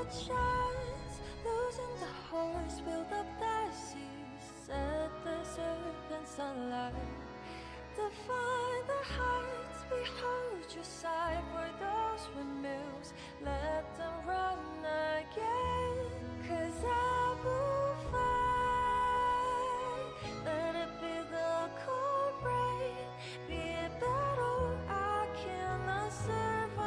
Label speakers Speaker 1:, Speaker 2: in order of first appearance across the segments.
Speaker 1: chance, losing the horse, build up the seas, set the serpents alight. Define the heights, behold your sight. For those windmills, let them run again. 'Cause I will fight. Let it be the cold rain, be it battle I cannot survive,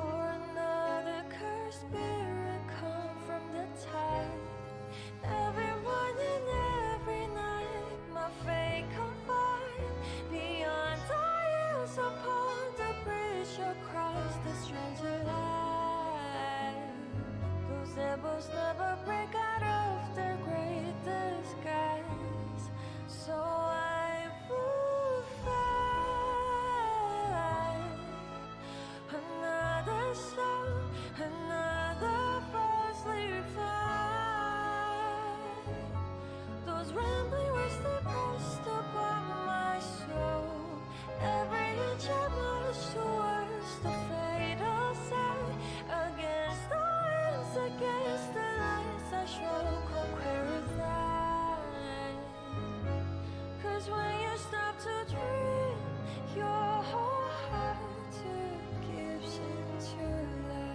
Speaker 1: or another cursed spirit come from the tide. Every morning, every night, my fate confide. Beyond our years upon the bridge across the stranger line. Those devils never break out of their great disguise. So I will fight. Another song, another falsely fight. Those rambling words they pressed upon my soul. Every inch I marched towards the fatal side. Against the winds, against the lights, I shall conquer that. 'Cause when you stop to dream, your whole heart gives into life.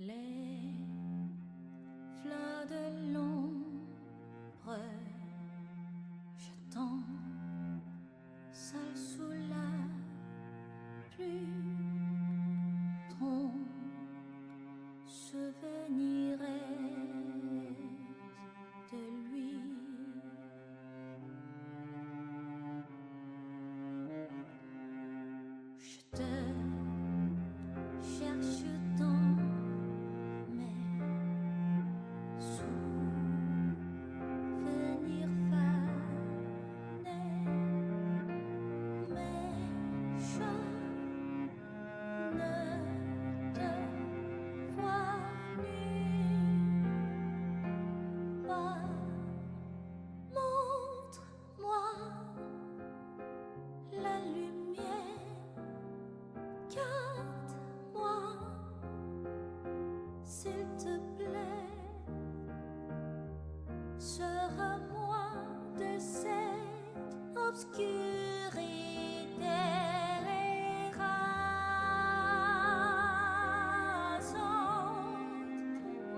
Speaker 1: Les fleurs de l'ombre, j'attends, seul sous la pluie, ton souvenir est de lui. Je te cherche dans mes souvenirs fanés, mais je ne te vois nulle part. Montre-moi la lumière, garde-moi, s'il te plaît, sors-moi de cette obscurité écrasante.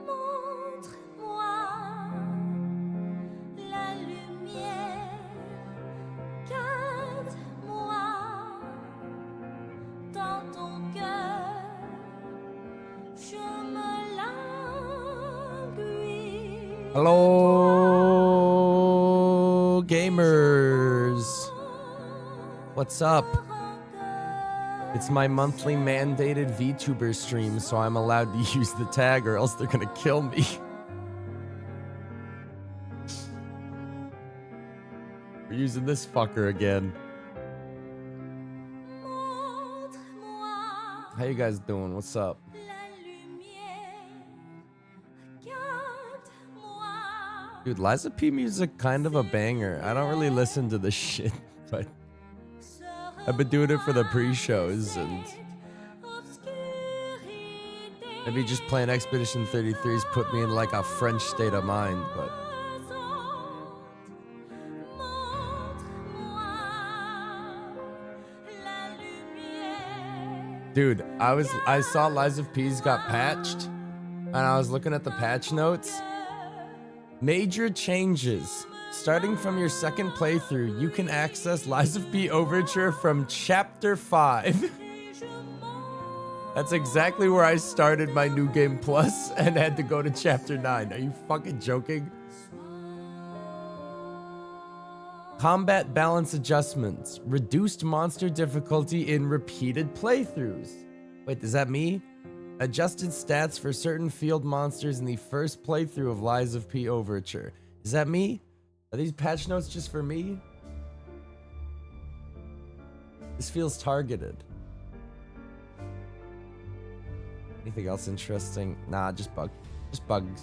Speaker 1: Montre-moi la lumière, garde-moi dans ton cœur, je me languis.
Speaker 2: Hello, gamers. What's up? It's my monthly mandated VTuber stream, so I'm allowed to use the tag or else they're gonna kill me. We're using this fucker again. How you guys doing? What's up? Dude, Liza P music kind of a banger. I don't really listen to this shit, but I've been doing it for the pre-shows and maybe just playing Expedition 33's put me in like a French state of mind, but dude, I saw Liza P's got patched and I was looking at the patch notes. Major changes. Starting from your second playthrough, you can access Lies of P Overture from Chapter 5. That's exactly where I started my New Game Plus and had to go to Chapter 9. Are you fucking joking? Combat balance adjustments. Reduced monster difficulty in repeated playthroughs. Wait, is that me? Adjusted stats for certain field monsters in the first playthrough of Lies of P Overture. Is that me? Are these patch notes just for me? This feels targeted. Anything else interesting? Nah, just bugs.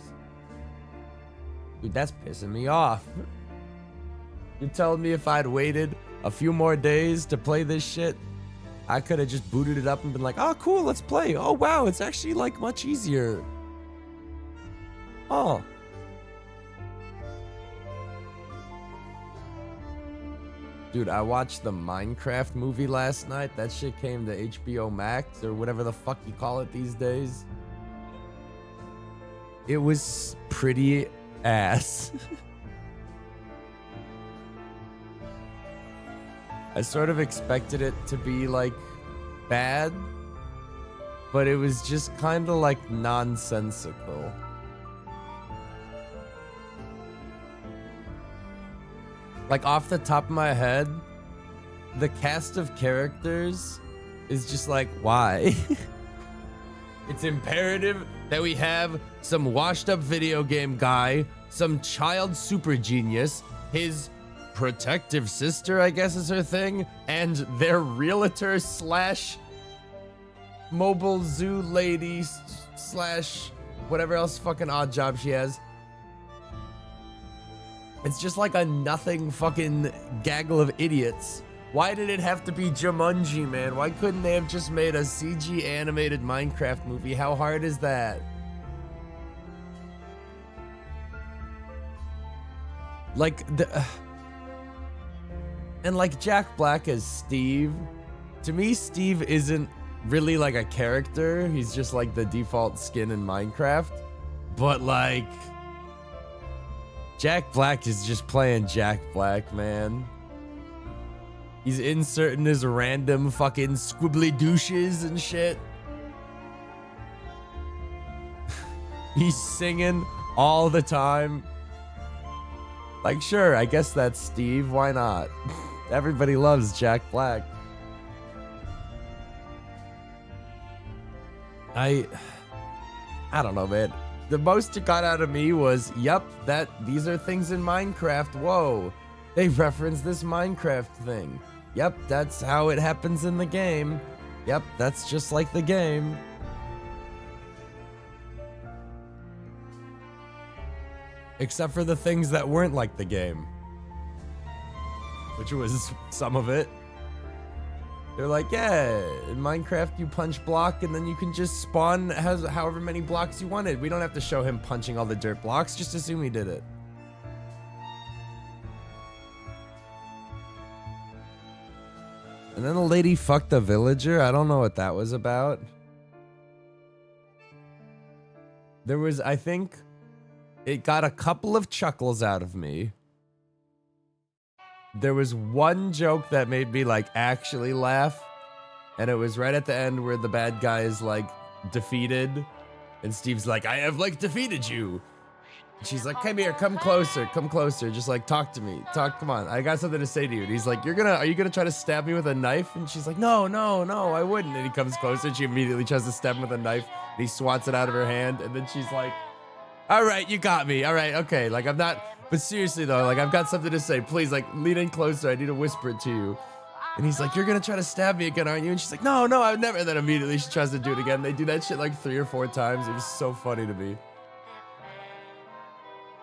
Speaker 2: Dude, that's pissing me off. You're telling me if I'd waited a few more days to play this shit, I could have just booted it up and been like, oh, cool, let's play. Oh, wow, it's actually, like, much easier. Oh. Dude, I watched the Minecraft movie last night. That shit came to HBO Max, or whatever the fuck you call it these days. It was pretty ass. I sort of expected it to be like bad, but it was just kind of like nonsensical. Like off the top of my head, the cast of characters is just like, why? It's imperative that we have some washed up video game guy, some child super genius, his protective sister, I guess is her thing, and their realtor slash mobile zoo lady slash whatever else fucking odd job she has. It's just like a nothing fucking gaggle of idiots. Why did it have to be Jumanji, man? Why couldn't they have just made a CG animated Minecraft movie? How hard is that? Like the and like Jack Black as Steve, to me Steve isn't really like a character. He's just like the default skin in Minecraft. But like, Jack Black is just playing Jack Black, man. He's inserting his random fucking squibbly douches and shit. He's singing all the time. Like, sure, I guess that's Steve. Why not? Everybody loves Jack Black. I don't know, man. The most it got out of me was, yep, these are things in Minecraft. Whoa, they reference this Minecraft thing. Yep, that's how it happens in the game. Yep, that's just like the game. Except for the things that weren't like the game. Which was some of it. They're like, yeah, in Minecraft you punch block and then you can just spawn however many blocks you wanted. We don't have to show him punching all the dirt blocks, just assume he did it. And then the lady fucked a villager. I don't know what that was about. There was, I think, it got a couple of chuckles out of me. There was one joke that made me like actually laugh, and it was right at the end where the bad guy is like defeated, and Steve's like, I have like defeated you. And she's like, come here, come closer, just like talk to me, come on, I got something to say to you. And he's like, are you gonna try to stab me with a knife? And she's like, no, I wouldn't. And he comes closer, and she immediately tries to stab him with a knife, and he swats it out of her hand, and then she's like, all right, you got me, all right, okay, like I'm not. But seriously though, like I've got something to say. Please, like lean in closer. I need to whisper it to you. And he's like, you're gonna try to stab me again, aren't you? And she's like, no, I would never. And then immediately she tries to do it again. They do that shit like 3 or 4 times. It was so funny to me.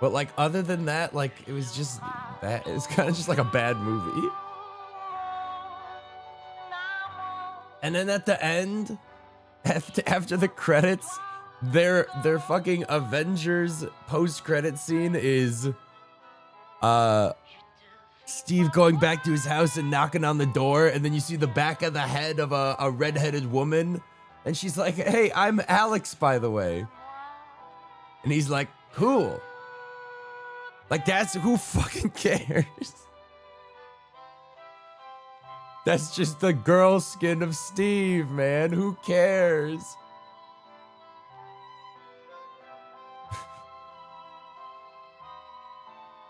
Speaker 2: But like other than that, like it was just bad. It was kind of just like a bad movie. And then at the end, after the credits, their fucking Avengers post-credit scene is Steve going back to his house and knocking on the door, and then you see the back of the head of a red-headed woman, and she's like, hey, I'm Alex, by the way. And he's like, cool. Like, that's who fucking cares. That's just the girl skin of Steve, man. Who cares?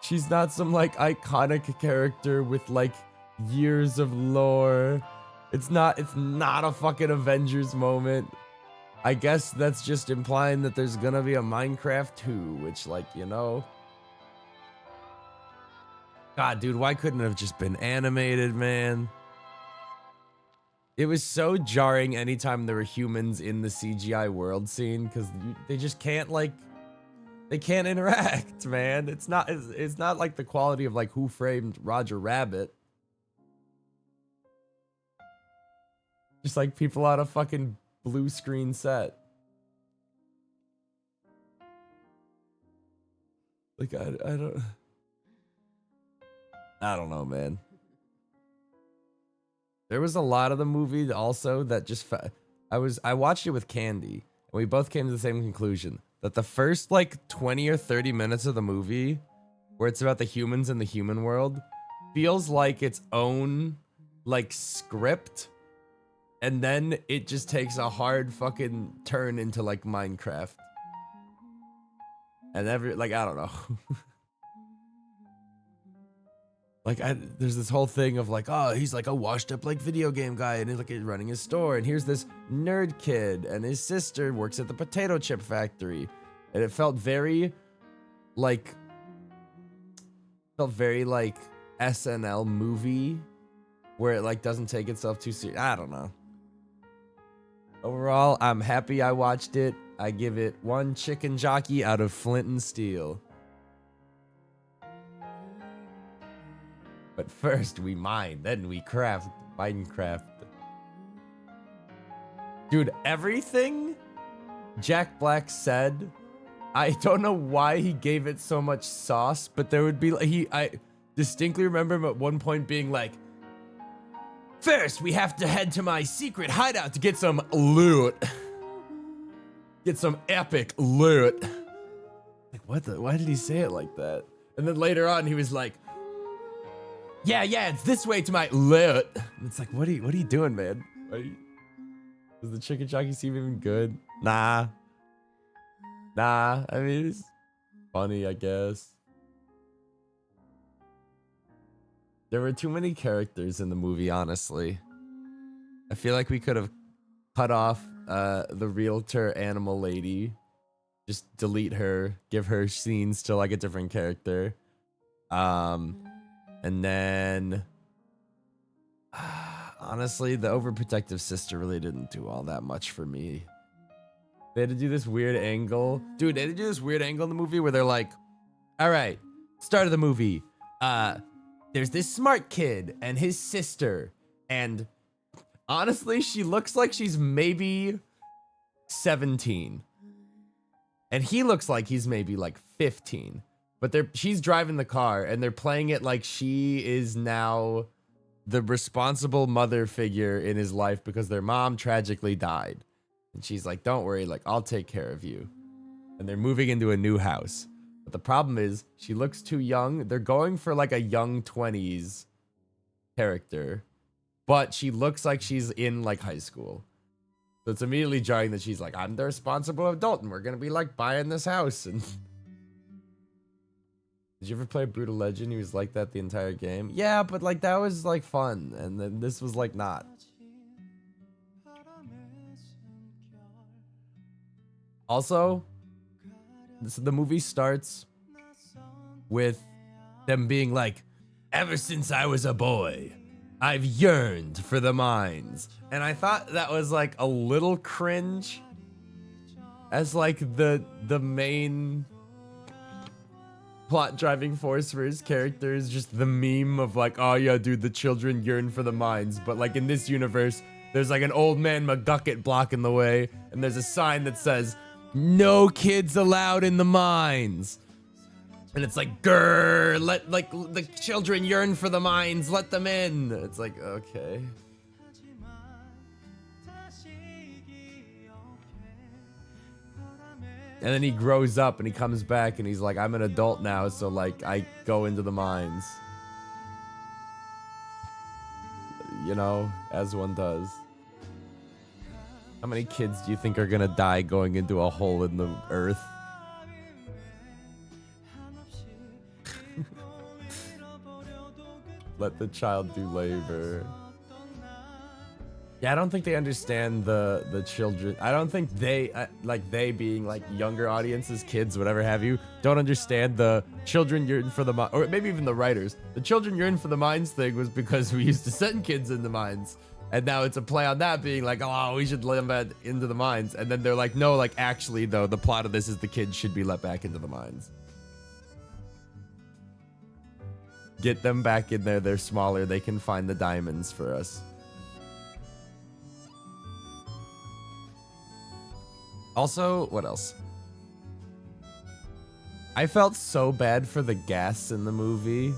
Speaker 2: She's not some like iconic character with like years of lore. It's not a fucking Avengers moment. I guess that's just implying that there's gonna be a Minecraft 2, which, like, you know. God, dude, why couldn't it have just been animated, man? It was so jarring anytime there were humans in the CGI world scene, because they just can't, like, they can't interact, man. It's not like the quality of like Who Framed Roger Rabbit. Just like people on a fucking blue screen set. Like I don't know, man. There was a lot of the movie also that just I watched it with Candy, and we both came to the same conclusion. That the first like 20 or 30 minutes of the movie, where it's about the humans in the human world, feels like its own like script, and then it just takes a hard fucking turn into like Minecraft. And I don't know. Like there's this whole thing of like, oh, he's like a washed up like video game guy, and he's like running his store, and here's this nerd kid, and his sister works at the potato chip factory, and it felt very like SNL movie, where it like doesn't take itself too serious. I don't know. Overall, I'm happy I watched it. I give it 1 chicken jockey out of Flint and Steel. But first we mine, then we craft Minecraft. Dude, everything Jack Black said, I don't know why he gave it so much sauce, but there would be I distinctly remember him at one point being like, First, we have to head to my secret hideout to get some loot. Get some epic loot. Like, what the? Why did he say it like that? And then later on, he was like, yeah, it's this way to my loot. And it's like, what are you doing, man? Does the chicken jockey seem even good? Nah. I mean, it's funny, I guess. There were too many characters in the movie, honestly. I feel like we could have cut off the realtor animal lady. Just delete her, give her scenes to like a different character. And then honestly, the overprotective sister really didn't do all that much for me. They had to do this weird angle. Dude, they had to do this weird angle in the movie where they're like, all right, start of the movie. There's this smart kid and his sister. And honestly, she looks like she's maybe 17. And he looks like he's maybe like 15. But she's driving the car and they're playing it like she is now the responsible mother figure in his life because their mom tragically died. And she's like, don't worry, like, I'll take care of you. And they're moving into a new house. But the problem is, she looks too young. They're going for like a young 20s character. But she looks like she's in like high school. So it's immediately jarring that she's like, I'm the responsible adult and we're going to be like buying this house. And did you ever play Brutal Legend? He was like that the entire game. Yeah, but like that was like fun. And then this was like not. Also, the movie starts with them being like, ever since I was a boy, I've yearned for the mines. And I thought that was like a little cringe as like the main plot driving force for his character is just the meme of like, oh yeah, dude, the children yearn for the mines. But like in this universe, there's like an old man McGucket blocking the way. And there's a sign that says, no kids allowed in the mines. And it's like, grrr, let like the children yearn for the mines, let them in. It's like, okay. And then he grows up and he comes back and he's like, I'm an adult now, so like I go into the mines. You know, as one does. How many kids do you think are gonna die going into a hole in the earth? Let the child do labor. Yeah, I don't think they understand the children. I don't think they, like they being like younger audiences, kids, whatever have you, don't understand the children yearn for the mines, or maybe even the writers. The children yearn for the mines thing was because we used to send kids in the mines. And now it's a play on that being like, oh, we should let them into the mines. And then they're like, no, like actually though, the plot of this is the kids should be let back into the mines. Get them back in there. They're smaller. They can find the diamonds for us. Also, what else? I felt so bad for the gas in the movie.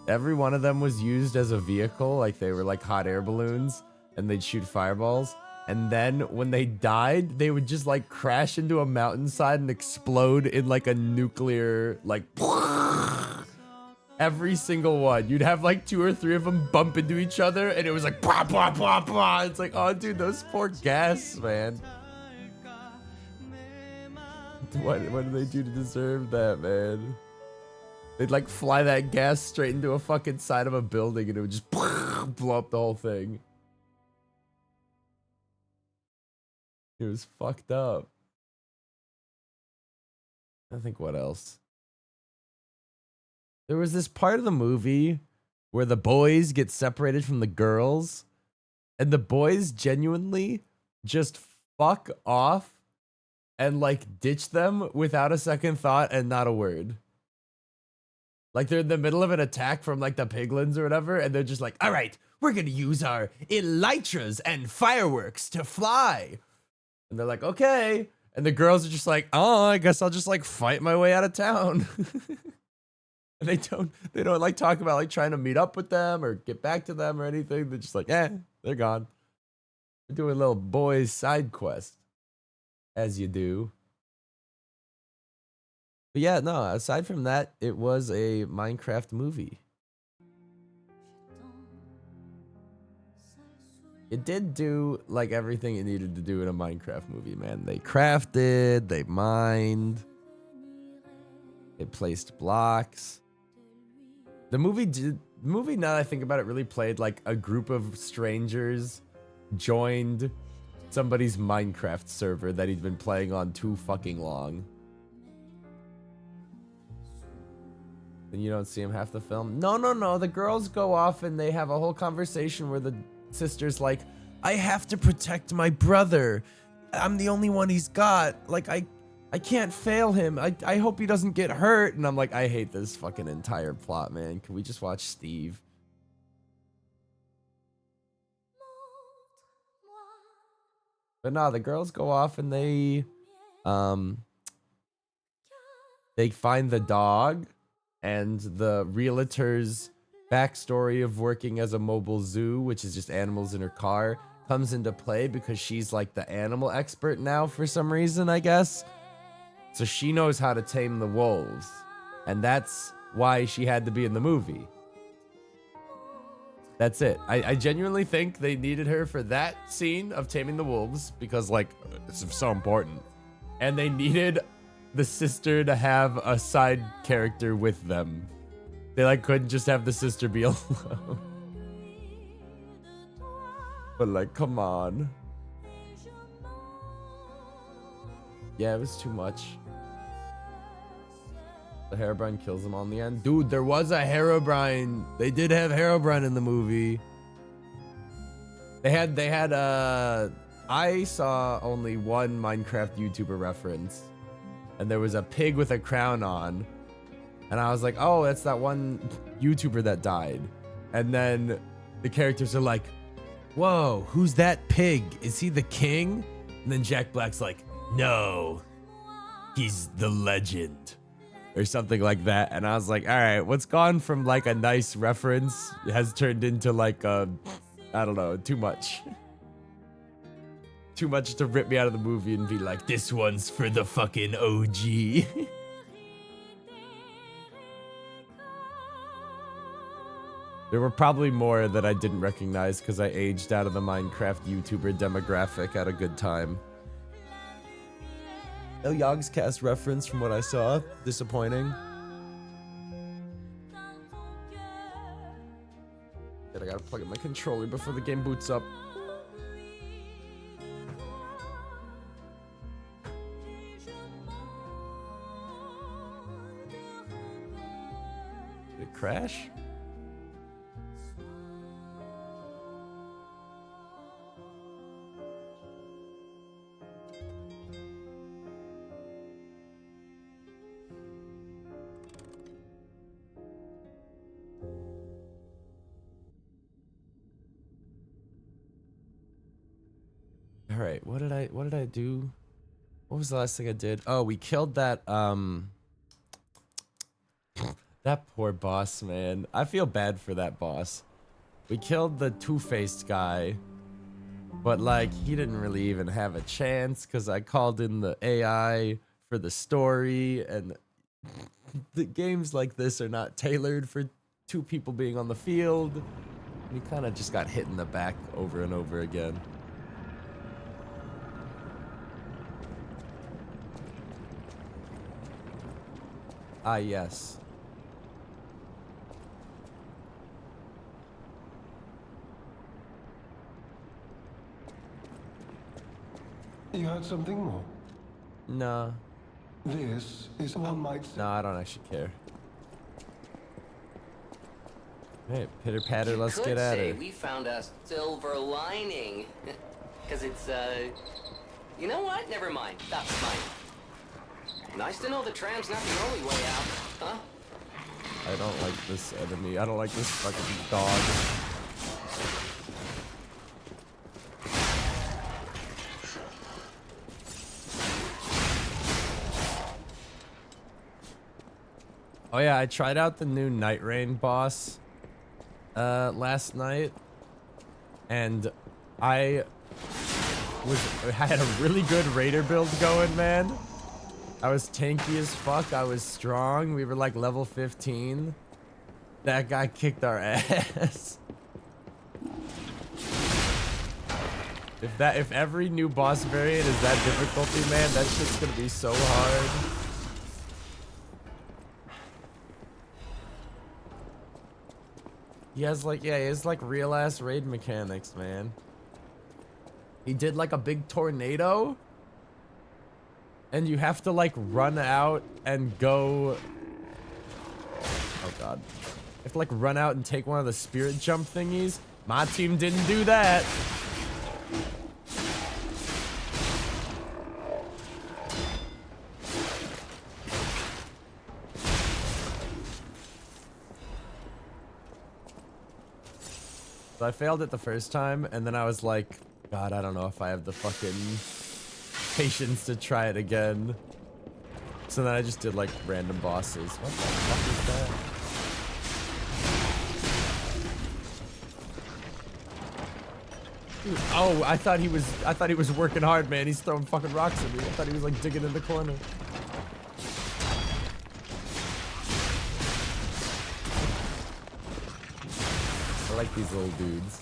Speaker 2: Every one of them was used as a vehicle, like they were like hot air balloons and they'd shoot fireballs. And then when they died, they would just like crash into a mountainside and explode in like a nuclear, like every single one. You'd have like 2 or 3 of them bump into each other and it was like blah, blah, blah, blah. It's like, oh dude, those poor gas, man. What did they do to deserve that, man? They'd like fly that gas straight into a fucking side of a building and it would just blow up the whole thing. It was fucked up. I think what else? There was this part of the movie where the boys get separated from the girls and the boys genuinely just fuck off and like ditch them without a second thought and not a word. Like they're in the middle of an attack from like the piglins or whatever, and they're just like, all right, we're gonna use our elytras and fireworks to fly. And they're like, okay. And the girls are just like, oh, I guess I'll just like fight my way out of town. And they don't like talk about like trying to meet up with them or get back to them or anything. They're just like, they're gone. We're doing a little boys side quest, as you do. But yeah, no, aside from that, it was a Minecraft movie. It did do like everything it needed to do in a Minecraft movie, man. They crafted, they mined, they placed blocks. The movie, now that I think about it, really played like a group of strangers joined somebody's Minecraft server that he'd been playing on too fucking long. And you don't see him half the film? No. The girls go off and they have a whole conversation where the sister's like, I have to protect my brother. I'm the only one he's got. Like, I can't fail him. I hope he doesn't get hurt. And I'm like, I hate this fucking entire plot, man. Can we just watch Steve? But no, the girls go off and they find the dog, and the realtor's backstory of working as a mobile zoo, which is just animals in her car, comes into play because she's like the animal expert now for some reason, I guess. So she knows how to tame the wolves, and that's why she had to be in the movie. That's it. I genuinely think they needed her for that scene of taming the wolves because, like, it's so important. And they needed the sister to have a side character with them. They, like, couldn't just have the sister be alone. But, like, come on. Yeah, it was too much. The Herobrine kills them all in the end. Dude, there was a Herobrine. They did have Herobrine in the movie. They had I saw only one Minecraft YouTuber reference, and there was a pig with a crown on, and I was like, oh, that's that one YouTuber that died. And then the characters are like, whoa, who's that pig? Is he the king? And then Jack Black's like, no, he's the legend. Or something like that. And I was like, all right, what's gone from like a nice reference has turned into like a, I don't know, too much. Too much to rip me out of the movie and be like, this one's for the fucking OG. There were probably more that I didn't recognize because I aged out of the Minecraft YouTuber demographic at a good time. No Yogscast reference from what I saw. Disappointing. I gotta plug in my controller before the game boots up. Did it crash? All right, what did I do? What was the last thing I did? Oh, we killed that that poor boss, man. I feel bad for that boss. We killed the two-faced guy, but like he didn't really even have a chance because I called in the AI for the story, and the games like this are not tailored for two people being on the field. We kind of just got hit in the back over and over again. Ah, yes.
Speaker 3: You heard something more?
Speaker 2: No.
Speaker 3: This is one might say.
Speaker 2: No, I don't actually care. Hey, pitter patter, let's get at it.
Speaker 4: We found a silver lining. Because it's, you know what? Never mind. That's mine. Nice to know the tram's not the only way out, huh?
Speaker 2: I don't like this enemy. I don't like this fucking dog. Oh yeah, I tried out the new Night Rain boss last night, and I had a really good raider build going, man. I was tanky as fuck. I was strong. We were like level 15. That guy kicked our ass. If every new boss variant is that difficulty, man, that shit's gonna be so hard. He has like, yeah, he has like real ass raid mechanics, man. He did like a big tornado, and you have to like run out and go. Oh god. You have to like run out and take one of the spirit jump thingies. My team didn't do that. So I failed it the first time, and then I was like, God, I don't know if I have the fucking patience to try it again. So then I just did like random bosses. What the fuck is that? Dude, oh, I thought he was working hard, man. He's throwing fucking rocks at me. I thought he was like digging in the corner. I like these little dudes.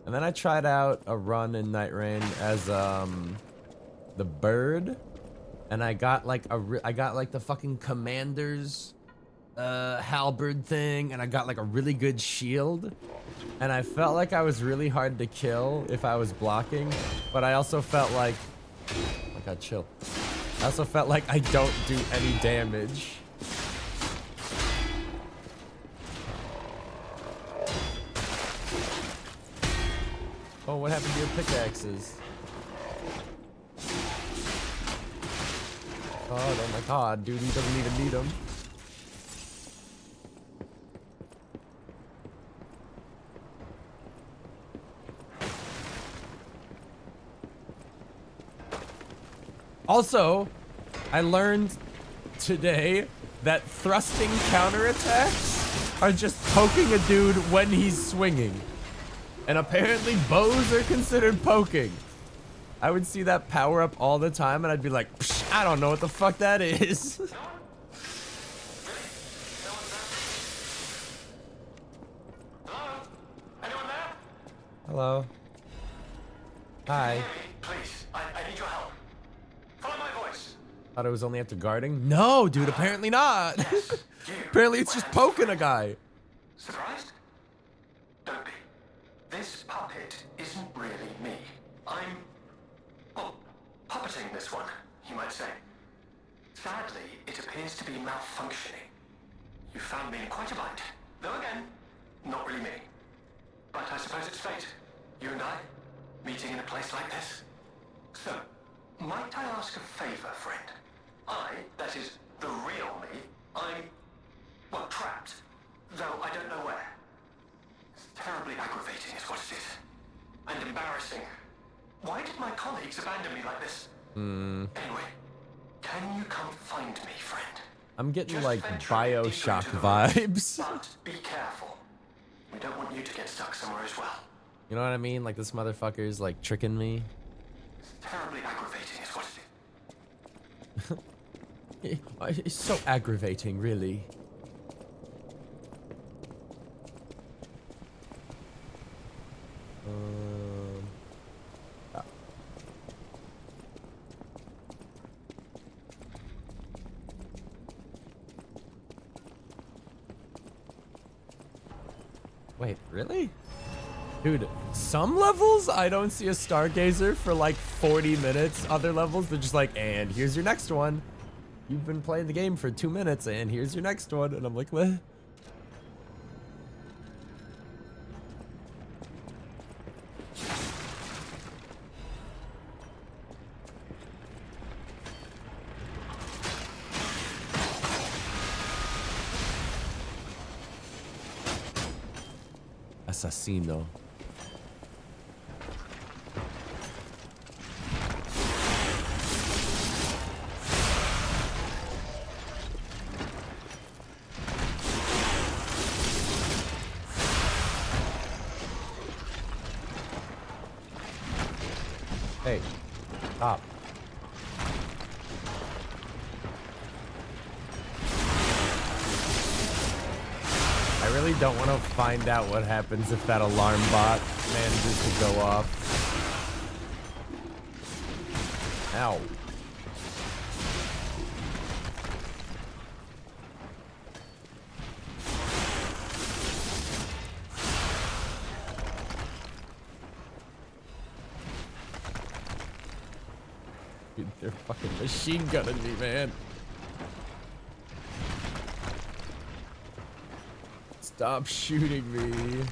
Speaker 2: And then I tried out a run in Night Rain as the bird, and I got like the fucking commander's halberd thing, and I got like a really good shield, and I felt like I was really hard to kill if I was blocking, but I also felt like, oh my god, chill. I also felt like I don't do any damage. Oh, what happened to your pickaxes? Oh my god, dude, he doesn't even need them. Also, I learned today that thrusting counterattacks are just poking a dude when he's swinging. And apparently bows are considered poking. I would see that power up all the time, and I'd be like, Psh, I don't know what the fuck that is. Hello. Hi.
Speaker 3: Please, I need your help. Follow my voice.
Speaker 2: Thought it was only after guarding? No, dude, apparently not.
Speaker 3: Yes, you.
Speaker 2: Apparently it's just poking a guy.
Speaker 3: Surprised? Don't be. This puppet isn't really me. I'm, well, puppeting this one, you might say. Sadly, it appears to be malfunctioning. You found me in quite a bind. Though again, not really me. But I suppose it's fate. You and I, meeting in a place like this. So, might I ask a favor, friend? That is, the real me, I'm, well, trapped. Though I don't know where. It's terribly aggravating is what it is. And embarrassing. Why did my colleagues abandon me like this? Anyway, can you come find me, friend?
Speaker 2: I'm getting
Speaker 3: Just
Speaker 2: like
Speaker 3: venture
Speaker 2: Bioshock
Speaker 3: deeper into the
Speaker 2: vibes.
Speaker 3: But be careful. We don't want you to get stuck somewhere as well.
Speaker 2: You know what I mean? Like this motherfucker's like tricking me.
Speaker 3: It's terribly aggravating is what it is.
Speaker 2: It's so aggravating, really. Ah. Wait, really? Dude, some levels I don't see a stargazer for like 40 minutes. Other levels they're just like, and here's your next one. You've been playing the game for 2 minutes, and here's your next one. And I'm like, what? assassino. Hey, stop. I really don't want to find out what happens if that alarm bot manages to go off. Ow. Dude, they're fucking machine gunning me, man. Stop shooting me.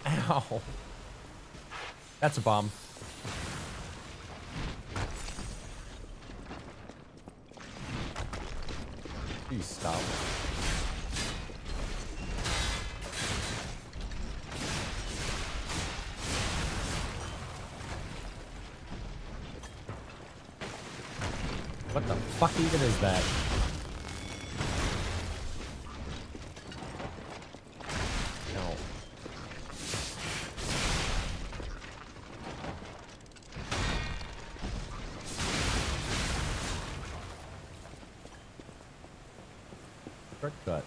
Speaker 2: Ow. That's a bomb. Please stop. What the fuck even is that? No. Shortcut.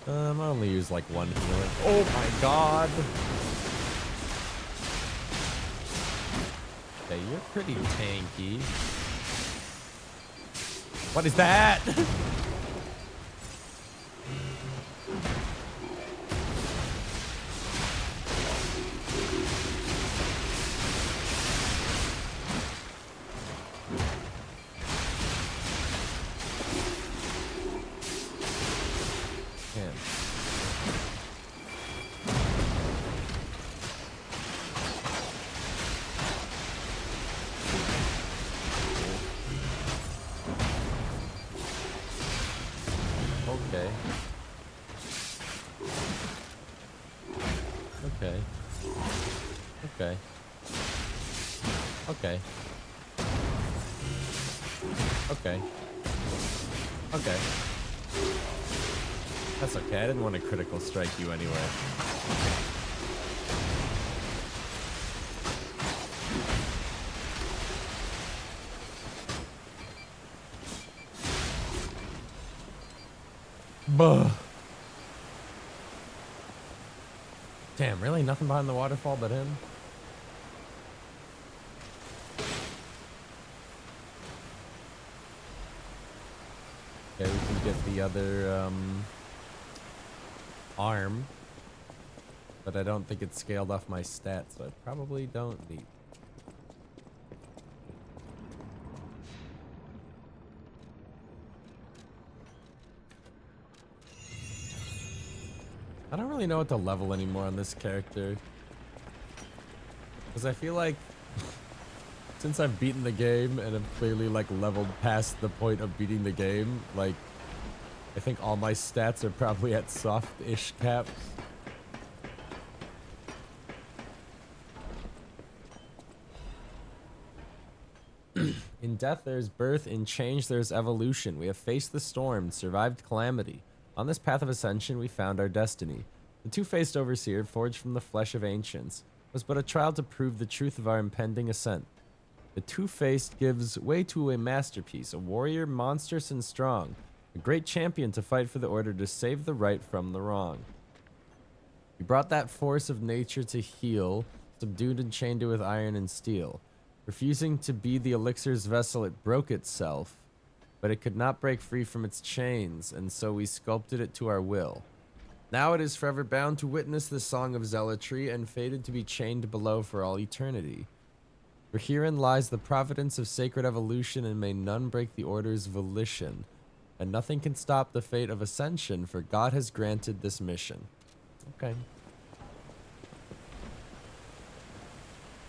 Speaker 2: I only use like one healing. Oh my god. Okay, you're pretty tanky. What is that? Man. Okay. Okay. Okay. Okay. Okay. Okay. That's okay. I didn't want to critical strike you anyway. Buh. Damn, really? Nothing behind the waterfall but him? Okay, we can get the other, arm. But I don't think it's scaled off my stats, so I probably don't need. I don't really know what to level anymore on this character. Because I feel like since I've beaten the game and have clearly like leveled past the point of beating the game, like I think all my stats are probably at soft-ish caps. In death there's birth, in change there's evolution. We have faced the storm, survived calamity. On this path of ascension we found our destiny. The two-faced overseer, forged from the flesh of ancients, was but a trial to prove the truth of our impending ascent. The two-faced gives way to a masterpiece, a warrior monstrous and strong, a great champion to fight for the order to save the right from the wrong. He brought that force of nature to heal, subdued and chained it with iron and steel. Refusing to be the elixir's vessel, it broke itself, but it could not break free from its chains, and so we sculpted it to our will. Now it is forever bound to witness the song of zealotry, and fated to be chained below for all eternity. For herein lies the providence of sacred evolution, and may none break the order's volition. And nothing can stop the fate of ascension, for God has granted this mission. Okay.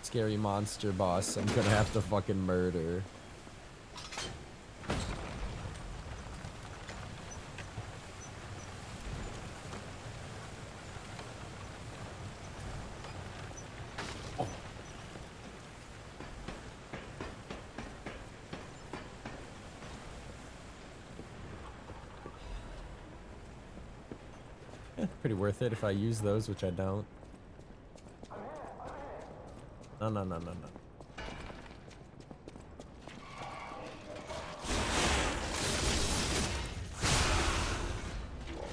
Speaker 2: Scary monster boss I'm gonna have to fucking murder. Pretty worth it if I use those, which I don't. No, no, no, no, no.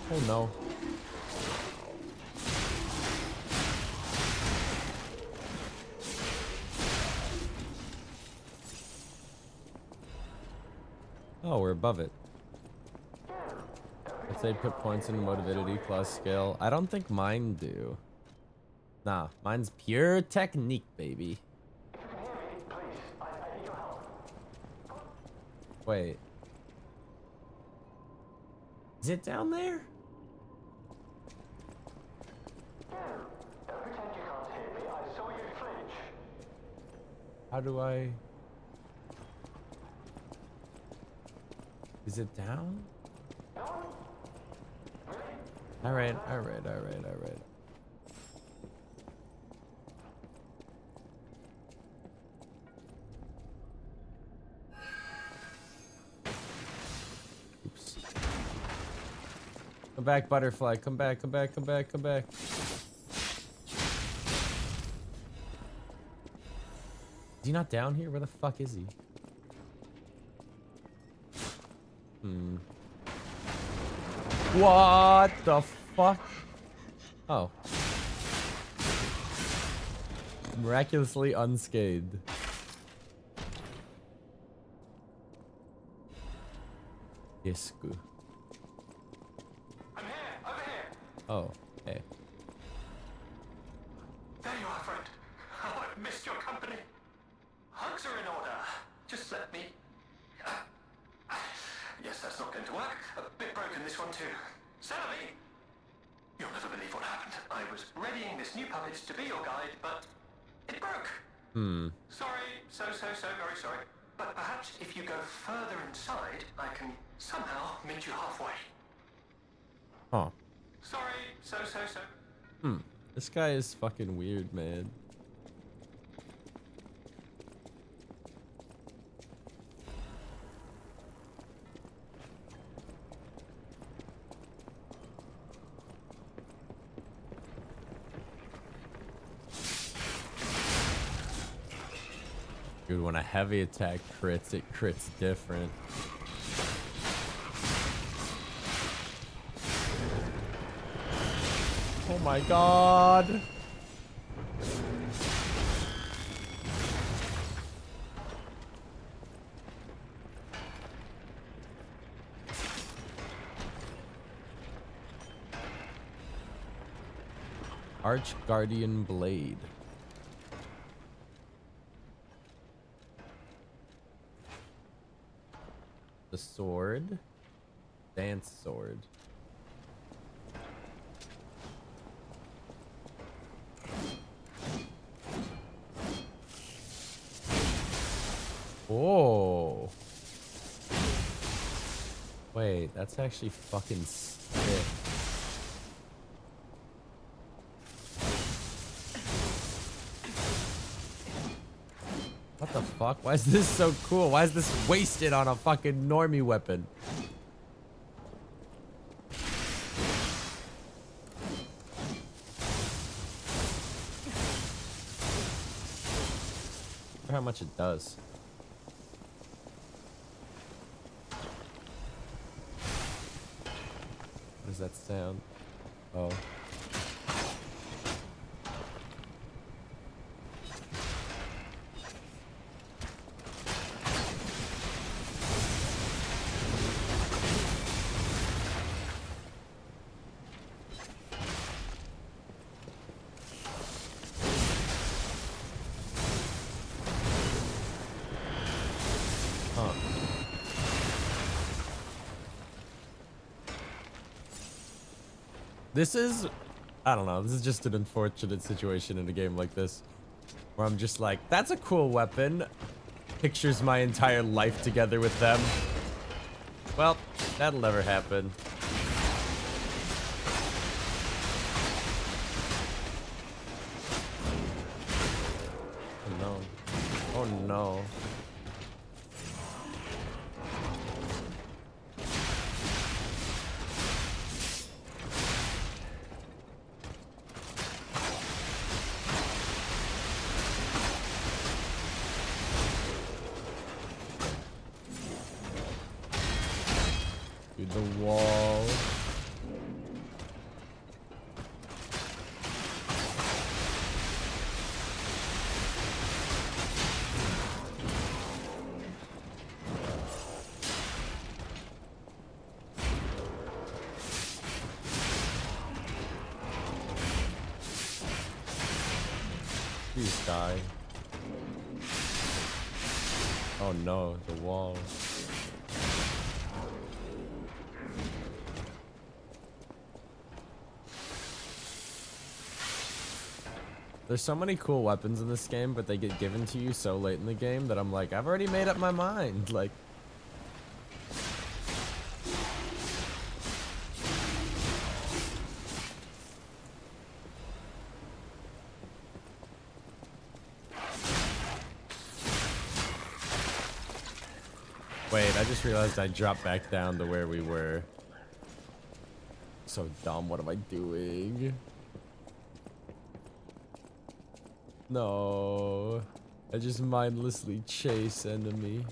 Speaker 2: Oh no. Oh, we're above it. Let's say put points in motivity plus skill. I don't think mine do. Nah, mine's pure technique, baby. Wait. Is it down there? How do I... Is it down? Alright, alright, alright, alright. Oops. Come back, butterfly. Come back, come back, come back, come back. Is he not down here? Where the fuck is he? What the fuck? Oh. Miraculously unscathed. Yesku.
Speaker 3: I'm here, over here.
Speaker 2: Oh, hey.
Speaker 3: There you are, friend. Oh, I've missed your company. Hugs are in order. Just let me... Yes, that's not going to work. A bit broken, this one too. Salami! You'll never believe what happened. I was readying this new puppet to be your guide, but it broke. Sorry, so very sorry. But perhaps if you go further inside, I can somehow meet you halfway.
Speaker 2: Huh.
Speaker 3: Sorry, so.
Speaker 2: This guy is fucking weird, man. Dude, when a heavy attack crits, it crits different. Oh my god! Arch Guardian Blade. The sword. Dance sword. Whoa. Wait, that's actually fucking sick. What the fuck? Why is this so cool? Why is this wasted on a fucking normie weapon? I wonder how much it does. What does that sound? Oh. This is, I don't know, this is just an unfortunate situation in a game like this. Where I'm just like, that's a cool weapon. Pictures my entire life together with them. Well, that'll never happen. Oh no. Oh no. Dude, the wall. Please die. Oh no, the wall. There's so many cool weapons in this game, but they get given to you so late in the game that I'm like, I've already made up my mind. Like, wait, I just realized I dropped back down to where we were. So dumb, what am I doing? No, I just mindlessly chase enemy.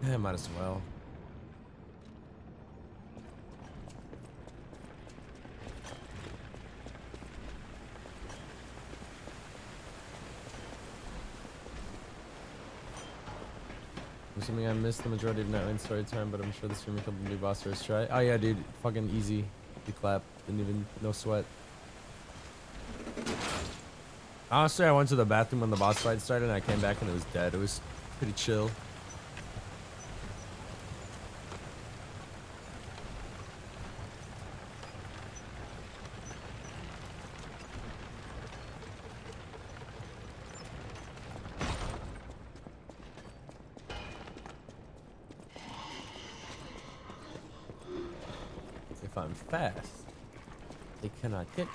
Speaker 2: Yeah, might as well. I'm assuming I missed the majority of Nightline story time, but I'm sure the streamer killed the new boss first try. Oh yeah, dude, fucking easy. You clap, didn't even, no sweat. Honestly, I went to the bathroom when the boss fight started and I came back and it was dead. It was pretty chill. If I'm fast, they cannot get me.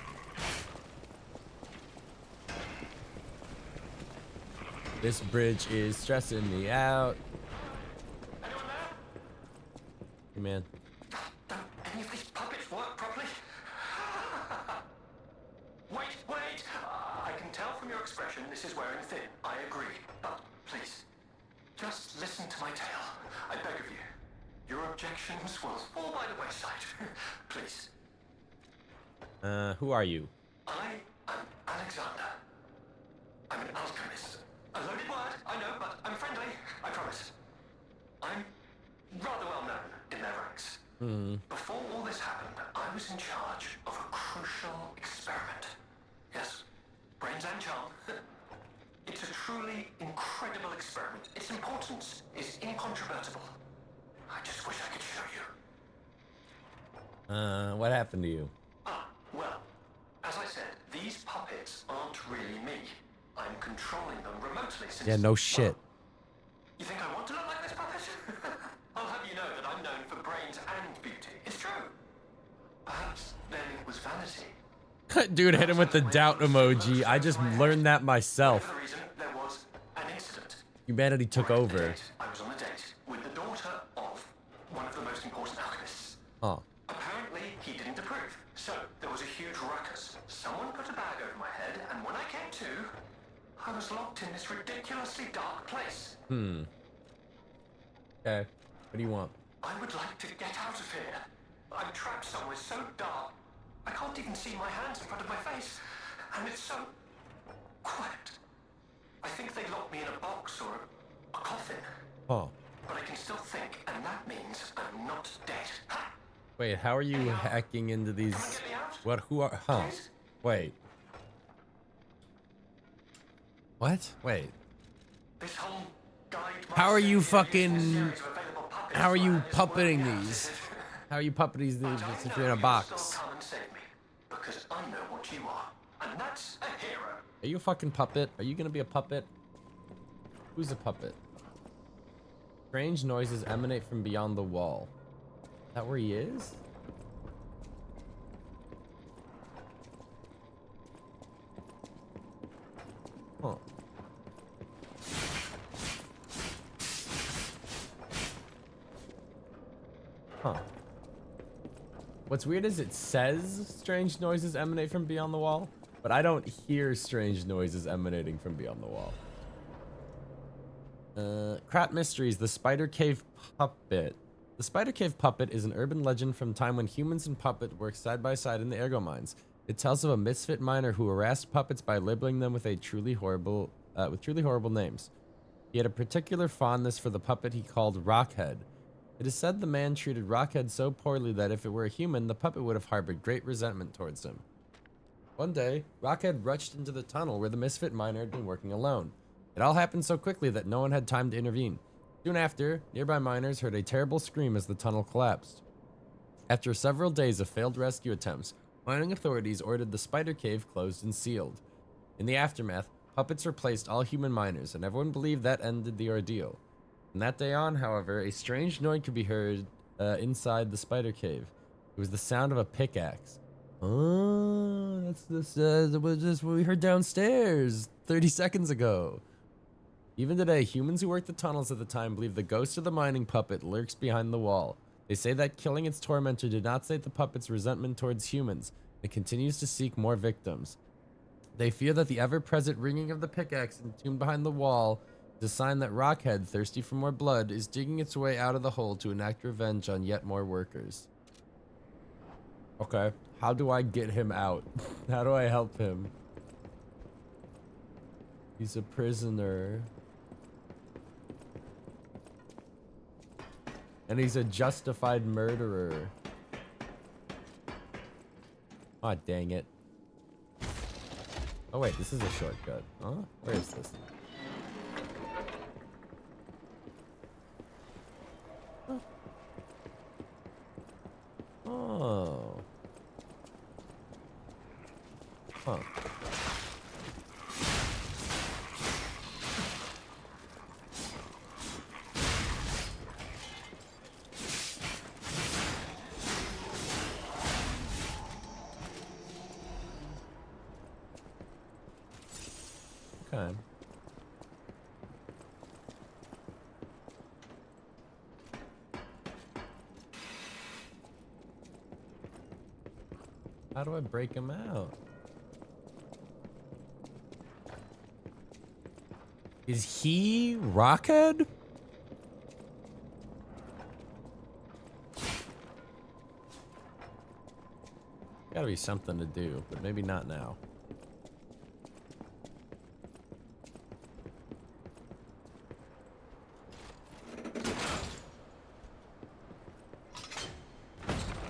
Speaker 2: This bridge is stressing me out.
Speaker 3: Anyone there?
Speaker 2: Hey, man.
Speaker 3: Don't any of these puppets work properly? Wait! I can tell from your expression this is wearing thin. I agree. But please, just listen to my tale. I beg of you. Your objections will fall by the wayside. Please.
Speaker 2: Who are you?
Speaker 3: I am Alexander. I'm an alchemist. A loaded word, I know, but I'm friendly, I promise. I'm rather well known in their ranks. Before all this happened, I was in charge of a crucial experiment. Yes, brains and charm. It's a truly incredible experiment. Its importance is incontrovertible. I just wish I could show you.
Speaker 2: What happened to you?
Speaker 3: Well, as I said, these puppets aren't really me. I'm controlling them remotely since...
Speaker 2: Yeah, no shit.
Speaker 3: Well, you think I want to look like this puppet? I'll have you know that I'm known for brains and beauty. It's true. Perhaps then it was vanity.
Speaker 2: Dude, hit him with the doubt emoji. I just learned that myself.
Speaker 3: For the reason, there was an incident.
Speaker 2: Humanity took
Speaker 3: Right,
Speaker 2: over.
Speaker 3: I was on a date with the daughter of one of the most important alchemists.
Speaker 2: Huh.
Speaker 3: Apparently, he didn't approve. So, there was a huge ruckus. Someone put a bag over my head, and when I came to, I was locked in this ridiculously dark place.
Speaker 2: Okay. What do you want?
Speaker 3: I would like to get out of here. I'm trapped somewhere so dark, I can't even see my hands in front of my face. And it's so quiet. I think they locked me in a box or a coffin.
Speaker 2: Huh.
Speaker 3: But I can still think, and that means I'm not dead. Ha!
Speaker 2: Wait, how are you hacking into these?
Speaker 3: Can I get me out?
Speaker 2: What? Who are? Huh?
Speaker 3: Please?
Speaker 2: Wait. What? Wait.
Speaker 3: This whole guide
Speaker 2: How are you
Speaker 3: myself
Speaker 2: fucking?
Speaker 3: using a series of available puppets
Speaker 2: How are you
Speaker 3: like this
Speaker 2: puppeting
Speaker 3: working out,
Speaker 2: these?
Speaker 3: is it?
Speaker 2: How are you puppeting these
Speaker 3: But I
Speaker 2: if
Speaker 3: know
Speaker 2: you're in a
Speaker 3: you'll
Speaker 2: box?
Speaker 3: still come and save me, because I know what you are, and that's a hero.
Speaker 2: Are you a fucking puppet? Are you gonna be a puppet? Who's a puppet? Strange noises emanate from beyond the wall. Is that where he is? Huh. Huh. What's weird is it says strange noises emanate from beyond the wall, but I don't hear strange noises emanating from beyond the wall. Crap Mysteries, the Spider Cave Puppet. The Spider Cave Puppet is an urban legend from time when humans and puppet worked side by side in the ergo mines. It tells of a misfit miner who harassed puppets by labeling them with truly horrible names. He had a particular fondness for the puppet he called Rockhead. It is said the man treated Rockhead so poorly that if it were a human, the puppet would have harbored great resentment towards him. One day, Rockhead rushed into the tunnel where the misfit miner had been working alone. It all happened so quickly that no one had time to intervene. Soon after, nearby miners heard a terrible scream as the tunnel collapsed. After several days of failed rescue attempts, mining authorities ordered the spider cave closed and sealed. In the aftermath, puppets replaced all human miners, and everyone believed that ended the ordeal. From that day on, however, a strange noise could be heard inside the spider cave. It was the sound of a pickaxe. Oh, that was just what we heard downstairs 30 seconds ago. Even today, humans who worked the tunnels at the time believe the ghost of the mining puppet lurks behind the wall. They say that killing its tormentor did not sate the puppet's resentment towards humans. It continues to seek more victims. They fear that the ever-present ringing of the pickaxe entombed behind the wall is a sign that Rockhead, thirsty for more blood, is digging its way out of the hole to enact revenge on yet more workers. Okay, how do I get him out? How do I help him? He's a prisoner. And he's a justified murderer. Aw, dang it. Oh wait, this is a shortcut. Huh? Where is this? Oh. Huh. Okay. How do I break him out? Is he Rockhead? Gotta be something to do, but maybe not now.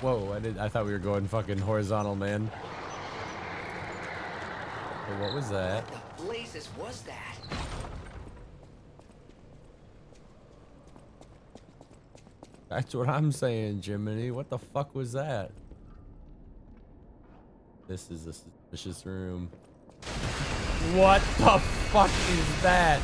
Speaker 2: Whoa, I thought we were going fucking horizontal, man. Hey, what was that?
Speaker 4: What the blazes was that?
Speaker 2: That's what I'm saying, Jiminy. What the fuck was that? This is a suspicious room. What the fuck is that?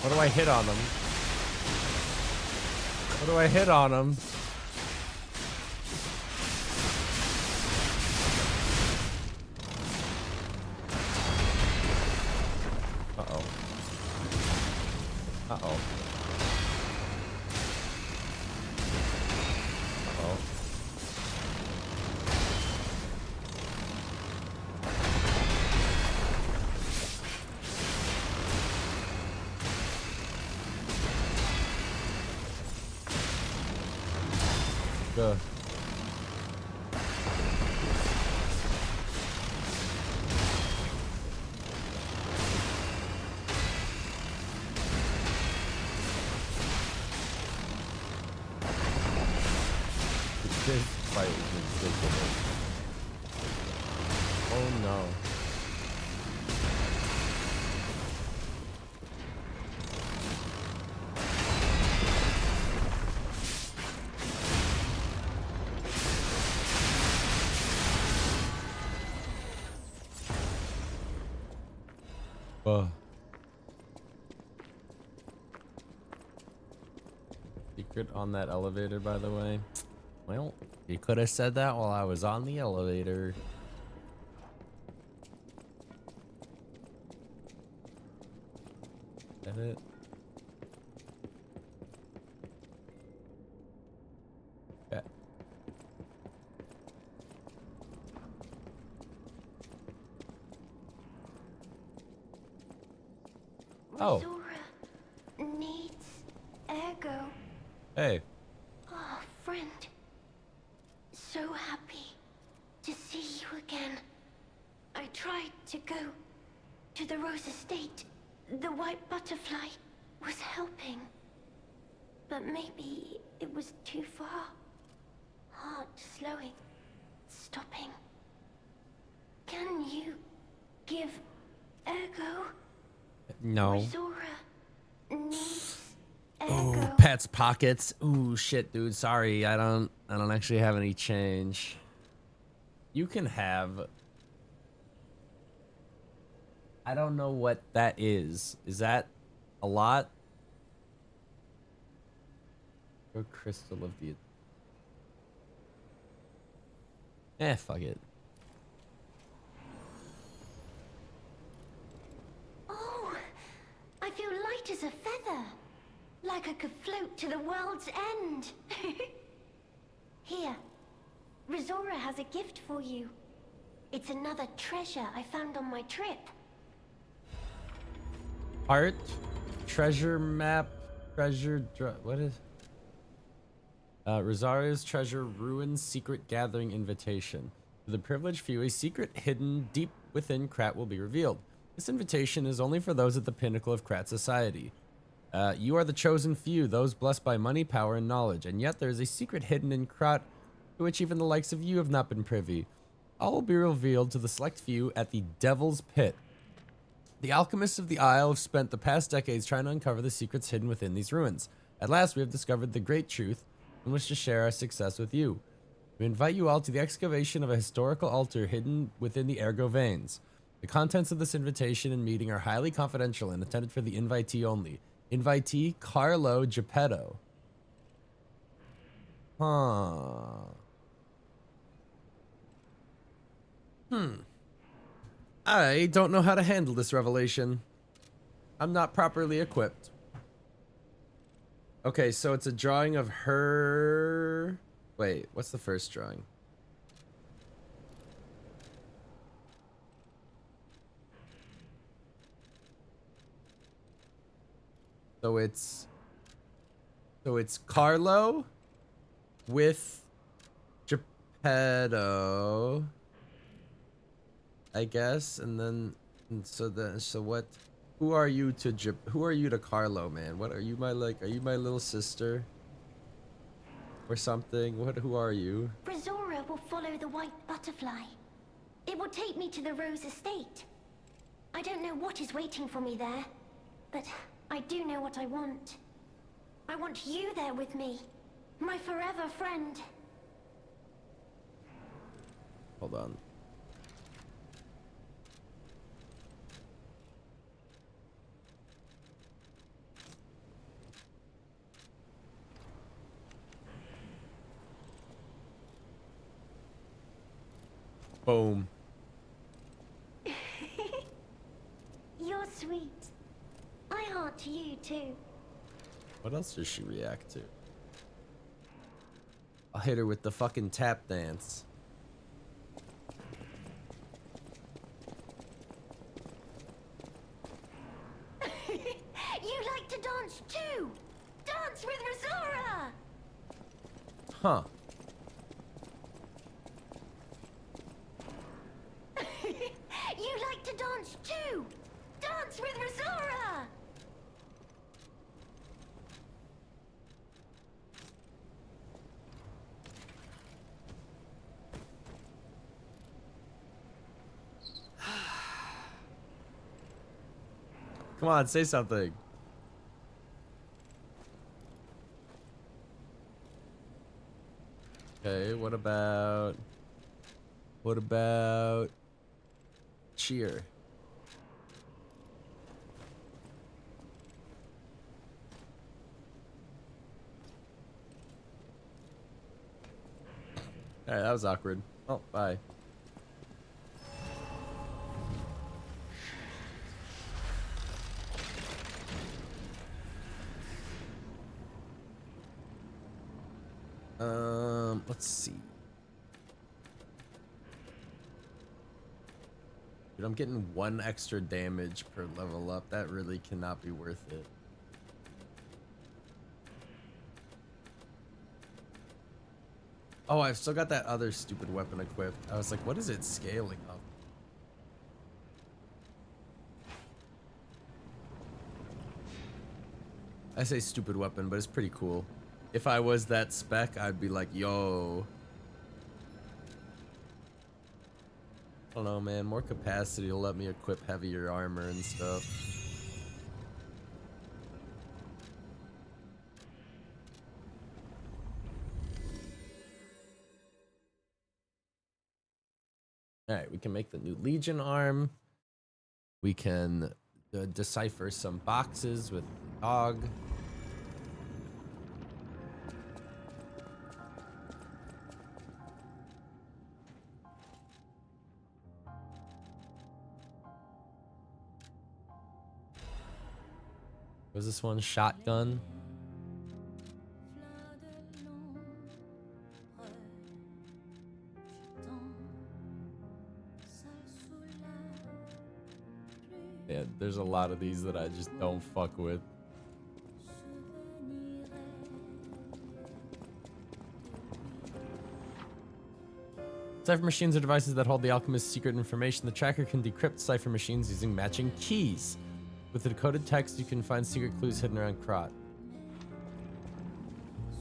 Speaker 2: What do I hit on him? What do I hit on him? Uh-oh. Uh-oh. Uh-oh. Good. This fight is ridiculous. Oh no. Secret on that elevator, by the way. Well, you could have said that while I was on the elevator. Is that it? Yeah. Oh.
Speaker 1: Zora needs Ergo.
Speaker 2: Hey.
Speaker 1: Oh, friend. So happy to see you again. I tried to go to the Rose Estate. The white butterfly was helping. But maybe it was too far. Heart slowing, stopping. Can you give Ergo?
Speaker 2: No.
Speaker 1: Zora needs
Speaker 2: Oh,
Speaker 1: Ergo.
Speaker 2: Pat's pockets. Ooh, shit, dude. Sorry, I don't actually have any change. You can have. I don't know what that is. Is that a lot? Or crystal of the. Fuck it.
Speaker 1: Oh, I feel light as a feather. Like I could float to the world's end. Here, Rizora has a gift for you. It's another treasure I found on my trip.
Speaker 2: Art, treasure map, what is? Rosaria's treasure ruins secret gathering invitation. For the privileged few, a secret hidden deep within Krat will be revealed. This invitation is only for those at the pinnacle of Krat society. You are the chosen few, those blessed by money, power, and knowledge, and yet there is a secret hidden in Krat to which even the likes of you have not been privy. All will be revealed to the select few at the Devil's Pit. The alchemists of the Isle have spent the past decades trying to uncover the secrets hidden within these ruins. At last, we have discovered the great truth and wish to share our success with you. We invite you all to the excavation of a historical altar hidden within the Ergo veins. The contents of this invitation and meeting are highly confidential and intended for the invitee only. Invitee Carlo Geppetto. Huh. I don't know how to handle this revelation. I'm not properly equipped. Okay, so it's a drawing of her. Wait, what's the first drawing? So it's Carlo with Geppetto, I guess, and then so what? Who are you to Carlo, man? What are you are you my little sister or something? Who are you?
Speaker 1: Rizora will follow the white butterfly. It will take me to the Rose Estate. I don't know what is waiting for me there, but I do know what I want. I want you there with me, my forever friend.
Speaker 2: Hold on. Boom.
Speaker 1: You're sweet. I heart to you too.
Speaker 2: What else does she react to? I'll hit her with the fucking tap dance.
Speaker 1: You like to dance too! Dance with Rizora!
Speaker 2: Huh.
Speaker 1: You like to dance too! Dance with Rizora!
Speaker 2: Come on, say something. Okay, what about cheer? Alright, that was awkward. Oh, bye. Let's see. Dude, I'm getting 1 extra damage per level up. That really cannot be worth it. Oh, I've still got that other stupid weapon equipped. I was like, what is it scaling up? I say stupid weapon, but it's pretty cool. If I was that spec, I'd be like, yo. I don't know, man. More capacity will let me equip heavier armor and stuff. Alright, we can make the new Legion arm. We can decipher some boxes with the dog. Was this one shotgun? Yeah, there's a lot of these that I just don't fuck with. Cipher machines are devices that hold the alchemist's secret information. The tracker can decrypt cipher machines using matching keys. With the decoded text, you can find secret clues hidden around Krot.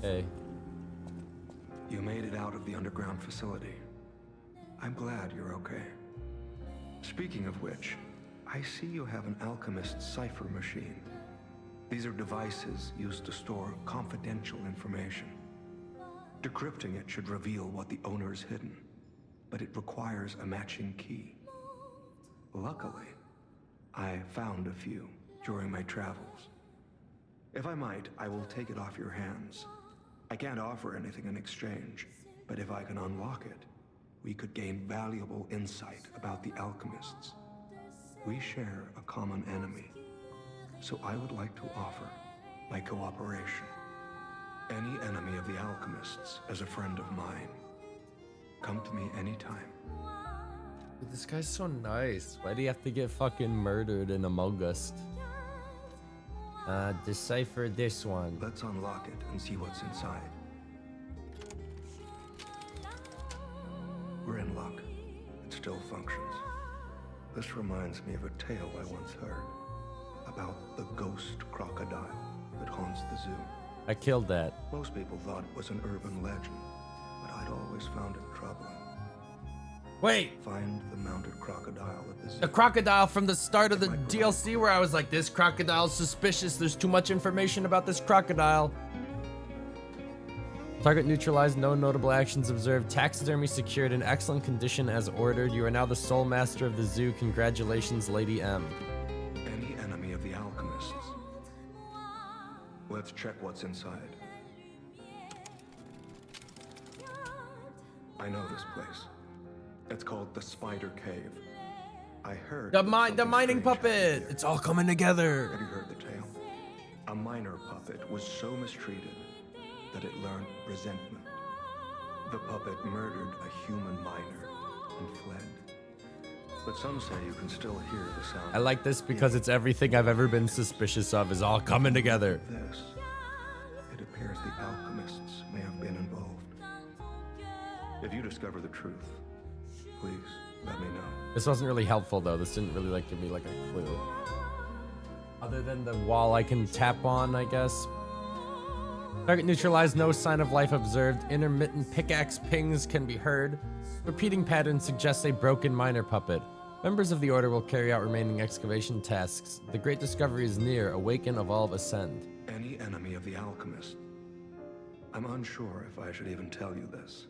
Speaker 2: Hey.
Speaker 5: You made it out of the underground facility. I'm glad you're okay. Speaking of which, I see you have an alchemist cipher machine. These are devices used to store confidential information. Decrypting it should reveal what the owner's hidden, but it requires a matching key. Luckily, I found a few during my travels. If I might, I will take it off your hands. I can't offer anything in exchange, but if I can unlock it, we could gain valuable insight about the alchemists. We share a common enemy, so I would like to offer my cooperation. Any enemy of the alchemists is a friend of mine. Come to me anytime.
Speaker 2: Dude, this guy's so nice. Why do you have to get fucking murdered in Among Us? Decipher this one.
Speaker 5: Let's unlock it and see what's inside. We're in luck. It still functions. This reminds me of a tale I once heard about the ghost crocodile that haunts the zoo.
Speaker 2: I killed that.
Speaker 5: Most people thought it was an urban legend, but I'd always found it troubling.
Speaker 2: Wait,
Speaker 5: Find the mounted crocodile at the zoo.
Speaker 2: the crocodile from the start of the DLC where I was like, this crocodile's suspicious. There's too much information about this crocodile. Target neutralized, no notable actions observed. Taxidermy secured in excellent condition as ordered. You are now the sole master of the zoo. Congratulations, Lady M.
Speaker 5: Any enemy of the alchemists. Let's check what's inside. I know this place. It's called the Spider Cave. I heard
Speaker 2: The
Speaker 5: that
Speaker 2: mining
Speaker 5: something strange
Speaker 2: puppet.
Speaker 5: happened here.
Speaker 2: It's all coming together.
Speaker 5: Have you heard the tale? A miner puppet was so mistreated that it learned resentment. The puppet murdered a human miner and fled. But some say you can still hear the sound.
Speaker 2: I like this because it's everything I've ever been suspicious of is all coming together.
Speaker 5: This. It appears the alchemists may have been involved. If you discover the truth, please let me know.
Speaker 2: This wasn't really helpful though. This didn't really like give me like a clue. Other than the wall I can tap on, I guess. Target neutralized, no sign of life observed. Intermittent pickaxe pings can be heard. Repeating pattern suggests a broken miner puppet. Members of the order will carry out remaining excavation tasks. The great discovery is near. Awaken, evolve, ascend.
Speaker 5: Any enemy of the alchemist. I'm unsure if I should even tell you this.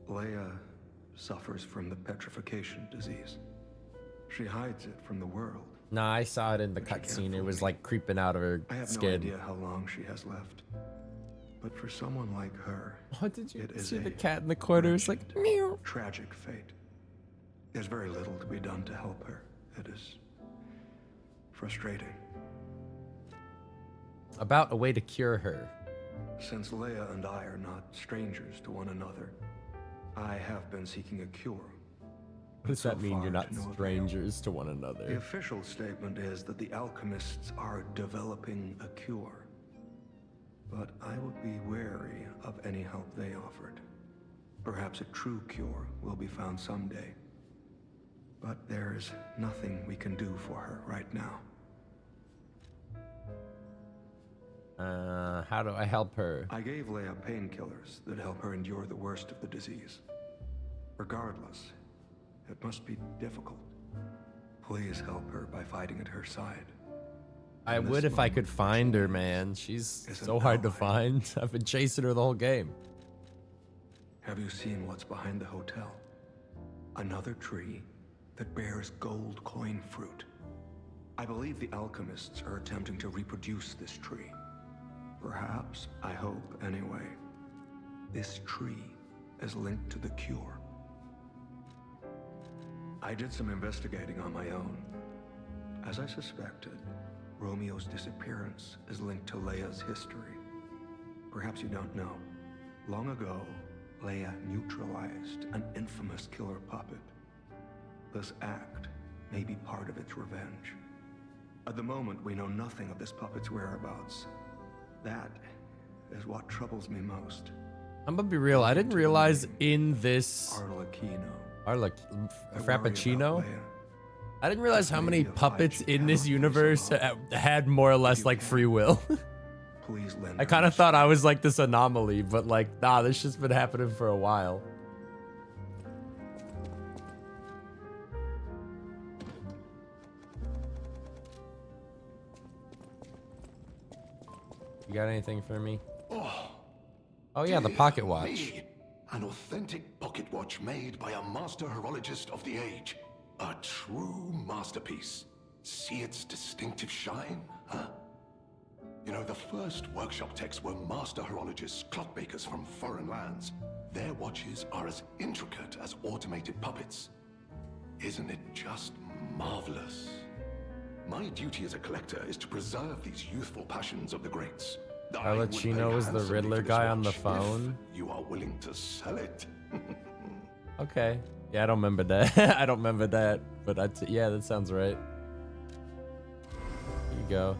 Speaker 5: Leia suffers from the petrification disease. She hides it from the world.
Speaker 2: Nah, I saw it in the cutscene. It was like creeping out of her
Speaker 5: I have
Speaker 2: skin.
Speaker 5: no idea how long she has left. But for someone like her,
Speaker 2: What did you
Speaker 5: it is
Speaker 2: see the
Speaker 5: a
Speaker 2: cat in the corner? It's like,
Speaker 5: wretched,
Speaker 2: meow.
Speaker 5: tragic fate. There's very little to be done to help her. It is frustrating.
Speaker 2: About a way to cure her.
Speaker 5: Since Leia and I are not strangers to one another, I have been seeking a cure.
Speaker 2: What does
Speaker 5: So
Speaker 2: that mean?
Speaker 5: far,
Speaker 2: You're not
Speaker 5: to no avail.
Speaker 2: strangers to one
Speaker 5: The
Speaker 2: another.
Speaker 5: official statement is that the alchemists are developing a cure. But I would be wary of any help they offered. Perhaps a true cure will be found someday. But there is nothing we can do for her right now.
Speaker 2: How do I help her?
Speaker 5: I gave Leia painkillers that help her endure the worst of the disease. Regardless, it must be difficult. Please help her by fighting at her side.
Speaker 2: I
Speaker 5: In
Speaker 2: would
Speaker 5: this
Speaker 2: if I
Speaker 5: moment,
Speaker 2: could find her, man. She's
Speaker 5: is an
Speaker 2: so hard to
Speaker 5: ally.
Speaker 2: find. I've been chasing her the whole game.
Speaker 5: Have you seen what's behind the hotel? Another tree that bears gold coin fruit. I believe the alchemists are attempting to reproduce this tree. Perhaps, I hope anyway, this tree is linked to the cure. I did some investigating on my own. As I suspected, Romeo's disappearance is linked to Leia's history. Perhaps you don't know. Long ago, Leia neutralized an infamous killer puppet. This act may be part of its revenge. At the moment, we know nothing of this puppet's whereabouts. That is what troubles me most.
Speaker 2: I'm gonna be real. I didn't realize in this
Speaker 5: Arlecchino.
Speaker 2: Frappuccino. I didn't realize how many puppets in this universe had more or less like free will.
Speaker 5: Please lend
Speaker 2: I kind of thought I was like this anomaly, but like, nah, this shit's been happening for a while. You got anything for me? Oh yeah, the pocket watch.
Speaker 6: Me, an authentic pocket watch made by a master horologist of the age. A true masterpiece. See its distinctive shine, huh? You know, the first workshop techs were master horologists, clockmakers from foreign lands. Their watches are as intricate as automated puppets. Isn't it just marvelous? My duty as a collector is to preserve these youthful passions of the greats. I would pay
Speaker 2: Arlecchino was the
Speaker 6: handsomely
Speaker 2: Riddler
Speaker 6: for this
Speaker 2: guy on the
Speaker 6: watch if
Speaker 2: phone.
Speaker 6: you are willing to sell it.
Speaker 2: Okay. Yeah, I don't remember that. I don't remember that, but yeah, that sounds right. Here you go.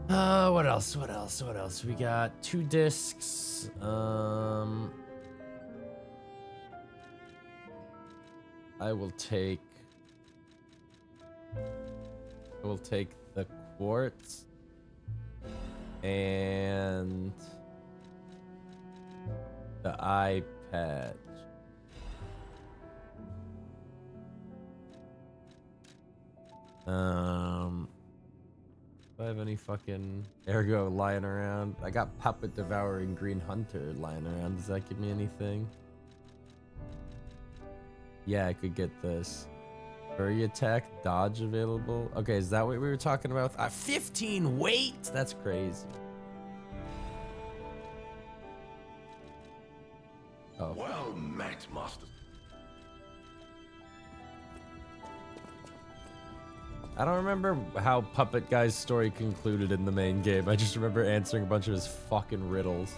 Speaker 2: What else? What else? What else? We got 2 discs. I will take the quartz and the eye patch. Do I have any fucking ergo lying around? I got puppet devouring green hunter lying around. Does that give me anything? Yeah, I could get this. Furry attack, dodge available. Okay, is that what we were talking about? 15 weight? That's crazy. Oh.
Speaker 6: Well met, Master.
Speaker 2: I don't remember how Puppet Guy's story concluded in the main game. I just remember answering a bunch of his fucking riddles.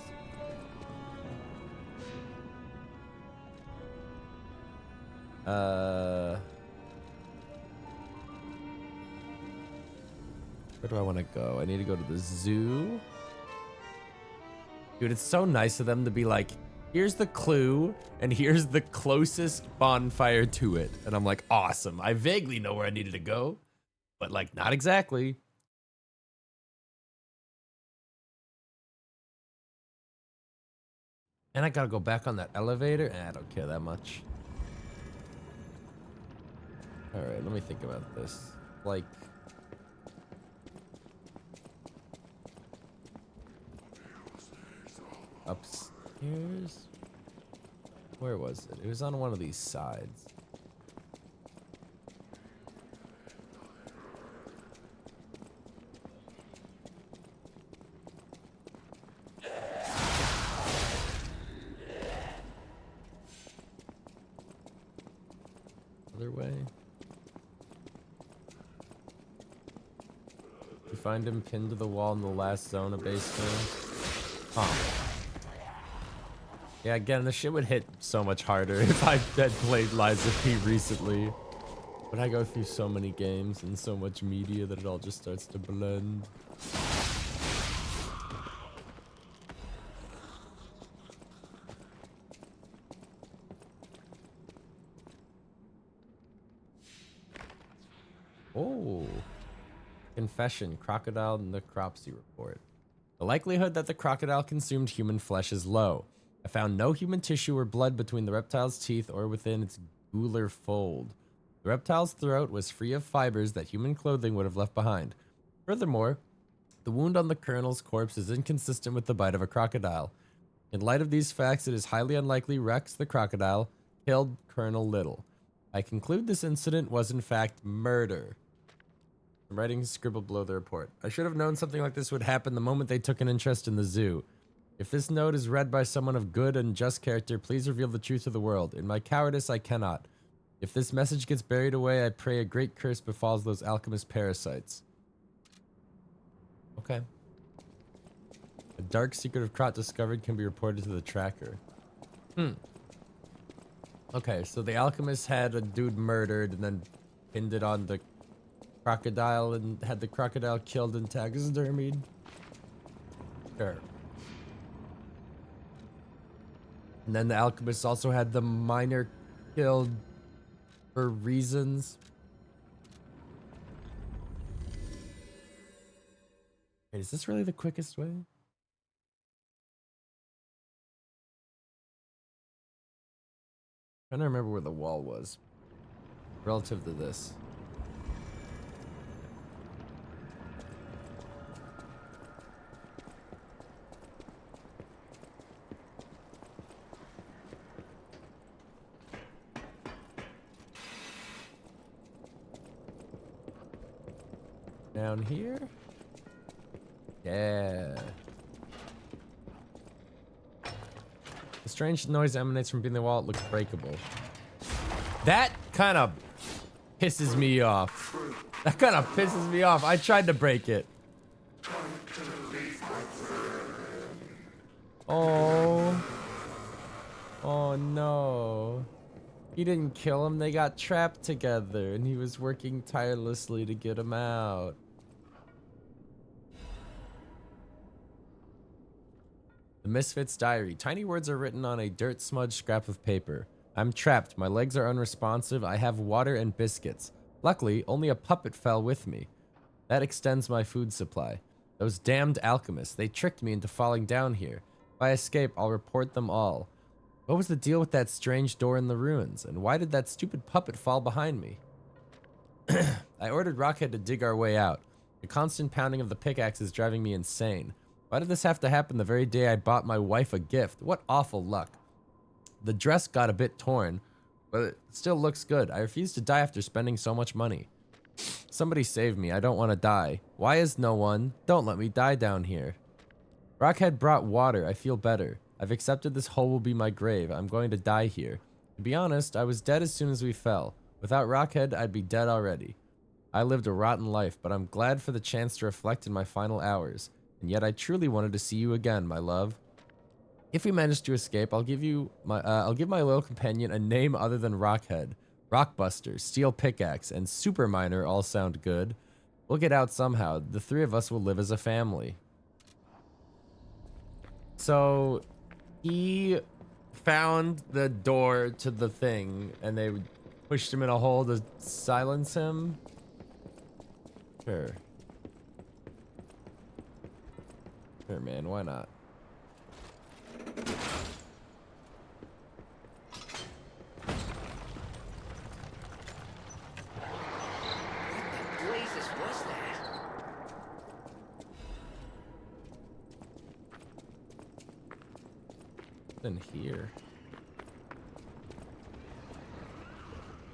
Speaker 2: Where do I want to go? I need to go to the zoo. Dude, it's so nice of them to be like, here's the clue, and here's the closest bonfire to it. And I'm like, awesome. I vaguely know where I needed to go, but like, not exactly. And I gotta go back on that elevator. I don't care that much. All right, let me think about this. Like, upstairs? Where was it? It was on one of these sides. find him pinned to the wall in the last zone of base game. Huh. Yeah, again, this shit would hit so much harder if I had played Lies of P recently. But I go through so many games and so much media that it all just starts to blend. Oh. Confession, crocodile necropsy report. The likelihood that the crocodile consumed human flesh is low. I found no human tissue or blood between the reptile's teeth or within its gular fold. The reptile's throat was free of fibers that human clothing would have left behind. Furthermore, the wound on the colonel's corpse is inconsistent with the bite of a crocodile. In light of these facts, it is highly unlikely Rex the crocodile killed Colonel Little. I conclude this incident was in fact murder. I'm writing scribbled below the report. I should have known something like this would happen the moment they took an interest in the zoo. If this note is read by someone of good and just character, please reveal the truth to the world. In my cowardice, I cannot. If this message gets buried away, I pray a great curse befalls those alchemist parasites. Okay. A dark secret of Krot discovered can be reported to the tracker. Okay, so the alchemist had a dude murdered and then pinned it on the crocodile and had the crocodile killed and taxidermied. Sure. And then the alchemist also had the miner killed for reasons. Wait, is this really the quickest way? I'm trying to remember where the wall was relative to this. Down here? Yeah. The strange noise emanates from beneath the wall. It looks breakable. That kind of pisses me off. That kind of pisses me off. I tried to break it. Oh. Oh no. He didn't kill him. They got trapped together and he was working tirelessly to get him out. The Misfit's diary. Tiny words are written on a dirt-smudged scrap of paper. I'm trapped. My legs are unresponsive. I have water and biscuits. Luckily, only a puppet fell with me. That extends my food supply. Those damned alchemists. They tricked me into falling down here. If I escape, I'll report them all. What was the deal with that strange door in the ruins? And why did that stupid puppet fall behind me? I ordered Rockhead to dig our way out. The constant pounding of the pickaxe is driving me insane. Why did this have to happen the very day I bought my wife a gift? What awful luck. The dress got a bit torn, but it still looks good. I refuse to die after spending so much money. Somebody save me. I don't want to die. Why is no one? Don't let me die down here. Rockhead brought water. I feel better. I've accepted this hole will be my grave. I'm going to die here. To be honest, I was dead as soon as we fell. Without Rockhead, I'd be dead already. I lived a rotten life, but I'm glad for the chance to reflect in my final hours. And yet I truly wanted to see you again, my love. If we manage to escape, I'll give my loyal companion a name other than Rockhead. Rockbuster, Steel Pickaxe, and Super Miner all sound good. We'll get out somehow. The three of us will live as a family. So, he found the door to the thing, and they pushed him in a hole to silence him? Sure. Sure, man, why not?
Speaker 4: What the blazes was that?
Speaker 2: What's in here?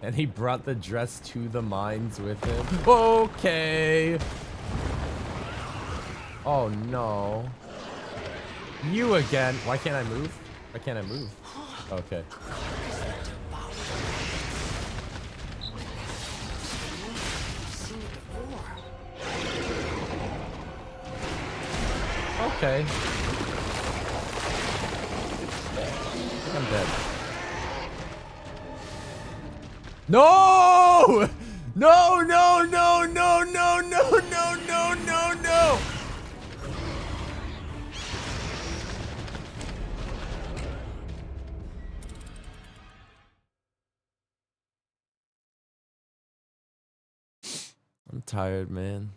Speaker 2: And he brought the dress to the mines with him. Okay. Oh no. You again. Why can't I move? Why can't I move? Okay. Okay. I'm dead. No! No, no, no, no, no, no, no, no, no, no! I'm tired, man.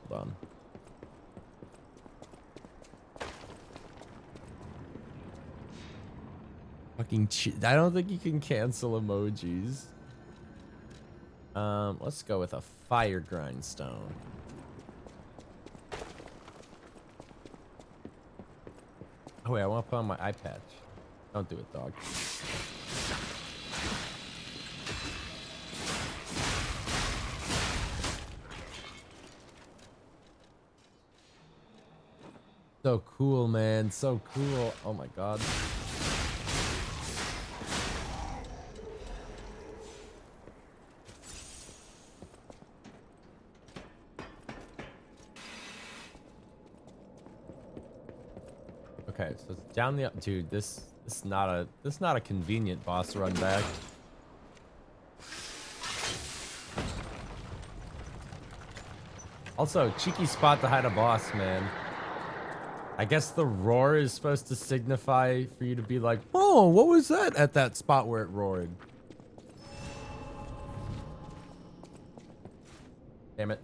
Speaker 2: Hold on. Fucking I don't think you can cancel emojis. Let's go with a fire grindstone. Oh wait, I want to put on my eye patch. Don't do it, dog. So cool, man. So cool. Oh my god. Okay, so it's down the dude. This is not a convenient boss run back. Also, cheeky spot to hide a boss, man. I guess the roar is supposed to signify for you to be like, oh, what was that at that spot where it roared? Damn it.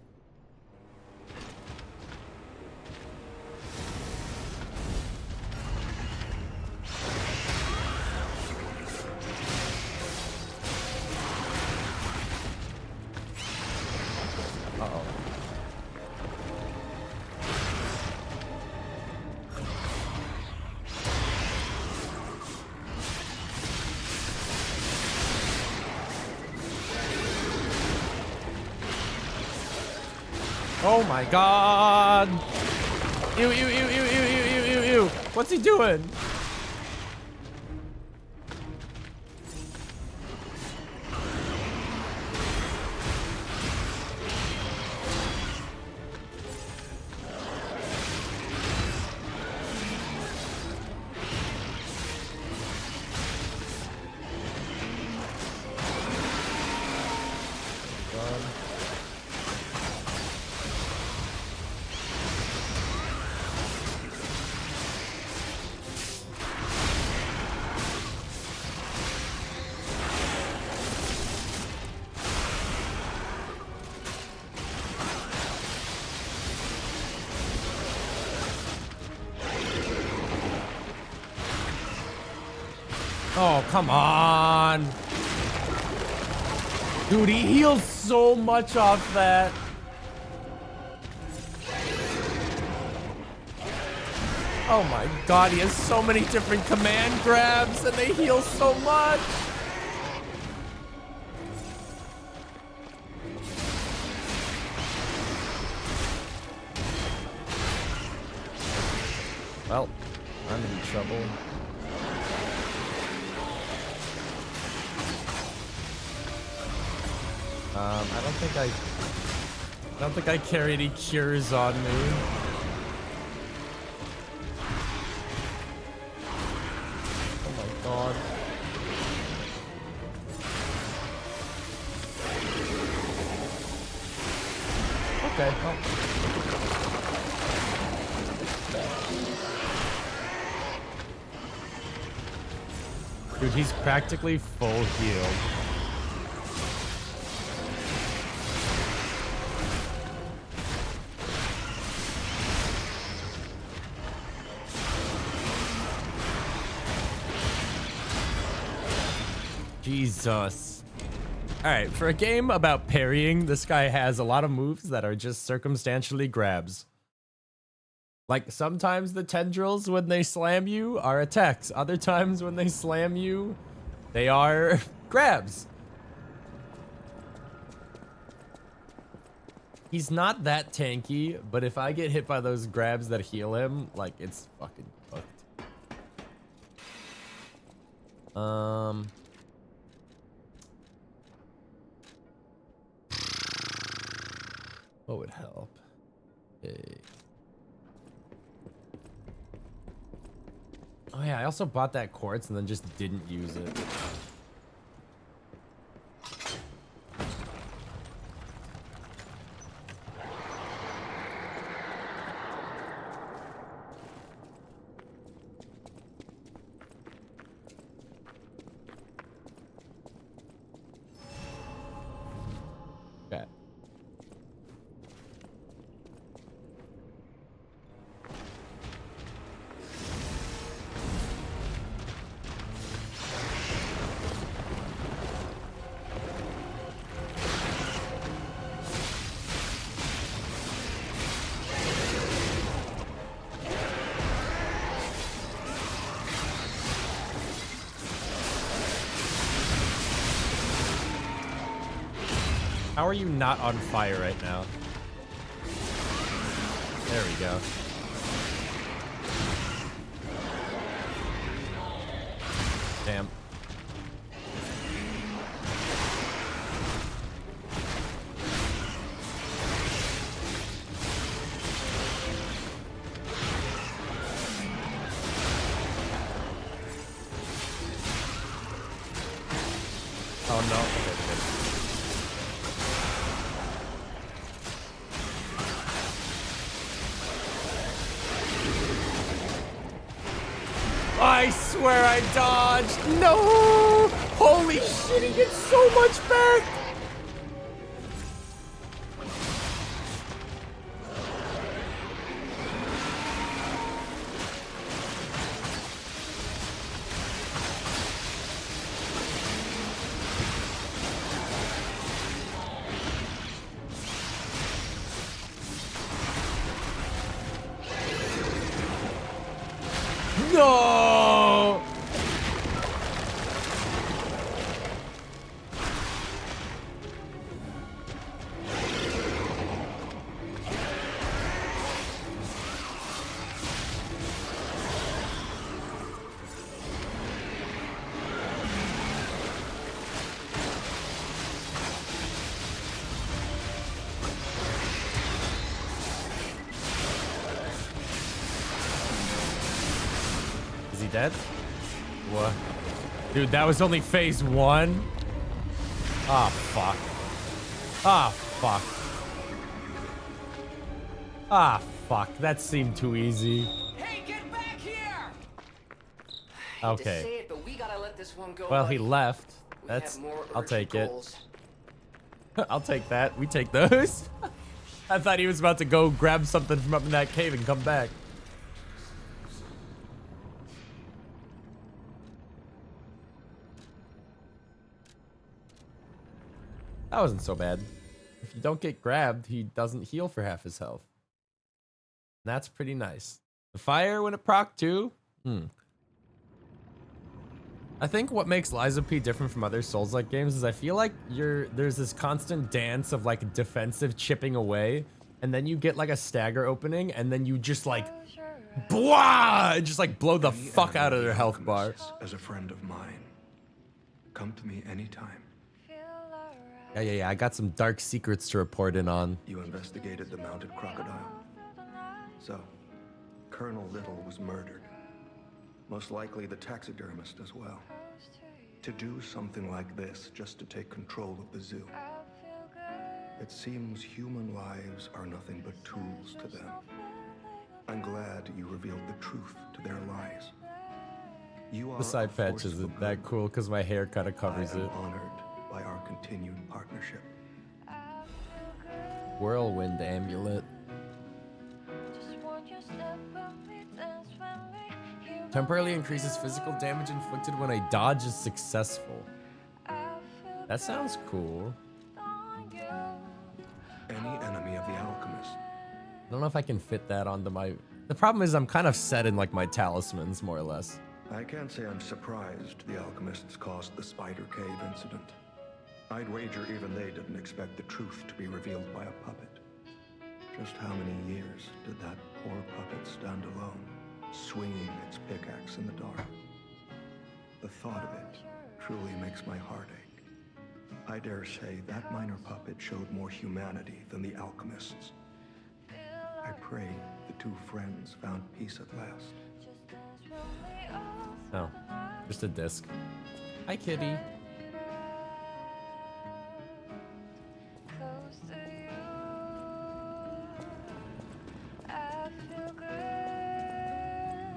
Speaker 2: Uh-oh. Oh my god! Ew, ew, ew, ew, ew, ew, ew, ew, ew. What's he doing? Oh, come on. Dude, he heals so much off that. Oh my god, he has so many different command grabs and they heal so much. Well, I'm in trouble. I don't think I carry any cures on me. Oh my god. Okay, well. Dude, he's practically full healed. Jesus. Alright, for a game about parrying, this guy has a lot of moves that are just circumstantially grabs. Like, sometimes the tendrils, when they slam you, are attacks. Other times when they slam you, they are grabs. He's not that tanky, but if I get hit by those grabs that heal him, like, it's fucking fucked. What would help? Okay. Oh yeah, I also bought that quartz and then just didn't use it. Okay. How are you not on fire right now? There we go. Damn. Oh no. Okay, good. I swear I dodged. No! Holy shit, he gets so much back. No! Is he dead? What? Dude, that was only phase 1? Ah, fuck. Ah, fuck. Ah, fuck. That seemed too easy.
Speaker 4: Hey, get back here!
Speaker 2: Okay.
Speaker 4: To say it, but we gotta let this one go,
Speaker 2: Well, he
Speaker 4: buddy.
Speaker 2: left.
Speaker 4: We
Speaker 2: That's...
Speaker 4: have more
Speaker 2: I'll
Speaker 4: urgent
Speaker 2: take it.
Speaker 4: goals.
Speaker 2: I'll take that. We take those. I thought he was about to go grab something from up in that cave and come back. That wasn't so bad. If you don't get grabbed, he doesn't heal for half his health. That's pretty nice. The fire when it proc too? I think what makes Lies of P different from other Souls-like games is I feel like there's this constant dance of like defensive chipping away, and then you get like a stagger opening, and then you just like blah, just like blow the fuck out of their health bar.
Speaker 5: As a friend of mine, come to me anytime.
Speaker 2: Yeah. I got some dark secrets to report in on.
Speaker 5: You investigated the mounted crocodile. So, Colonel Little was murdered. Most likely the taxidermist as well. To do something like this just to take control of the zoo. It seems human lives are nothing but tools to them. I'm glad you revealed the truth to their lies. You are
Speaker 2: The side
Speaker 5: a
Speaker 2: patch
Speaker 5: force
Speaker 2: isn't
Speaker 5: for
Speaker 2: that
Speaker 5: good.
Speaker 2: cool because my hair kind of covers
Speaker 5: I am
Speaker 2: it.
Speaker 5: honored by our continued partnership.
Speaker 2: Whirlwind amulet. Temporarily increases physical damage inflicted when a dodge is successful. That sounds cool.
Speaker 5: Any enemy of the alchemist.
Speaker 2: I don't know if I can fit that onto my... The problem is I'm kind of set in like my talismans, more or less.
Speaker 5: I can't say I'm surprised the alchemists caused the Spider Cave incident. I'd wager even they didn't expect the truth to be revealed by a puppet. Just how many years did that poor puppet stand alone, swinging its pickaxe in the dark? The thought of it truly makes my heart ache. I dare say that minor puppet showed more humanity than the alchemists. I pray the two friends found peace at last.
Speaker 2: Oh, just a disc. Hi, kitty.
Speaker 1: Close to you, I feel good,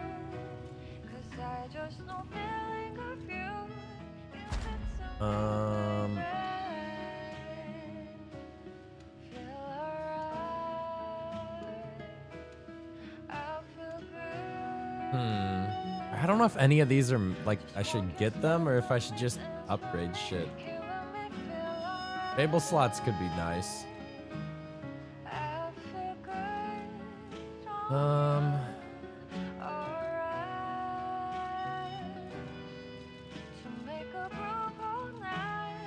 Speaker 1: 'cause I just know feeling of you. You fit so feel alright. I feel good.
Speaker 2: I don't know if any of these are like I should get them or if I should just upgrade shit. Fable slots could be nice.
Speaker 1: I feel good.
Speaker 2: Um,
Speaker 1: Alright. To make a groove all night.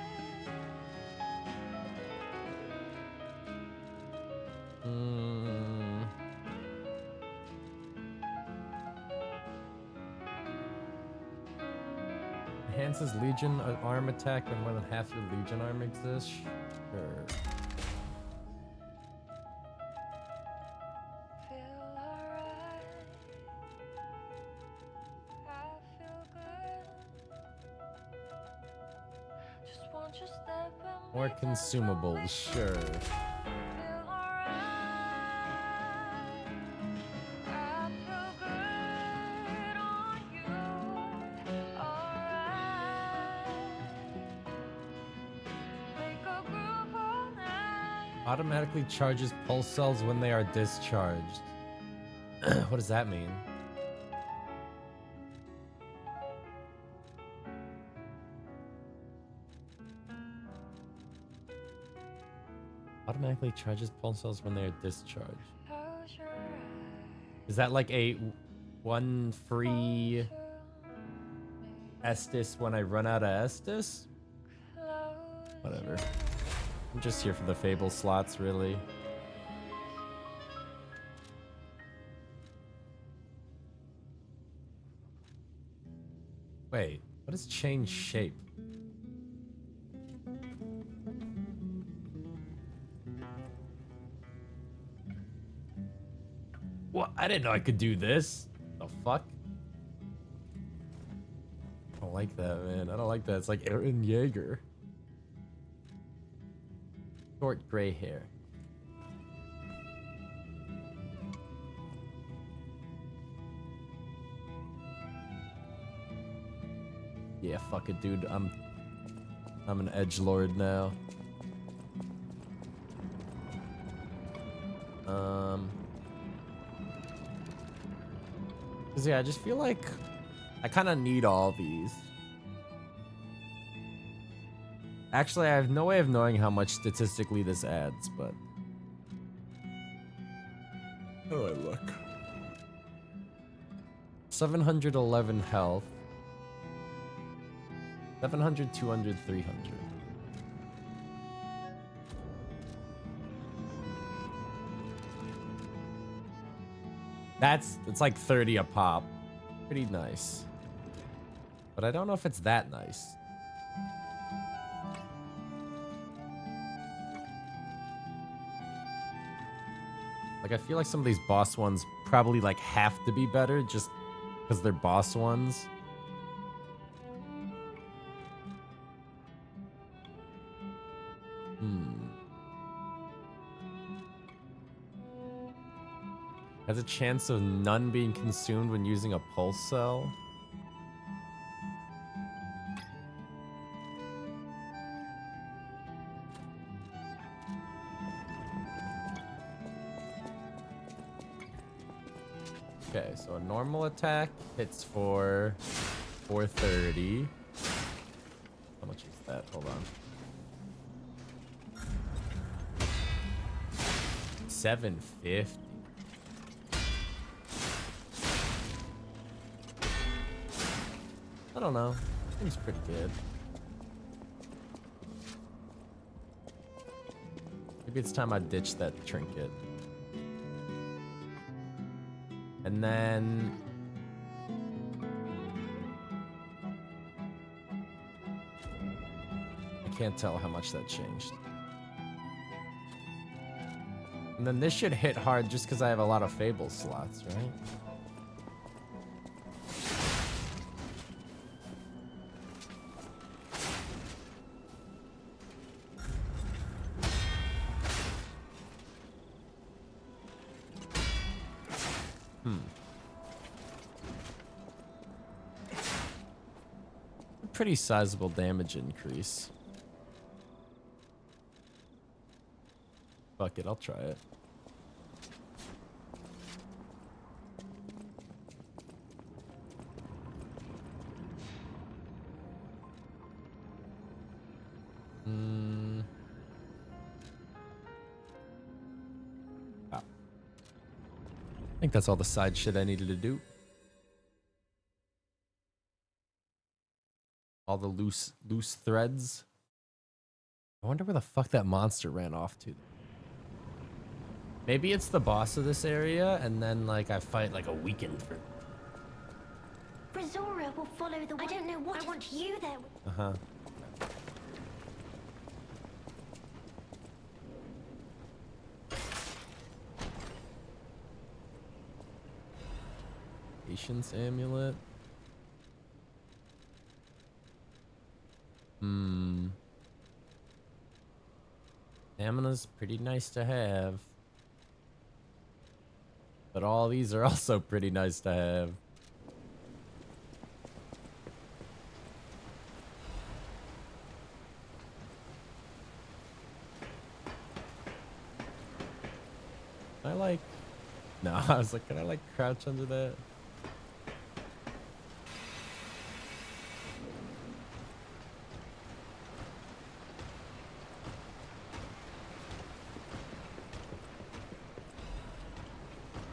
Speaker 2: Enhances Legion arm attack when more than half your Legion arm exists. Sure.
Speaker 1: Feel alright. I feel good. Just want you step and
Speaker 2: More
Speaker 1: make that
Speaker 2: consumables, sure.
Speaker 1: feel alright. I feel good on you. Alright. Make a groove all night.
Speaker 2: Automatically charges pulse cells when they are discharged. What does that mean? Automatically charges pulse cells when they are discharged.
Speaker 1: Close your eyes.
Speaker 2: Is that like a one free
Speaker 1: To me.
Speaker 2: Estus when I run out of Estus?
Speaker 1: Close
Speaker 2: Whatever. I'm just here for the Fable slots, really. Wait, what does change shape? What? I didn't know I could do this. The fuck? I don't like that, man. I don't like that. It's like Eren Yeager. Short gray hair. Yeah, fuck it, dude. I'm an edgelord now. Cause yeah, I just feel like I kind of need all these. Actually, I have no way of knowing how much statistically this adds, but how do I look? 711 health. 700, 200, 300. It's like 30 a pop. Pretty nice. But I don't know if it's that nice. Like, I feel like some of these boss ones probably like have to be better just because they're boss ones. Has a chance of none being consumed when using a pulse cell. Okay, so a normal attack hits for 430. How much is that? Hold on. 750. I don't know. Seems pretty good. Maybe it's time I ditch that trinket. And then I can't tell how much that changed. And then this should hit hard just because I have a lot of Fable slots, right? Pretty sizable damage increase. Fuck it, I'll try it. I think that's all the side shit I needed to do. All the loose threads. I wonder where the fuck that monster ran off to. Maybe it's the boss of this area, and then like I fight like a weekend for.
Speaker 7: Brazora will follow the. I don't know what. I want you there.
Speaker 2: Uh-huh. Patience amulet. Stamina's pretty nice to have. But all these are also pretty nice to have. I like... No, I was like, can I like crouch under that?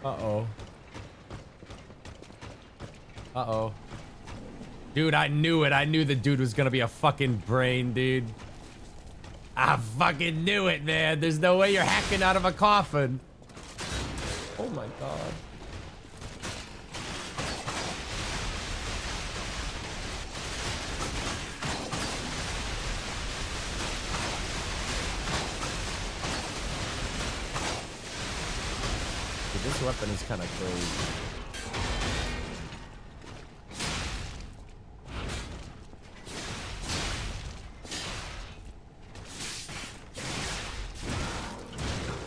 Speaker 2: Uh-oh. Uh-oh. Dude, I knew it. I knew the dude was gonna be a fucking brain, dude. I fucking knew it, man. There's no way you're hacking out of a coffin. Oh my god. Dude, this weapon is kind of crazy.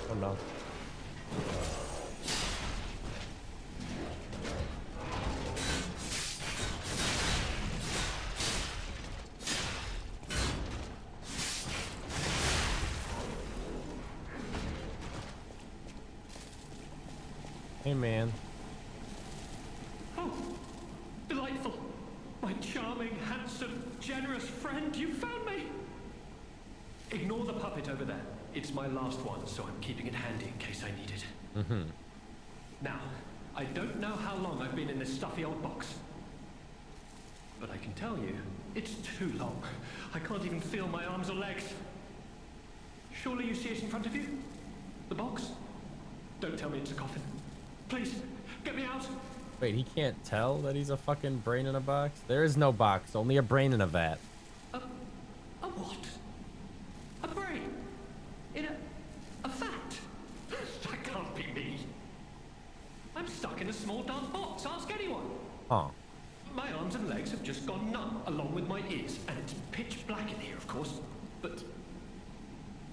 Speaker 2: Oh no. Hey, man.
Speaker 8: Oh, delightful. My charming, handsome, generous friend, you found me. Ignore the puppet over there. It's my last one, so I'm keeping it handy in case I need it. Now, I don't know how long I've been in this stuffy old box. But I can tell you, it's too long. I can't even feel my arms or legs. Surely you see it in front of you? The box? Don't tell me it's a coffin. Please, get me out.
Speaker 2: Wait, he can't tell that he's a fucking brain in a box? There is no box, only a brain in a vat.
Speaker 8: A what? A brain? In a vat? That can't be me. I'm stuck in a small dark box. Ask anyone.
Speaker 2: Huh.
Speaker 8: My arms and legs have just gone numb, along with my ears. And it's pitch black in here, of course. But...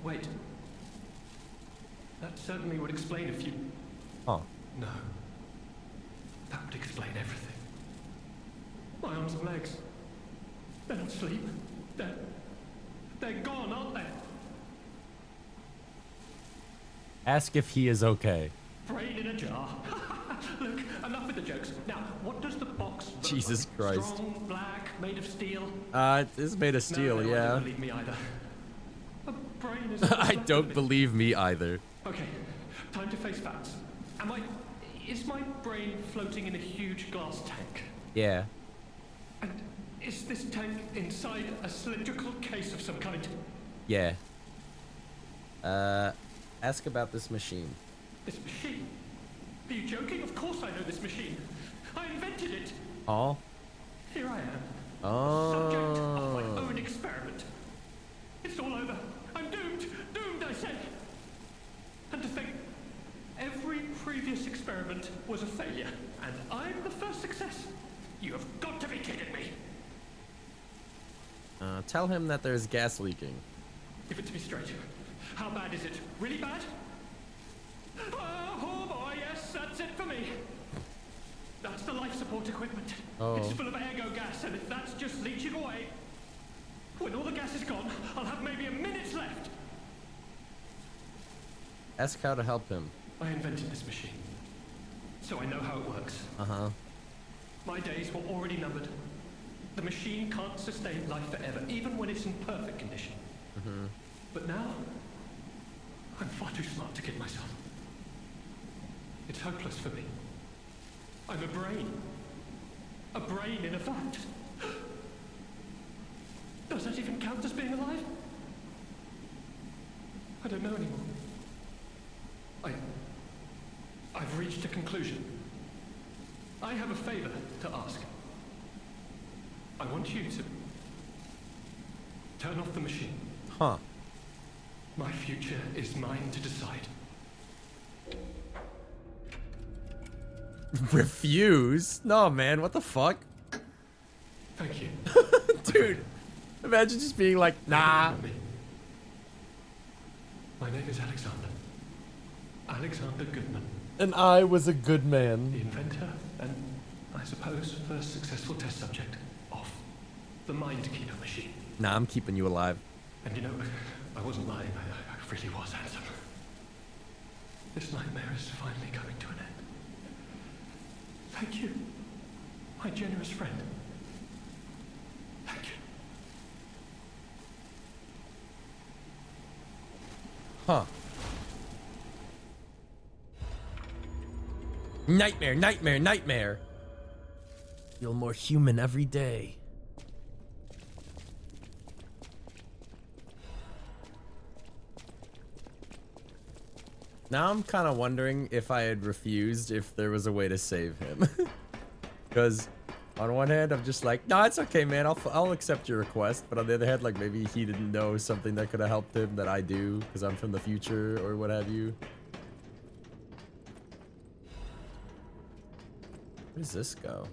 Speaker 8: wait. That certainly would explain if you...
Speaker 2: Huh.
Speaker 8: No. That would explain everything. My arms and legs. They're not asleep. They're gone, aren't they?
Speaker 2: Ask if he is okay.
Speaker 8: Brain in a jar. Look, enough with the jokes. Now, what does the box look
Speaker 2: Jesus
Speaker 8: like?
Speaker 2: Christ.
Speaker 8: Strong, black, made of steel?
Speaker 2: It is made of steel,
Speaker 8: No, I
Speaker 2: yeah.
Speaker 8: don't believe me either. A brain is...
Speaker 2: I don't believe me either.
Speaker 8: Okay, time to face facts. Is my brain floating in a huge glass tank?
Speaker 2: Yeah.
Speaker 8: And is this tank inside a cylindrical case of some kind?
Speaker 2: Yeah. Ask about this machine.
Speaker 8: This machine? Are you joking? Of course I know this machine. I invented it.
Speaker 2: Oh.
Speaker 8: Here I am.
Speaker 2: Oh.
Speaker 8: Subject of my own experiment. It's all over. I'm doomed. Doomed, I say. And to think, every previous experiment was a failure, and I'm the first success. You have got to be kidding me.
Speaker 2: Tell him that there's gas leaking.
Speaker 8: Give it to me straight. How bad is it? Really bad? Oh boy, yes, that's it for me. That's the life support equipment.
Speaker 2: Oh.
Speaker 8: It's full of ergo gas, and if that's just leaching away, when all the gas is gone, I'll have maybe a minute left.
Speaker 2: Ask how to help him.
Speaker 8: I invented this machine, so I know how it works.
Speaker 2: Uh-huh.
Speaker 8: My days were already numbered. The machine can't sustain life forever, even when it's in perfect condition.
Speaker 2: Mm-hmm.
Speaker 8: But now, I'm far too smart to kid myself. It's hopeless for me. I'm a brain. A brain in a vat. Does that even count as being alive? I don't know anymore. I've reached a conclusion. I have a favor to ask. I want you to turn off the machine.
Speaker 2: Huh.
Speaker 8: My future is mine to decide.
Speaker 2: Refuse? No, man. What the fuck?
Speaker 8: Thank you.
Speaker 2: Dude, imagine just being like, nah.
Speaker 8: My name is Alexander. Alexander Goodman.
Speaker 2: And I was a good
Speaker 8: The
Speaker 2: man.
Speaker 8: inventor and, I suppose, first successful test subject of the Mind Keeper machine.
Speaker 2: Nah, I'm keeping you alive.
Speaker 8: And you know, I wasn't lying. I really was handsome. This nightmare is finally coming to an end. Thank you, my generous friend. Thank you.
Speaker 2: Huh. Nightmare, nightmare, nightmare. Feel more human every day. Now I'm kind of wondering if I had refused if there was a way to save him. Because on one hand, I'm just like, no, it's okay, man. I'll accept your request. But on the other hand, like maybe he didn't know something that could have helped him that I do because I'm from the future or what have you. Where does this go?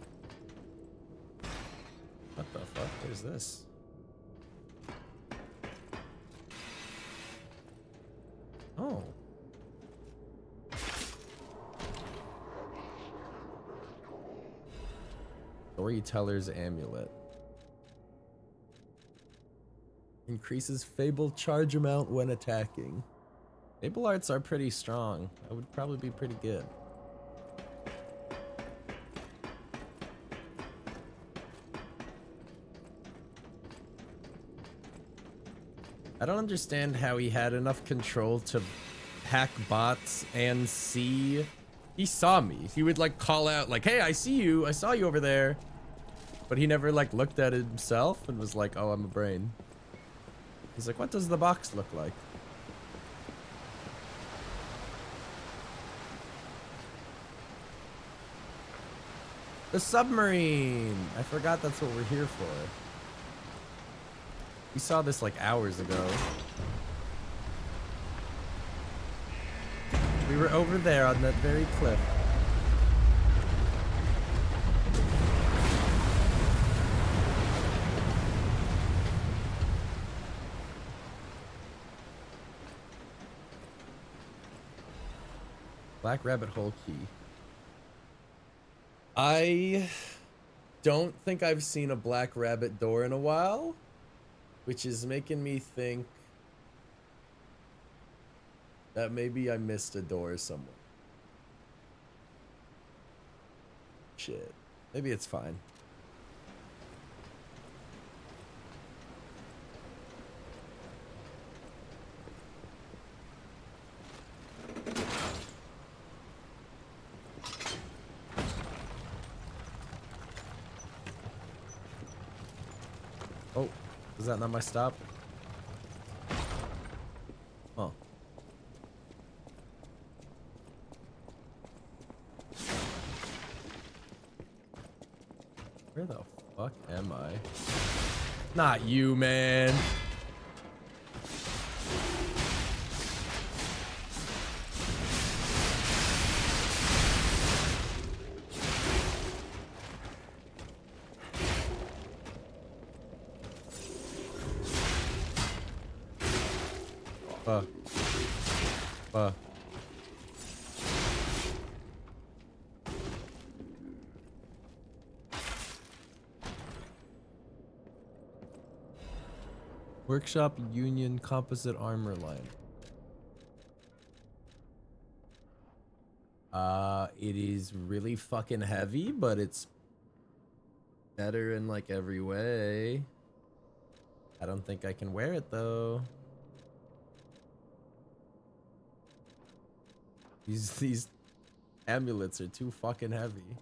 Speaker 2: What the fuck? Where's this? Oh. Storyteller's Amulet. Increases Fable charge amount when attacking. Fable arts are pretty strong. That would probably be pretty good. I don't understand how he had enough control to hack bots and see. He saw me. He would like call out like, hey, I see you. I saw you over there. But he never like looked at it himself and was like, oh, I'm a brain. He's like, what does the box look like? The submarine. I forgot that's what we're here for. We saw this like hours ago. We were over there on that very cliff. Black rabbit hole key. I don't think I've seen a black rabbit door in a while, which is making me think that maybe I missed a door somewhere. Shit. Maybe it's fine. Oh, is that not my stop? Oh. Where the fuck am I? Not you, man. Workshop Union Composite Armor Line. It is really fucking heavy, but it's better in like every way. I don't think I can wear it though. These amulets are too fucking heavy.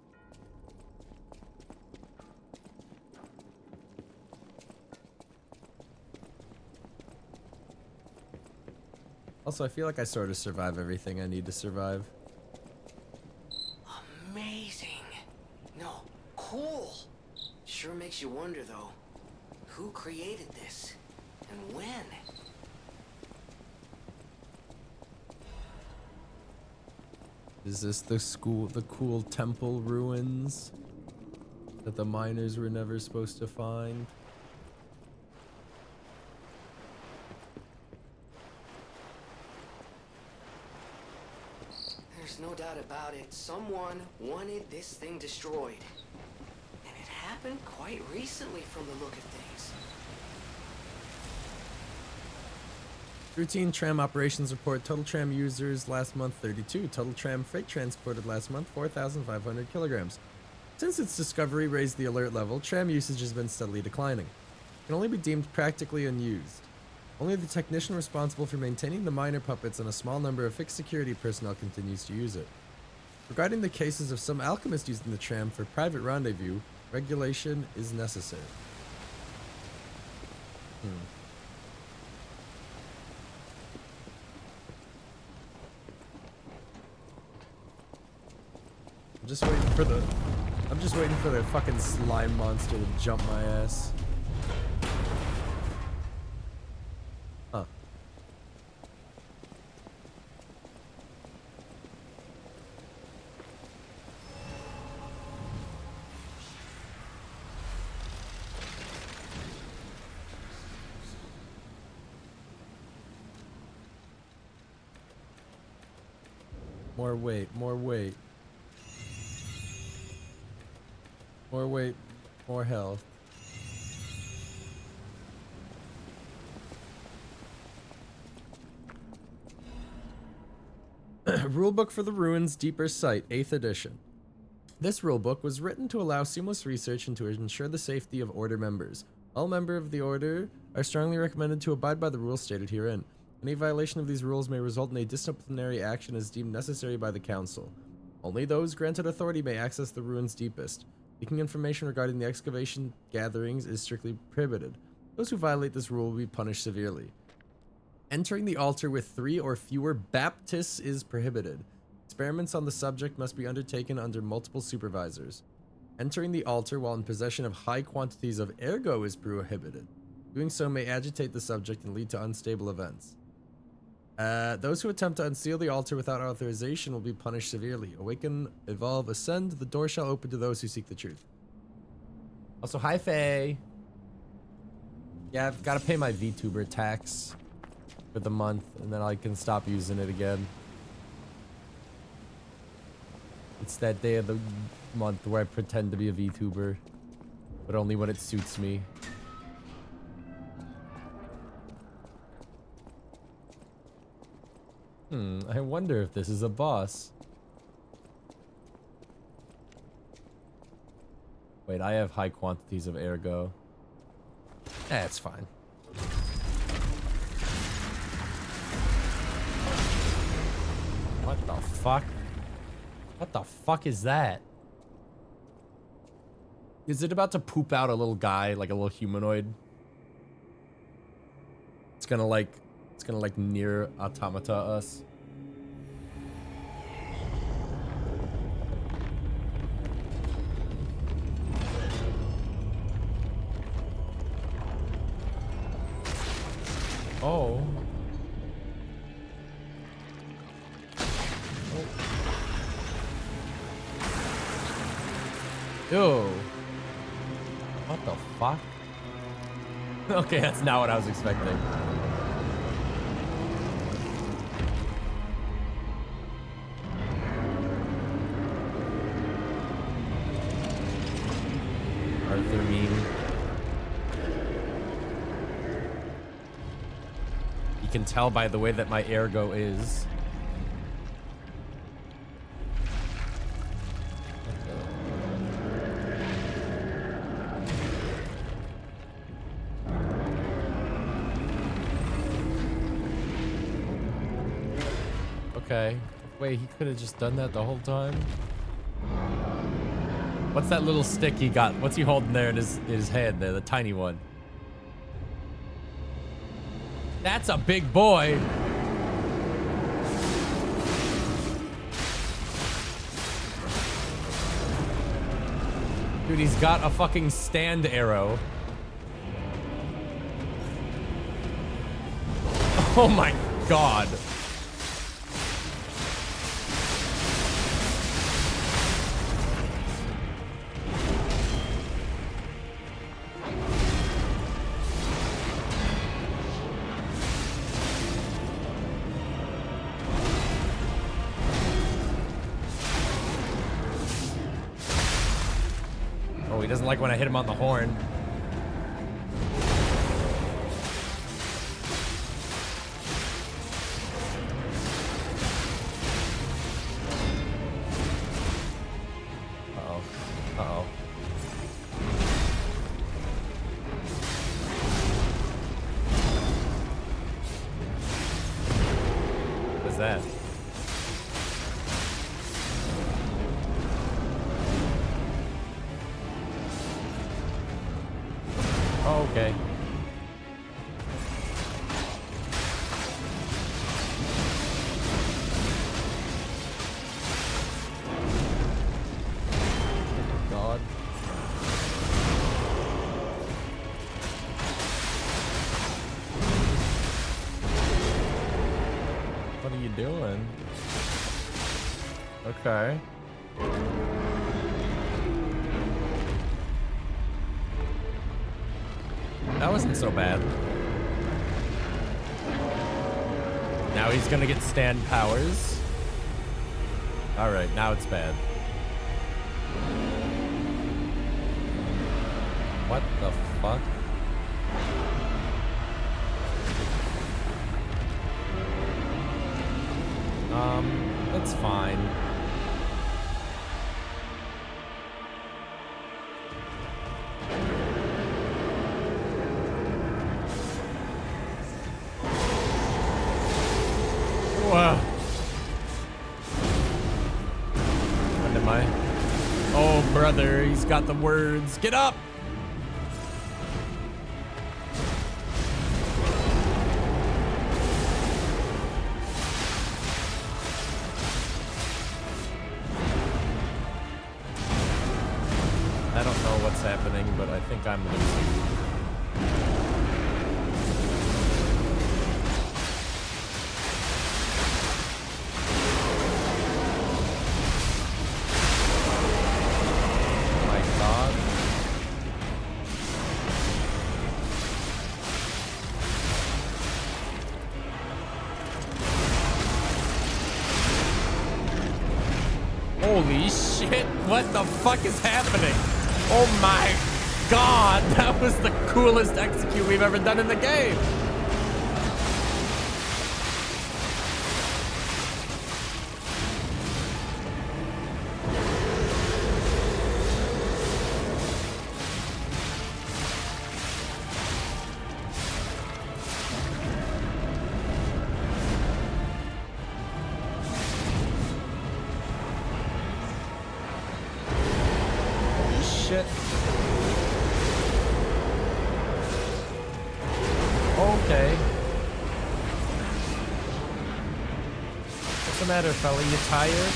Speaker 2: Also, I feel like I sort of survive everything I need to survive.
Speaker 4: Amazing. No, cool. Sure makes you wonder though, who created this and when?
Speaker 2: Is this the cool temple ruins that the miners were never supposed to find?
Speaker 4: There's no doubt about it. Someone wanted this thing destroyed. And it happened quite recently from the look of things.
Speaker 2: Routine tram operations report. Total tram users last month 32. Total tram freight transported last month 4,500 kilograms. Since its discovery raised the alert level, tram usage has been steadily declining. It can only be deemed practically unused. Only the technician responsible for maintaining the miner puppets and a small number of fixed security personnel continues to use it. Regarding the cases of some alchemists using the tram for private rendezvous, regulation is necessary. I'm just waiting for the fucking slime monster to jump my ass. Huh. More weight, more weight. More weight, more health. Rulebook for the Ruins Deeper Sight, 8th edition. This rulebook was written to allow seamless research and to ensure the safety of Order members. All members of the Order are strongly recommended to abide by the rules stated herein. Any violation of these rules may result in a disciplinary action as deemed necessary by the Council. Only those granted authority may access the Ruins Deepest. Leaking information regarding the excavation gatherings is strictly prohibited. Those who violate this rule will be punished severely. Entering the altar with 3 or fewer Baptists is prohibited. Experiments on the subject must be undertaken under multiple supervisors. Entering the altar while in possession of high quantities of ergo is prohibited. Doing so may agitate the subject and lead to unstable events. Those who attempt to unseal the altar without authorization will be punished severely. Awaken, evolve, ascend. The door shall open to those who seek the truth. Also, hi Faye. Yeah, I've got to pay my VTuber tax for the month, and then I can stop using it again. It's that day of the month where I pretend to be a VTuber, but only when it suits me. I wonder if this is a boss. Wait, I have high quantities of ergo. It's fine. What the fuck? What the fuck is that? Is it about to poop out a little guy, like a little humanoid? It's gonna like near automata us. Oh. Ew. What the fuck? Okay, that's not what I was expecting. Arthur meme. You can tell by the way that my ergo is. Okay. Wait, he could have just done that the whole time? What's that little stick he got? What's he holding there in his hand there? The tiny one. That's a big boy. Dude, he's got a fucking stand arrow. Oh my god. He doesn't like when I hit him on the horn. Uh-oh. Uh-oh. What's that? Oh, okay. God. What are you doing? Okay. That wasn't so bad. Now he's gonna get stand powers. Alright, now it's bad. What the fuck? It's fine. Wow. When am I? Oh, brother, he's got the words. Get up! I don't know what's happening, but I think I'm losing. Holy shit, what the fuck is happening? Oh my god, that was the coolest execute we've ever done in the game. Shit. Okay. What's the matter, fella? You tired?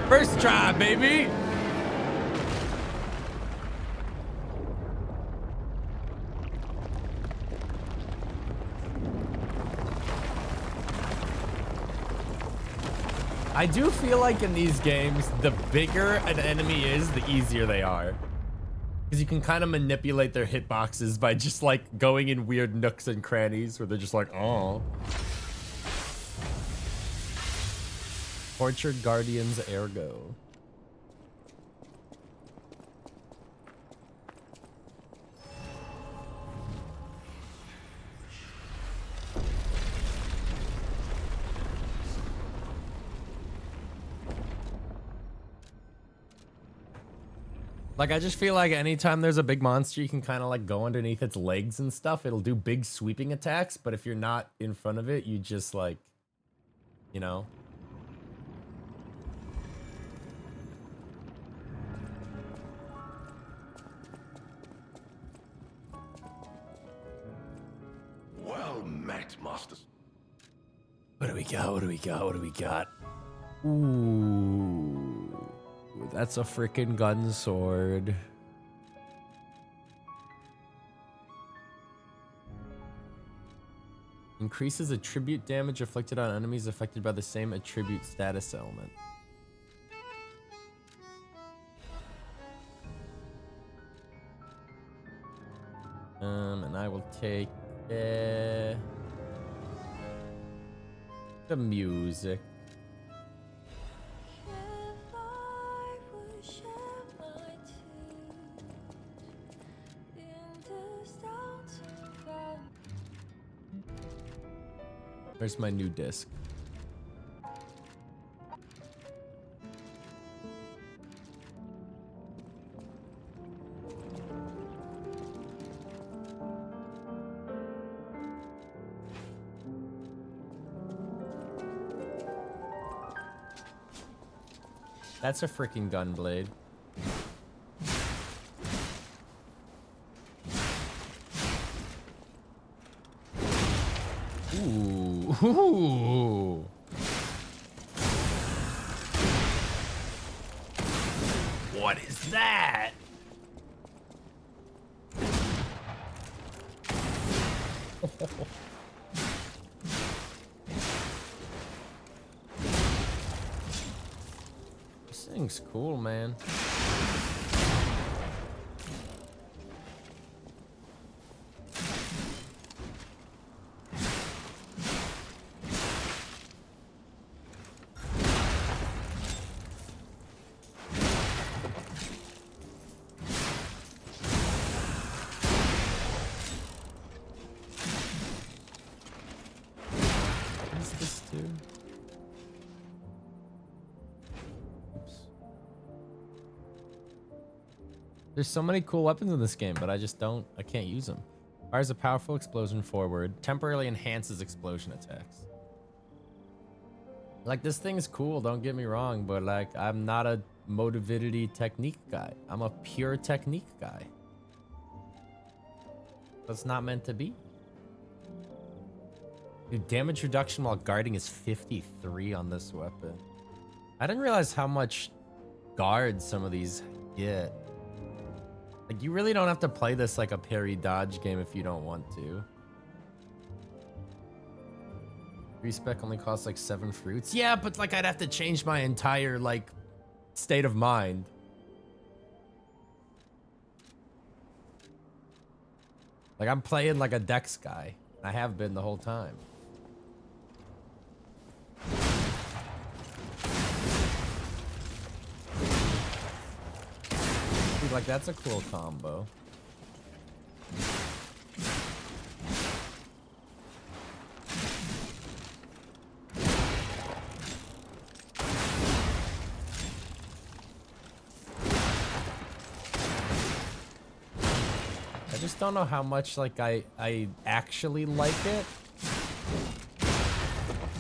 Speaker 2: First try, baby. I do feel like in these games, the bigger an enemy is, the easier they are. Because you can kind of manipulate their hitboxes by just like going in weird nooks and crannies where they're just like, oh. Tortured Guardians Ergo. Like, I just feel like anytime there's a big monster, you can kind of like go underneath its legs and stuff. It'll do big sweeping attacks, but if you're not in front of it, you just like, you know.
Speaker 6: Well met, Masters.
Speaker 2: What do we got? What do we got? What do we got? Ooh, that's a freaking gun sword. Increases attribute damage inflicted on enemies affected by the same attribute status element. And I will take the music.
Speaker 1: If I would shed my tears in distance from
Speaker 2: Where's my new disc? That's a freaking gun blade. Ooh. Ooh. What is that? This thing's cool, man. What's this do? Oops. There's so many cool weapons in this game, but I can't use them. Fires a powerful explosion forward, temporarily enhances explosion attacks. Like, this thing's cool, don't get me wrong, but like, I'm not a motividity technique guy. I'm a pure technique guy. That's not meant to be. Dude, damage reduction while guarding is 53 on this weapon. I didn't realize how much guard some of these get. Like, you really don't have to play this like a parry dodge game if you don't want to. Respec only costs like 7 fruits. Yeah, but like I'd have to change my entire like state of mind. Like, I'm playing like a Dex guy. I have been the whole time. Dude, like, that's a cool combo. I just don't know how much like I actually like it.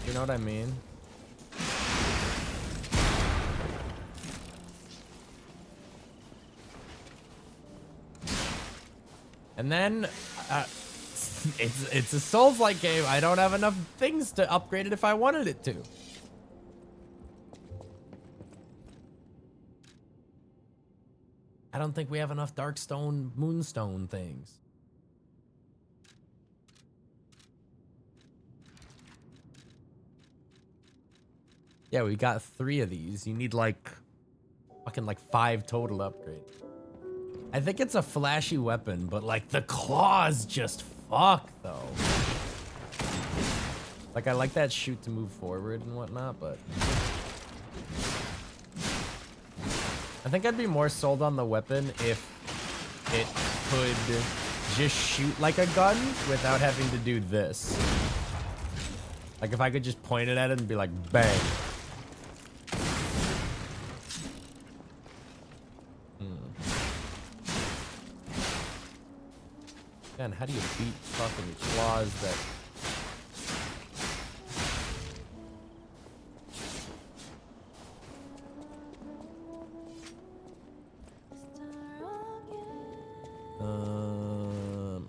Speaker 2: You know what I mean? And then it's a Souls-like game. I don't have enough things to upgrade it if I wanted it to. I don't think we have enough Darkstone, Moonstone things. Yeah, we got 3 of these. You need like fucking like 5 total upgrade. I think it's a flashy weapon, but like the claws just fuck though. Like I like that shoot to move forward and whatnot, but I think I'd be more sold on the weapon if it could just shoot like a gun without having to do this. Like if I could just point it at it and be like, bang. Man, how do you beat fucking claws that...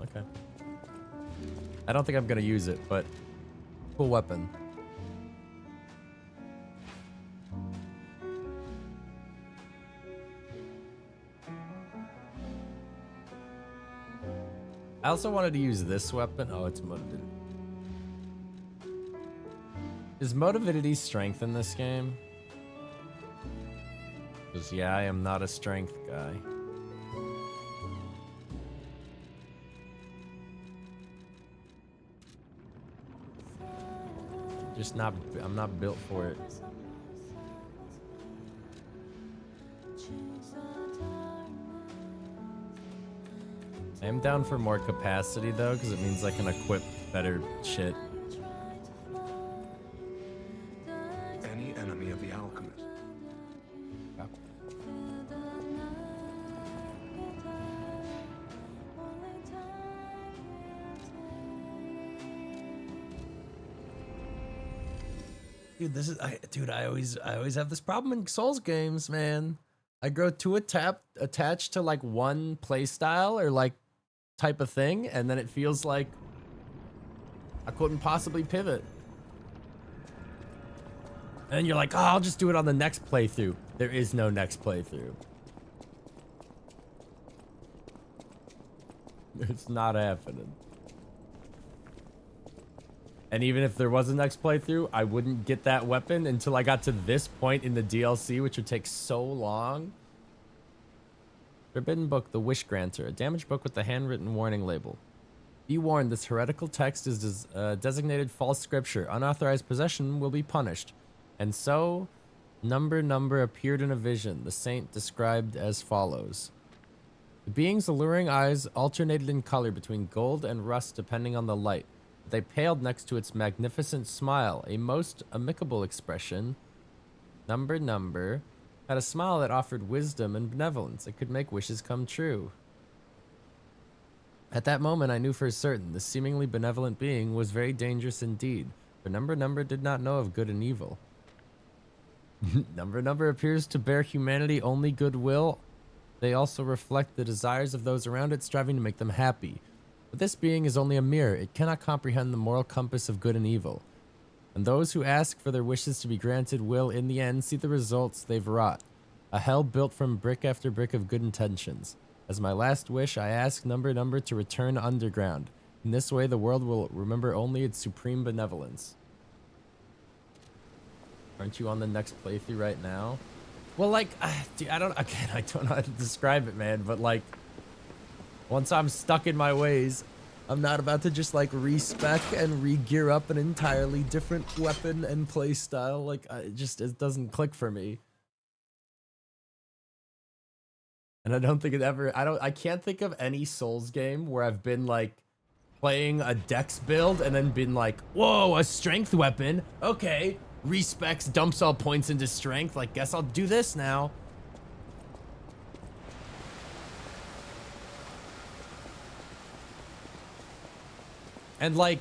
Speaker 2: Okay. I don't think I'm gonna use it, but cool weapon. I also wanted to use this weapon. Oh, it's motivated. Is motividity strength in this game? Because yeah, I am not a strength guy. Just not, I'm not built for it. I am down for more capacity though, because it means I can equip better shit.
Speaker 5: Any enemy of the alchemist.
Speaker 2: Yeah. Dude, this is I always have this problem in Souls games, man. I grow too attached to like one play style or like type of thing, and then it feels like I couldn't possibly pivot. And then you're like, oh, I'll just do it on the next playthrough. There is no next playthrough. It's not happening. And even if there was a next playthrough, I wouldn't get that weapon until I got to this point in the DLC, which would take so long. Forbidden Book, The Wish Granter, a damaged book with a handwritten warning label. Be warned, this heretical text is designated false scripture. Unauthorized possession will be punished. And so, number appeared in a vision, the saint described as follows. The being's alluring eyes alternated in color between gold and rust depending on the light. They paled next to its magnificent smile, a most amicable expression. Number had a smile that offered wisdom and benevolence. It could make wishes come true. At that moment, I knew for certain the seemingly benevolent being was very dangerous indeed, for Number did not know of good and evil. Number appears to bear humanity only goodwill. They also reflect the desires of those around it, striving to make them happy. But this being is only a mirror. It cannot comprehend the moral compass of good and evil. And those who ask for their wishes to be granted will, in the end, see the results they've wrought. A hell built from brick after brick of good intentions. As my last wish, I ask Number to return underground. In this way, the world will remember only its supreme benevolence. Aren't you on the next playthrough right now? Well, like, dude, I don't know how to describe it, man, but like, once I'm stuck in my ways, I'm not about to just like respec and re-gear up an entirely different weapon and play style. Like, it doesn't click for me. And I don't think I can't think of any Souls game where I've been like playing a dex build and then been like, whoa, a strength weapon. Okay, respecs, dumps all points into strength. Like, guess I'll do this now. And like,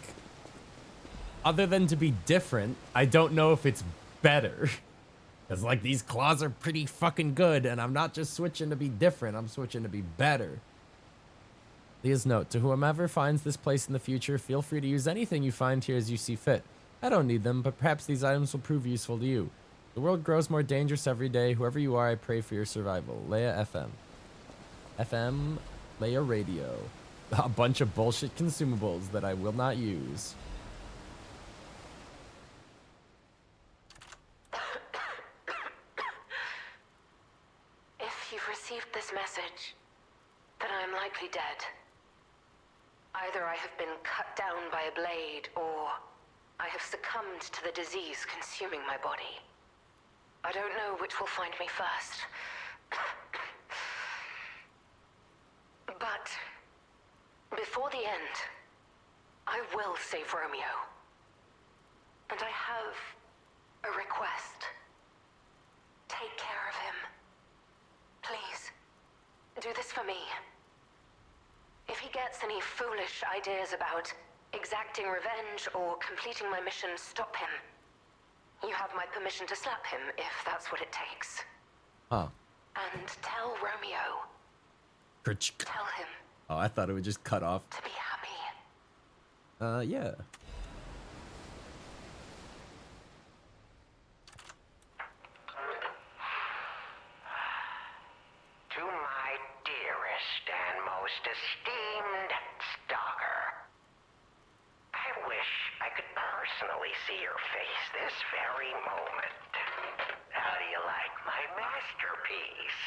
Speaker 2: other than to be different, I don't know if it's better. Because like, these claws are pretty fucking good, and I'm not just switching to be different, I'm switching to be better. Leah's note, to whomever finds this place in the future, feel free to use anything you find here as you see fit. I don't need them, but perhaps these items will prove useful to you. The world grows more dangerous every day. Whoever you are, I pray for your survival. Leia FM. FM, Leia Radio. A bunch of bullshit consumables that I will not use.
Speaker 9: If you've received this message, then I am likely dead. Either I have been cut down by a blade, or I have succumbed to the disease consuming my body. I don't know which will find me first. But before the end, I will save Romeo. And I have a request. Take care of him. Please, do this for me. If he gets any foolish ideas about exacting revenge or completing my mission, stop him. You have my permission to slap him if that's what it takes.
Speaker 2: Huh.
Speaker 9: And tell Romeo. Tell him.
Speaker 2: Oh, I thought it would just cut off.
Speaker 9: To be happy.
Speaker 2: Yeah.
Speaker 10: To my dearest and most esteemed stalker, I wish I could personally see your face this very moment. How do you like my masterpiece?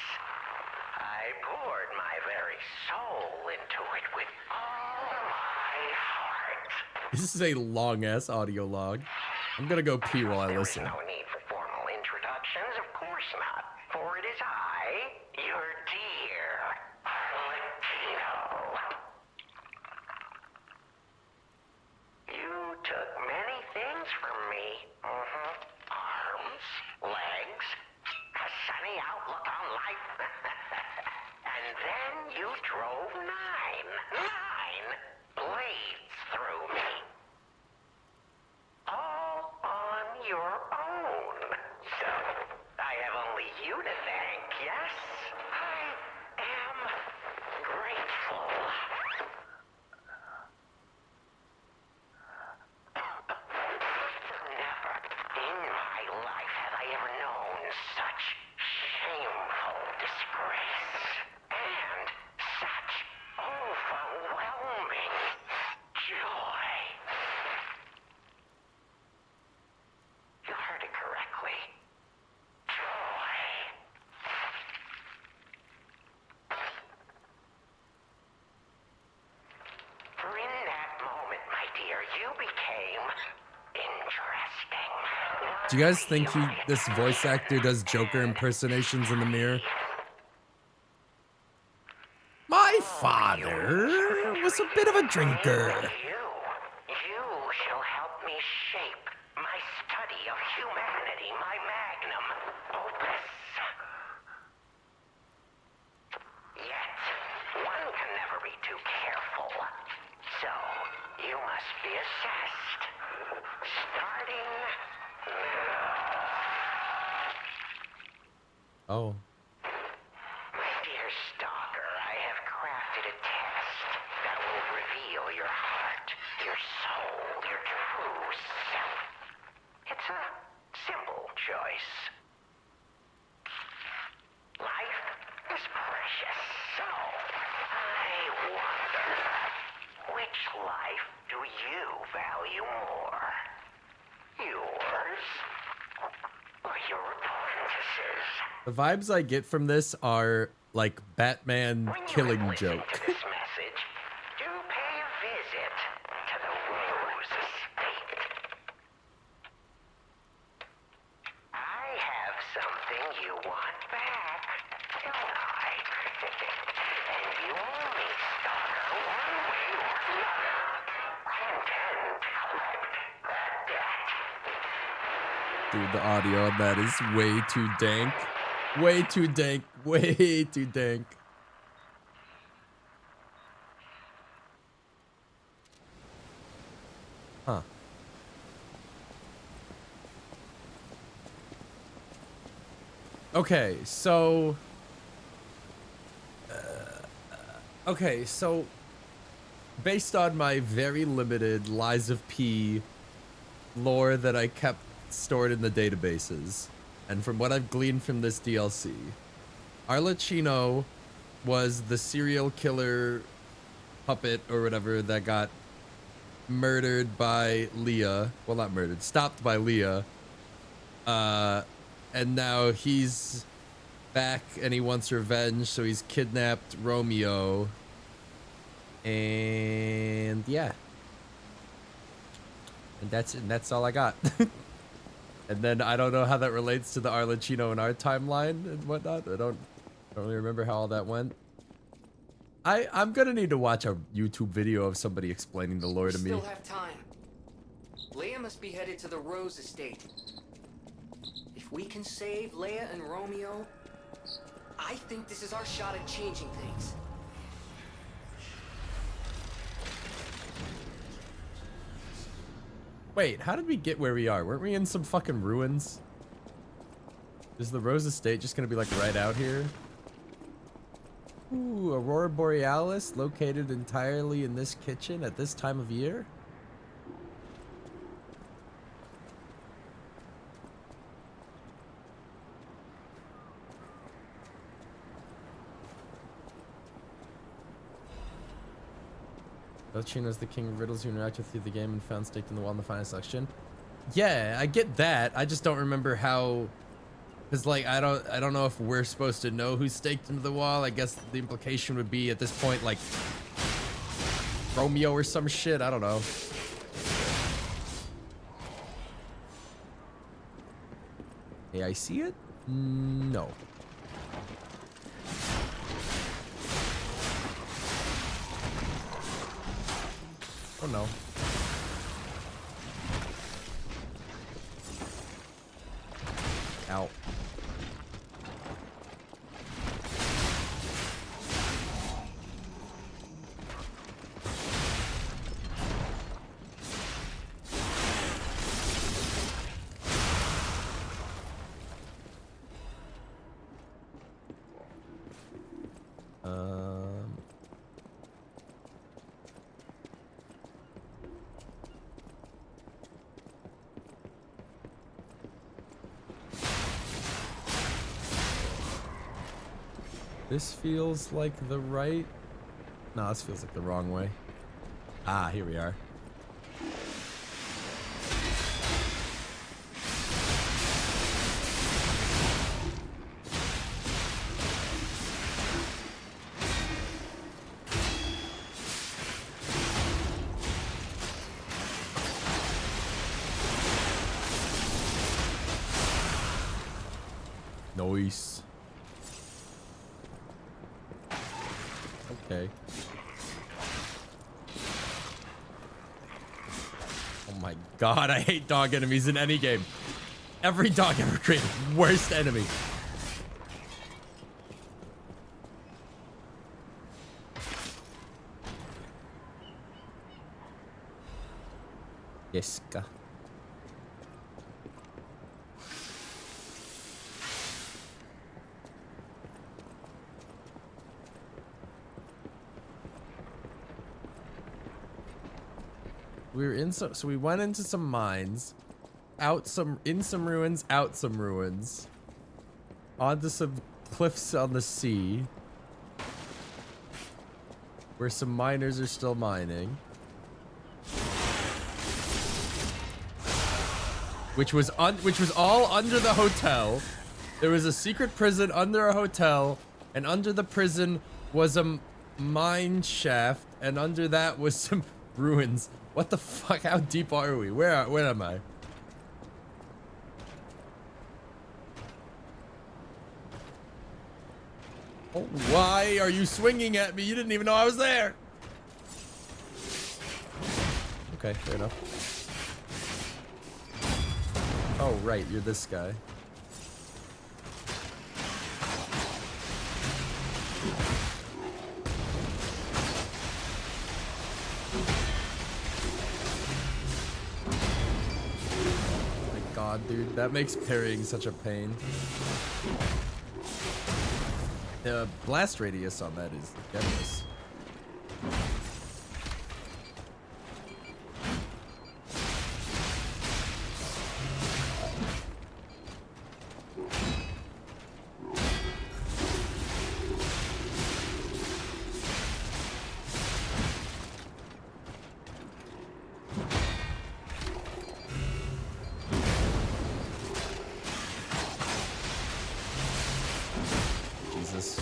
Speaker 10: I poured my very soul into it with all my heart.
Speaker 2: This is a long-ass audio log. I'm gonna go pee while I listen.
Speaker 10: There is no need for formal introductions, of course not. For it is I, your dear Latino. You took many things from me. Arms, legs, a sunny outlook on life. And then you drove nine blades through me. All on your own. So, I have only you to thank, yes? I am grateful. Never in my life have I ever known such shameful disgrace. And such overwhelming joy. You heard it correctly. Joy. For in that moment, my dear, you became interesting.
Speaker 2: Do you guys think this voice actor does Joker impersonations in the mirror? My father was a bit of a drinker.
Speaker 10: You shall help me shape my study of humanity, my magnum opus. Yet, one can never be too careful. So, you must be assessed. Starting now.
Speaker 2: Oh.
Speaker 10: My dear stalker, I have crafted a test that will reveal your heart, your soul, your true self. It's a simple choice. Life is precious, so I wonder, which life do you value more? Yours or your apprentice's?
Speaker 2: The vibes I get from this are like Batman killing joke.
Speaker 10: To this message, do pay a visit to the Rose Estate. I have something you want back, don't I? And you only stalker one way or another. I intend to collect that debt.
Speaker 2: Dude, the audio on that is way too dank. Way too dank. Way too dank. Huh. Okay, so... okay, so... Based on my very limited Lies of P lore that I kept stored in the databases, and from what I've gleaned from this DLC, Arlecchino was the serial killer puppet or whatever that got murdered by Leah. Well, not murdered, stopped by Leah. And now he's back and he wants revenge, so he's kidnapped Romeo. And yeah. And that's all I got. And then I don't know how that relates to the Arlecchino and our timeline and whatnot. I don't really remember how all that went. I'm gonna need to watch a YouTube video of somebody explaining the lore to me.
Speaker 4: We still have time. Leia must be headed to the Rose Estate. If we can save Leia and Romeo, I think this is our shot at changing things.
Speaker 2: Wait, how did we get where we are? Weren't we in some fucking ruins? Is the Rose Estate just gonna be like right out here? Ooh, Aurora Borealis located entirely in this kitchen at this time of year? Belchino is the king of riddles who interacted through the game and found staked in the wall in the final section. Yeah, I get that. I just don't remember how, because like I don't know if we're supposed to know who's staked into the wall. I guess the implication would be at this point like Romeo or some shit. I don't know. Hey, I see it? No. Oh no. Ow. This feels like the right... No, this feels like the wrong way. Ah, here we are. Nice. Okay. Oh my god, I hate dog enemies in any game. Every dog ever created, worst enemy. Yeska. We were in so we went into some mines, in some ruins, out some ruins, onto some cliffs on the sea, where some miners are still mining, which was all under the hotel. There was a secret prison under a hotel, and under the prison was a mine shaft, and under that was some ruins. What the fuck? How deep are we? Where am I? Oh, why are you swinging at me? You didn't even know I was there. Okay, fair enough. Oh, right, you're this guy. God, dude, that makes parrying such a pain. The blast radius on that is generous. Jesus.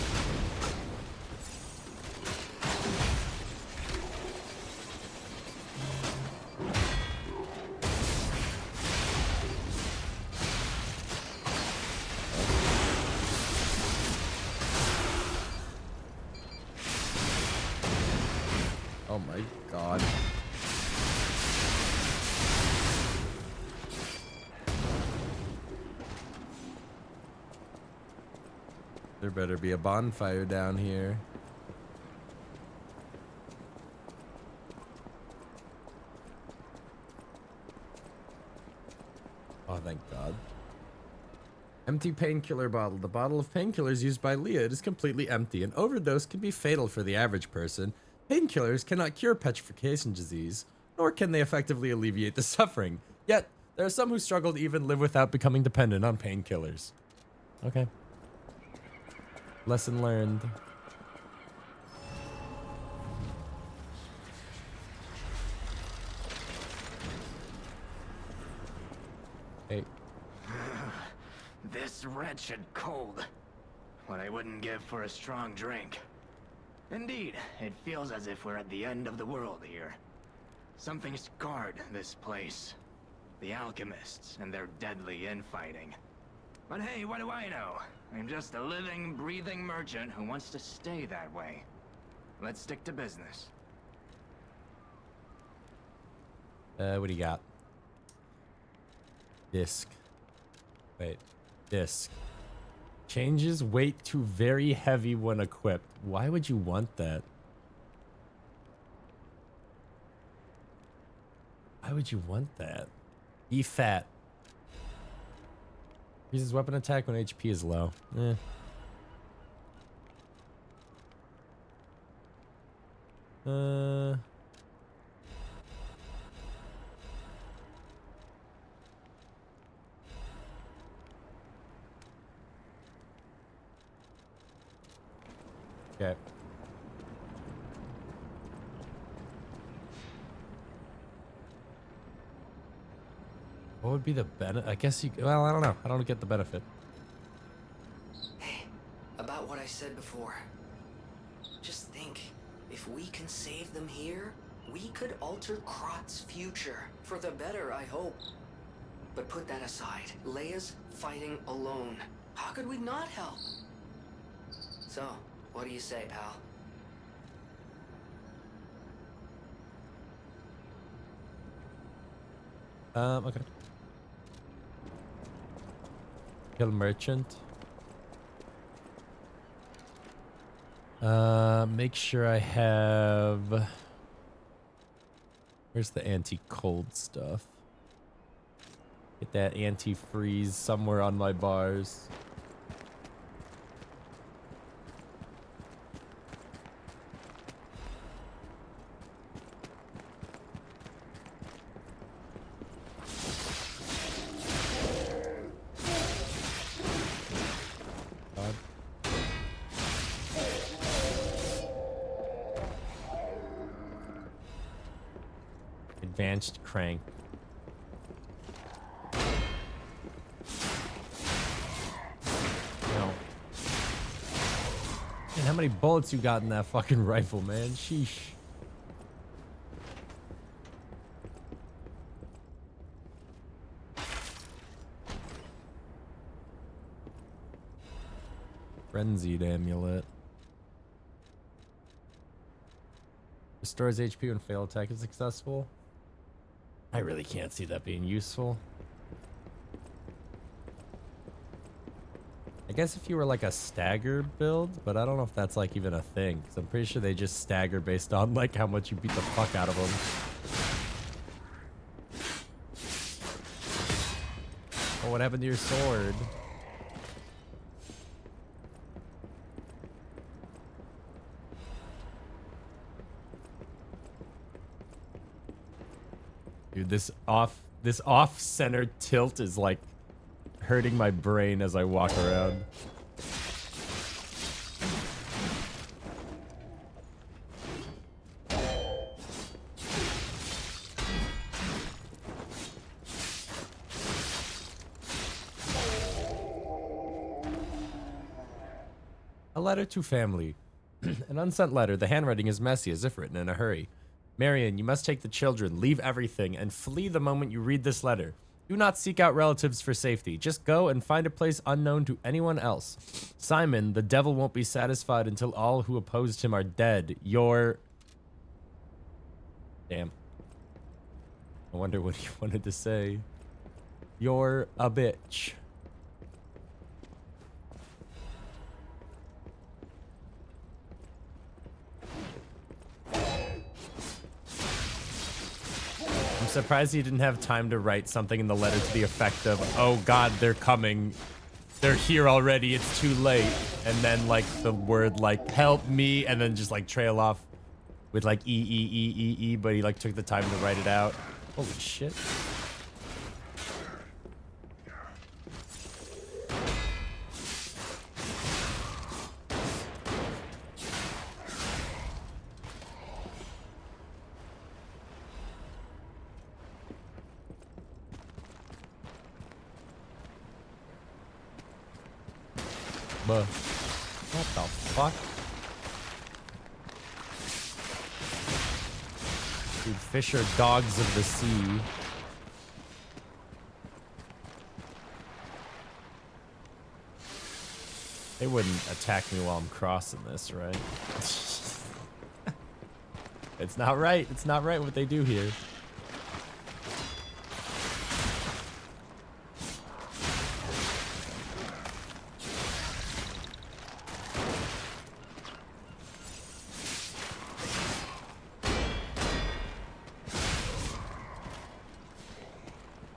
Speaker 2: Oh my God. There better be a bonfire down here. Oh, thank God. Empty painkiller bottle. The bottle of painkillers used by Leah is completely empty. An overdose can be fatal for the average person. Painkillers cannot cure petrification disease, nor can they effectively alleviate the suffering. Yet, there are some who struggle to even live without becoming dependent on painkillers. Okay. Lesson learned. Hey.
Speaker 11: This wretched cold. What I wouldn't give for a strong drink. Indeed, it feels as if we're at the end of the world here. Something scarred this place. The alchemists and their deadly infighting. But hey, what do I know? I'm just a living, breathing merchant who wants to stay that way. Let's stick to business.
Speaker 2: What do you got? Disc. Wait. Disc. Changes weight to very heavy when equipped. Why would you want that? Why would you want that? E fat. Increases weapon attack when HP is low. Eh. Okay. What would be the benefit? I guess you... Well, I don't know. I don't get the benefit.
Speaker 4: Hey, about what I said before. Just think, if we can save them here, we could alter Krot's future. For the better, I hope. But put that aside. Leia's fighting alone. How could we not help? So, what do you say, pal?
Speaker 2: Okay. Kill merchant. Make sure I have... Where's the anti-cold stuff? Get that anti-freeze somewhere on my bars. Advanced crank. No. Man, how many bullets you got in that fucking rifle, man? Sheesh. Frenzied amulet. Restores HP when failed attack is successful. I really can't see that being useful. I guess if you were like a stagger build, but I don't know if that's like even a thing. Because I'm pretty sure they just stagger based on like how much you beat the fuck out of them. Oh, what happened to your sword? Dude, this off-center tilt is like hurting my brain as I walk around. A letter to family. An unsent letter. The handwriting is messy, as if written in a hurry. Marion, you must take the children, leave everything, and flee the moment you read this letter. Do not seek out relatives for safety. Just go and find a place unknown to anyone else. Simon, the devil won't be satisfied until all who opposed him are dead. You're... Damn. I wonder what he wanted to say. You're a bitch. I'm surprised he didn't have time to write something in the letter to the effect of, oh god, they're coming. They're here already, it's too late. And then like the word like, help me, and then just like trail off with like E, but he like took the time to write it out. Holy shit. But what the fuck? Dude, fish are dogs of the sea. They wouldn't attack me while I'm crossing this, right? It's not right. It's not right what they do here.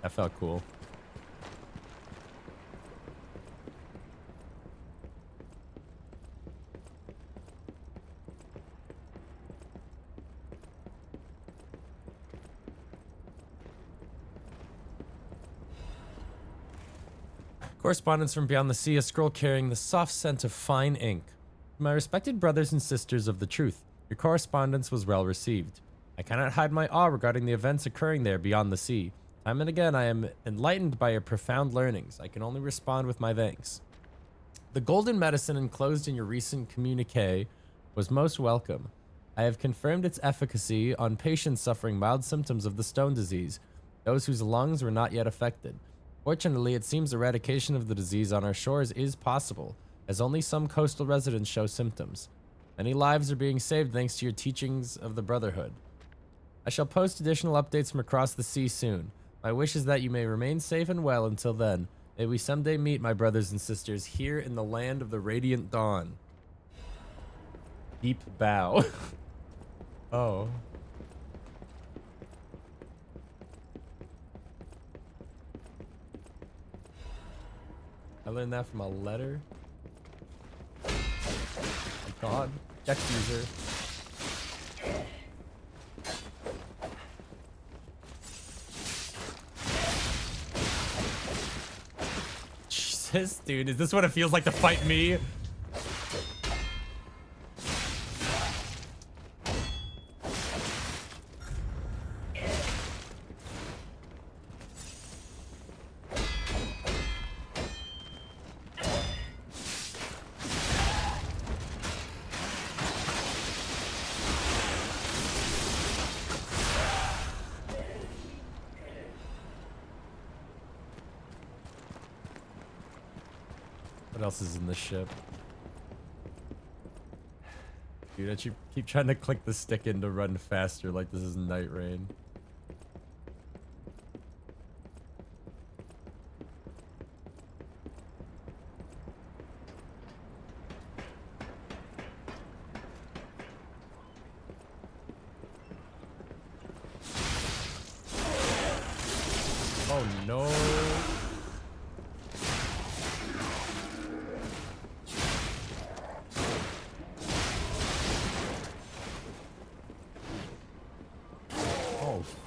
Speaker 2: That felt cool. Correspondence from beyond the sea, a scroll carrying the soft scent of fine ink. My respected brothers and sisters of the truth, your correspondence was well received. I cannot hide my awe regarding the events occurring there beyond the sea. Time and again, I am enlightened by your profound learnings. I can only respond with my thanks. The golden medicine enclosed in your recent communique was most welcome. I have confirmed its efficacy on patients suffering mild symptoms of the stone disease, those whose lungs were not yet affected. Fortunately, it seems eradication of the disease on our shores is possible, as only some coastal residents show symptoms. Many lives are being saved thanks to your teachings of the Brotherhood. I shall post additional updates from across the sea soon. My wish is that you may remain safe and well until then. May we someday meet, my brothers and sisters, here in the land of the Radiant Dawn. Deep bow. Oh. I learned that from a letter. Oh God. Dex user. Jesus, dude. Is this what it feels like to fight me? What else is in this ship? Dude, I keep trying to click the stick in to run faster like this is Night Rain. Oh no.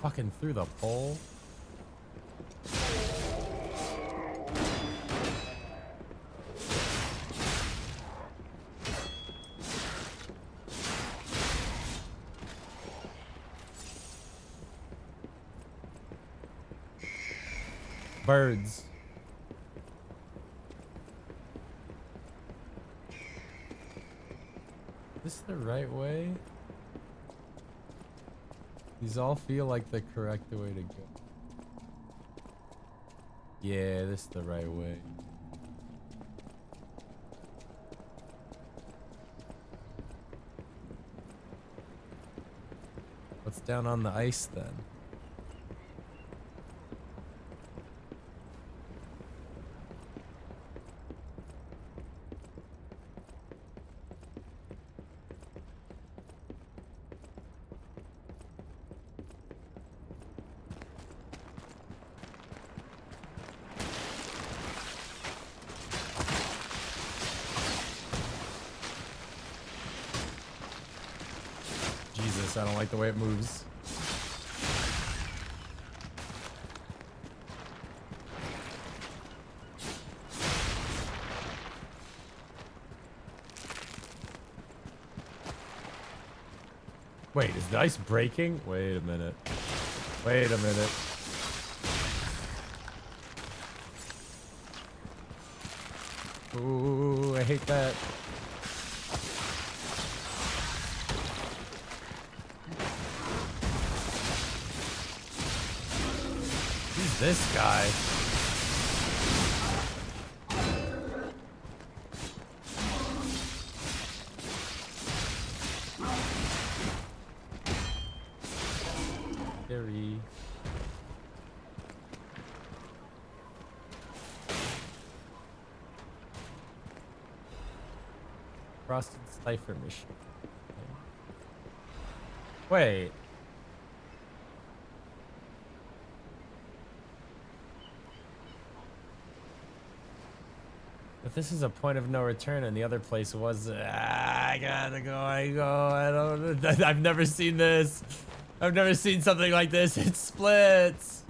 Speaker 2: Fucking through the pole. Birds. this the right way? These all feel like the correct way to go. Yeah, this is the right way. What's down on the ice then? Jesus, I don't like the way it moves. Wait, is the ice breaking? Wait a minute. Wait a minute. Ooh, I hate that. Who's this guy? Scary. Frosted cipher machine. Wait. But this is a point of no return, and the other place was. I gotta go. I don't. I've never seen this. I've never seen something like this. It splits.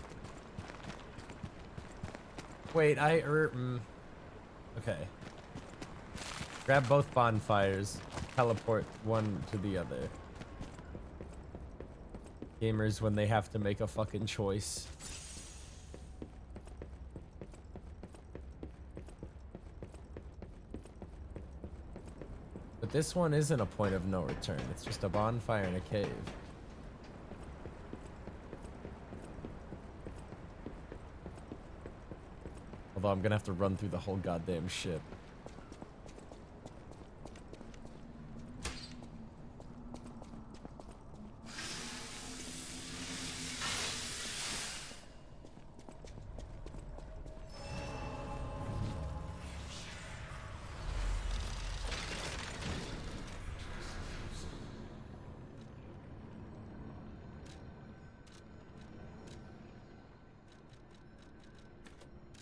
Speaker 2: Wait, okay. Grab both bonfires. Teleport one to the other. Gamers when they have to make a fucking choice. But this one isn't a point of no return. It's just a bonfire in a cave. Although I'm gonna have to run through the whole goddamn ship.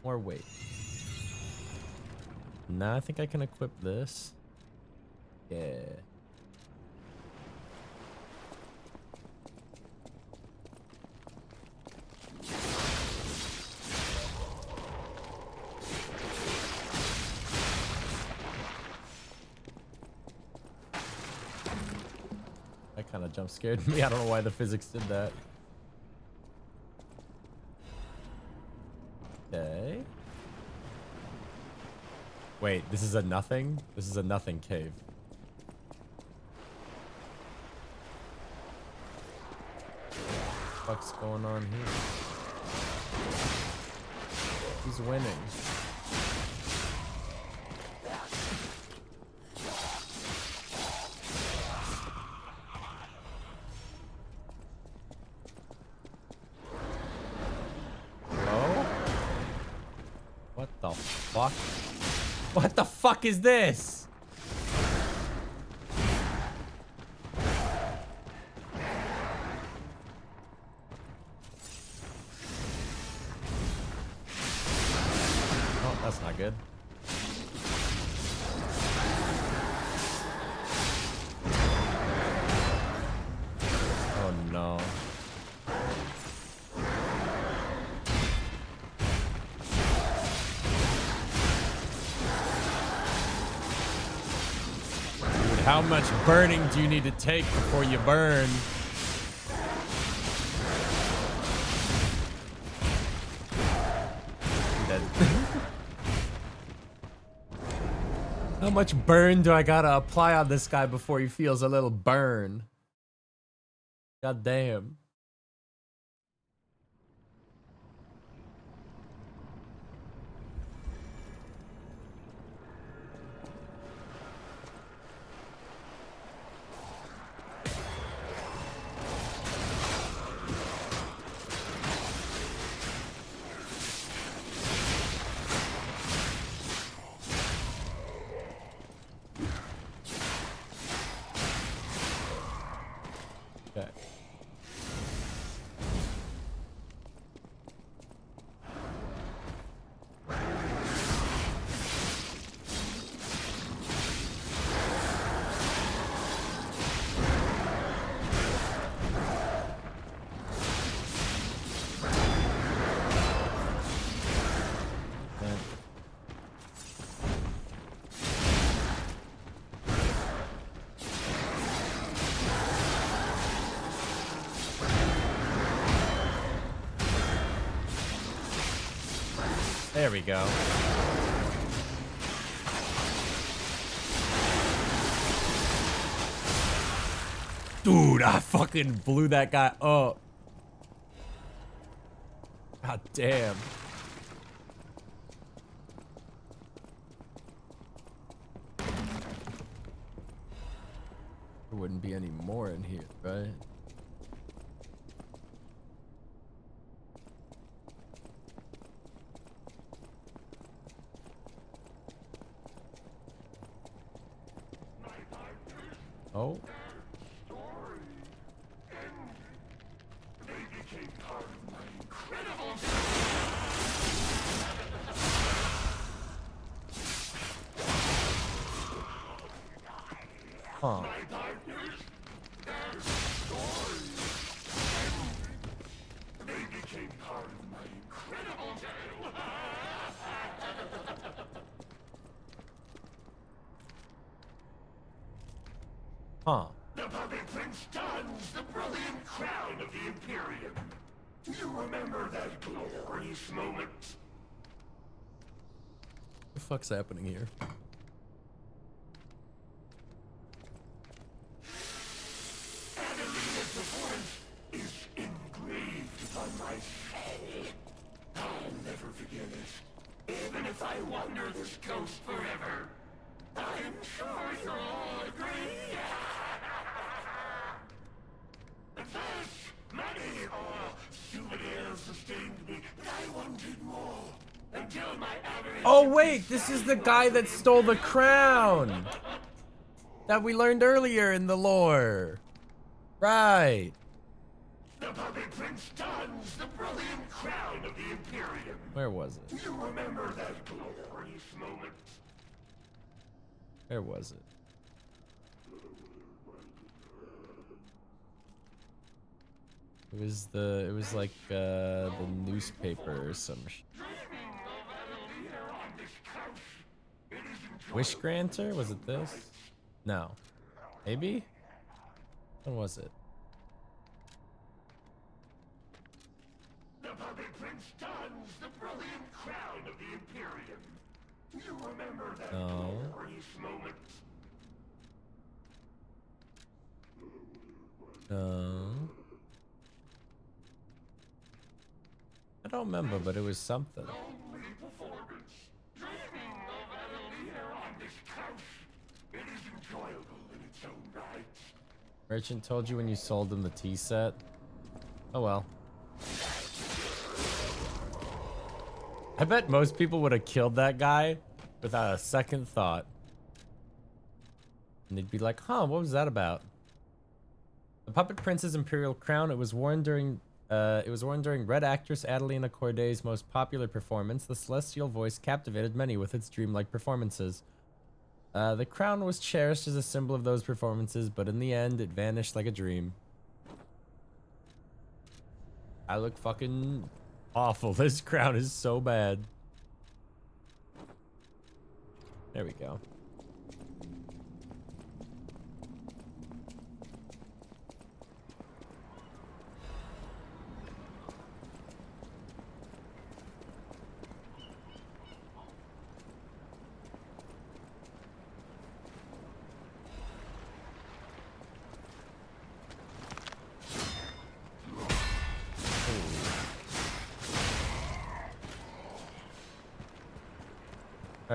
Speaker 2: More weight. Nah, I think I can equip this. Yeah. That kind of jump scared me. I don't know why the physics did that. Okay. Wait, this is a nothing? This is a nothing cave. What's going on here? Who's winning? What the fuck? What the fuck is this? Oh, that's not good. Oh no. How much burning do you need to take before you burn? Dead. How much burn do I gotta apply on this guy before he feels a little burn? God damn. Okay. There we go. Dude, I fucking blew that guy up. God damn. There wouldn't be any more in here, right? Oh. Huh. Huh.
Speaker 6: The puppet prince dons the brilliant crown of the Imperium. Do you remember that glorious moment?
Speaker 2: What the fuck's happening here?
Speaker 6: Adelina's performance is engraved upon my soul. I'll never forget it. Even if I wander this coast forever, I'm sure you'll all agree. At first, money or souvenirs sustained me, but I wanted more. Until my average...
Speaker 2: Oh wait, this is the guy that stole the crown that we learned earlier in the lore. Right.
Speaker 6: The puppet prince dons the brilliant crown of the Imperium.
Speaker 2: Where was it?
Speaker 6: Do you remember that glorious moment?
Speaker 2: Where was it? It was like the newspaper or some Wish Granter? Was it this? No. Maybe? When was it?
Speaker 6: The puppet prince dons the brilliant crown of the Imperium. Do you remember that glorious moment?
Speaker 2: No. I don't remember, but it was something.
Speaker 6: Lonely performance. Dreaming of Adelina on this couch. It is enjoyable in its own right.
Speaker 2: Merchant told you when you sold him the tea set? Oh well. I bet most people would have killed that guy without a second thought. And they'd be like, huh, what was that about? The Puppet Prince's Imperial Crown, it was worn during Red actress Adelina Corday's most popular performance. The celestial voice captivated many with its dreamlike performances. The crown was cherished as a symbol of those performances, but in the end, it vanished like a dream. I look fucking awful. This crown is so bad. There we go.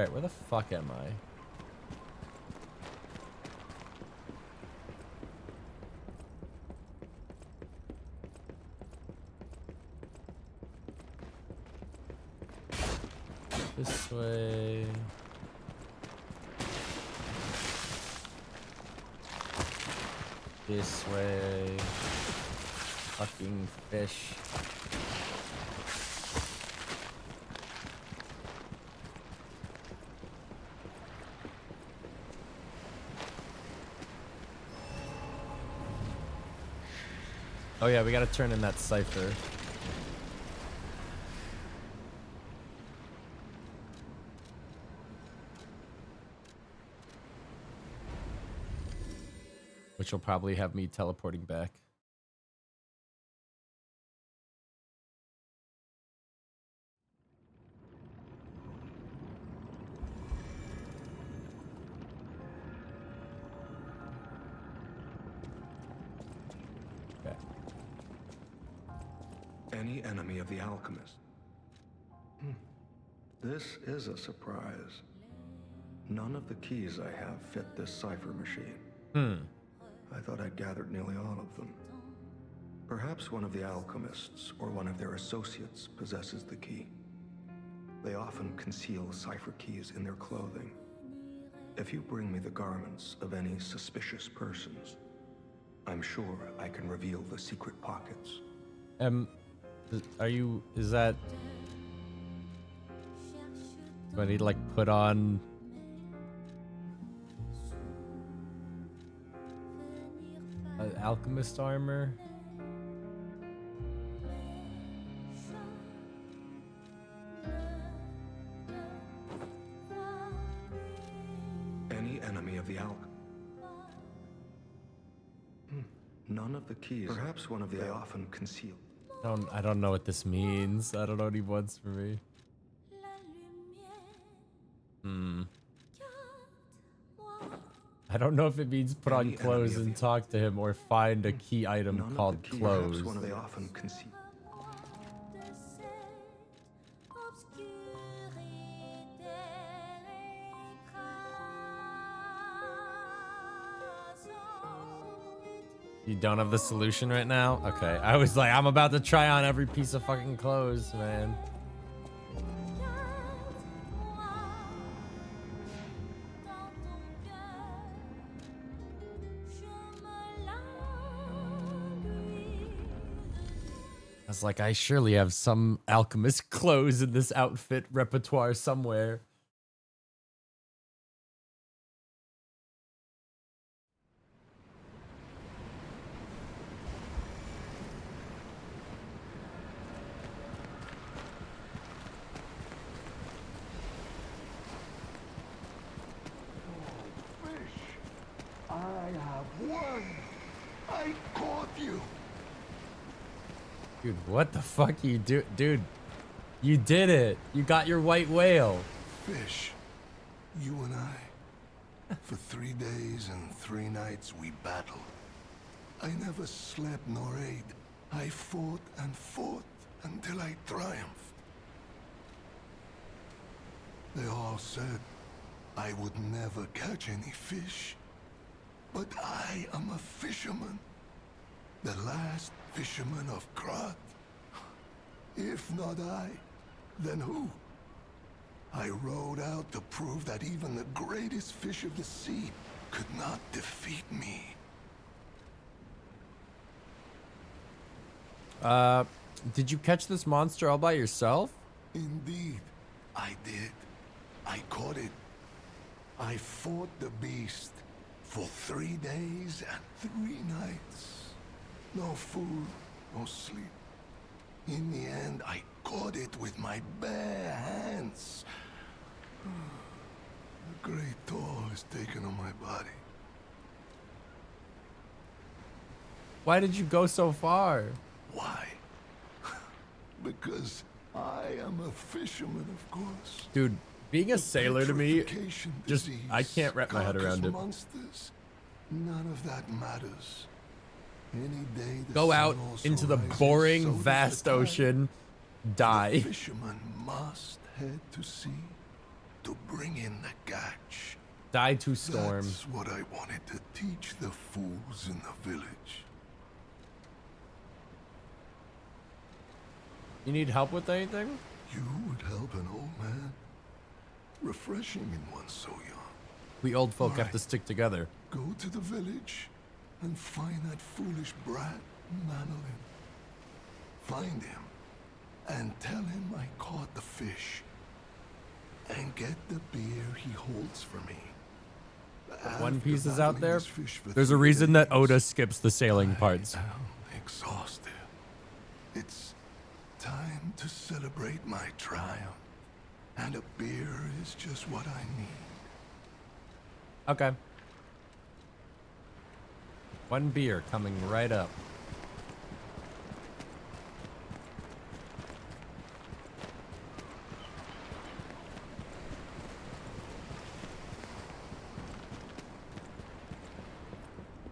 Speaker 2: Alright, where the fuck am I? This way. This way. Fucking fish. Oh yeah, we gotta turn in that cipher. Which will probably have me teleporting back. Okay.
Speaker 5: Any enemy of the alchemist. This is a surprise. None of the keys I have fit this cipher machine. I thought I'd gathered nearly all of them. Perhaps one of the alchemists or one of their associates possesses the key. They often conceal cipher keys in their clothing. If you bring me the garments of any suspicious persons, I'm sure I can reveal the secret pockets.
Speaker 2: Is that... Do I need to, like, put on... alchemist armor?
Speaker 5: Any enemy of the None of the keys. Perhaps one of the often concealed.
Speaker 2: I don't know what this means. I don't know what he wants from me. I don't know if it means put on clothes and talk to him or find a key item called clothes.
Speaker 5: Perhaps one of the often concealed.
Speaker 2: You don't have the solution right now? Okay. I was like, I'm about to try on every piece of fucking clothes, man. I was like, I surely have some alchemist clothes in this outfit repertoire somewhere.
Speaker 6: I have won! I caught you!
Speaker 2: Dude, what the fuck you do? Dude, you did it. You got your white whale.
Speaker 6: Fish, you and I, for 3 days and 3 nights we battled. I never slept nor ate. I fought and fought until I triumphed. They all said I would never catch any fish. But I am a fisherman. The last fisherman of Krat. If not I, then who? I rowed out to prove that even the greatest fish of the sea could not defeat me.
Speaker 2: Did you catch this monster all by yourself?
Speaker 6: Indeed, I did. I caught it. I fought the beast for 3 days and 3 nights. No food, no sleep. In the end, I caught it with my bare hands. A great toll is taken on my body.
Speaker 2: Why did you go so far?
Speaker 6: Why? Because I am a fisherman, of course.
Speaker 2: Dude, being a sailor to me,
Speaker 6: Putrefaction
Speaker 2: just,
Speaker 6: disease,
Speaker 2: I can't wrap my head
Speaker 6: carcass
Speaker 2: around it.
Speaker 6: Monsters, none of that matters. Any day the
Speaker 2: Go out
Speaker 6: sun also
Speaker 2: into the
Speaker 6: rises,
Speaker 2: boring,
Speaker 6: so does the
Speaker 2: vast
Speaker 6: tide.
Speaker 2: ocean,
Speaker 6: The
Speaker 2: die.
Speaker 6: fisherman must head to sea to to bring in the catch.
Speaker 2: Die to storm.
Speaker 6: That's what I wanted to teach the fools in the village.
Speaker 2: You need help with anything?
Speaker 6: You would help an old man. Refreshing in one so young.
Speaker 2: We old folk have
Speaker 6: Alright.
Speaker 2: to stick together.
Speaker 6: Go to the village and find that foolish brat, Manolin. Find him and tell him I caught the fish. And get the beer he holds for me.
Speaker 2: One Piece
Speaker 6: After
Speaker 2: is out
Speaker 6: battling
Speaker 2: there.
Speaker 6: this fish for
Speaker 2: There's a
Speaker 6: 3
Speaker 2: reason that
Speaker 6: days,
Speaker 2: Oda skips the sailing parts.
Speaker 6: I'm exhausted. It's time to celebrate my triumph. And a beer is just what I need.
Speaker 2: Okay. One beer coming right up.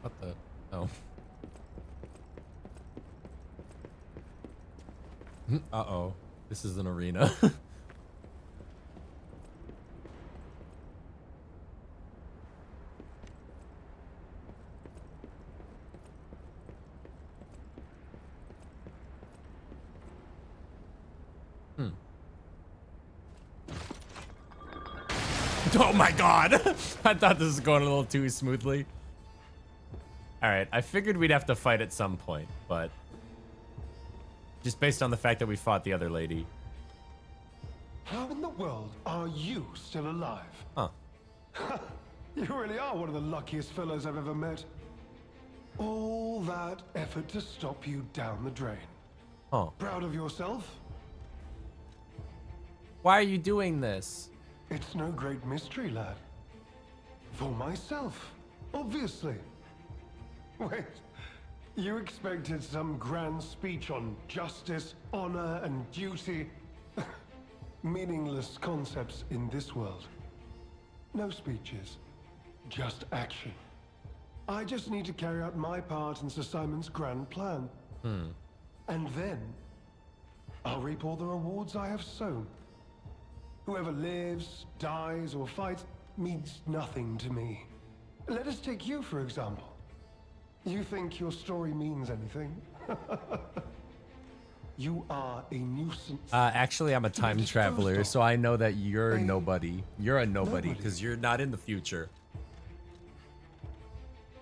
Speaker 2: What the? Oh. Uh-oh. This is an arena. Oh my god! I thought this was going a little too smoothly. Alright, I figured we'd have to fight at some point, but... just based on the fact that we fought the other lady.
Speaker 12: How in the world are you still alive?
Speaker 2: Huh.
Speaker 12: You really are one of the luckiest fellows I've ever met. All that effort to stop you down the drain.
Speaker 2: Huh.
Speaker 12: Proud of yourself?
Speaker 2: Why are you doing this?
Speaker 12: It's no great mystery, lad. For myself, obviously. Wait, you expected some grand speech on justice, honor, and duty? Meaningless concepts in this world. No speeches, just action. I just need to carry out my part in Sir Simon's grand plan. And then, I'll reap all the rewards I have sown. Whoever lives, dies, or fights means nothing to me. Let us take you, for example. You think your story means anything? You are a nuisance.
Speaker 2: Actually, I'm a time traveler, so I know that you're
Speaker 12: A
Speaker 2: nobody. You're a nobody,
Speaker 12: nobody.
Speaker 2: because you're not in the future.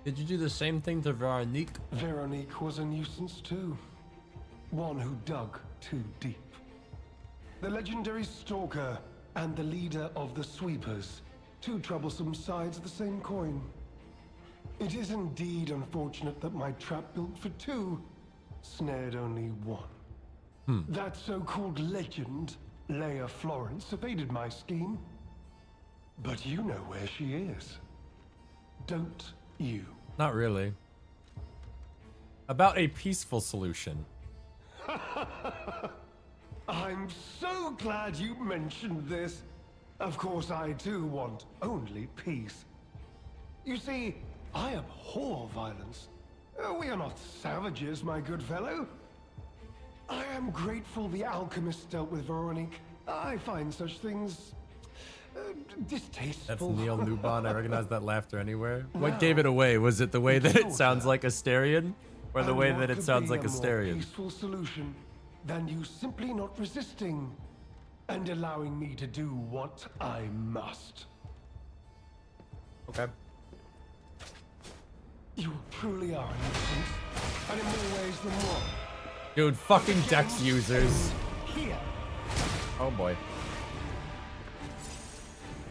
Speaker 2: Did you do the same thing to Veronique?
Speaker 12: Veronique was a nuisance too. One who dug too deep. The legendary stalker and the leader of the sweepers. Two troublesome sides of the same coin. It is indeed unfortunate that my trap built for two snared only one. That so-called legend, Leia Florence, evaded my scheme. But you know where she is. Don't you?
Speaker 2: Not really. About a peaceful solution.
Speaker 12: I'm so glad you mentioned this. Of course, I too want only peace. You see, I abhor violence. We are not savages, my good fellow. I am grateful the alchemist dealt with Veronique. I find such things distasteful.
Speaker 2: That's Neil Newbon. I recognize that laughter anywhere. What gave it away? Was it the way that it sounds like Asterion? Or the
Speaker 12: And
Speaker 2: way
Speaker 12: what
Speaker 2: that it
Speaker 12: could
Speaker 2: sounds
Speaker 12: be
Speaker 2: like
Speaker 12: a more
Speaker 2: Asterion?
Speaker 12: peaceful solution than you simply not resisting and allowing me to do what I must.
Speaker 2: Okay.
Speaker 12: You truly are a nuisance, and in more ways than one.
Speaker 2: Dude, fucking Dex users.
Speaker 12: Here.
Speaker 2: Oh boy.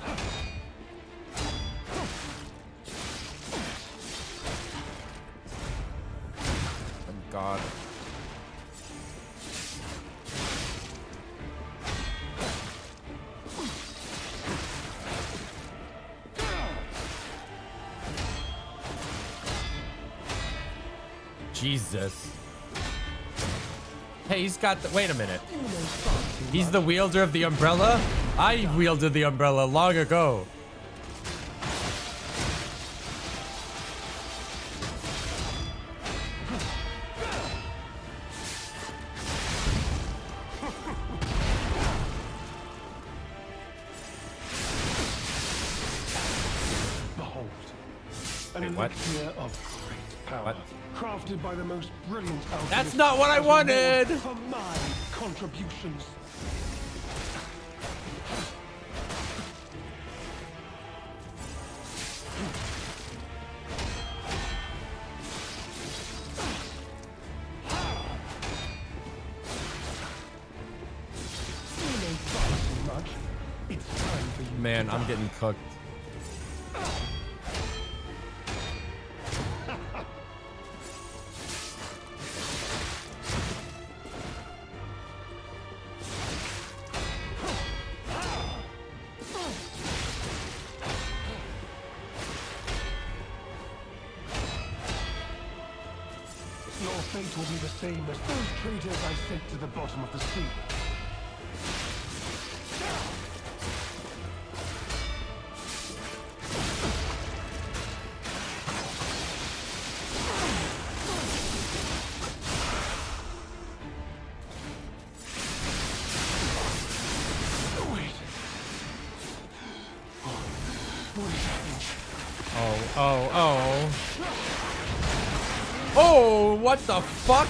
Speaker 2: Oh god. Jesus. Hey, he's got the— wait a minute. He's the wielder of the umbrella? I wielded the umbrella long ago.
Speaker 12: An
Speaker 2: Wait, what?
Speaker 12: elixir of great power.
Speaker 2: What?
Speaker 12: Crafted by the most brilliant alchemists.
Speaker 2: That's not what I
Speaker 12: as a reward
Speaker 2: wanted!
Speaker 12: For my contributions.
Speaker 2: Man, I'm getting cooked.
Speaker 12: Your fate will be the same as those traitors I sent to the bottom of the sea.
Speaker 2: Oh, what the fuck?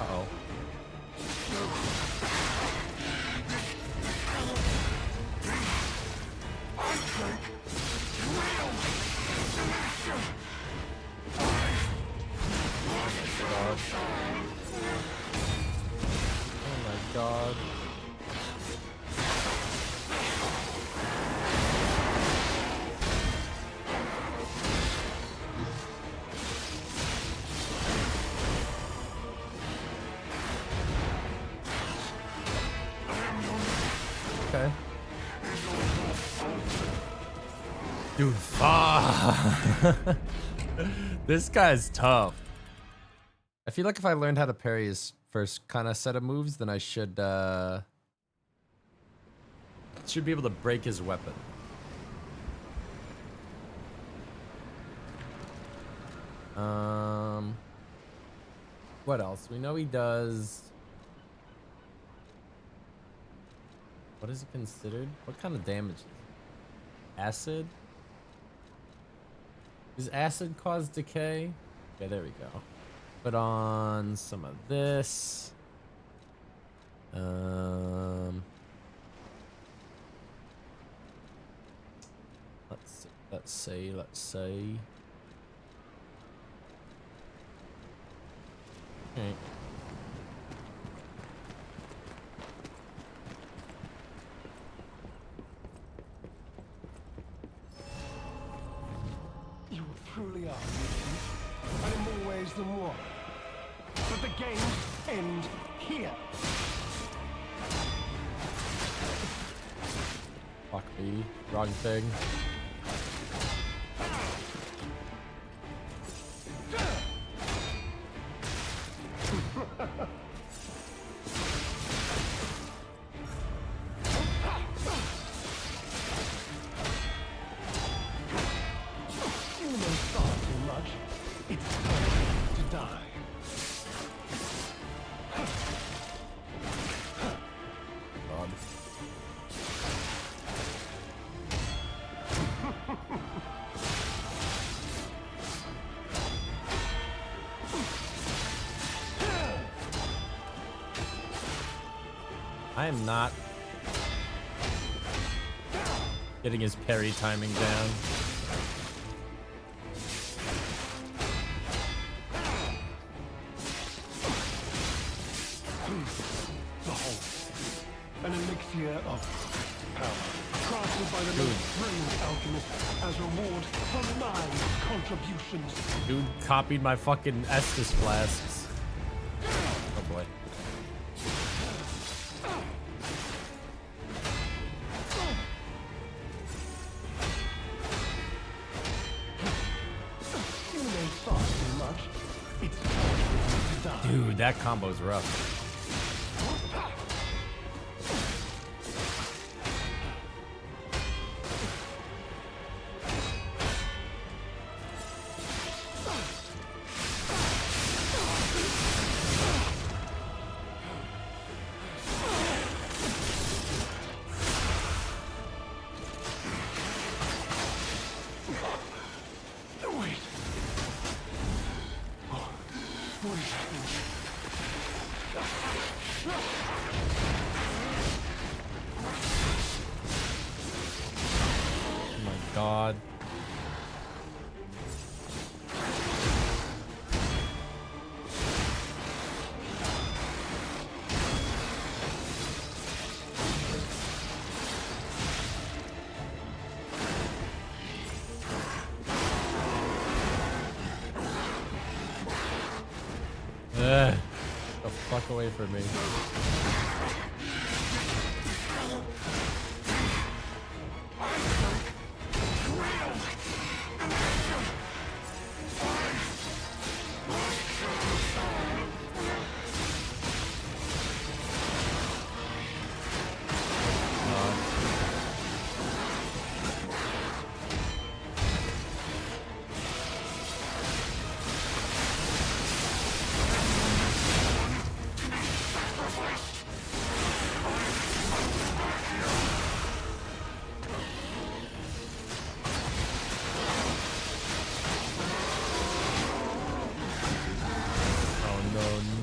Speaker 2: Uh-oh. God. Okay. Dude, fuck. This guy's tough. I feel like if I learned how to parry his first kind of set of moves, then I should be able to break his weapon. What else? We know he does. What is it considered? What kind of damage? Acid? Does acid cause decay? Okay, there we go. Put on some of this. Let's say. Okay.
Speaker 12: You truly are, and in more ways than one. But the games end here.
Speaker 2: Fuck me. Wrong thing.
Speaker 12: You may thought too much. It's time to die.
Speaker 2: God. I am not getting his parry timing down.
Speaker 12: Behold, an elixir of power, crafted by the most brilliant alchemist as reward for my contributions.
Speaker 2: Dude copied my fucking Estus flasks. Oh boy.
Speaker 12: You may thought too much. It's time to die.
Speaker 2: Dude, that combo's rough.
Speaker 12: What is happening?
Speaker 2: Oh my god. Get the fuck away from me.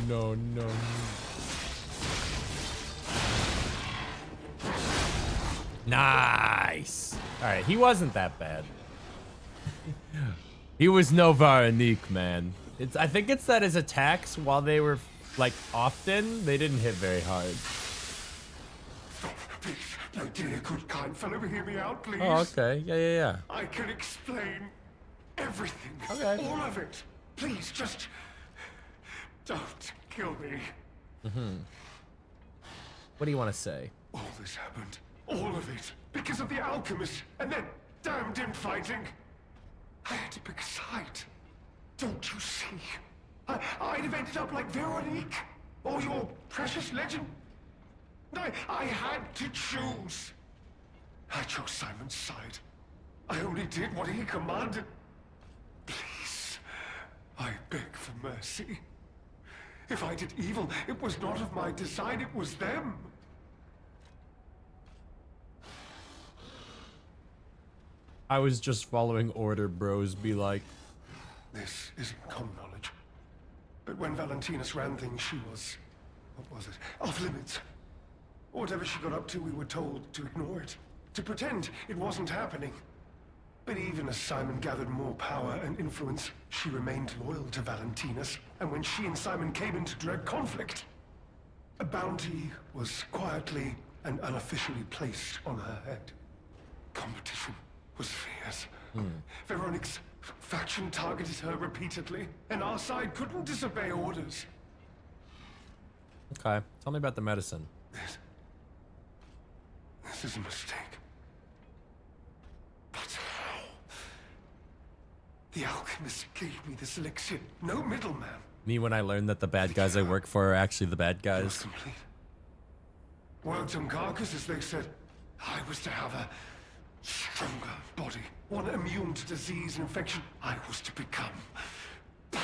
Speaker 2: No, no. Nice. All right, he wasn't that bad. He was no Varanik, man. I think it's that his attacks, while they were like often, they didn't hit very hard.
Speaker 12: Please, my dear, good, kind fellow, hear me out, please.
Speaker 2: Oh, okay. Yeah.
Speaker 12: I can explain everything.
Speaker 2: Okay.
Speaker 12: All of it. Please, just don't kill me.
Speaker 2: What do you want to say?
Speaker 12: All this happened. All of it. Because of the alchemist and that damned infighting. I had to pick a side. Don't you see? I'd have ended up like Veronique. Or your precious legend. I had to choose. I chose Simon's side. I only did what he commanded. Please, I beg for mercy. If I did evil, it was not of my design, it was them.
Speaker 2: I was just following order, bros. Be like,
Speaker 12: This isn't common knowledge. But when Valentinus ran things, she was... what was it? Off limits. Whatever she got up to, we were told to ignore it. To pretend it wasn't happening. But even as Simon gathered more power and influence, she remained loyal to Valentinus. And when she and Simon came into direct conflict, a bounty was quietly and unofficially placed on her head. Competition was fierce. Veronique's faction targeted her repeatedly, and our side couldn't disobey orders.
Speaker 2: okay, tell me about the medicine.
Speaker 12: This is a mistake. But how? The alchemist gave me this elixir. No middleman.
Speaker 2: Me when I learned that the bad guys I work for are actually the bad
Speaker 12: It was
Speaker 2: guys.
Speaker 12: complete. Worked on carcasses, they said. I was to have a stronger body. One immune to disease and infection. I was to become power.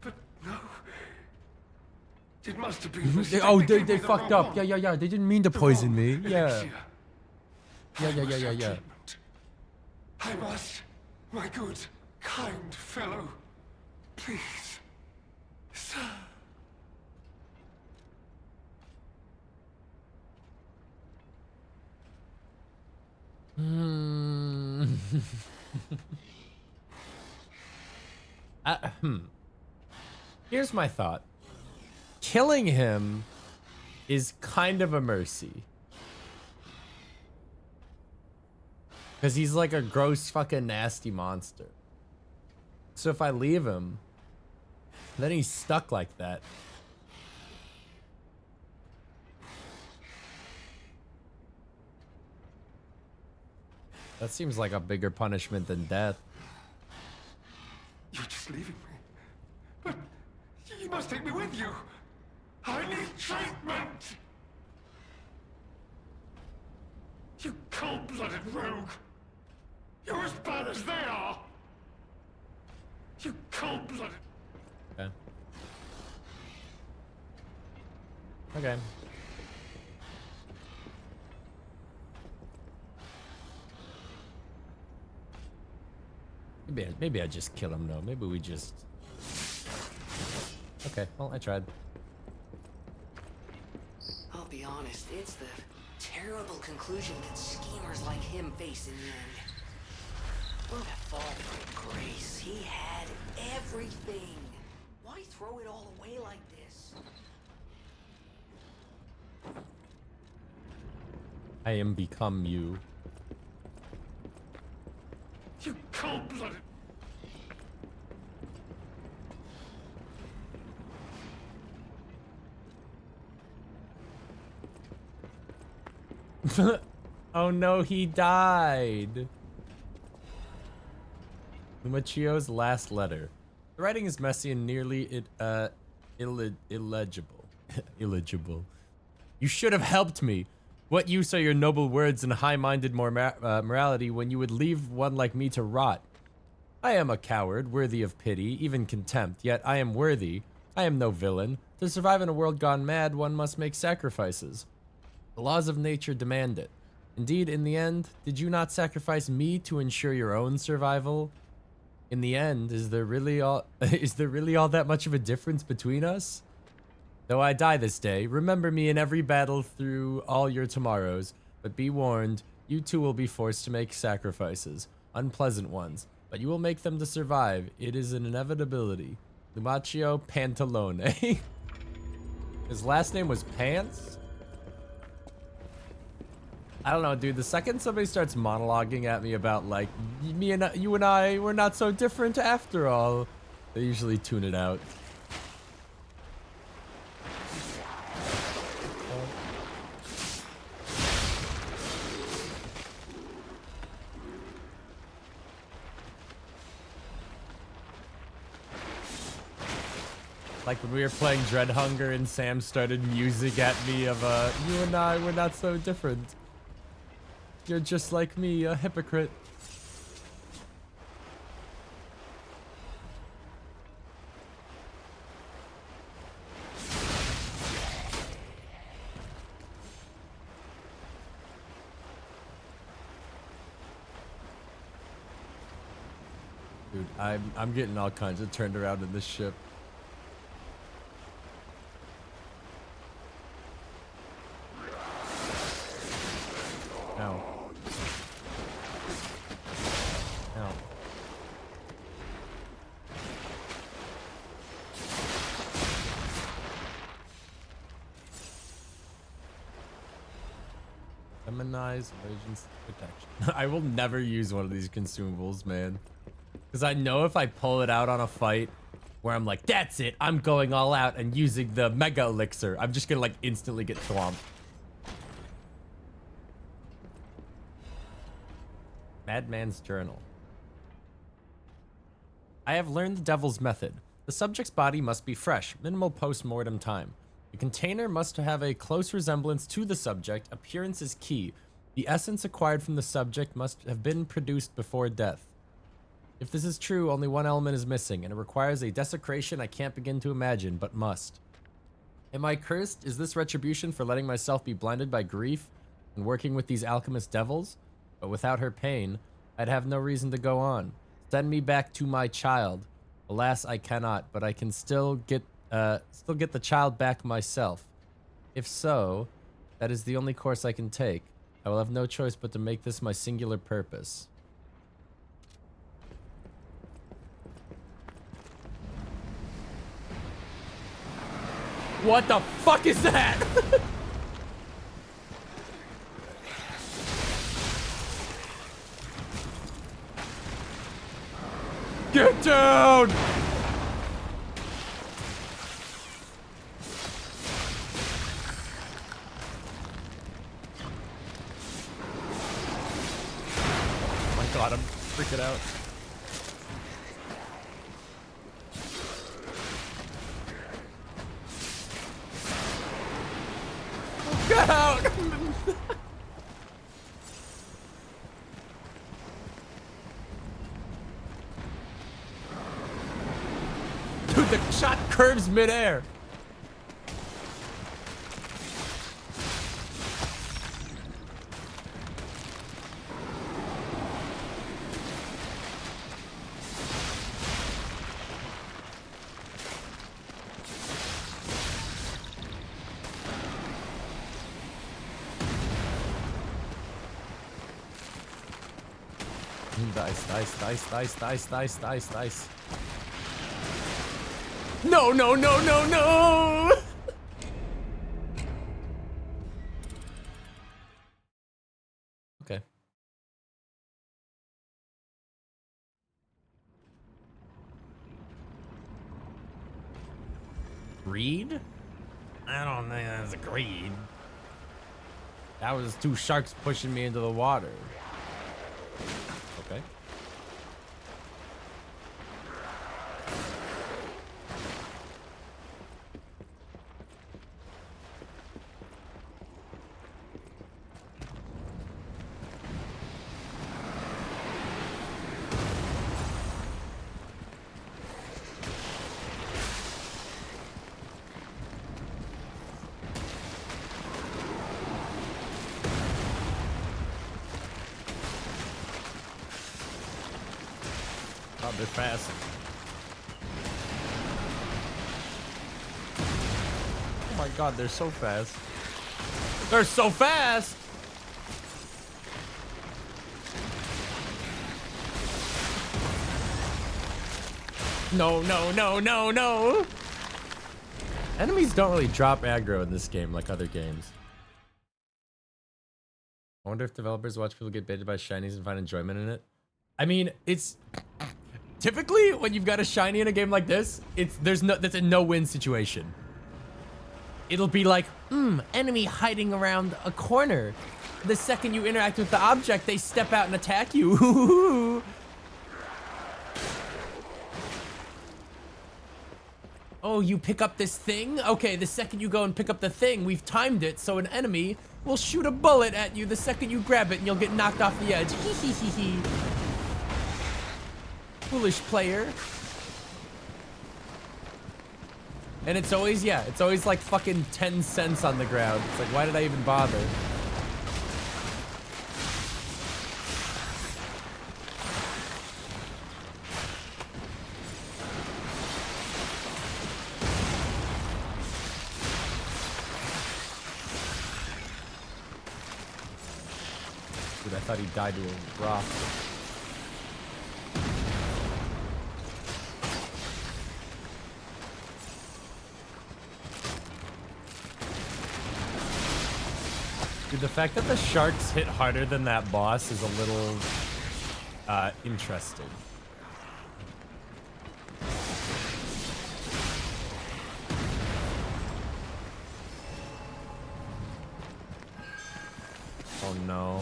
Speaker 12: But no. It must have been a mistake.
Speaker 2: Oh,
Speaker 12: gave me
Speaker 2: they
Speaker 12: the
Speaker 2: fucked
Speaker 12: wrong
Speaker 2: up.
Speaker 12: one.
Speaker 2: Yeah. They didn't mean to
Speaker 12: The
Speaker 2: poison
Speaker 12: wrong
Speaker 2: me. Yeah.
Speaker 12: elixir. I must have
Speaker 2: Yeah.
Speaker 12: treatment. I must, my good, kind fellow. Please, sir.
Speaker 2: Here's my thought. Killing him is kind of a mercy. Because he's like a gross fucking nasty monster. So if I leave him, then he's stuck like that. That seems like a bigger punishment than death.
Speaker 12: You're just leaving me. But you must take me with you. I need treatment. You cold-blooded rogue. You're as bad as they are. You cold-blooded.
Speaker 2: Okay. Okay. Maybe I just kill him though. Maybe we just Okay, well, I tried.
Speaker 4: I'll be honest, it's the terrible conclusion that schemers like him face in the end. What a fall from grace. He had everything. Why throw it all away like this?
Speaker 2: I am become you.
Speaker 8: You cold-blooded...
Speaker 2: Oh no, he died. Lumachio's last letter. The writing is messy and nearly illegible. Illegible. You should have helped me. What use are your noble words and high-minded morality when you would leave one like me to rot? I am a coward, worthy of pity, even contempt, yet I am worthy. I am no villain. To survive in a world gone mad, one must make sacrifices. The laws of nature demand it. Indeed, in the end, did you not sacrifice me to ensure your own survival? In the end, is there really all that much of a difference between us? Though I die this day, remember me in every battle through all your tomorrows, but be warned, you too will be forced to make sacrifices, unpleasant ones, but you will make them to survive. It is an inevitability. Lumachio Pantalone. His last name was Pants? I don't know, dude. The second somebody starts monologuing at me about, like, you and I, we're not so different after all, they usually tune it out. Like when we were playing Dreadhunger and Sam started musing at me of, you and I, we're not so different. You're just like me, a hypocrite. Dude, I'm getting all kinds of turned around in this ship. Ow. Ow. Feminize emergency protection. I will never use one of these consumables, man. Because I know if I pull it out on a fight where I'm like, that's it, I'm going all out and using the mega elixir, I'm just gonna like instantly get thwomped. Madman's Journal. I have learned the devil's method. The subject's body must be fresh, minimal post-mortem time. The container must have a close resemblance to the subject. Appearance is key. The essence acquired from the subject must have been produced before death. If this is true, only one element is missing, and it requires a desecration I can't begin to imagine, but must. Am I cursed? Is this retribution for letting myself be blinded by grief and working with these alchemist devils? But without her pain, I'd have no reason to go on. Send me back to my child. Alas, I cannot, but I can still get the child back myself. If so, that is the only course I can take. I will have no choice but to make this my singular purpose. What the fuck is that? Get down! Oh my god, I'm freaking out. Get out! Dude, the shot curves midair. Dice, dice, dice, dice, dice, dice, dice, dice. No, no, no, no, no! Okay. Greed? I don't think that's a greed. That was two sharks pushing me into the water. Okay. Oh, they're fast. Oh my god, they're so fast. They're so fast! No, no, no, no, no! Enemies don't really drop aggro in this game like other games. I wonder if developers watch people get baited by shinies and find enjoyment in it. I mean, it's... Typically, when you've got a shiny in a game like this, that's a no-win situation. It'll be like, enemy hiding around a corner. The second you interact with the object, they step out and attack you. Oh, you pick up this thing? Okay, the second you go and pick up the thing, we've timed it so an enemy will shoot a bullet at you the second you grab it and you'll get knocked off the edge. Hee hee hee hee. Foolish player. And it's always, yeah, it's always like fucking 10 cents on the ground. It's like, why did I even bother? Dude, I thought he died to a rock. Dude, the fact that the sharks hit harder than that boss is a little interesting. Oh no.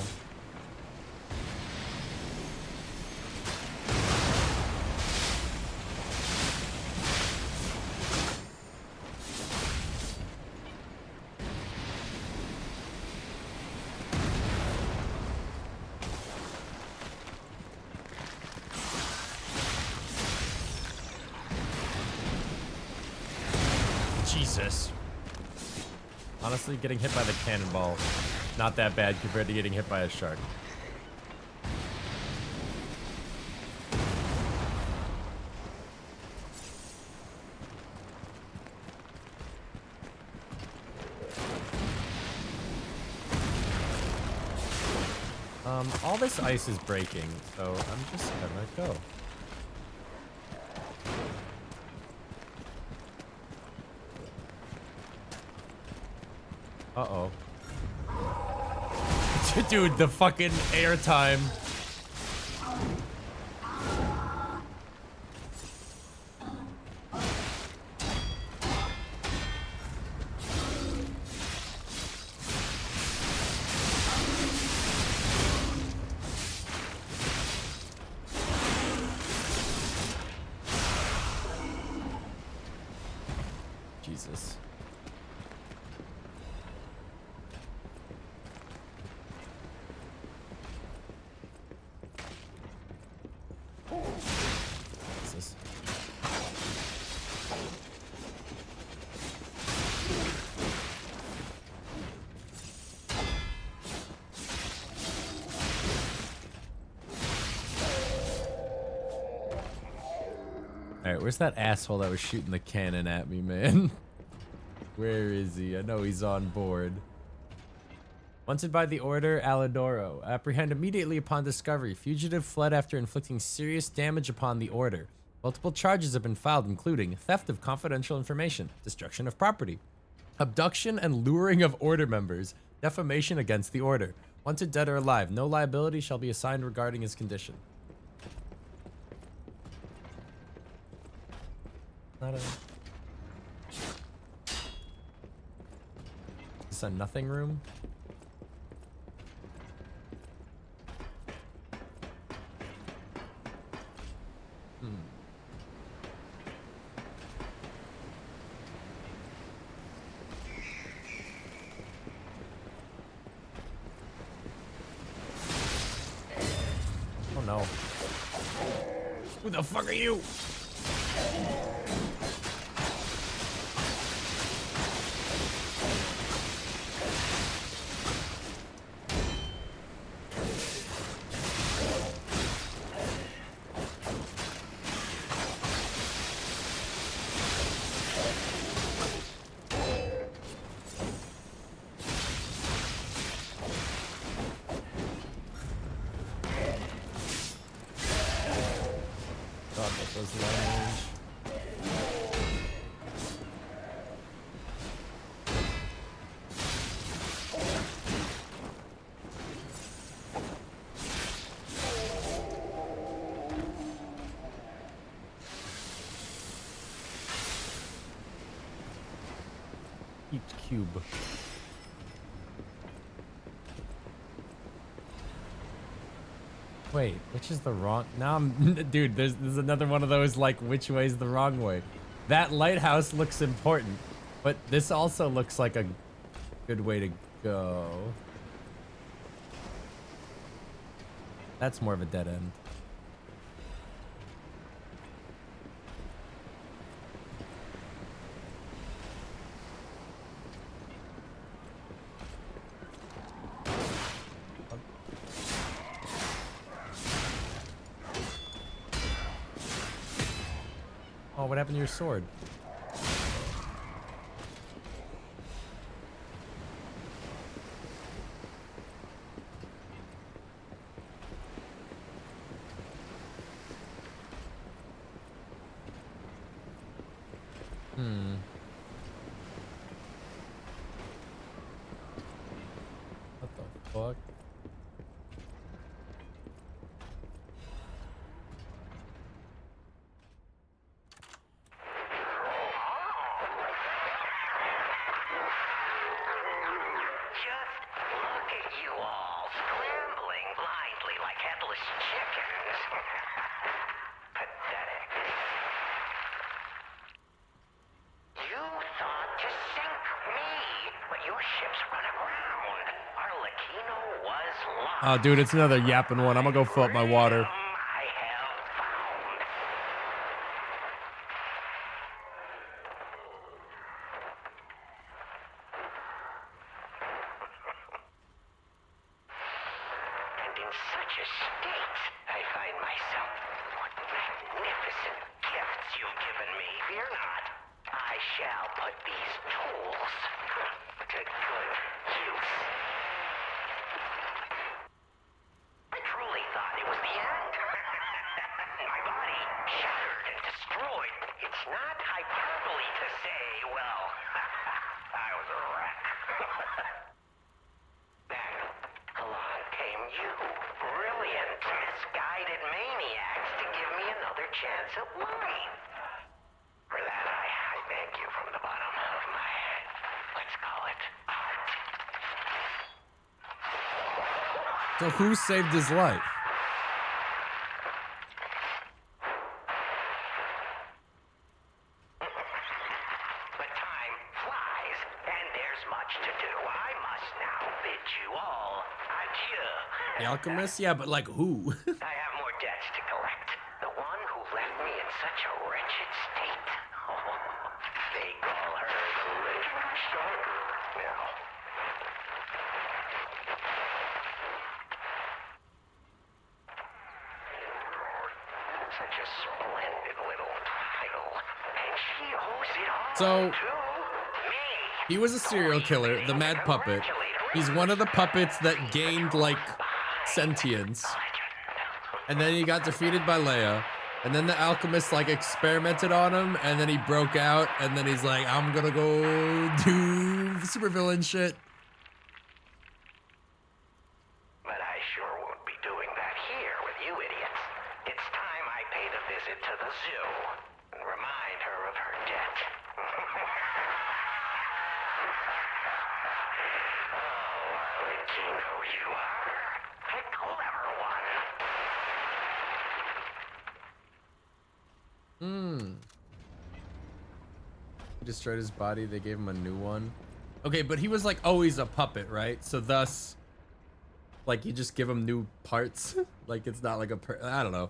Speaker 2: Jesus. Honestly, getting hit by the cannonball, not that bad compared to getting hit by a shark. All this ice is breaking, so I'm just gonna go. Uh-oh. Dude, the fucking airtime. Jesus. Jesus. Alright, where's that asshole that was shooting the cannon at me, man? Where is he? I know he's on board. Wanted by the Order, Alidoro. Apprehend immediately upon discovery. Fugitive fled after inflicting serious damage upon the Order. Multiple charges have been filed, including theft of confidential information, destruction of property, abduction and luring of Order members, defamation against the Order. Wanted dead or alive. No liability shall be assigned regarding his condition. Not a... Is this a nothing room? Oh no. Who the fuck are you? God, that does language. Each cube. Wait, which is the wrong? Now I'm, dude. There's another one of those like which way's the wrong way. That lighthouse looks important, but this also looks like a good way to go. That's more of a dead end. Oh, what happened to your sword? What the fuck?
Speaker 10: Just look at you all, scrambling blindly like headless chickens. Pathetic. You thought to sink me, but your ships run aground. Arlecchino was lost.
Speaker 2: Oh, dude, it's another yapping one. I'm gonna go fill up my water.
Speaker 10: I have found. And in such a state, I find myself. What magnificent gifts you've given me. Fear not. I shall put these tools to good use. I truly thought it was the end. My body shattered and destroyed. It's not hyperbole to say, well, I was a wreck. Then along came you, brilliant, misguided maniacs, to give me another chance at life. For that, I thank you from the bottom of my, let's call it, heart.
Speaker 2: So who saved his life?
Speaker 10: But time flies, and there's much to do. I must now bid you all adieu.
Speaker 2: The alchemist? Yeah, but like who?
Speaker 10: I have more debts to collect. The one who left me in such a wretched state. Oh, they call her the Legend Stalker now. Such a splendid little title. And she owes it all
Speaker 2: So
Speaker 10: to me.
Speaker 2: he was a serial killer, the Mad Puppet.
Speaker 10: Congratulate her
Speaker 2: He's one of the puppets that gained like sentience. And then he got defeated by Leia. And then the alchemist like experimented on him, and then he broke out, and then he's like, I'm gonna go do supervillain shit.
Speaker 10: But I sure won't be doing that here with you idiots. It's time I paid a visit to the zoo and remind her of her debt. Oh, let you know you are a clever one.
Speaker 2: He destroyed his body, they gave him a new one. Okay, but he was like always a puppet, right? So thus, like you just give him new parts. Like it's not like I don't know.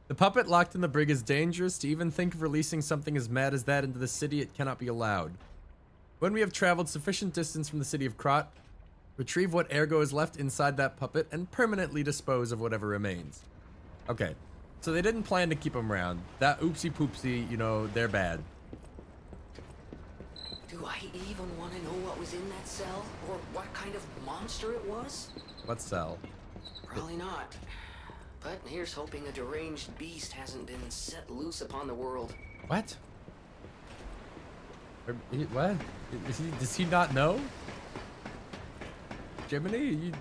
Speaker 2: The puppet locked in the brig is dangerous. To even think of releasing something as mad as that into the city, it cannot be allowed. When we have traveled sufficient distance from the city of Krot, retrieve what ergo is left inside that puppet and permanently dispose of whatever remains. Okay, so they didn't plan to keep him around. That oopsie poopsie, you know, they're bad.
Speaker 4: Do I even want to know what was in that cell? Or what kind of monster it was?
Speaker 2: What cell?
Speaker 4: Probably not. But here's hoping a deranged beast hasn't been set loose upon the world.
Speaker 2: What? What? Does he not know? Jiminy,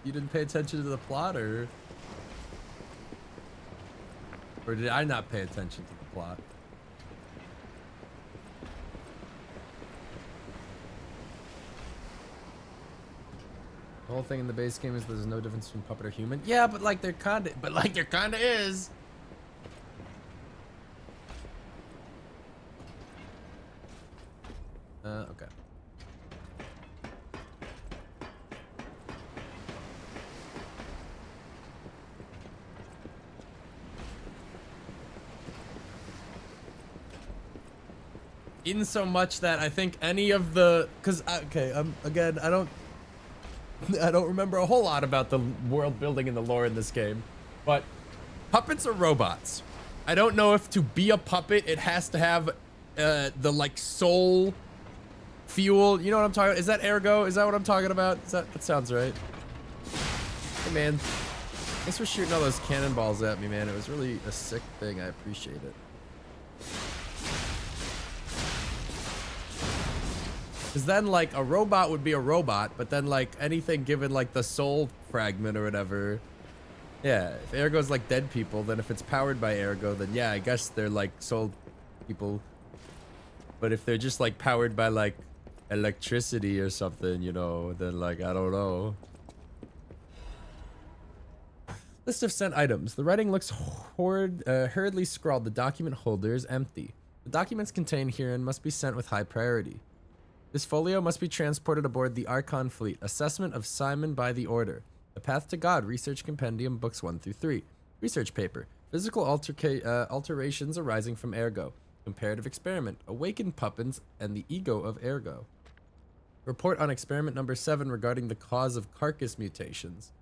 Speaker 2: you didn't pay attention to the plot, or did I not pay attention to the plot? The whole thing in the base game is there's no difference between puppet or human. Yeah, but like there kinda is. Okay. In so much that I think any of the, again, I don't remember a whole lot about the world building and the lore in this game, but puppets are robots. I don't know if to be a puppet it has to have the like soul fuel. You know what I'm talking about? Is that ergo? Is that what I'm talking about? That sounds right. Hey man, thanks for shooting all those cannonballs at me, man. It was really a sick thing. I appreciate it. Because then, like, a robot would be a robot, but then, like, anything given, like, the soul fragment or whatever. Yeah, if ergo's like dead people, then if it's powered by ergo, then yeah, I guess they're, like, soul people. But if they're just, like, powered by, like, electricity or something, you know, then, like, I don't know. List of sent items. The writing looks hurriedly scrawled. The document holder is empty. The documents contained herein must be sent with high priority. This folio must be transported aboard the Archon fleet. Assessment of Simon by the Order. The Path to God. Research Compendium, Books 1 through 3. Research paper. Physical alterations arising from ergo. Comparative experiment. Awakened puppets and the ego of ergo. Report on experiment number 7 regarding the cause of carcass mutations.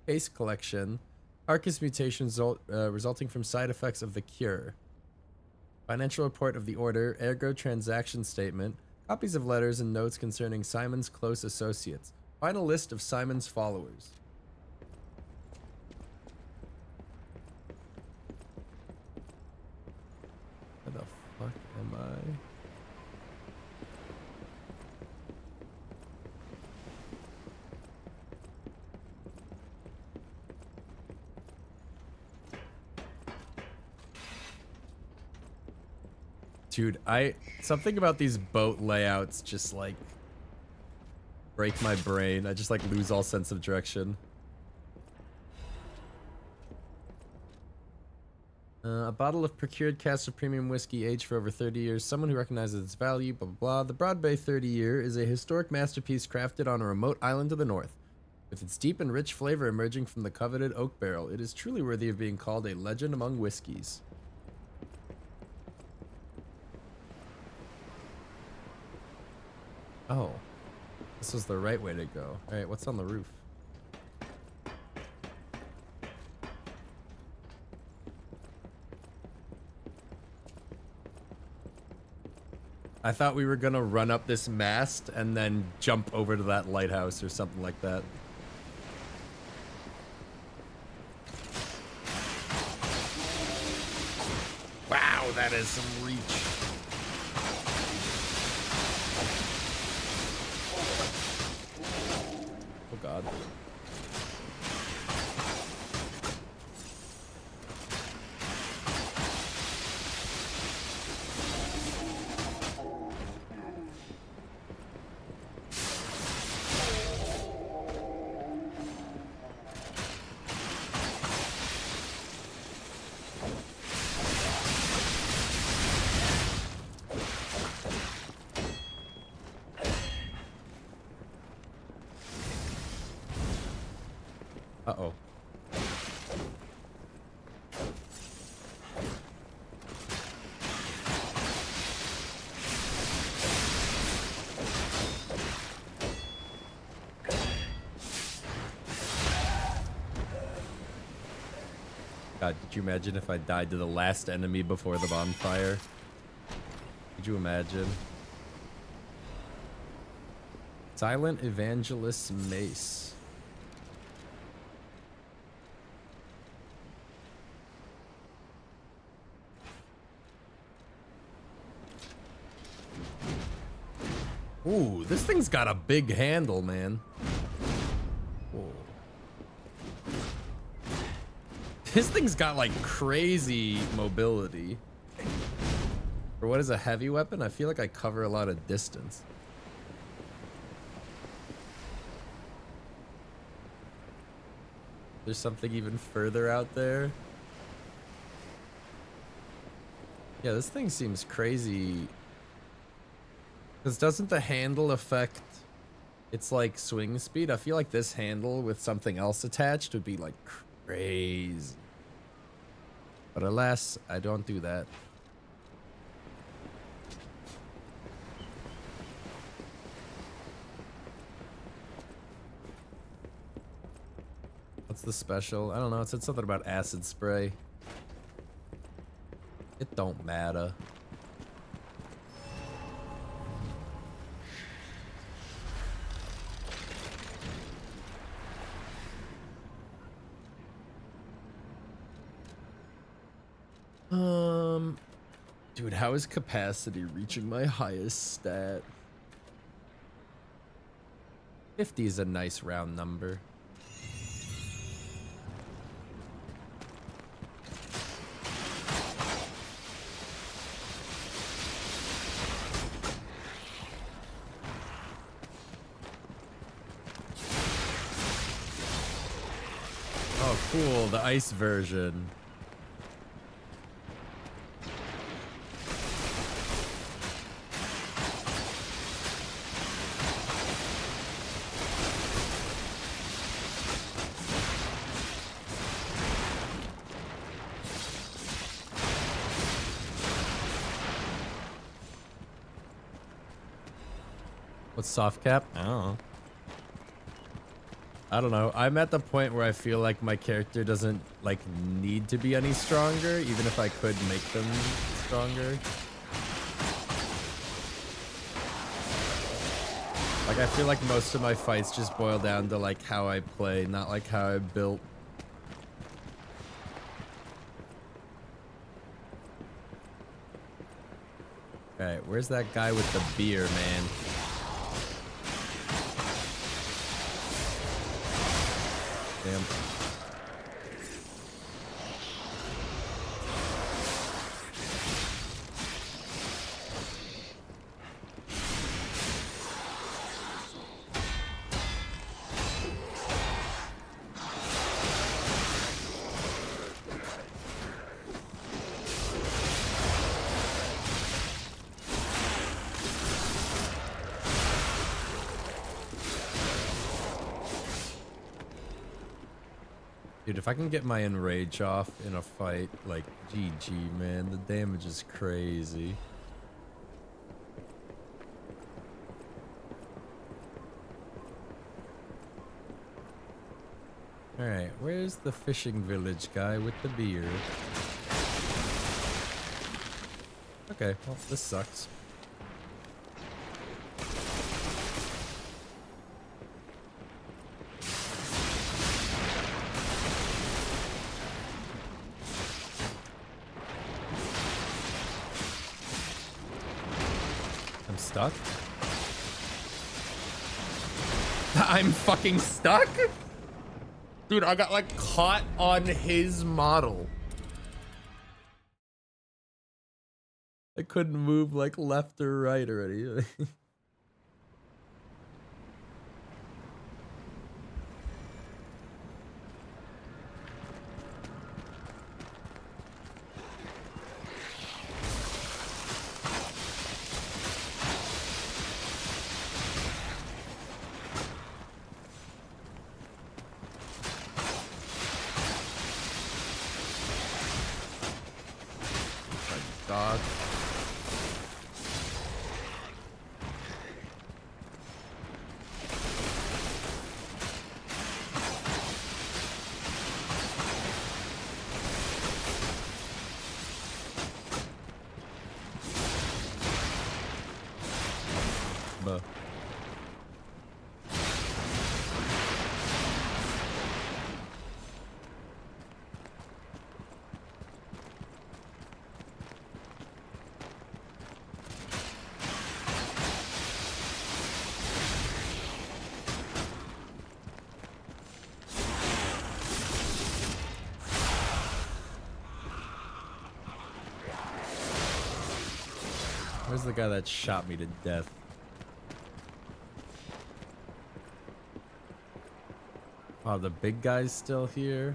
Speaker 2: Case collection. Carcass mutations resulting from side effects of the cure. Financial report of the Order. Ergo transaction statement. Copies of letters and notes concerning Simon's close associates. Final list of Simon's followers. Where the fuck am I? Dude, something about these boat layouts just like break my brain. I just like lose all sense of direction. A bottle of procured cask of premium whiskey aged for over 30 years. Someone who recognizes its value, blah, blah, blah. The Broad Bay 30 Year is a historic masterpiece crafted on a remote island to the north. With its deep and rich flavor emerging from the coveted oak barrel, it is truly worthy of being called a legend among whiskeys. Oh, this was the right way to go. All right, what's on the roof? I thought we were gonna run up this mast and then jump over to that lighthouse or something like that. Wow, that is some reach. Oh God. Uh-oh. God, could you imagine if I died to the last enemy before the bonfire? Could you imagine? Silent Evangelist's Mace. Ooh, this thing's got a big handle, man. Whoa. This thing's got like crazy mobility. For what is a heavy weapon, I feel like I cover a lot of distance. There's something even further out there. Yeah, this thing seems crazy. Because doesn't the handle affect its like swing speed? I feel like this handle with something else attached would be like crazy. But alas, I don't do that. What's the special? I don't know. It said something about acid spray. It don't matter. Dude, how is capacity reaching my highest stat? 50 is a nice round number. Oh, cool, the ice version. What's soft cap? I don't know. I'm at the point where I feel like my character doesn't like need to be any stronger, even if I could make them stronger. Like I feel like most of my fights just boil down to like how I play, not like how I built. Alright, where's that guy with the beer, man? Damn. Dude, if I can get my enrage off in a fight, like, GG, man. The damage is crazy. Alright, where's the fishing village guy with the beer? Okay, well, this sucks. stuck? I'm fucking stuck? Dude, I got like caught on his model. I couldn't move like left or right or anything. God. Buh. Where's the guy that shot me to death? Oh, the big guy's still here.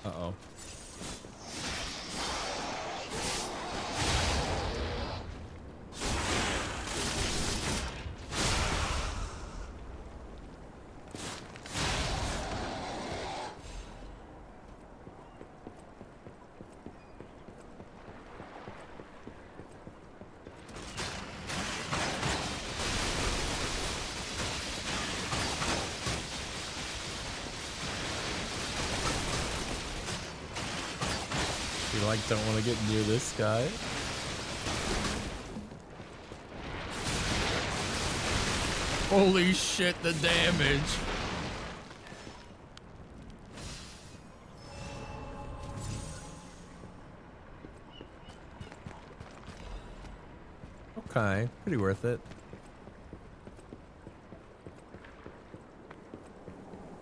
Speaker 2: Uh-oh. You like don't want to get near this guy? Holy shit, the damage. Okay, pretty worth it.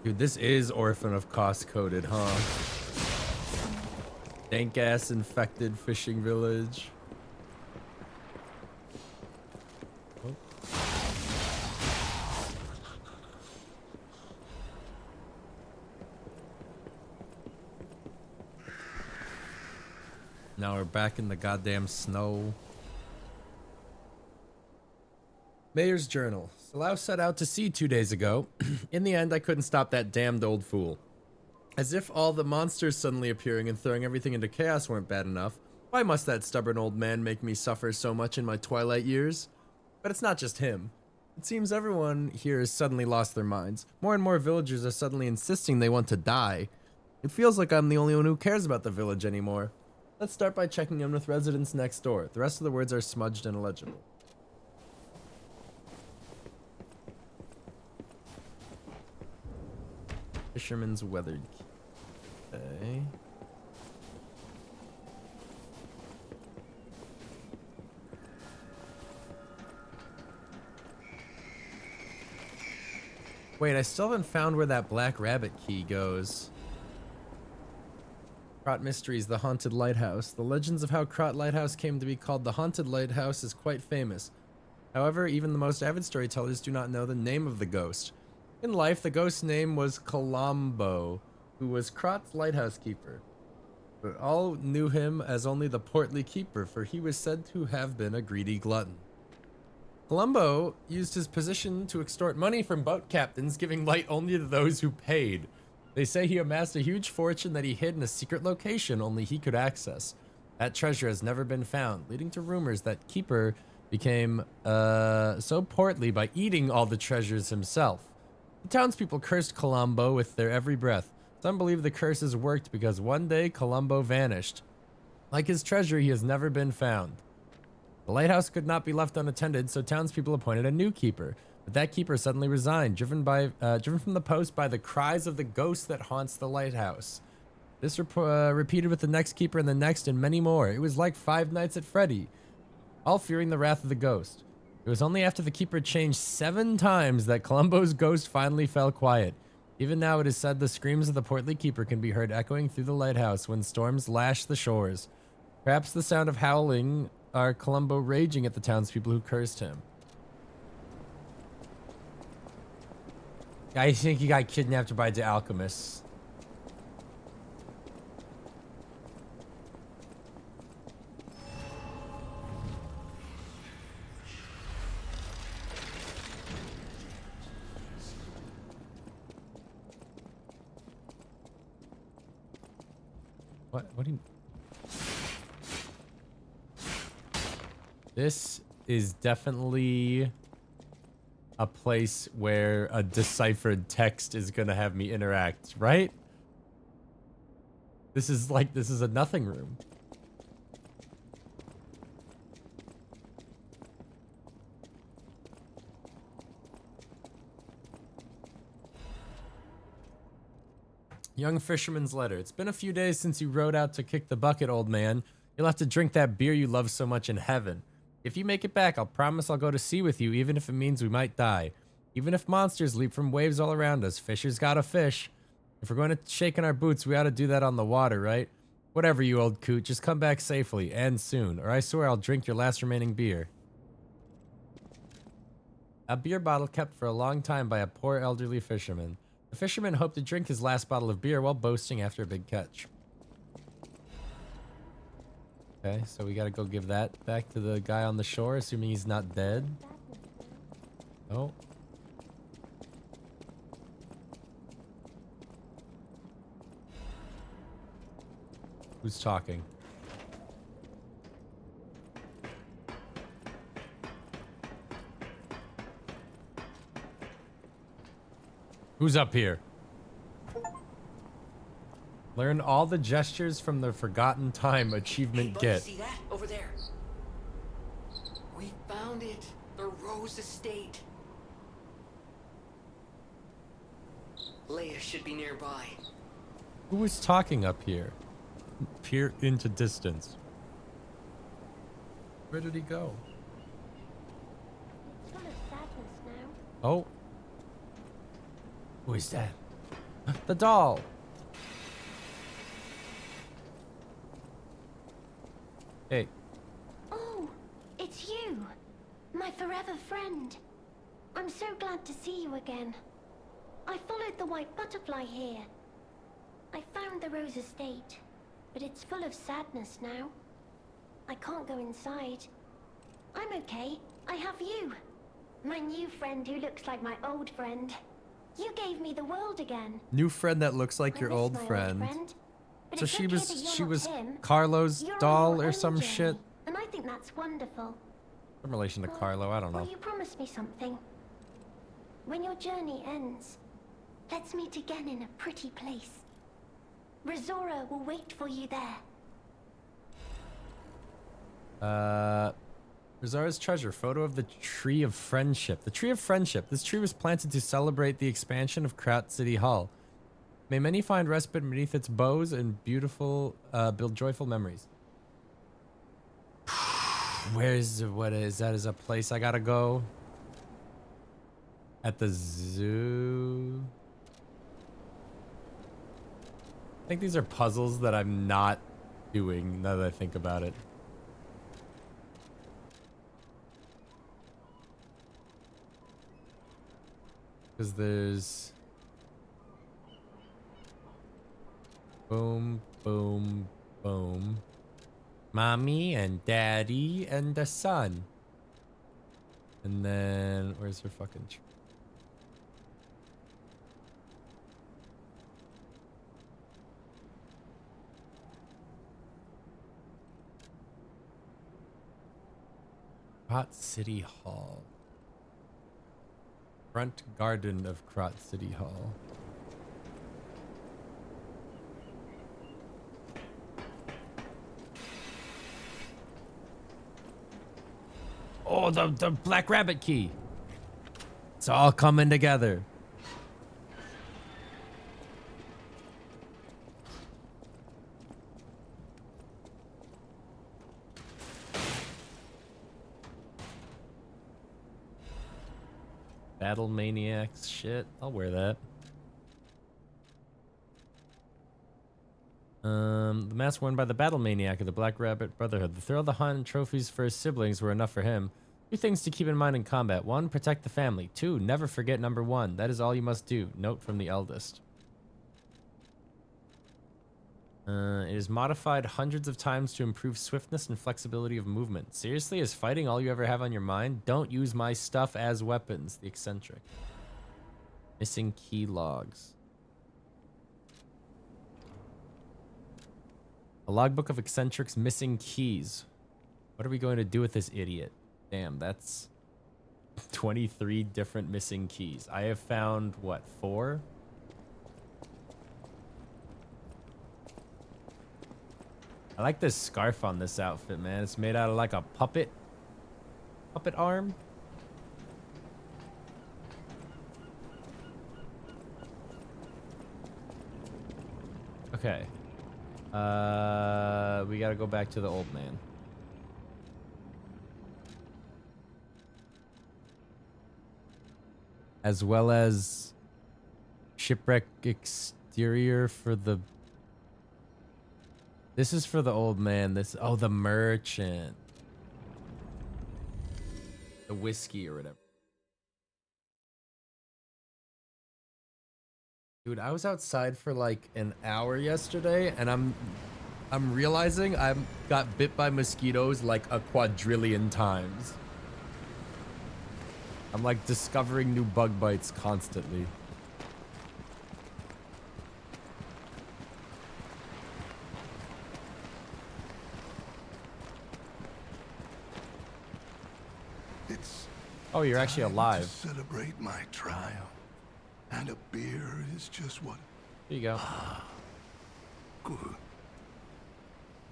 Speaker 2: Dude, this is Orphan of Cost coded, huh? Dank ass infected fishing village. Oh. Now we're back in the goddamn snow. Mayor's Journal. Salau set out to sea 2 days ago. In the end, I couldn't stop that damned old fool. As if all the monsters suddenly appearing and throwing everything into chaos weren't bad enough, why must that stubborn old man make me suffer so much in my twilight years? But it's not just him. It seems everyone here has suddenly lost their minds. More and more villagers are suddenly insisting they want to die. It feels like I'm the only one who cares about the village anymore. Let's start by checking in with residents next door. The rest of the words are smudged and illegible. Fisherman's weathered key. Okay. Wait, I still haven't found where that black rabbit key goes. Krot Mysteries, the Haunted Lighthouse. The legends of how Krot Lighthouse came to be called the Haunted Lighthouse is quite famous. However, even the most avid storytellers do not know the name of the ghost. In life, the ghost's name was Colombo, who was Krot's lighthouse keeper. But all knew him as only the portly keeper, for he was said to have been a greedy glutton. Colombo used his position to extort money from boat captains, giving light only to those who paid. They say he amassed a huge fortune that he hid in a secret location only he could access. That treasure has never been found, leading to rumors that Keeper became so portly by eating all the treasures himself. The townspeople cursed Colombo with their every breath. Some believe the curses worked because one day Colombo vanished. Like his treasure, he has never been found. The lighthouse could not be left unattended, so townspeople appointed a new keeper. But that keeper suddenly resigned, driven from the post by the cries of the ghost that haunts the lighthouse. This repeated with the next keeper and the next and many more. It was like Five Nights at Freddy, all fearing the wrath of the ghost. It was only after the keeper changed 7 times that Columbo's ghost finally fell quiet. Even now it is said the screams of the portly keeper can be heard echoing through the lighthouse when storms lash the shores. Perhaps the sound of howling are Columbo raging at the townspeople who cursed him. I think he got kidnapped by the alchemists. What do you... This is definitely a place where a deciphered text is gonna have me interact, right? This is a nothing room. Young fisherman's letter. It's been a few days since you rode out to kick the bucket, old man. You'll have to drink that beer you love so much in heaven. If you make it back, I'll promise I'll go to sea with you, even if it means we might die. Even if monsters leap from waves all around us, fishers gotta fish. If we're going to shake in our boots, we ought to do that on the water, right? Whatever, you old coot, just come back safely, and soon, or I swear I'll drink your last remaining beer. A beer bottle kept for a long time by a poor elderly fisherman. The fisherman hoped to drink his last bottle of beer while boasting after a big catch. Okay, so we gotta go give that back to the guy on the shore, assuming he's not dead. Oh. Who's talking? Who's up here? Learn all the gestures from the Forgotten Time achievement
Speaker 4: Buddy,
Speaker 2: get.
Speaker 4: see that? Over there. We found it. The Rose Estate. Leia should be nearby.
Speaker 2: Who was talking up here? Peer into distance. Where did he go?
Speaker 7: It's full of sadness now.
Speaker 2: Oh. Who is that? The doll. Hey.
Speaker 7: Oh, it's you. My forever friend. I'm so glad to see you again. I followed the white butterfly here. I found the Rose Estate, but it's full of sadness now. I can't go inside. I'm okay. I have you. My new friend who looks like my old friend. You gave me the world again.
Speaker 2: New friend that looks like your old friend.
Speaker 7: But
Speaker 2: So
Speaker 7: it's
Speaker 2: she
Speaker 7: okay
Speaker 2: was
Speaker 7: that you're
Speaker 2: she
Speaker 7: not
Speaker 2: was
Speaker 7: him.
Speaker 2: Carlo's
Speaker 7: You're on
Speaker 2: doll
Speaker 7: your
Speaker 2: or
Speaker 7: own
Speaker 2: some
Speaker 7: journey,
Speaker 2: shit.
Speaker 7: And I think that's wonderful.
Speaker 2: Some relation to Carlo, I don't know.
Speaker 7: Will you promise me something? When your journey ends, let's meet again in a pretty place. Rizora will wait for you there.
Speaker 2: Rizara's treasure. Photo of the Tree of Friendship. The Tree of Friendship. This tree was planted to celebrate the expansion of Kraut City Hall. May many find respite beneath its boughs and beautiful, build joyful memories. What is that? Is a place I gotta go? At the zoo? I think these are puzzles that I'm not doing now that I think about it. Because there's... Boom, boom, boom. Mommy and daddy and the son. And then... Where's her fucking... Hot City Hall. Front garden of Krot City Hall. Oh, the Black Rabbit key. It's all coming together. Battle Maniacs shit. I'll wear that. The mask worn by the Battle Maniac of the Black Rabbit Brotherhood. The thrill of the hunt and trophies for his siblings were enough for him. 2 things to keep in mind in combat. 1, protect the family. 2, never forget number 1. That is all you must do. Note from the eldest. It is modified hundreds of times to improve swiftness and flexibility of movement. Seriously, is fighting all you ever have on your mind? Don't use my stuff as weapons. The eccentric. Missing key logs. A logbook of eccentric's missing keys. What are we going to do with this idiot? Damn, that's 23 different missing keys. I have found, what, 4? I like this scarf on this outfit, man. It's made out of like a puppet arm. Okay. We gotta go back to the old man. As well as shipwreck exterior for the... This is for the old man. This... Oh, the merchant. The whiskey or whatever. Dude, I was outside for like an hour yesterday, and I'm realizing I got bit by mosquitoes like a quadrillion times. I'm like discovering new bug bites constantly.
Speaker 6: It's
Speaker 2: Oh, you're actually
Speaker 6: time
Speaker 2: alive.
Speaker 6: to celebrate my triumph. And a beer is just what...
Speaker 2: There you go.
Speaker 6: Good.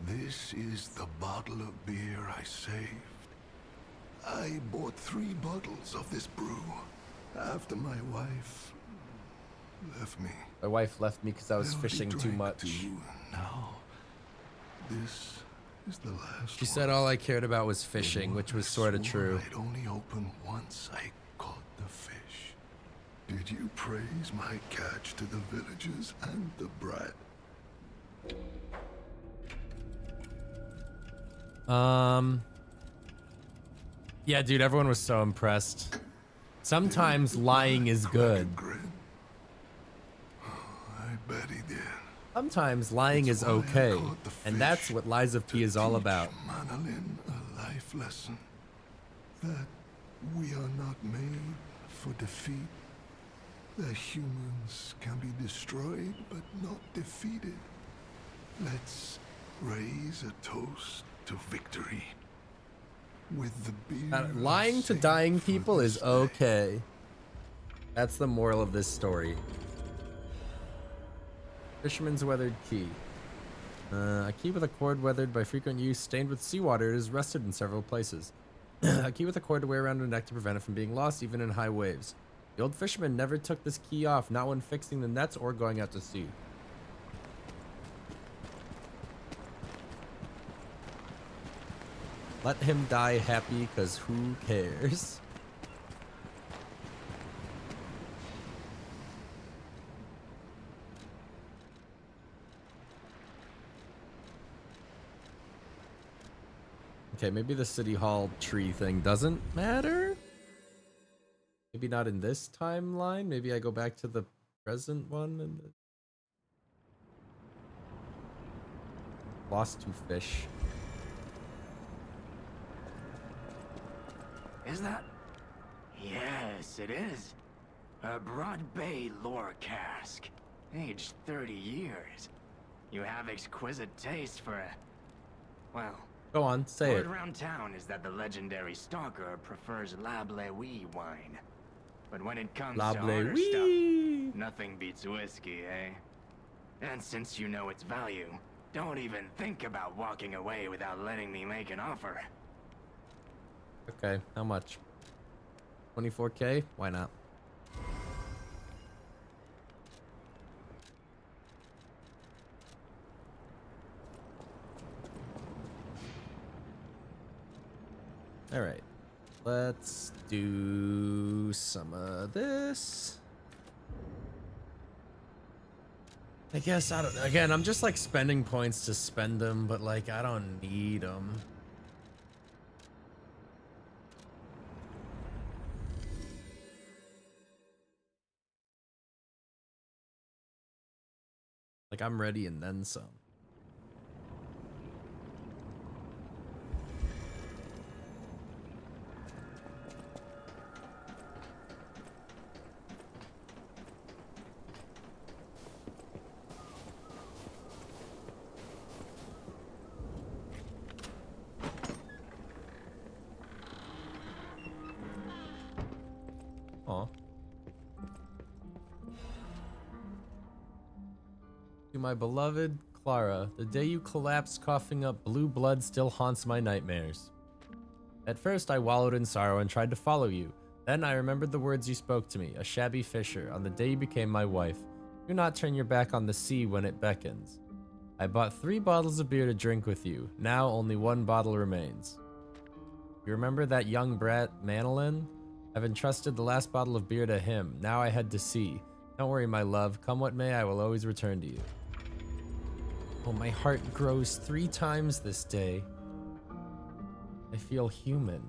Speaker 6: This is the bottle of beer I saved. I bought 3 bottles of this brew after my wife left me.
Speaker 2: My wife left me because I was
Speaker 6: I only
Speaker 2: fishing too
Speaker 6: drank
Speaker 2: much.
Speaker 6: 2. Now, this is the last
Speaker 2: She said all I cared about was fishing, which was sort of true.
Speaker 6: I'd only open once I caught the fish. Did you praise my catch to the villagers and the brat?
Speaker 2: Yeah, dude, everyone was so impressed. Sometimes lying is good.
Speaker 6: I bet he did.
Speaker 2: Sometimes lying is okay, and that's what Lies of P is all about.
Speaker 6: Manolin a life lesson that we are not made for defeat. That humans can be destroyed but not defeated. Let's raise a toast to victory. With the beer
Speaker 2: Lying to dying people is okay. That's the moral of this story. Fisherman's weathered key. A key with a cord weathered by frequent use, stained with seawater. It is rusted in several places. A key with a cord to wear around a neck to prevent it from being lost, even in high waves. The old fisherman never took this key off, not when fixing the nets or going out to sea. Let him die happy, because who cares? Okay, maybe the City Hall tree thing doesn't matter? Maybe not in this timeline? Maybe I go back to the present one and... Lost 2 fish.
Speaker 11: Is that? Yes, it is. A Broad Bay lore cask. Aged 30 years. You have exquisite taste for a... Well...
Speaker 2: Go on, say it.
Speaker 11: Word around town is that the legendary stalker prefers La Bleuie wine. But when it comes
Speaker 2: Blah,
Speaker 11: to
Speaker 2: blah,
Speaker 11: harder
Speaker 2: wee.
Speaker 11: stuff, nothing beats whiskey, eh? And since you know its value, don't even think about walking away without letting me make an offer.
Speaker 2: Okay, how much? 24K? Why not? All right, let's do some of this. I guess I don't. Again, I'm just like spending points to spend them, but like I don't need them. Like I'm ready and then some. Aw. To my beloved Clara, the day you collapsed coughing up blue blood still haunts my nightmares. At first I wallowed in sorrow and tried to follow you. Then I remembered the words you spoke to me, a shabby fisher, on the day you became my wife. Do not turn your back on the sea when it beckons. I bought 3 bottles of beer to drink with you. Now only 1 bottle remains. You remember that young brat, Manolin? I've entrusted the last bottle of beer to him. Now I head to sea. Don't worry, my love. Come what may, I will always return to you. Oh, my heart grows 3 times this day. I feel human.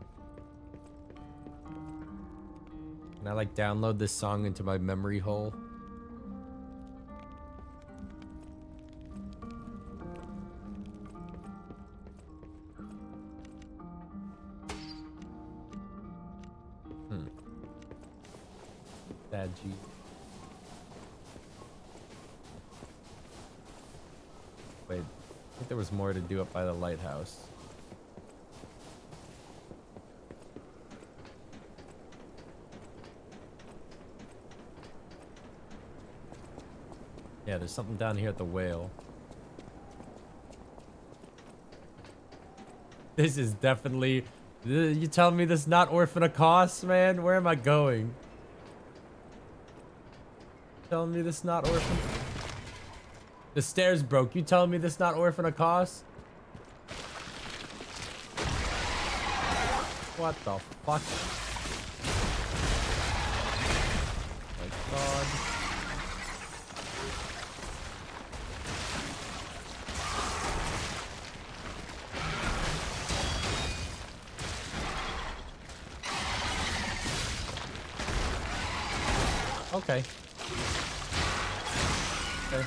Speaker 2: Can I like download this song into my memory hole? Sad G. Wait, I think there was more to do up by the lighthouse. Yeah, there's something down here at the whale. This is definitely... You telling me this is not Orphan of Kos, man? Where am I going? Telling me this is not Orphan... The stairs broke. You telling me this is not Orphan of Kos? What the fuck? My God. Okay. Okay.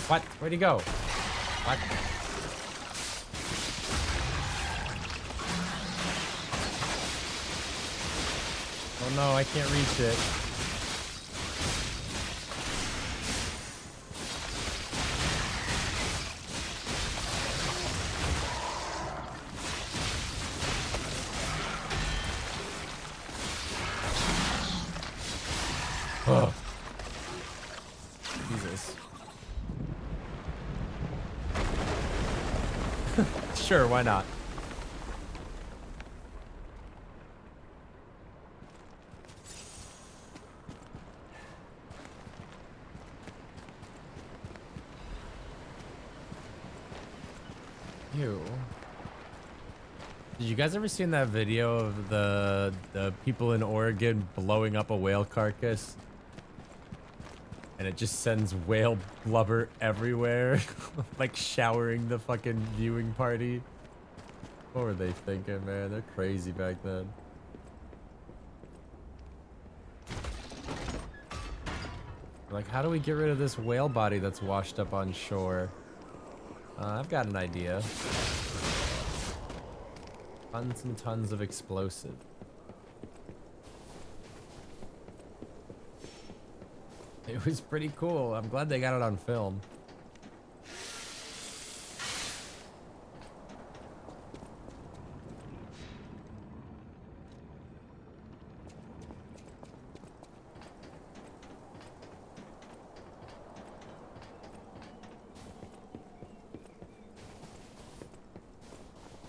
Speaker 2: What? Where'd he go? What? Oh no, I can't reach it. Oh. Jesus. Sure, why not? Ew. Did you guys ever seen that video of the people in Oregon blowing up a whale carcass? And it just sends whale blubber everywhere, like showering the fucking viewing party. What were they thinking, man? They're crazy back then. Like, how do we get rid of this whale body that's washed up on shore? I've got an idea. Tons and tons of explosive. It was pretty cool. I'm glad they got it on film.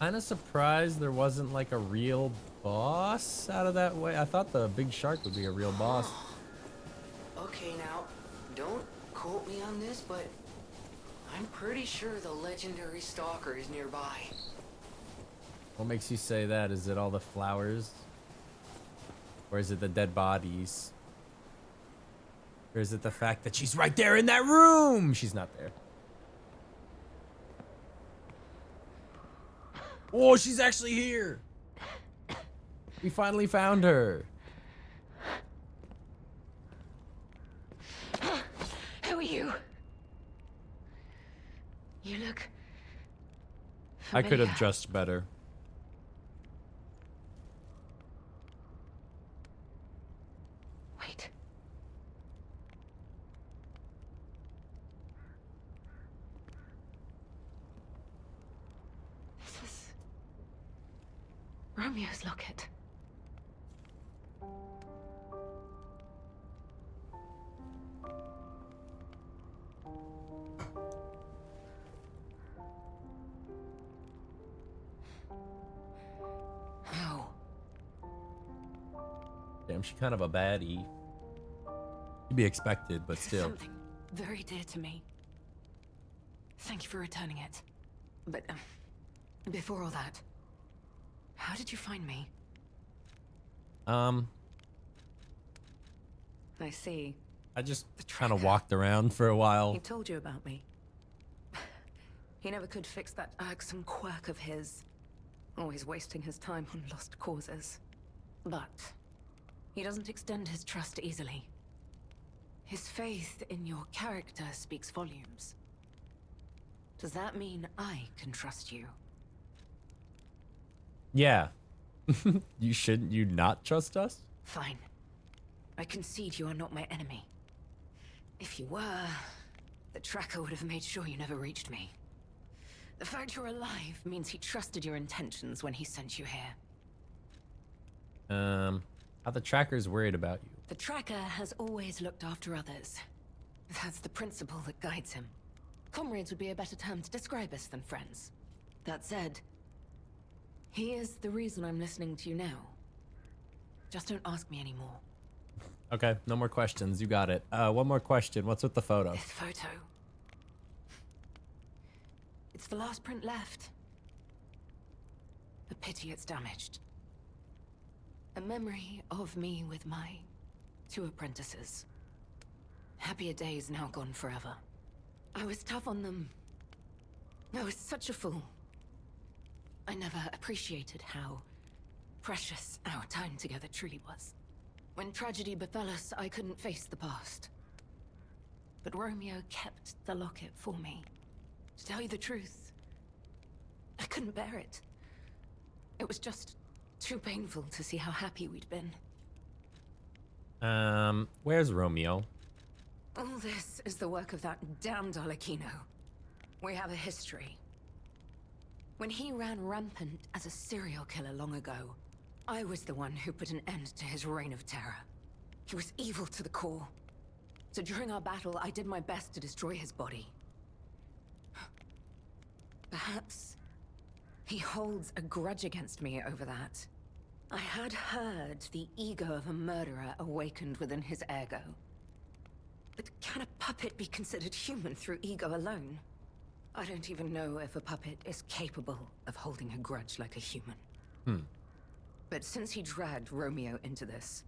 Speaker 2: Kind of surprised there wasn't like a real boss out of that way. I thought the big shark would be a real boss.
Speaker 4: Okay, now, don't quote me on this, but I'm pretty sure the legendary stalker is nearby.
Speaker 2: What makes you say that? Is it all the flowers? Or is it the dead bodies? Or is it the fact that she's right there in that room? She's not there. Oh, she's actually here. We finally found her.
Speaker 9: Who are you? You look
Speaker 2: I could have
Speaker 9: familiar.
Speaker 2: dressed better.
Speaker 9: Wait. This is Romeo's locket. How?
Speaker 2: Damn, she kind of a baddie. To be expected, but
Speaker 9: This is
Speaker 2: still.
Speaker 9: something very dear to me. Thank you for returning it. But before all that, how did you find me? I see.
Speaker 2: I just kind of walked around for a while.
Speaker 9: He told you about me. He never could fix that irksome quirk of his. Always wasting his time on lost causes. But he doesn't extend his trust easily. His faith in your character speaks volumes. Does that mean I can trust you?
Speaker 2: Yeah. Shouldn't you not trust us?
Speaker 9: Fine. I concede you are not my enemy. If you were, the tracker would have made sure you never reached me. The fact you're alive means he trusted your intentions when he sent you here.
Speaker 2: How the tracker's worried about you.
Speaker 9: The tracker has always looked after others. That's the principle that guides him. Comrades would be a better term to describe us than friends. That said, he is the reason I'm listening to you now. Just don't ask me anymore.
Speaker 2: Okay, no more questions. You got it. One more question. What's with the photo?
Speaker 9: This photo. It's the last print left. A pity it's damaged. A memory of me with my 2 apprentices. Happier days now gone forever. I was tough on them. I was such a fool. I never appreciated how precious our time together truly was. When tragedy befell us, I couldn't face the past. But Romeo kept the locket for me. To tell you the truth, I couldn't bear it. It was just too painful to see how happy we'd been.
Speaker 2: Where's Romeo?
Speaker 9: All this is the work of that damned Arlecchino. We have a history. When he ran rampant as a serial killer long ago, I was the one who put an end to his reign of terror. He was evil to the core. So during our battle, I did my best to destroy his body. Perhaps he holds a grudge against me over that. I had heard the ego of a murderer awakened within his ego. But can a puppet be considered human through ego alone? I don't even know if a puppet is capable of holding a grudge like a human. But since he dragged Romeo into this,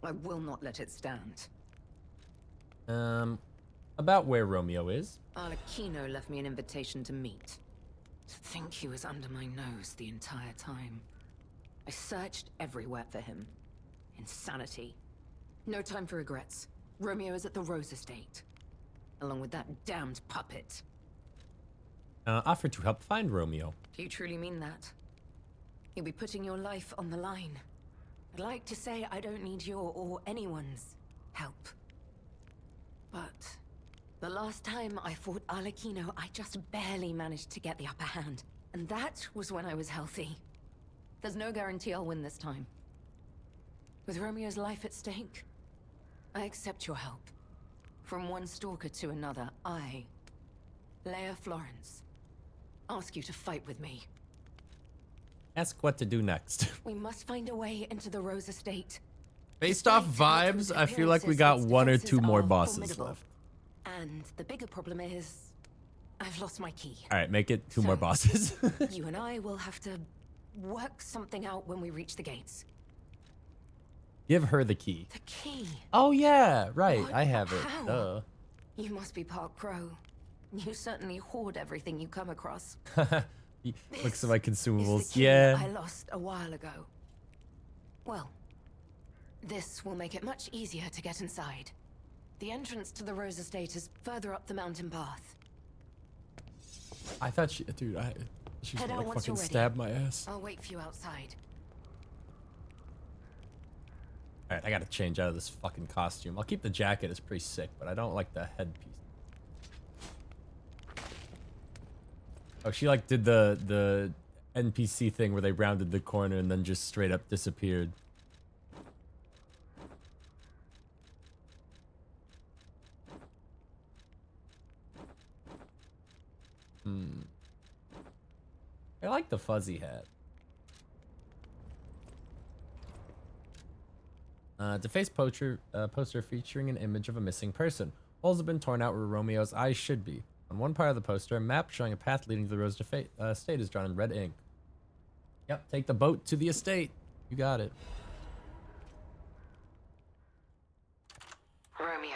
Speaker 9: I will not let it stand.
Speaker 2: About where Romeo is?
Speaker 9: Arlecchino left me an invitation to meet. To think he was under my nose the entire time. I searched everywhere for him. Insanity. No time for regrets. Romeo is at the Rose Estate. Along with that damned puppet.
Speaker 2: Offer to help find Romeo.
Speaker 9: Do you truly mean that? You'll be putting your life on the line. I'd like to say I don't need your or anyone's help. But the last time I fought Arlecchino, I just barely managed to get the upper hand. And that was when I was healthy. There's no guarantee I'll win this time. With Romeo's life at stake, I accept your help. From one stalker to another, I, Leia Florence, ask you to fight with me.
Speaker 2: Ask what to do next.
Speaker 9: We must find a way into the Rose estate.
Speaker 2: Based off vibes, I feel like we got one or two more bosses left.
Speaker 9: And the bigger problem is, I've lost my key.
Speaker 2: All right, make it two more bosses.
Speaker 9: You and I will have to work something out when we reach the gates.
Speaker 2: Give her the key.
Speaker 9: The key?
Speaker 2: Oh yeah, right.
Speaker 9: What?
Speaker 2: I have it.
Speaker 9: How?
Speaker 2: Duh.
Speaker 9: You must be part crow. You certainly hoard everything you come across.
Speaker 2: Looks at my consumables.
Speaker 9: Is the key
Speaker 2: Yeah.
Speaker 9: I lost a while ago. Well, this will make it much easier to get inside. The entrance to the Rose Estate is further up the mountain path.
Speaker 2: I thought she, dude, she's
Speaker 9: Head
Speaker 2: gonna
Speaker 9: out
Speaker 2: like
Speaker 9: once
Speaker 2: fucking
Speaker 9: you're ready.
Speaker 2: stab my ass.
Speaker 9: I'll wait for you outside.
Speaker 2: All right, I gotta change out of this fucking costume. I'll keep the jacket; it's pretty sick, but I don't like the headpiece. Oh, she like did the NPC thing where they rounded the corner and then just straight up disappeared. I like the fuzzy hat. Defaced poster featuring an image of a missing person. Holes have been torn out where Romeo's eyes should be. On one part of the poster, a map showing a path leading to the Rose estate is drawn in red ink. Yep, take the boat to the estate. You got it.
Speaker 9: Romeo,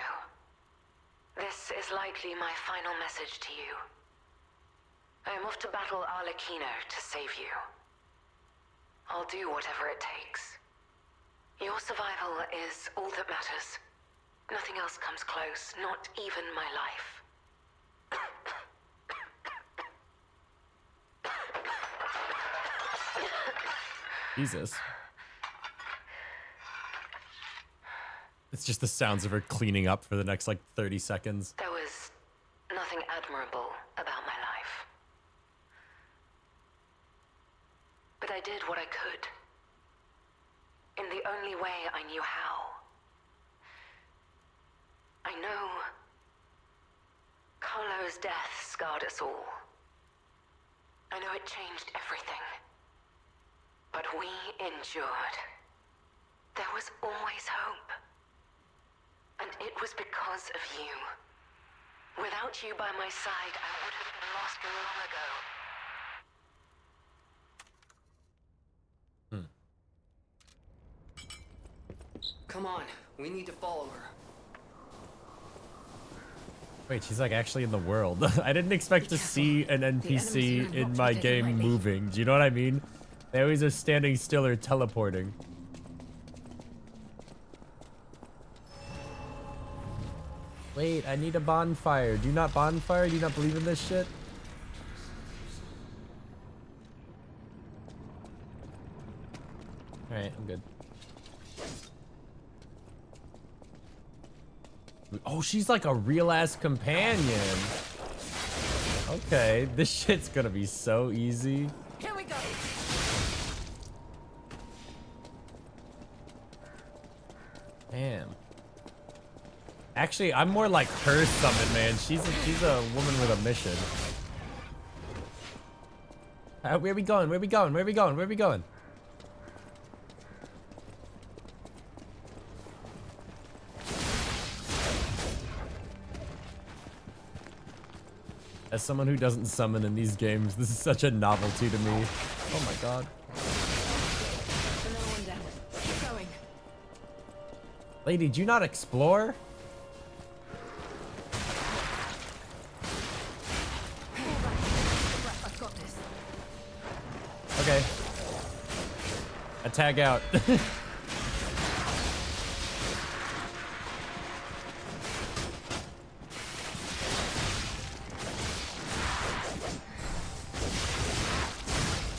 Speaker 9: this is likely my final message to you. I am off to battle Arlecchino to save you. I'll do whatever it takes. Your survival is all that matters. Nothing else comes close, not even my life.
Speaker 2: Jesus. It's just the sounds of her cleaning up for the next like 30 seconds.
Speaker 9: There was nothing admirable about my life. But I did what I could. In the only way I knew how. I know Carlo's death scarred us all. I know it changed everything. But we endured. There was always hope. And it was because of you. Without you by my side, I would have been lost long ago.
Speaker 4: Come on, we need to follow her.
Speaker 2: Wait, she's like actually in the world. I didn't expect to see an NPC in my game moving. Do you know what I mean? They always are standing still or teleporting. Wait, I need a bonfire. Do you not bonfire? Do you not believe in this shit? Alright, I'm good. Oh, she's like a real-ass companion. Okay, this shit's gonna be so easy.
Speaker 9: Here we go.
Speaker 2: Damn. Actually, I'm more like her summon, man. She's a woman with a mission. Where we going? Where we going? Where we going? Where we going? As someone who doesn't summon in these games, this is such a novelty to me. Oh my god.
Speaker 9: Another one down. Keep going.
Speaker 2: Lady, do you not explore?
Speaker 9: I've got this.
Speaker 2: Okay. I tag out.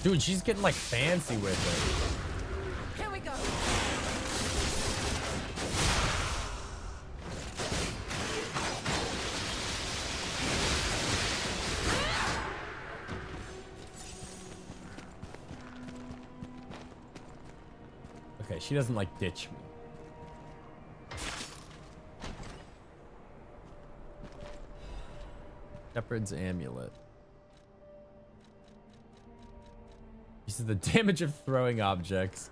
Speaker 2: Dude, she's getting like fancy with it.
Speaker 1: Here we go.
Speaker 2: Okay, she doesn't like ditch me. Shepherd's amulet. He says the damage of throwing objects.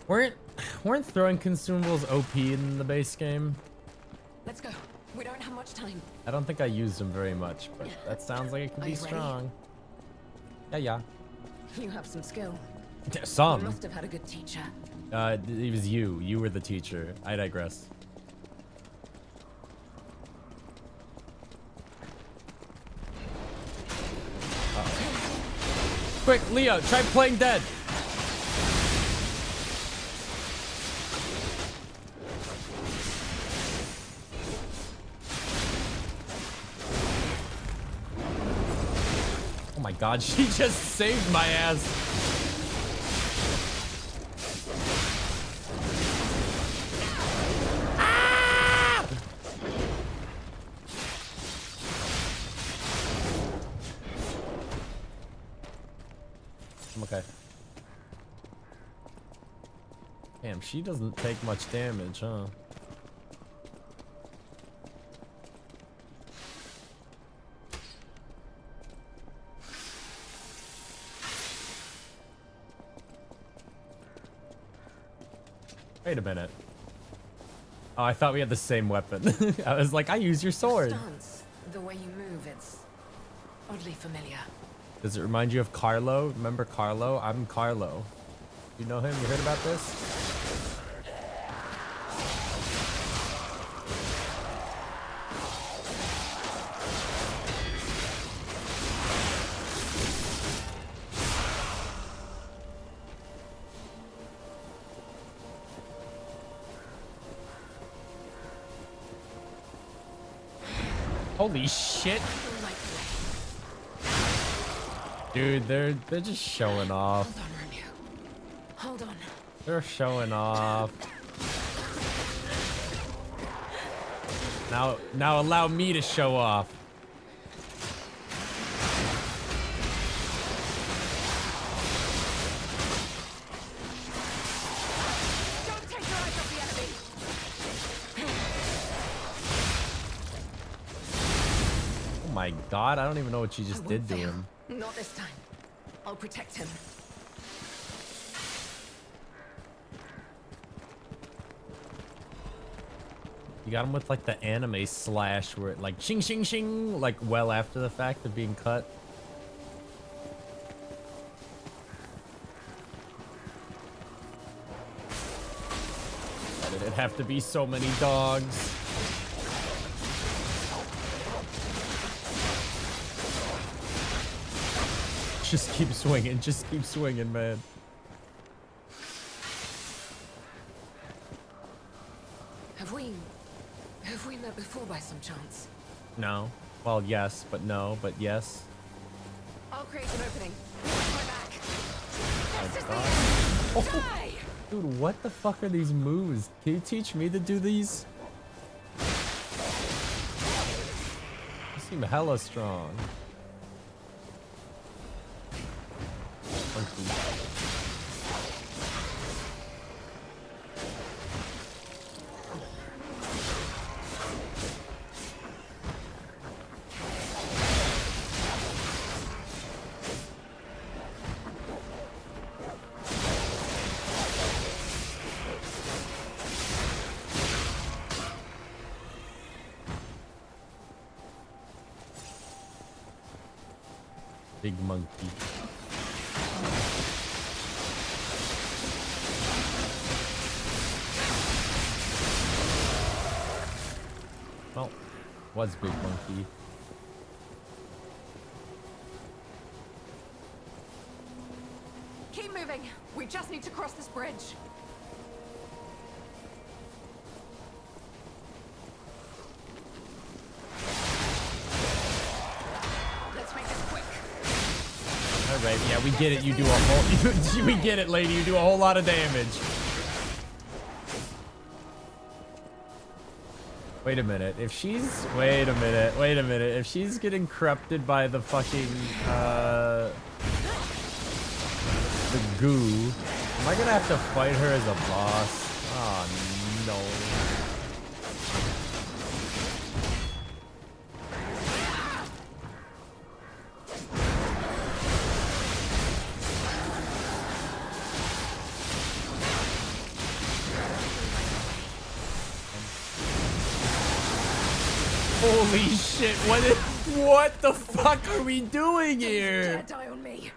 Speaker 2: Weren't throwing consumables OP in the base game?
Speaker 1: Let's go. We don't have much time.
Speaker 2: I don't think I used them very much, but that sounds like it can
Speaker 1: Are
Speaker 2: be
Speaker 1: you ready?
Speaker 2: strong. Yeah.
Speaker 1: You have some skill. You
Speaker 2: Some.
Speaker 1: must have had a good teacher.
Speaker 2: It was you. You were the teacher. I digress. Quick, Leo, try playing dead. Oh my god, she just saved my ass. Ah! I'm okay. Damn, she doesn't take much damage, huh? Wait a minute. Oh, I thought we had the same weapon. I was like, I use your sword.
Speaker 1: Stance, the way you move, it's oddly familiar.
Speaker 2: Does it remind you of Carlo? Remember Carlo? I'm Carlo. You know him? You heard about this? Holy shit. Dude, they're just showing off.
Speaker 1: Hold on, Romeo. Hold on.
Speaker 2: They're showing off. Now allow me to show off.
Speaker 1: Don't take your eyes off the enemy.
Speaker 2: Oh my god, I don't even know what she just did to him.
Speaker 1: Not this time. I'll protect him.
Speaker 2: You got him with like the anime slash where it like shing shing shing like well after the fact of being cut. Why did it have to be so many dogs? Just keep swinging, man.
Speaker 1: Have we met before by some chance?
Speaker 2: No. Well, yes, but no, but yes.
Speaker 1: I'll create an opening. My back. This is the
Speaker 2: God.
Speaker 1: end. Die!
Speaker 2: Dude, what the fuck are these moves? Can you teach me to do these? You seem hella strong. Monkey. Big monkey. Well, was big monkey.
Speaker 1: Keep moving. We just need to cross this bridge. Let's make this quick.
Speaker 2: Alright, yeah, we get it. You do a whole... we get it, lady. You do a whole lot of damage. Wait a minute. If she's... Wait a minute. If she's getting corrupted by the fucking, the goo, am I gonna have to fight her as a boss? Oh, no. Holy shit, what the fuck are we doing here?
Speaker 9: Die on me.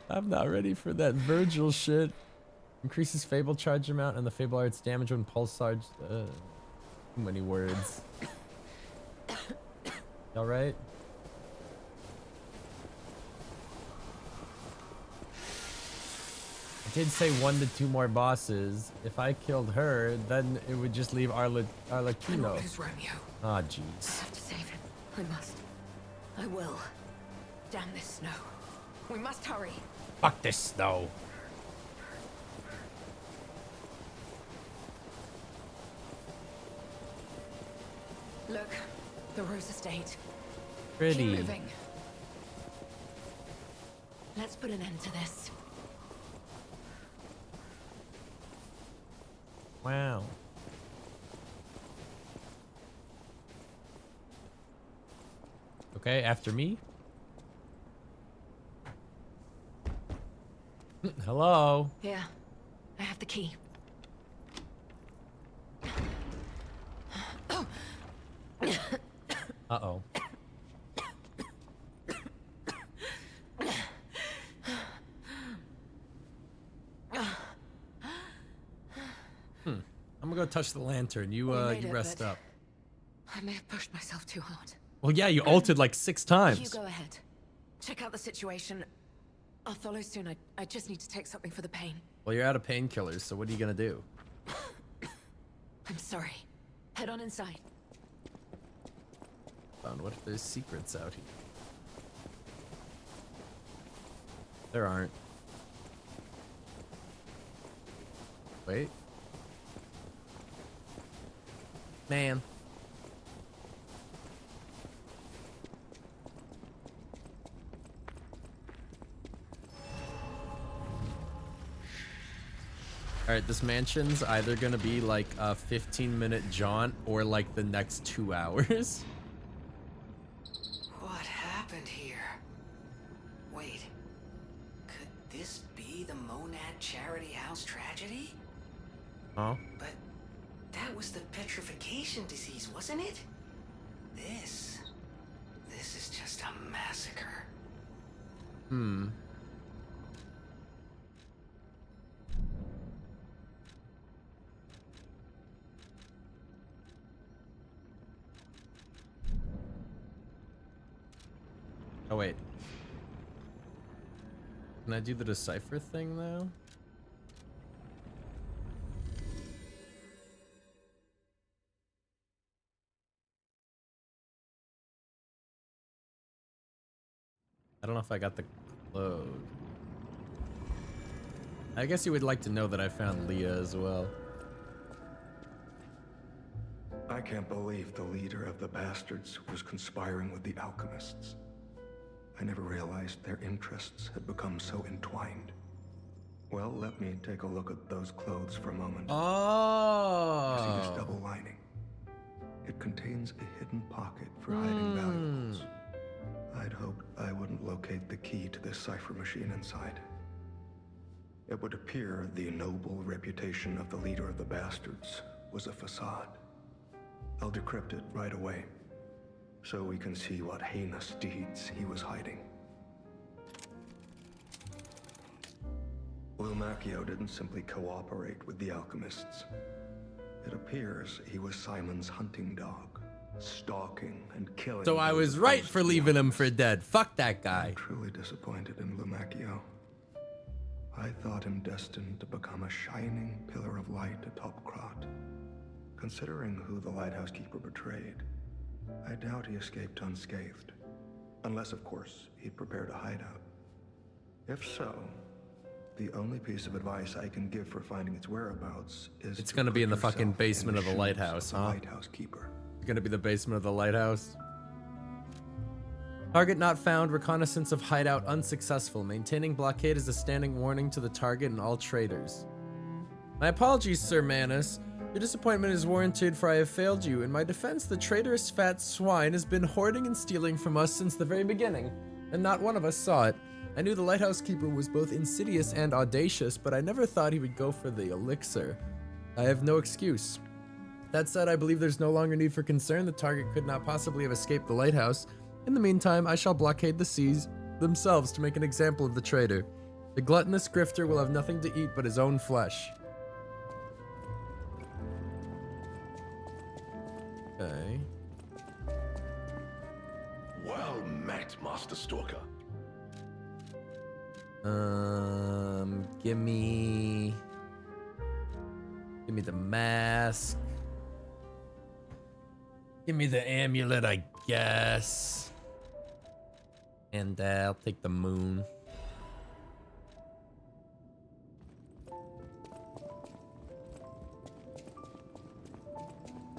Speaker 2: I'm not ready for that Virgil shit. Increases Fable charge amount and the Fable Art's damage when pulse charge. Too many words. All right. I did say 1 to 2 more bosses. If I killed her, then it would just leave Arlecchino.
Speaker 9: Where's Romeo?
Speaker 2: Ah,
Speaker 9: I
Speaker 2: jeez.
Speaker 9: have to save him. I must. I will. Damn this snow. We must hurry.
Speaker 2: Fuck this snow.
Speaker 9: Look, the Rose Estate.
Speaker 2: Pretty.
Speaker 9: Keep moving. Let's put an end to this.
Speaker 2: Wow. Okay, after me. Hello.
Speaker 9: Here, I have the key.
Speaker 2: Uh-oh. I'm gonna go touch the lantern. You
Speaker 9: made
Speaker 2: you
Speaker 9: it,
Speaker 2: rest
Speaker 9: but
Speaker 2: up.
Speaker 9: I may have pushed myself too hard.
Speaker 2: Well, yeah, you ulted like 6
Speaker 9: You
Speaker 2: times.
Speaker 9: go ahead. Check out the situation. I'll follow soon. I just need to take something for the pain.
Speaker 2: Well, you're out of painkillers, so what are you gonna do?
Speaker 9: I'm sorry. Head on inside.
Speaker 2: Found what if there's secrets out here? There aren't. Wait. Man. Alright, this mansion's either gonna be like a 15-minute jaunt or like the next 2 hours.
Speaker 4: What happened here? Wait, could this be the Monad Charity House tragedy?
Speaker 2: Huh?
Speaker 4: But that was the petrification disease, wasn't it? This is just a massacre.
Speaker 2: Hmm. Oh, wait. Can I do the decipher thing, though? I don't know if I got the code. I guess you would like to know that I found Leah as well.
Speaker 5: I can't believe the leader of the bastards was conspiring with the alchemists. I never realized their interests had become so entwined. Well, let me take a look at those clothes for a moment.
Speaker 2: Oh.
Speaker 5: You see this double lining? It contains a hidden pocket for hiding valuables. I'd hoped I wouldn't locate the key to this cipher machine inside. It would appear the noble reputation of the leader of the bastards was a facade. I'll decrypt it right away, so we can see what heinous deeds he was hiding. Lumacchio didn't simply cooperate with the alchemists. It appears he was Simon's hunting dog, stalking and killing.
Speaker 2: So I was right for leaving him for dead. Fuck that guy.
Speaker 5: I'm truly disappointed in Lumacchio. I thought him destined to become a shining pillar of light atop Krat. Considering who the lighthouse keeper betrayed, I doubt he escaped unscathed. Unless, of course, he'd prepared a hideout. If so, the only piece of advice I can give for finding its whereabouts is
Speaker 2: It's gonna be in the fucking basement of the lighthouse, huh?
Speaker 5: Lighthouse keeper.
Speaker 2: It's gonna be the basement of the lighthouse. Target not found. Reconnaissance of hideout unsuccessful. Maintaining blockade is a standing warning to the target and all traders. My apologies, Sir Manus. Your disappointment is warranted, for I have failed you. In my defense, the traitorous fat swine has been hoarding and stealing from us since the very beginning, and not one of us saw it. I knew the lighthouse keeper was both insidious and audacious, but I never thought he would go for the elixir. I have no excuse. That said, I believe there's no longer need for concern. The target could not possibly have escaped the lighthouse. In the meantime, I shall blockade the seas themselves to make an example of the traitor. The gluttonous grifter will have nothing to eat but his own flesh. Okay.
Speaker 6: Well met, Master Stalker.
Speaker 2: Give me the mask. Give me the amulet, I guess. And I'll take the moon.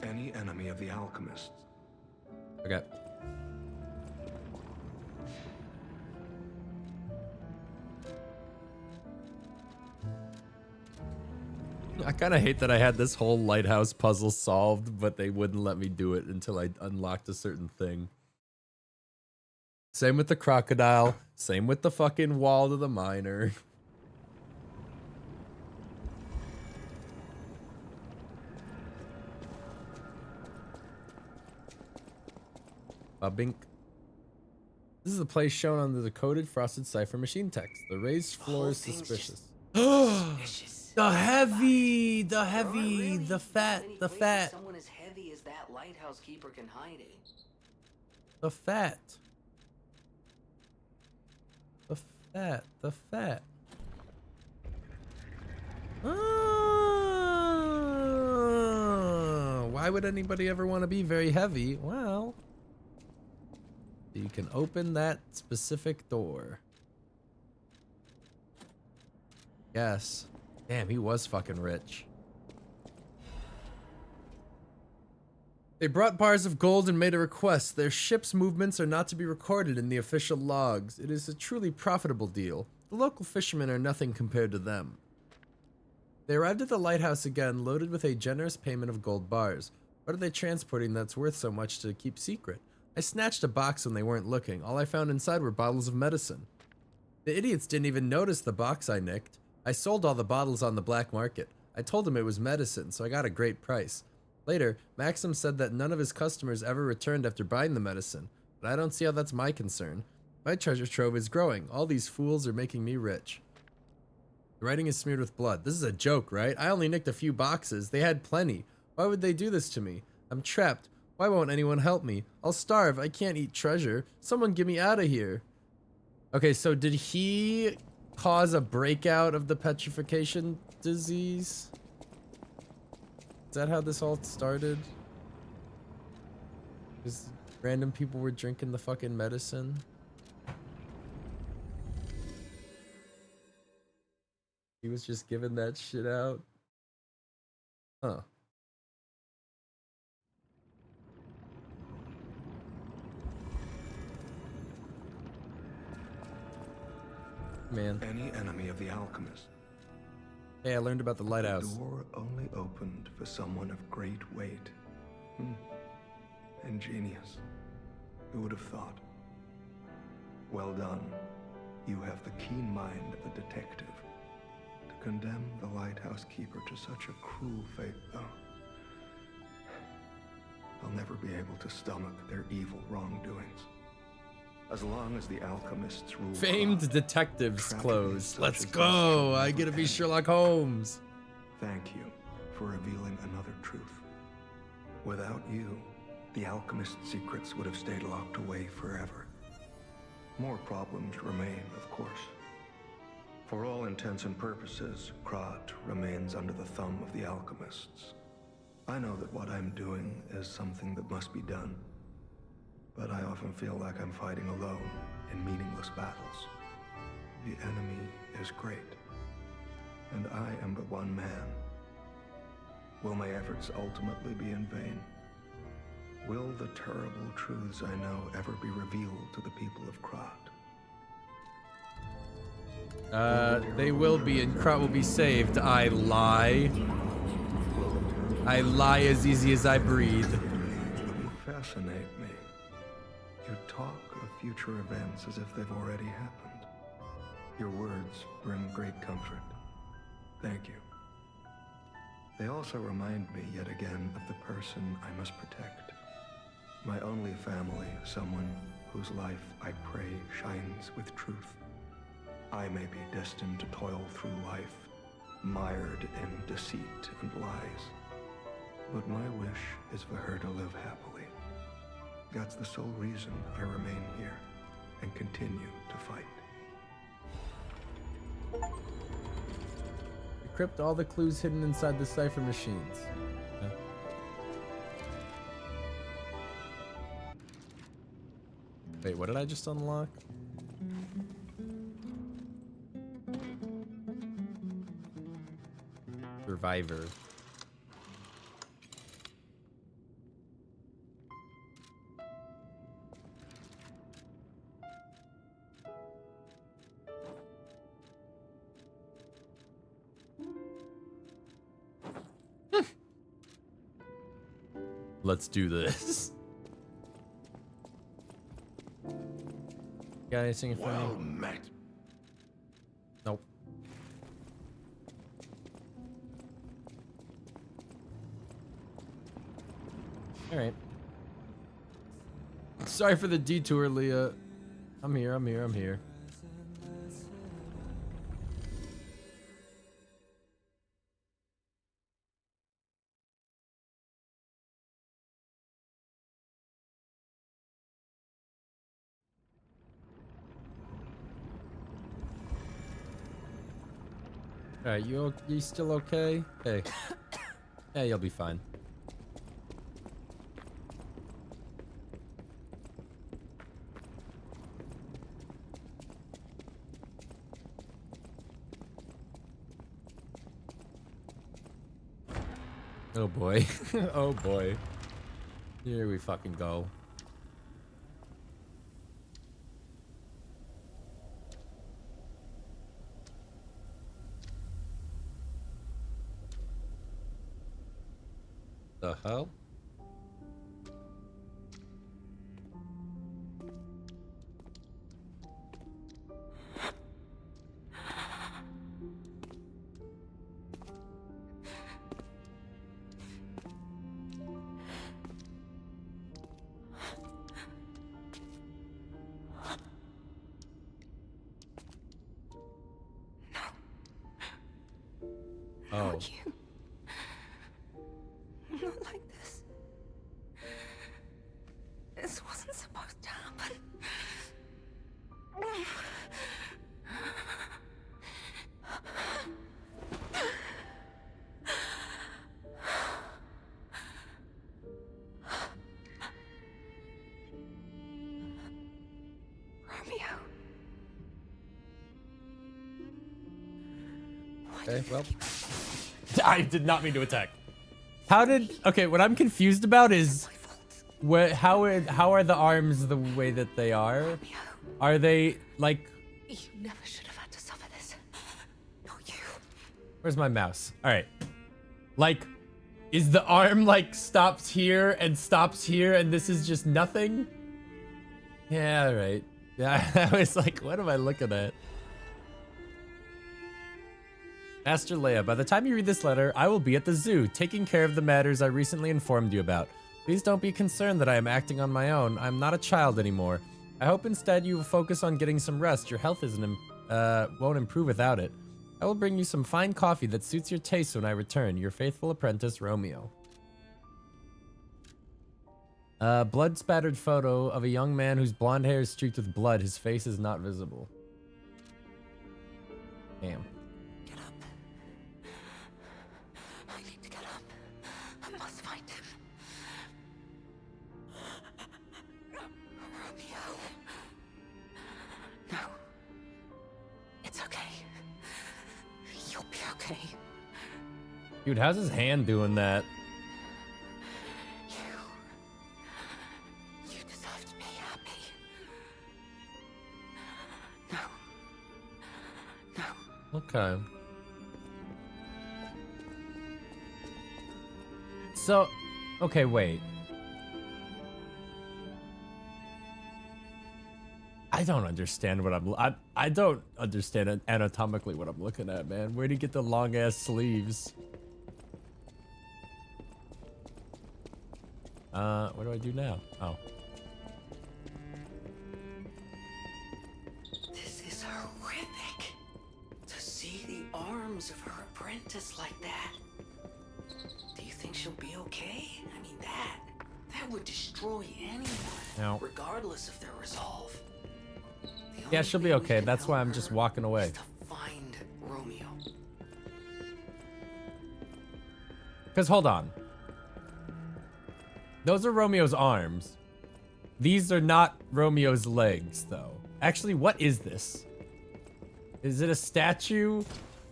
Speaker 5: Any enemy of the alchemists.
Speaker 2: Okay. I kind of hate that I had this whole lighthouse puzzle solved, but they wouldn't let me do it until I unlocked a certain thing. Same with the crocodile. Same with the fucking wall to the miner. Bink. This is the place shown on the decoded frosted cipher machine text. The raised floor is suspicious. The heavy, the fat.
Speaker 4: Someone as heavy as that lighthouse keeper can hide it.
Speaker 2: The fat. Why would anybody ever want to be very heavy? Well, you can open that specific door. Yes. Damn, he was fucking rich. They brought bars of gold and made a request. Their ship's movements are not to be recorded in the official logs. It is a truly profitable deal. The local fishermen are nothing compared to them. They arrived at the lighthouse again, loaded with a generous payment of gold bars. What are they transporting that's worth so much to keep secret? I snatched a box when they weren't looking. All I found inside were bottles of medicine. The idiots didn't even notice the box I nicked. I sold all the bottles on the black market. I told him it was medicine, so I got a great price. Later, Maxim said that none of his customers ever returned after buying the medicine, but I don't see how that's my concern. My treasure trove is growing. All these fools are making me rich. The writing is smeared with blood. This is a joke, right? I only nicked a few boxes. They had plenty. Why would they do this to me? I'm trapped. Why won't anyone help me? I'll starve. I can't eat treasure. Someone get me out of here. Okay, so did he cause a breakout of the petrification disease? Is that how this all started? Just random people were drinking the fucking medicine? He was just giving that shit out? Huh. Man.
Speaker 5: Any enemy of the alchemist.
Speaker 2: Hey, I learned about the lighthouse.
Speaker 5: The door only opened for someone of great weight. Ingenious. Who would have thought? Well done. You have the keen mind of a detective. To condemn the lighthouse keeper to such a cruel fate, though. I'll never be able to stomach their evil wrongdoings. As long as the alchemists rule.
Speaker 2: Famed detectives close. Let's go. I get to be Sherlock Holmes.
Speaker 5: Thank you for revealing another truth. Without you, the alchemist's secrets would have stayed locked away forever. More problems remain, of course. For all intents and purposes, Krat remains under the thumb of the alchemists. I know that what I'm doing is something that must be done. but I often feel like I'm fighting alone in meaningless battles. The enemy is great, and I am but one man. Will my efforts ultimately be in vain? Will the terrible truths I know ever be revealed to the people of Krat?
Speaker 2: They will be, and Krat will be saved. I lie. I lie as easy as I breathe.
Speaker 5: You fascinate me. You talk of future events as if they've already happened. Your words bring great comfort. Thank you. They also remind me yet again of the person I must protect. My only family, someone whose life I pray shines with truth. I may be destined to toil through life, mired in deceit and lies. But my wish is for her to live happily. That's the sole reason I remain here and continue to fight.
Speaker 2: Decrypt all the clues hidden inside the cipher machines. Okay. Wait, what did I just unlock? Survivor. Let's do this. Got anything for
Speaker 6: Well
Speaker 2: me?
Speaker 6: met.
Speaker 2: Nope. All right. Sorry for the detour, Leah. I'm here. I'm here. I'm here. Alright, you still okay? Hey. Yeah, you'll be fine. Oh boy. Oh boy. Here we fucking go. The hell? Oh.
Speaker 1: Not you. Not like this. This wasn't supposed to happen. Romeo.
Speaker 2: Okay, well. I did not mean to attack. How did... Okay, what I'm confused about is... how are the arms the way that they are? Are they, like...
Speaker 1: You never should have had to suffer this. Not you.
Speaker 2: Where's my mouse? Alright. Like, is the arm, like, stops here and this is just nothing? Yeah, alright. Yeah, I was like, what am I looking at? Master Leia, by the time you read this letter, I will be at the zoo, taking care of the matters I recently informed you about. Please don't be concerned that I am acting on my own. I'm not a child anymore. I hope instead you will focus on getting some rest. Your health won't improve without it. I will bring you some fine coffee that suits your taste when I return. Your faithful apprentice, Romeo. Blood-spattered photo of a young man whose blonde hair is streaked with blood. His face is not visible. Damn.
Speaker 4: okay?
Speaker 2: Dude, how's his hand doing that?
Speaker 4: You deserve to be happy. No. No.
Speaker 2: Okay. So, okay, wait. I don't understand what I don't understand anatomically what I'm looking at, man. Where'd he get the long ass sleeves? What do I do now? Oh.
Speaker 4: This is horrific. To see the arms of her apprentice like that. Do you think she'll be okay? I mean, that would destroy anyone,
Speaker 2: No.
Speaker 4: regardless of their resolve.
Speaker 2: Yeah, she'll be okay. That's why I'm just walking away.
Speaker 4: Find Romeo.
Speaker 2: Because hold on. Those are Romeo's arms. These are not Romeo's legs, though. Actually, what is this? Is it a statue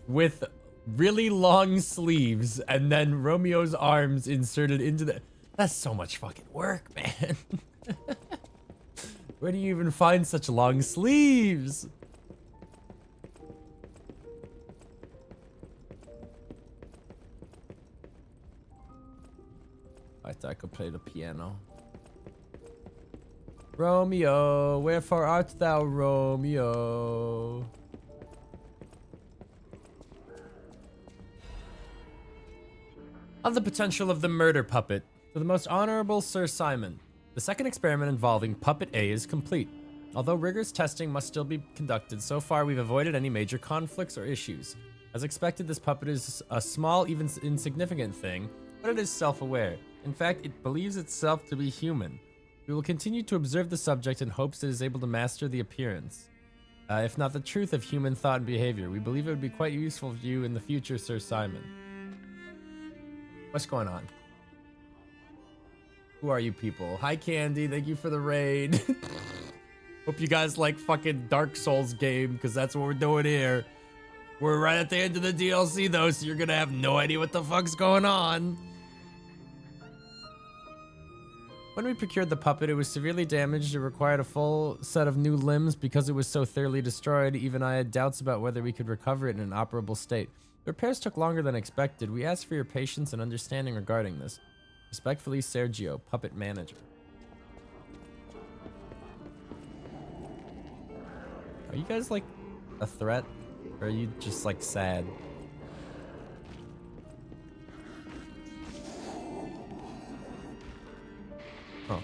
Speaker 2: with really long sleeves and then Romeo's arms inserted into the... That's so much fucking work, man. Where do you even find such long sleeves? I thought I could play the piano. Romeo, wherefore art thou, Romeo? On the potential of the murder puppet, to the most honorable Sir Simon. The second experiment involving Puppet A is complete. Although rigorous testing must still be conducted, so far we've avoided any major conflicts or issues. As expected, this puppet is a small, even insignificant thing, but it is self-aware. In fact, it believes itself to be human. We will continue to observe the subject in hopes it is able to master the appearance, if not the truth of human thought and behavior. We believe it would be quite useful for you in the future, Sir Simon. What's going on? Who are you people? Hi, Candy. Thank you for the raid. Hope you guys like fucking Dark Souls game, because that's what we're doing here. We're right at the end of the DLC, though, so you're gonna have no idea what the fuck's going on. When we procured the puppet, it was severely damaged. It required a full set of new limbs because it was so thoroughly destroyed. Even I had doubts about whether we could recover it in an operable state. The repairs took longer than expected. We asked for your patience and understanding regarding this. Respectfully, Sergio, puppet manager. Are you guys like a threat? Or are you just like sad? Huh.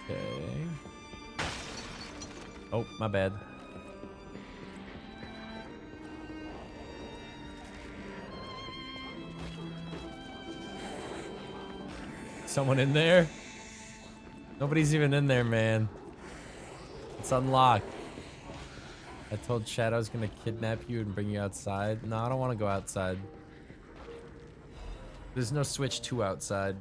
Speaker 2: Okay. Oh, my bad. Someone in there? Nobody's even in there, man. It's unlocked. I told Chad I was gonna kidnap you and bring you outside. No, I don't want to go outside. There's no switch to outside.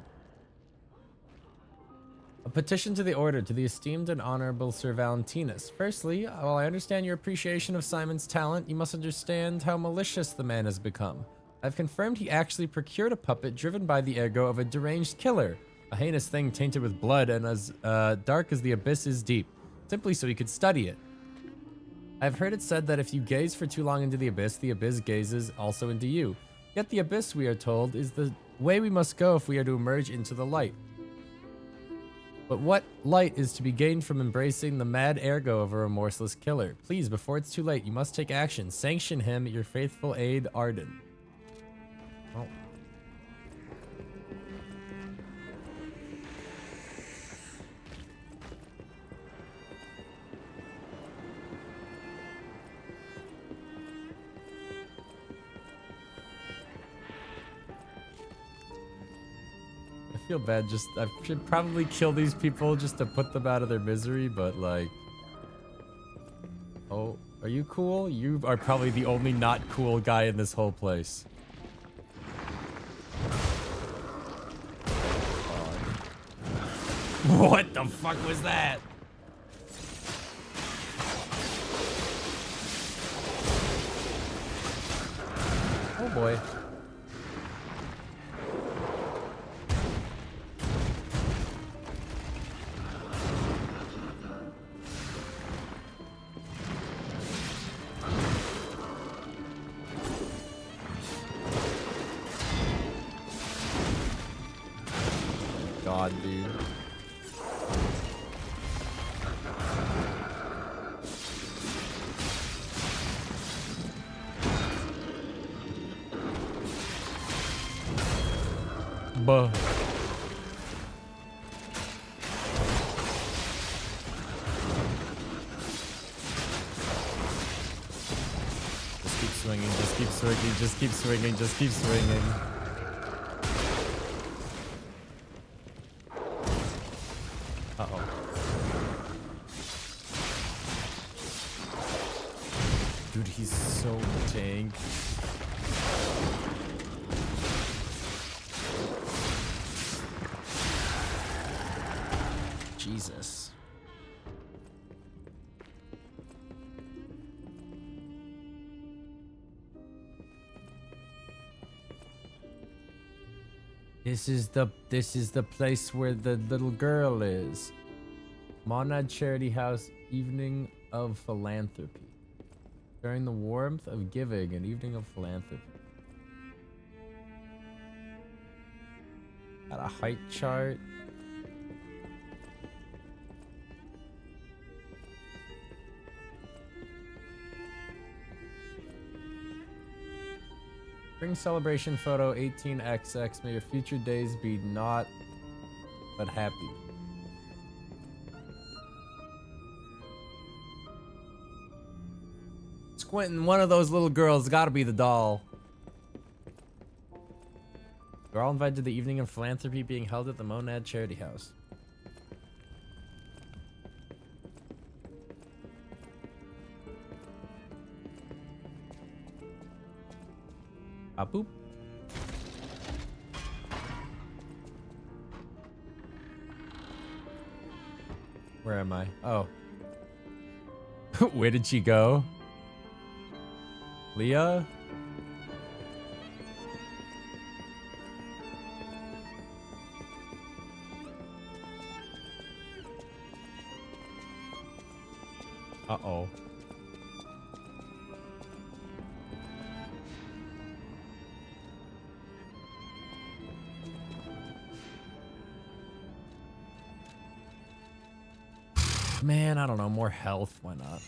Speaker 2: A petition to the order to the esteemed and honorable Sir Valentinus. Firstly, while I understand your appreciation of Simon's talent, you must understand how malicious the man has become. I've confirmed he actually procured a puppet driven by the ego of a deranged killer, a heinous thing tainted with blood and as dark as the abyss is deep, simply so he could study it. I've heard it said that if you gaze for too long into the abyss gazes also into you. Yet the abyss, we are told, is the way we must go if we are to emerge into the light. But what light is to be gained from embracing the mad ergo of a remorseless killer? Please, before it's too late, you must take action. Sanction him, your faithful aide, Arden. Oh. I feel bad, I should probably kill these people just to put them out of their misery, but like... Oh, are you cool? You are probably the only not cool guy in this whole place. What the fuck was that? Oh boy. God, dude. Buh. Just keep swinging, just keep swinging, just keep swinging, just keep swinging. Uh-oh. Dude, he's so tank. Jesus. This is the place where the little girl is. Monad Charity House, Evening of Philanthropy. During the warmth of giving, an evening of philanthropy. Got a height chart. Spring celebration photo 18XX. May your future days be not but happy. Squinting, one of those little girls gotta be the doll. We're all invited to the evening of philanthropy being held at the Monad Charity House. Ah, boop. Where am I? Oh. Where did she go? Leah? Uh-oh. Man, I don't know. More health. Why not?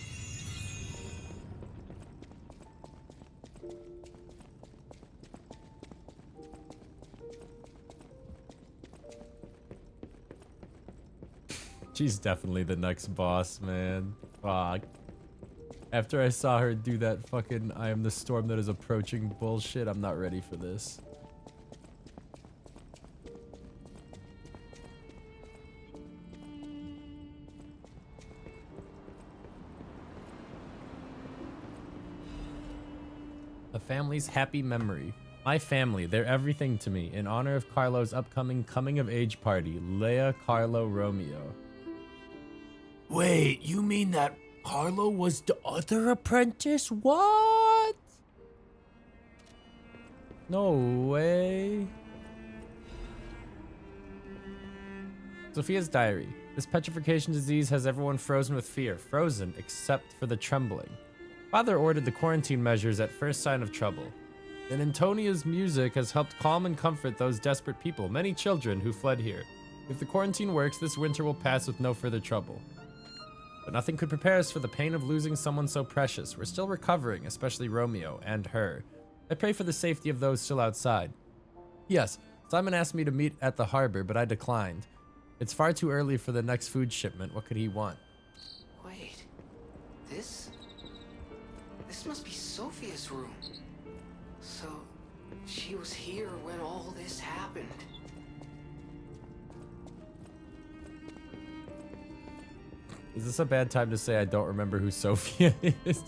Speaker 2: She's definitely the next boss, man. Fuck. After I saw her do that fucking I am the storm that is approaching bullshit, I'm not ready for this. A family's happy memory. My family, they're everything to me. In honor of Carlo's upcoming coming-of-age party, Leia, Carlo, Romeo. Wait, you mean that Carlo was the other apprentice? What? No way. Sophia's diary. This petrification disease has everyone frozen with fear. Frozen, except for the trembling. Father ordered the quarantine measures at first sign of trouble. And Antonia's music has helped calm and comfort those desperate people, many children who fled here. If the quarantine works, this winter will pass with no further trouble. But nothing could prepare us for the pain of losing someone so precious. We're still recovering, especially Romeo and her. I pray for the safety of those still outside. Yes, Simon asked me to meet at the harbor, but I declined. It's far too early for the next food shipment. What could he want?
Speaker 4: Wait, this must be Sophia's room. So, she was here when all this happened.
Speaker 2: Is this a bad time to say I don't remember who Sophia is?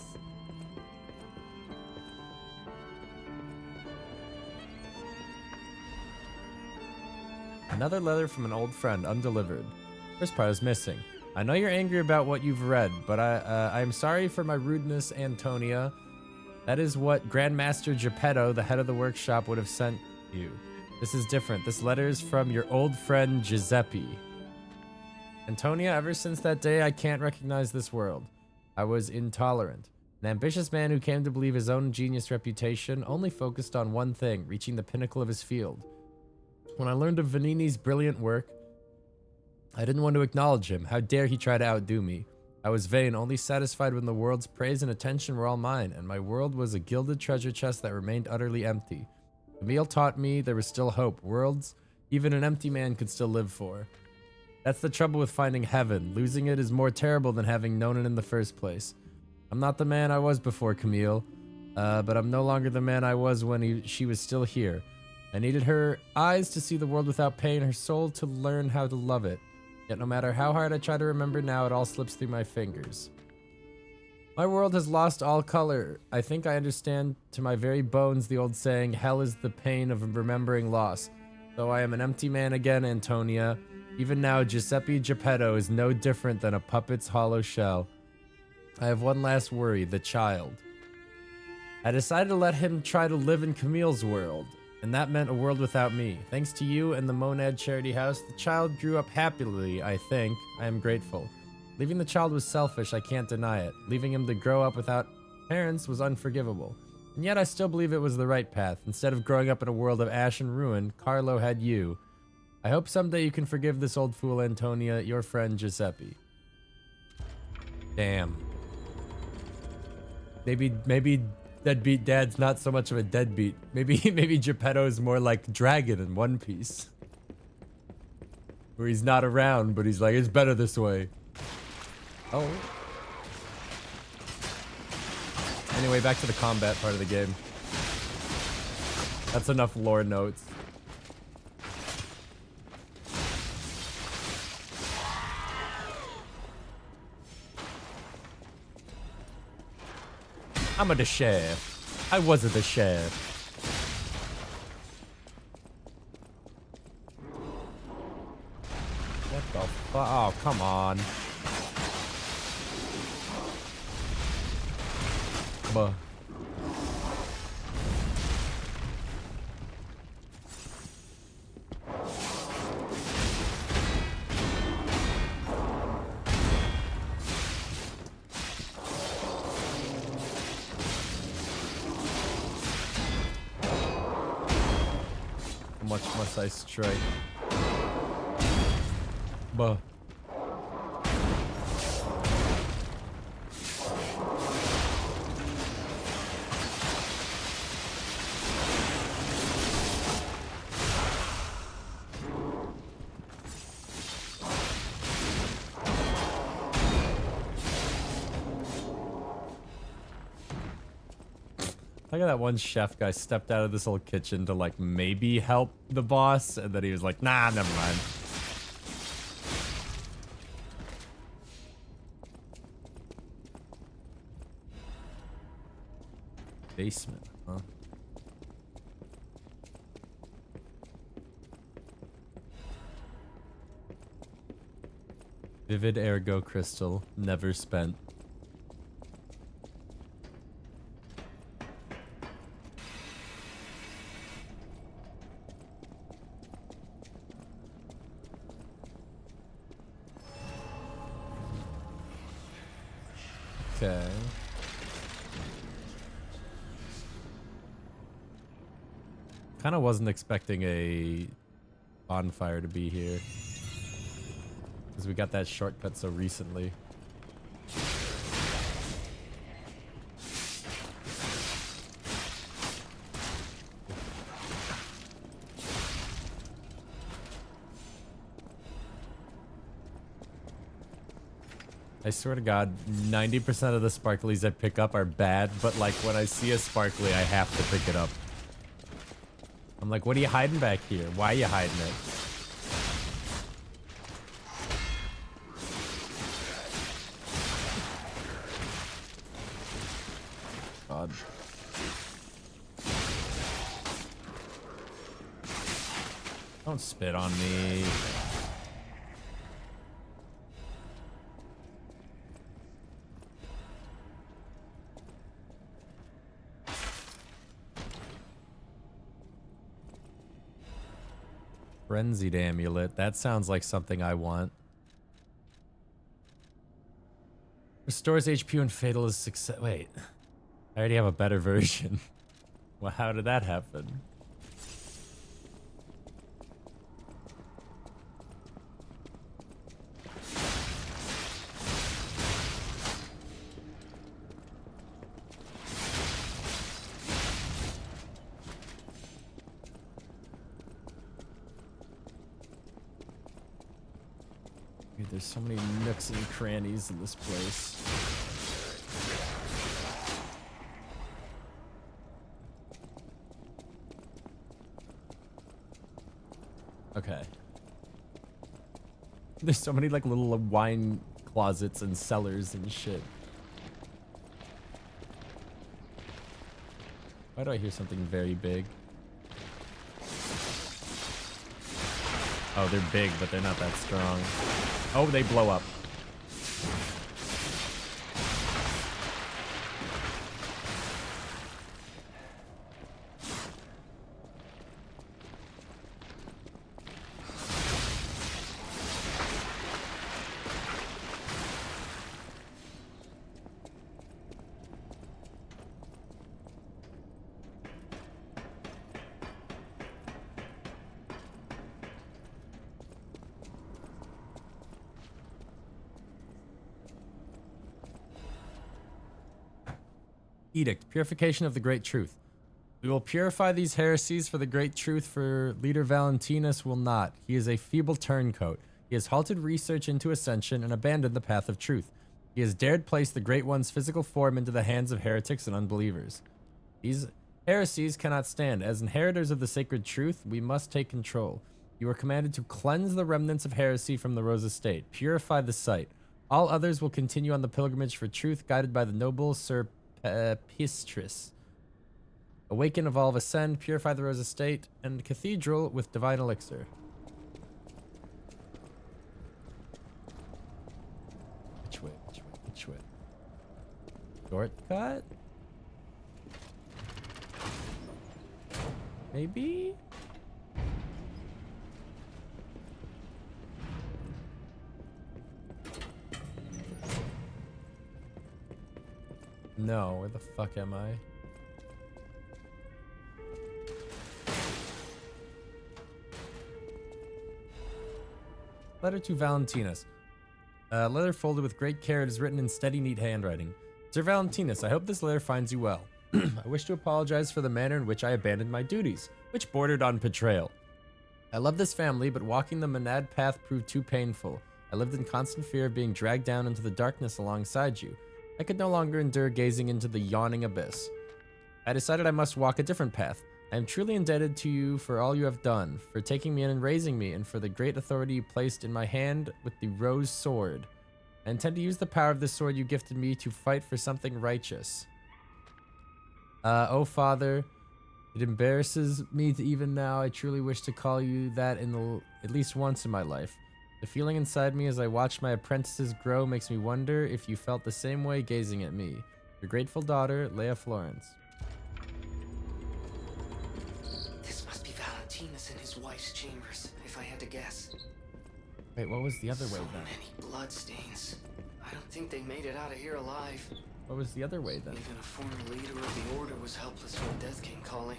Speaker 2: Another letter from an old friend, undelivered. First part is missing. I know you're angry about what you've read, but I'm sorry for my rudeness, Antonia. That is what Grandmaster Geppetto, the head of the workshop, would have sent you. This is different. This letter is from your old friend Giuseppe. Antonia, ever since that day, I can't recognize this world. I was intolerant. An ambitious man who came to believe his own genius reputation, only focused on one thing, reaching the pinnacle of his field. When I learned of Vanini's brilliant work, I didn't want to acknowledge him. How dare he try to outdo me? I was vain, only satisfied when the world's praise and attention were all mine, and my world was a gilded treasure chest that remained utterly empty. Camille taught me there was still hope. Worlds even an empty man could still live for. That's the trouble with finding heaven. Losing it is more terrible than having known it in the first place. I'm not the man I was before Camille, but I'm no longer the man I was when she was still here. I needed her eyes to see the world without pain, her soul to learn how to love it. Yet no matter how hard I try to remember now, it all slips through my fingers. My world has lost all color. I think I understand to my very bones the old saying, hell is the pain of remembering loss. Though I am an empty man again, Antonia, even now Giuseppe Geppetto is no different than a puppet's hollow shell. I have one last worry, the child. I decided to let him try to live in Camille's world, and that meant a world without me. Thanks to you and the Monad Charity House, the child grew up happily, I think. I am grateful. Leaving the child was selfish, I can't deny it. Leaving him to grow up without parents was unforgivable. And yet I still believe it was the right path. Instead of growing up in a world of ash and ruin, Carlo had you. I hope someday you can forgive this old fool, Antonia, your friend Giuseppe. Damn. Maybe Deadbeat Dad's not so much of a deadbeat. Maybe Geppetto is more like Dragon in One Piece. Where he's not around, but he's like, it's better this way. Oh. Anyway, back to the combat part of the game. That's enough lore notes. I'm the sheriff. I wasn't the sheriff. What the fuck? Oh, come on. Buh. How much must I strike? Buh. Look at that one chef guy stepped out of this little kitchen to like maybe help the boss, and then he was like, nah, never mind. Basement, huh? Vivid ergo crystal, never spent. Okay. Kind of wasn't expecting a bonfire to be here, because we got that shortcut so recently. I swear to God, 90% of the sparklies I pick up are bad, but like when I see a sparkly, I have to pick it up. I'm like, what are you hiding back here? Why are you hiding it? God. Don't spit on me. Frenzied amulet. That sounds like something I want. Restores HP when fatal is success. Wait. I already have a better version. Well, how did that happen? Dude, there's so many nooks and crannies in this place. Okay. There's so many like little wine closets and cellars and shit. Why do I hear something very big? Oh, they're big, but they're not that strong. Oh, they blow up. Edict, purification of the great truth. We will purify these heresies for the great truth, for leader Valentinus will not. He is a feeble turncoat. He has halted research into ascension and abandoned the path of truth. He has dared place the Great One's physical form into the hands of heretics and unbelievers. These heresies cannot stand. As inheritors of the sacred truth, we must take control. You are commanded to cleanse the remnants of heresy from the Rose Estate. Purify the site. All others will continue on the pilgrimage for truth, guided by the noble Sir Pistris. Awaken, evolve, ascend, purify the Rose Estate, and Cathedral with divine elixir. Which way? Which way? Which way? Shortcut? Maybe? No, where the fuck am I? Letter to Valentinus. Letter folded with great care. It is written in steady, neat handwriting. Sir Valentinus, I hope this letter finds you well. I wish to apologize for the manner in which I abandoned my duties, which bordered on betrayal. I love this family, but walking the monad path proved too painful. I lived in constant fear of being dragged down into the darkness alongside you. I could no longer endure gazing into the yawning abyss. I decided I must walk a different path. I am truly indebted to you for all you have done, for taking me in and raising me, and for the great authority you placed in my hand with the rose sword. I intend to use the power of this sword you gifted me to fight for something righteous. Oh, Father, it embarrasses me to even now. I truly wish to call you that at least once in my life. The feeling inside me as I watch my apprentices grow makes me wonder if you felt the same way gazing at me. Your grateful daughter, Leia Florence.
Speaker 4: This must be Valentinus in his wife's chambers, if I had to guess.
Speaker 2: Wait, what was the other way then?
Speaker 4: So many bloodstains. I don't think they made it out of here alive.
Speaker 2: What was the other way then?
Speaker 4: Even a former leader of the Order was helpless when death came calling.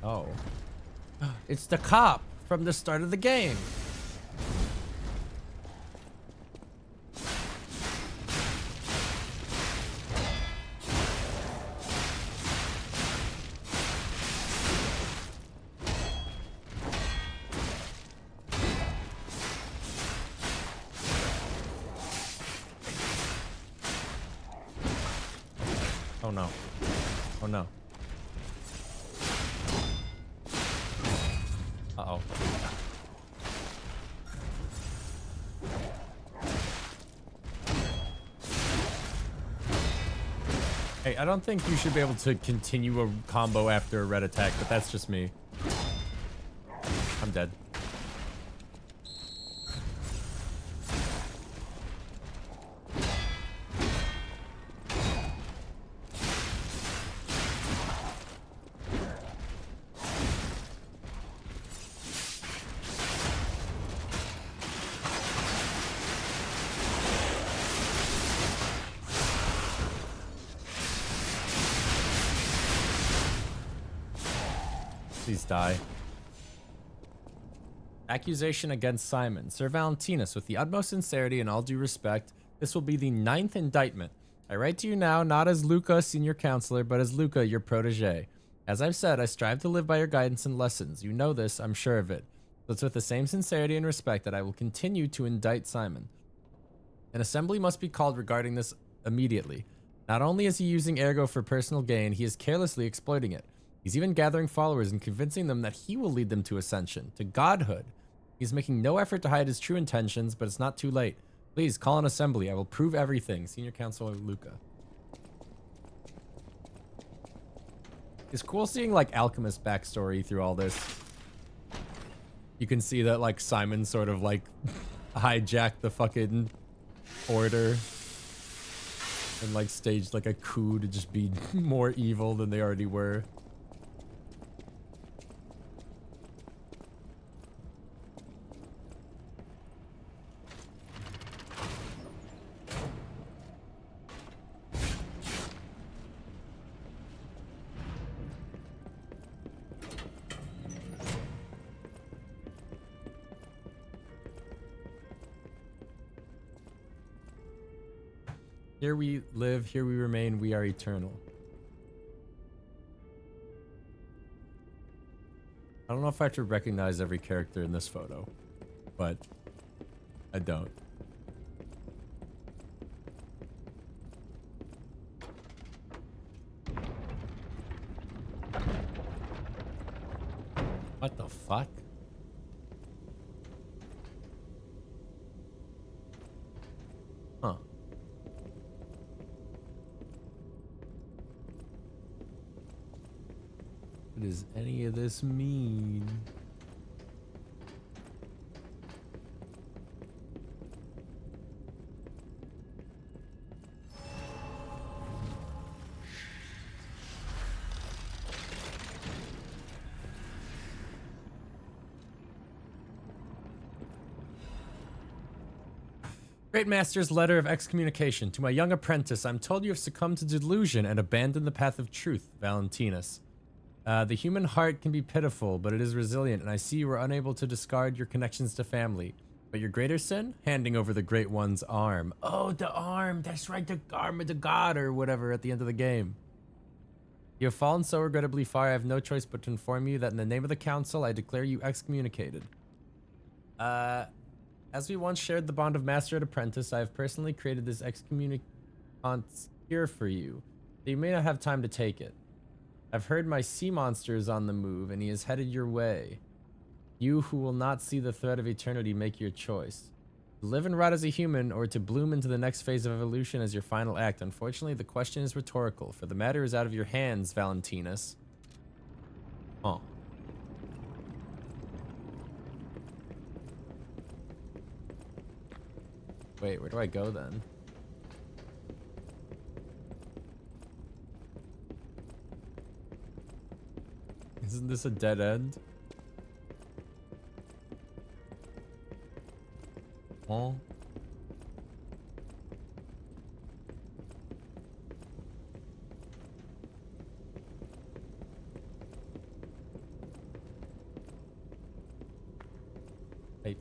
Speaker 2: Oh. It's the cop from the start of the game. Oh no. Oh no. Uh-oh. Hey, I don't think you should be able to continue a combo after a red attack, but that's just me. I'm dead. Please die. Accusation against Simon. Sir Valentinus, with the utmost sincerity and all due respect, this will be the 9th indictment. I write to you now, not as Luca, senior counselor, but as Luca, your protege. As I've said, I strive to live by your guidance and lessons. You know this, I'm sure of it. So it's with the same sincerity and respect that I will continue to indict Simon. An assembly must be called regarding this immediately. Not only is he using Ergo for personal gain, he is carelessly exploiting it. He's even gathering followers and convincing them that he will lead them to ascension, to godhood. He's making no effort to hide his true intentions, but it's not too late. Please, call an assembly. I will prove everything. Senior Counselor Luca. It's cool seeing, like, Alchemist backstory through all this. You can see that, like, Simon sort of, like, hijacked the fucking order and, like, staged, like, a coup to just be more evil than they already were. Here we live, here we remain, we are eternal. I don't know if I have to recognize every character in this photo, but I don't. What the fuck? Huh. What does any of this mean? Great Master's letter of excommunication. To my young apprentice, I'm told you have succumbed to delusion and abandoned the path of truth, Valentinus. The human heart can be pitiful, but it is resilient, and I see you were unable to discard your connections to family. But your greater sin? Handing over the Great One's arm. Oh, the arm! That's right, the arm of the god or whatever at the end of the game. You have fallen so regrettably far, I have no choice but to inform you that in the name of the Council, I declare you excommunicated. As we once shared the bond of master and apprentice, I have personally created this excommunicant here for you, so you may not have time to take it. I've heard my sea monster is on the move, and he is headed your way. You who will not see the threat of eternity, make your choice. To live and rot as a human, or to bloom into the next phase of evolution as your final act. Unfortunately, the question is rhetorical, for the matter is out of your hands, Valentinus. Oh. Wait, where do I go then? Isn't this a dead end? Oh. Hey.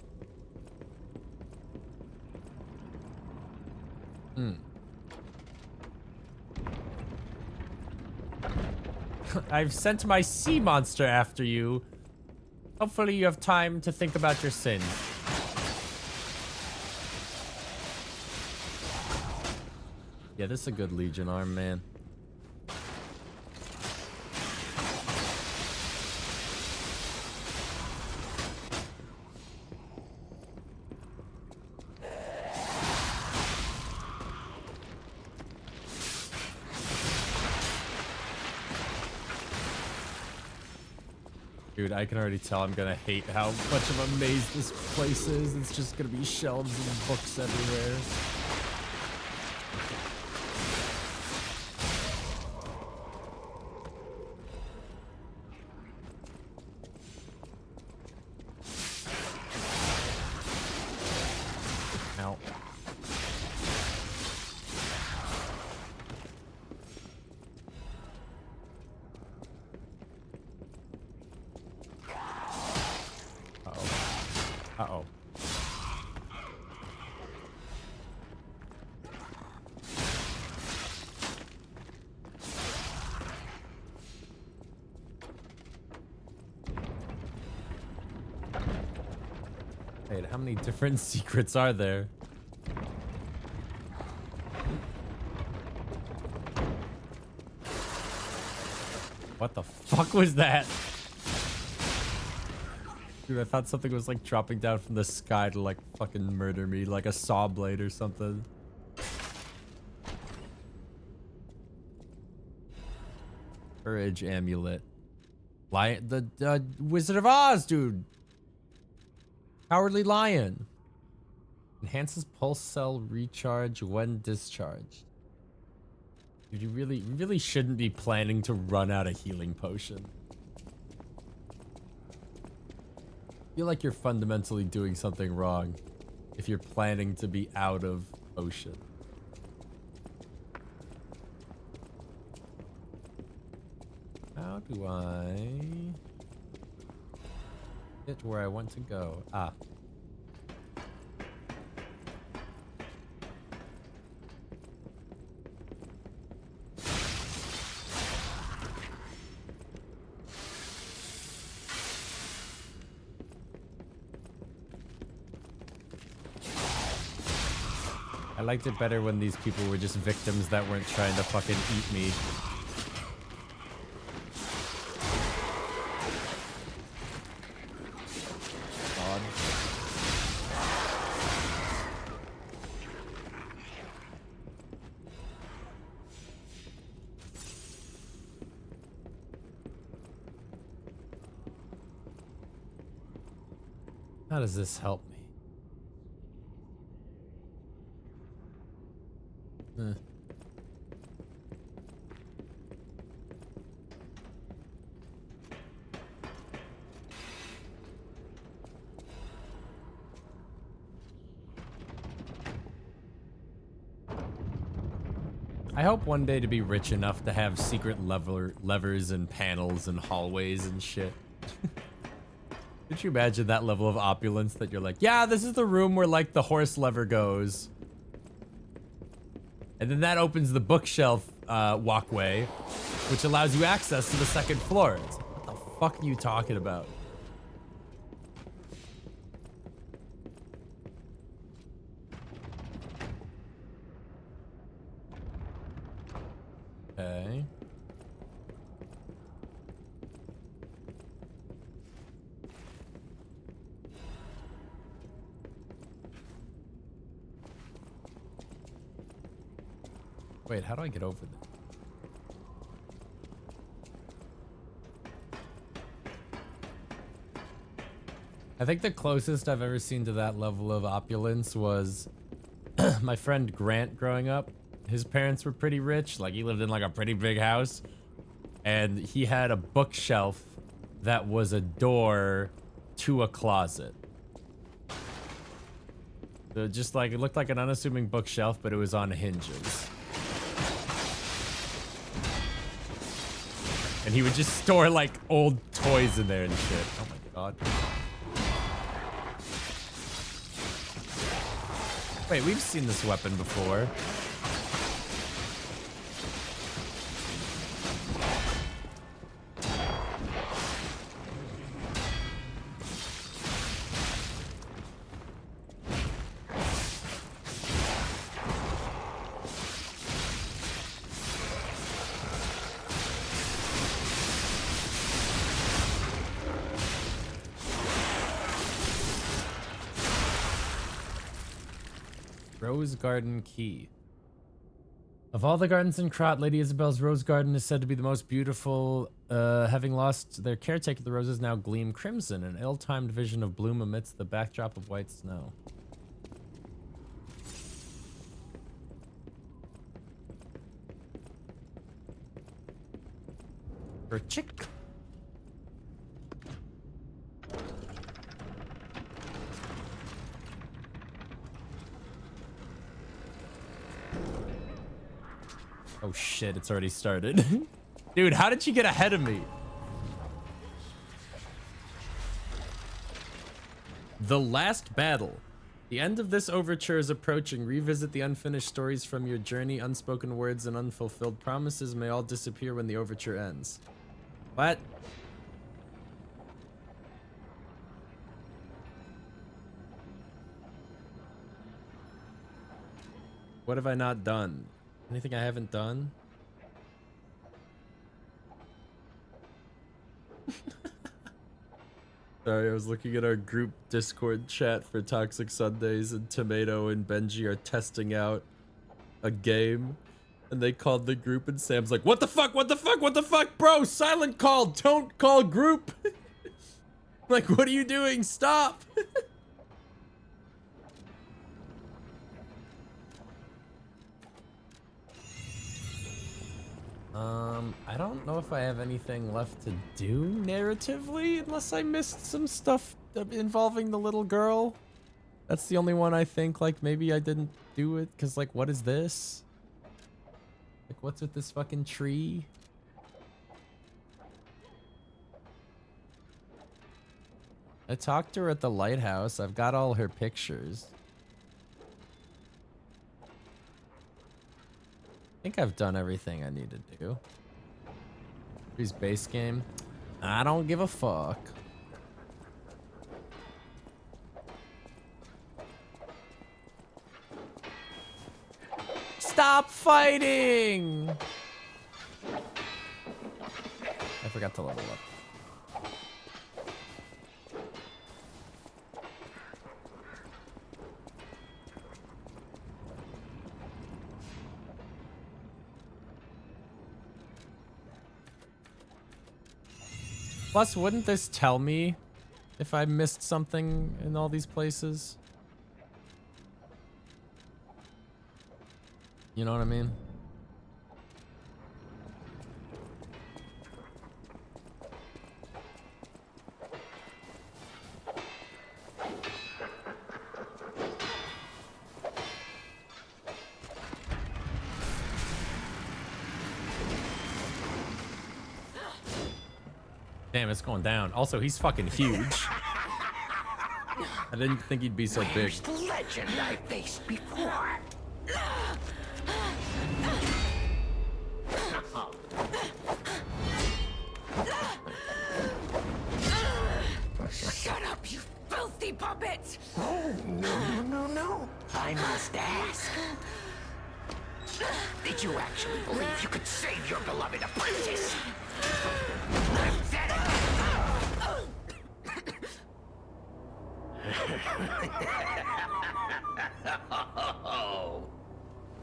Speaker 2: I've sent my sea monster after you. Hopefully you have time to think about your sins. Yeah, this is a good Legion arm, man. Dude, I can already tell I'm gonna hate how much of a maze this place is. It's just gonna be shelves and books everywhere. Ow. Wait, how many different secrets are there? What the fuck was that? Dude, I thought something was like dropping down from the sky to like fucking murder me, like a saw blade or something. Courage amulet. Lion, the Wizard of Oz, dude. Cowardly Lion. Enhances pulse cell recharge when discharged. Dude, you really shouldn't be planning to run out of healing potion. I feel like you're fundamentally doing something wrong if you're planning to be out of potion. How do I get where I want to go? Ah. I liked it better when these people were just victims that weren't trying to fucking eat me. God. How does this help me? I hope one day to be rich enough to have secret levers and panels and hallways and shit. Could you imagine that level of opulence that you're like, yeah, this is the room where like the horse lever goes. And then that opens the bookshelf walkway, which allows you access to the second floor. It's like, what the fuck are you talking about? Okay. Wait, how do I get over there? I think the closest I've ever seen to that level of opulence was my friend Grant growing up. His parents were pretty rich. Like, he lived in like a pretty big house. And he had a bookshelf that was a door to a closet. So just like, it looked like an unassuming bookshelf, but it was on hinges. And he would just store like old toys in there and shit. Oh my god. Wait, we've seen this weapon before. Rose Garden Key. Of all the gardens in Krat, Lady Isabel's Rose Garden is said to be the most beautiful. Having lost their caretaker, the roses now gleam crimson, an ill-timed vision of bloom amidst the backdrop of white snow. For chick. Oh shit, it's already started. Dude, how did you get ahead of me? The Last Battle. The end of this overture is approaching. Revisit the unfinished stories from your journey. Unspoken words and unfulfilled promises may all disappear when the overture ends. What? What have I not done? Anything I haven't done? Sorry, I was looking at our group Discord chat for Toxic Sundays, and Tomato and Benji are testing out a game. And they called the group, and Sam's like, what the fuck, what the fuck, what the fuck, bro? Silent call, don't call group. Like, what are you doing? Stop. I don't know if I have anything left to do narratively, unless I missed some stuff involving the little girl. That's the only one I think, like, maybe I didn't do it, because, like, what is this? Like, what's with this fucking tree? I talked to her at the lighthouse. I've got all her pictures. I think I've done everything I need to do. Here's base game. I don't give a fuck. Stop fighting! I forgot to level up. Plus, wouldn't this tell me if I missed something in all these places? You know what I mean? Damn, it's going down. Also, he's fucking huge. I didn't think he'd be so big.
Speaker 10: Where's the legend I faced before?
Speaker 9: Shut up, you filthy puppet!
Speaker 10: Oh, no. I must ask. Did you actually believe you could save your beloved apprentice?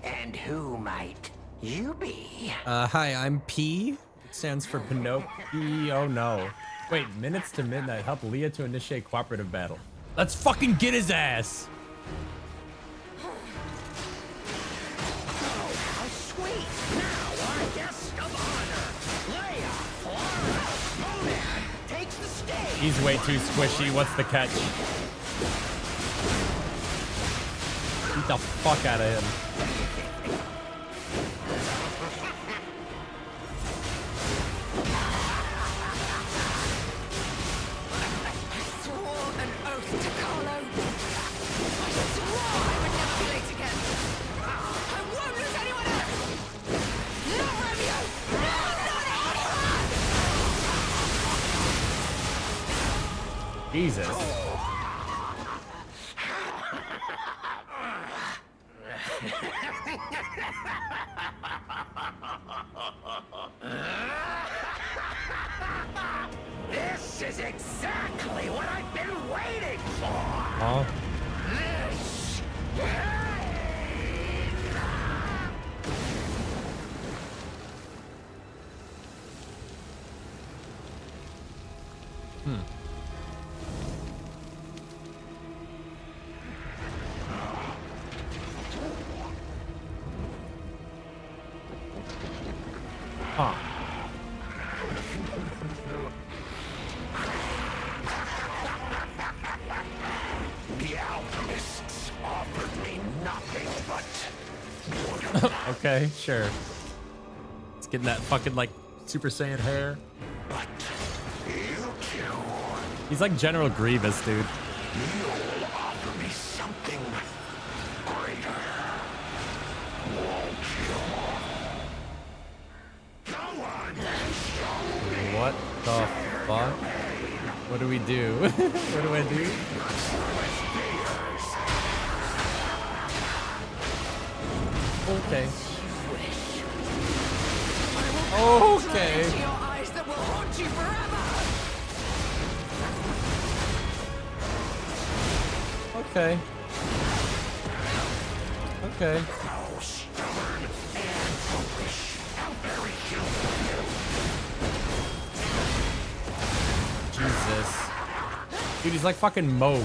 Speaker 10: And who might you be?
Speaker 2: Hi, I'm P. It stands for Pinocchio. Oh no. Wait, minutes to midnight. Help Leah to initiate cooperative battle. Let's fucking get his ass.
Speaker 10: Oh, how sweet. Now our guest of honor, Leia Flores Monad, takes the stage.
Speaker 2: He's way too squishy. What's the catch? Beat the fuck out of him. Jesus.
Speaker 10: This is exactly what I've been waiting for.
Speaker 2: Huh?
Speaker 10: This.
Speaker 2: Huh.
Speaker 10: The alchemists offered me nothing but
Speaker 2: Okay, sure. It's getting that fucking like Super Saiyan hair.
Speaker 10: But you two,
Speaker 2: He's like General Grievous, dude.
Speaker 10: you'll offer me something greater. Won't you? Go on, show me.
Speaker 2: What the fuck? What do we do? What do I do? Okay.
Speaker 4: Okay.
Speaker 2: Okay.
Speaker 4: Your eyes that will haunt you forever.
Speaker 2: Okay. Okay.
Speaker 6: How stubborn and foolish. How very human.
Speaker 2: Jesus. Dude, he's like fucking Moog.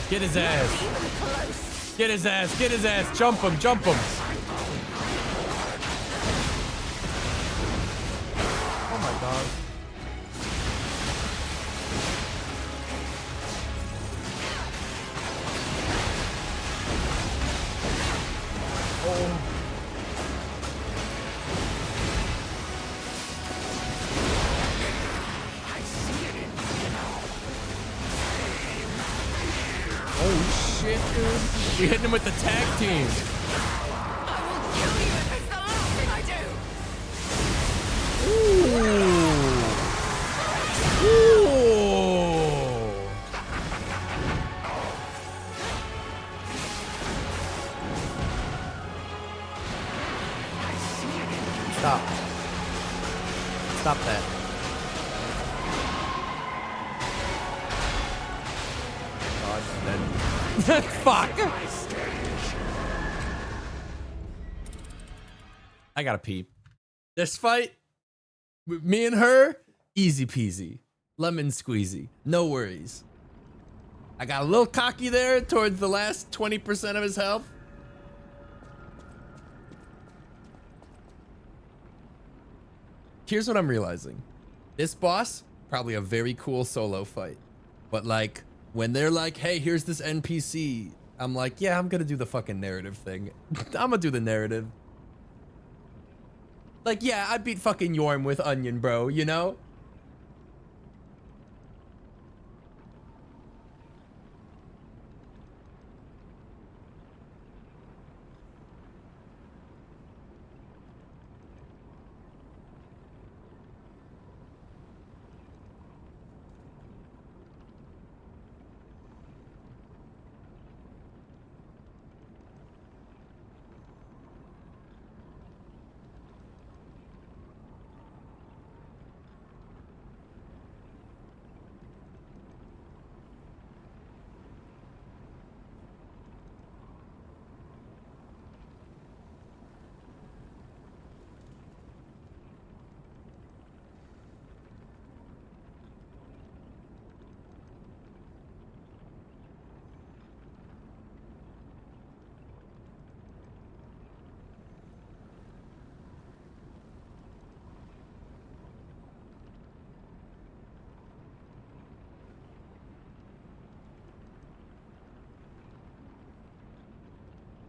Speaker 2: Get his ass. Get his ass. Get his ass. Jump him. Jump him. Oh my god. Oh. Oh shit, dude. We hit him with the tag team.
Speaker 4: I will kill you if it's the last thing I do.
Speaker 2: Stop. Stop that. God, then. Fuck. I gotta pee. This fight, with me and her, easy peasy. Lemon squeezy. No worries. I got a little cocky there towards the last 20% of his health. Here's what I'm realizing. This boss, probably a very cool solo fight. But like, when they're like, hey, here's this NPC, I'm like, yeah, I'm gonna do the fucking narrative thing. I'm gonna do the narrative. Like, yeah, I beat fucking Yorm with Onion, bro, you know?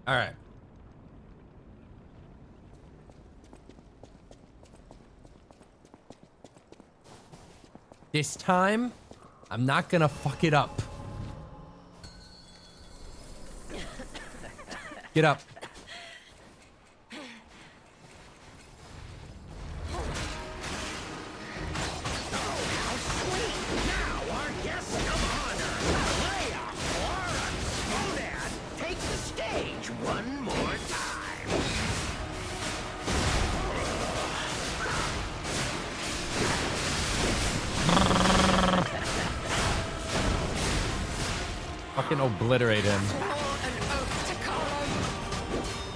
Speaker 2: All right. This time, I'm not gonna fuck it up. Get up.
Speaker 10: One more time.
Speaker 2: Fucking obliterate him.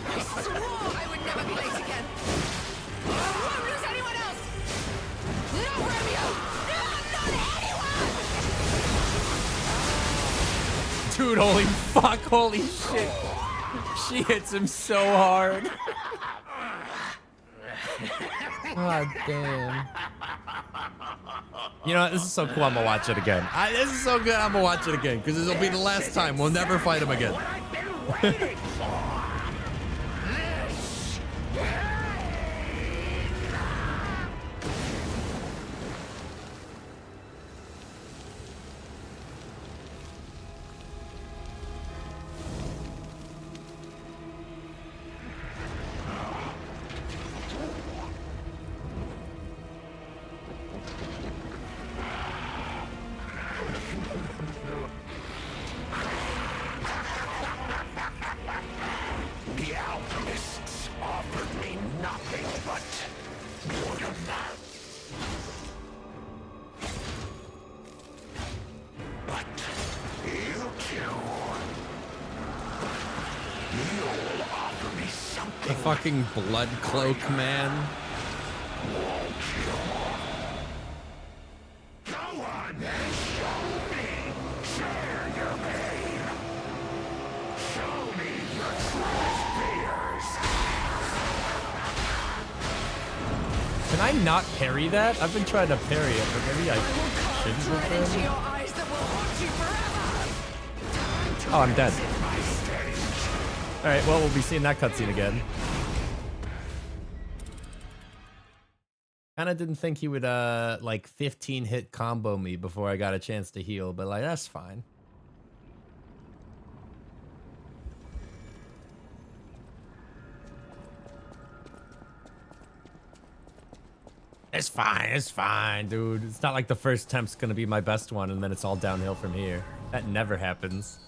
Speaker 4: I swore I would never be late again. I won't lose anyone else. Not Romeo. Not anyone.
Speaker 2: Dude, holy fuck, holy shit. She hits him so hard. God damn. You know what? This is so cool. I'm gonna watch it again. This is so good. I'm gonna watch it again because this will be the last time. We'll never fight him again. fucking blood cloak, man.
Speaker 6: Go on and show me. Share your pain. Show me your truest fears.
Speaker 2: Can I not parry that? I've been trying to parry it, but maybe I shouldn't have been. Oh, I'm dead. Alright, well, we'll be seeing that cutscene again. Kinda didn't think he would, like, 15 hit combo me before I got a chance to heal, but, like, that's fine. It's fine, dude. It's not like the first temp's gonna be my best one and then it's all downhill from here. That never happens.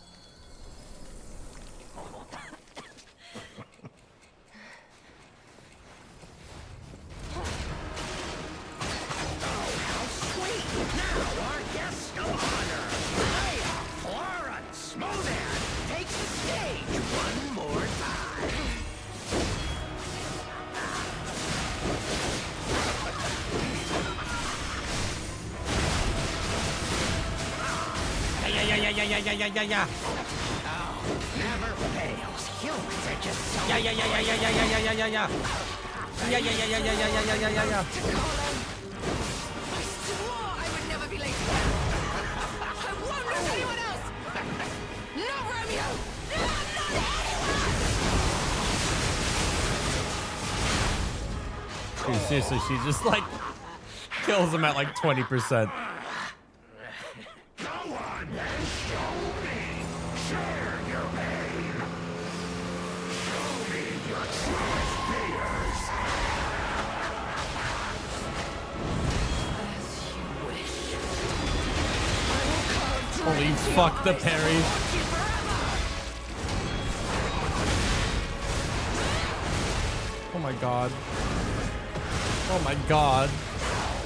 Speaker 2: Yeah.
Speaker 10: Never fails. Humans are just so...
Speaker 2: Yeah.
Speaker 9: I swore I would never be late again. I won't lose anyone else. No, Romeo.
Speaker 2: Dude, seriously, she just like kills him at like 20%. Holy fuck, the parry. Oh my god. Oh my god.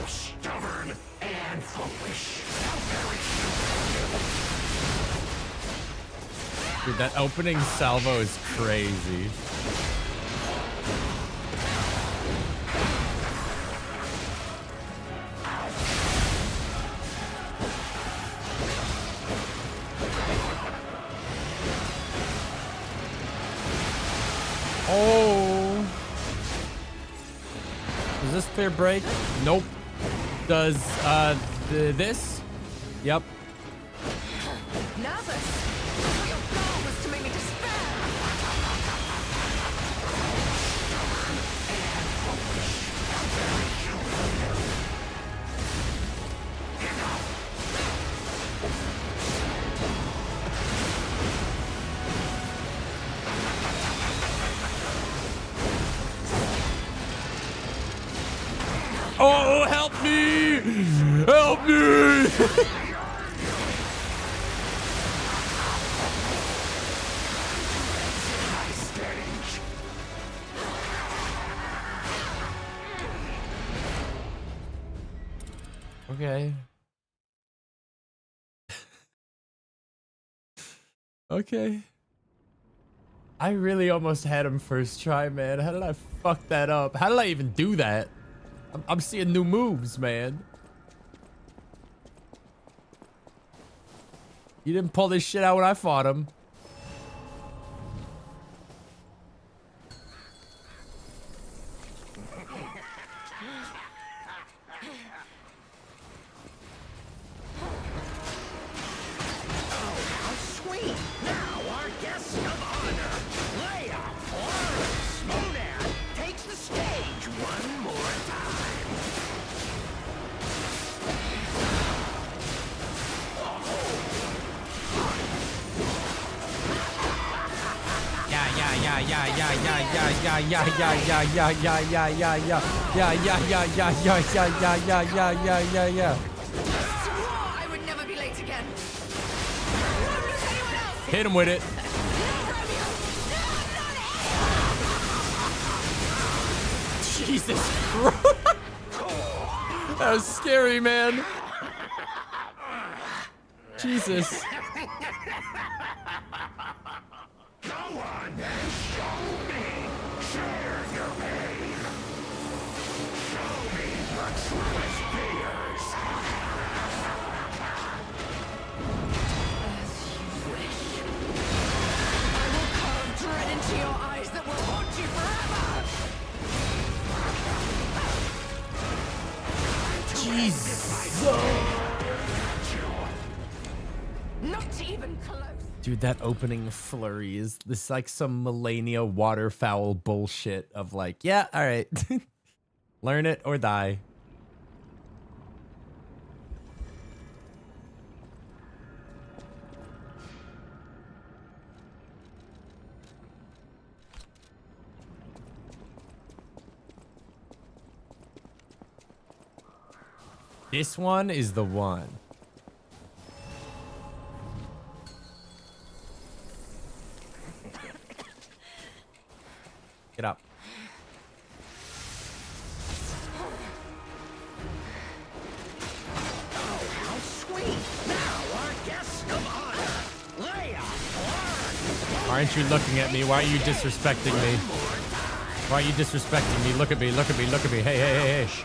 Speaker 6: Stubborn and foolish.
Speaker 2: Dude, that opening salvo is crazy. Oh. Does this clear break? Nope. Does this? Yep.
Speaker 9: Nervous. Your goal was to make me despair.
Speaker 2: Oh, help me! Help me! Okay. Okay. I really almost had him first try, man. How did I fuck that up? How did I even do that? I'm seeing new moves, man. You didn't pull this shit out when I fought him. Yeah.
Speaker 9: I would never be late again.
Speaker 2: Hit him with it. Jesus Christ. That was scary, man. Jesus.
Speaker 6: Go on and show me. Share your pain. Show me your truest fears.
Speaker 9: As you wish. I will carve dread into your eyes that will haunt you forever!
Speaker 2: Jesus.
Speaker 9: Not even close!
Speaker 2: Dude, that opening flurry is this like some millennia waterfowl bullshit of like, yeah, all right. Learn it or die. This one is the one. Get up.
Speaker 10: How sweet! Now our guest of honor, Leia Florence.
Speaker 2: Aren't you looking at me? Why are you disrespecting me? Why are you disrespecting me? Look at me, look at me, look at me. Hey, hey, hey, hey.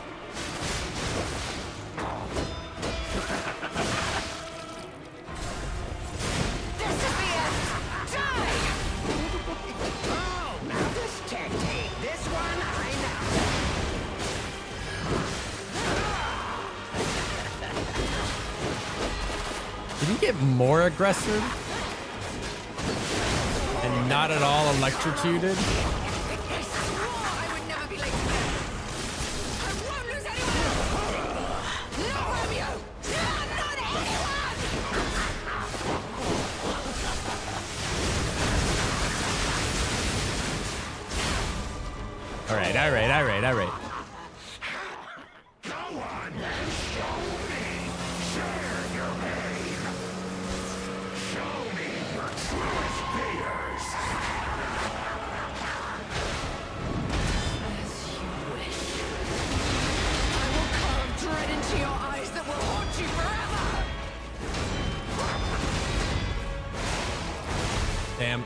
Speaker 10: Oh, now this technique, this one I
Speaker 2: Did he get more aggressive? And not at all electrocuted? All right, all right, all right, all right. Damn.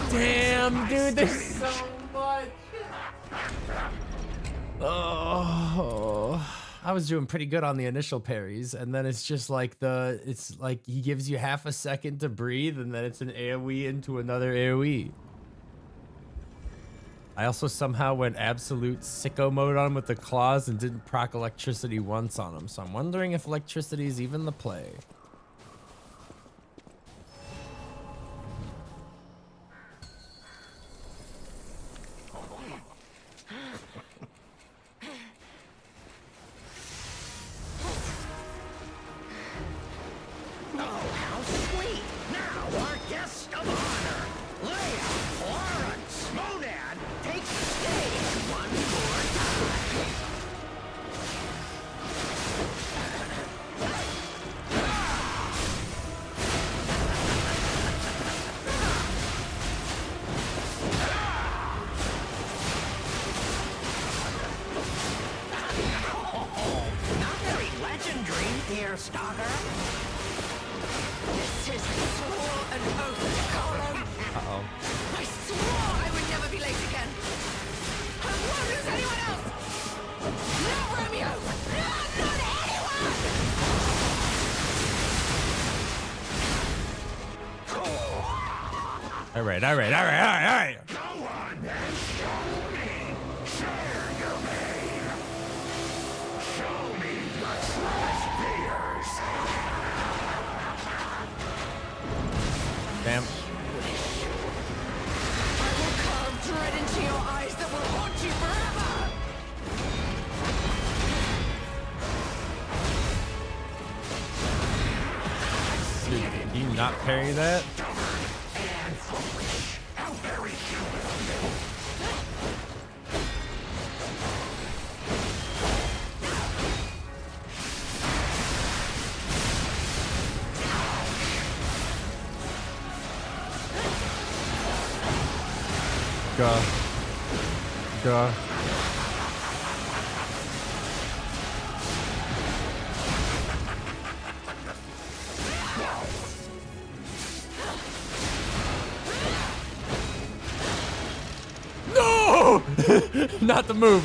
Speaker 2: Damn, dude, there's so much. Oh, I was doing pretty good on the initial parries, and then it's just like it's like he gives you half a second to breathe, and then it's an AoE into another AoE. I also somehow went absolute sicko mode on him with the claws and didn't proc electricity once on him, so I'm wondering if electricity is even the play.
Speaker 10: Here, Stalker.
Speaker 9: This is swore an oath, Carlo.
Speaker 2: Uh-oh.
Speaker 9: I swore I would never be late again. I won't lose anyone else. Not Romeo. No, not anyone.
Speaker 2: All right, all right, all right, all right, all right.
Speaker 6: Go on and show me. Share your pain. Show me your truest fears.
Speaker 2: Damn.
Speaker 9: I will carve dread into your eyes that will haunt you forever.
Speaker 2: Dude, can you not parry that?
Speaker 6: And foolish. How very human of you.
Speaker 2: Go. Go. Not the move.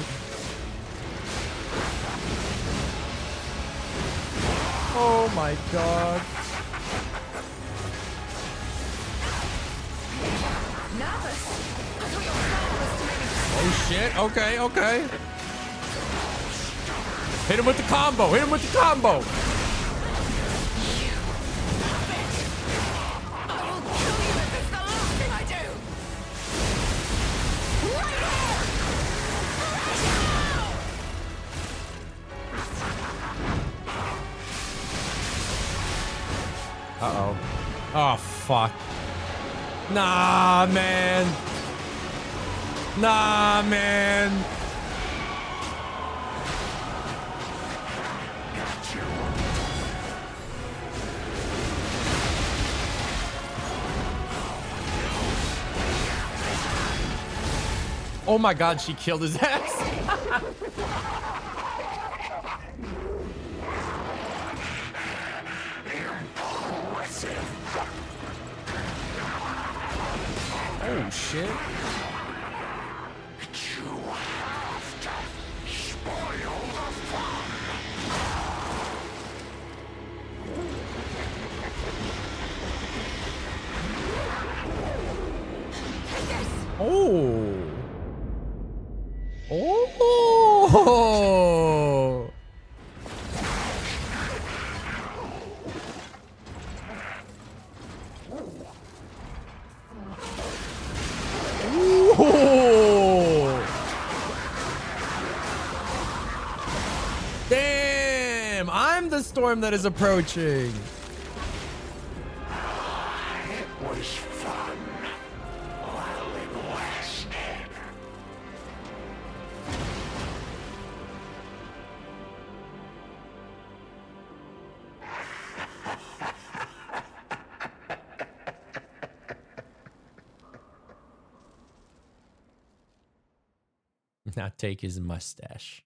Speaker 2: Oh my god. Oh shit. Okay, okay. Hit him with the combo. Hit him with the combo. Uh-oh. Oh, fuck. Nah, man. Nah, man. Oh my god, she killed his ass. Oh shit. Oh. Oh. Ooh. Damn, I'm the storm that is approaching.
Speaker 6: It was fun while it lasted.
Speaker 2: Now take his mustache.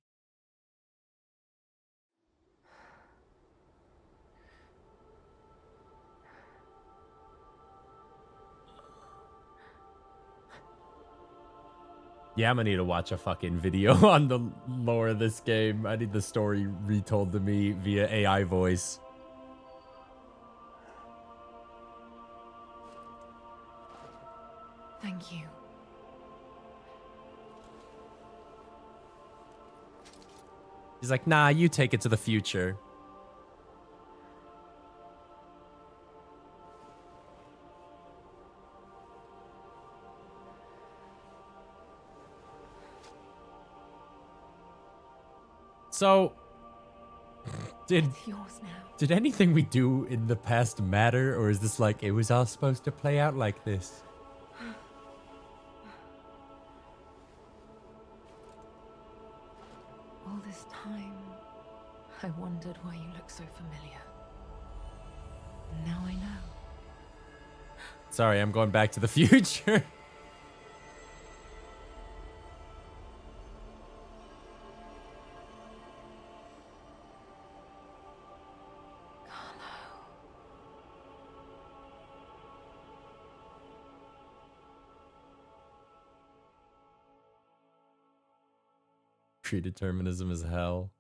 Speaker 2: Yeah, I'm gonna need to watch a fucking video on the lore of this game. I need the story retold to me via AI voice.
Speaker 13: Thank you.
Speaker 2: He's like, nah, you take it to the future. So, did anything we do in the past matter, or is this like, it was all supposed to play out like this?
Speaker 13: All this time, I wondered why you look so familiar. Now I know.
Speaker 2: Sorry, I'm going back to the future. Predeterminism is hell.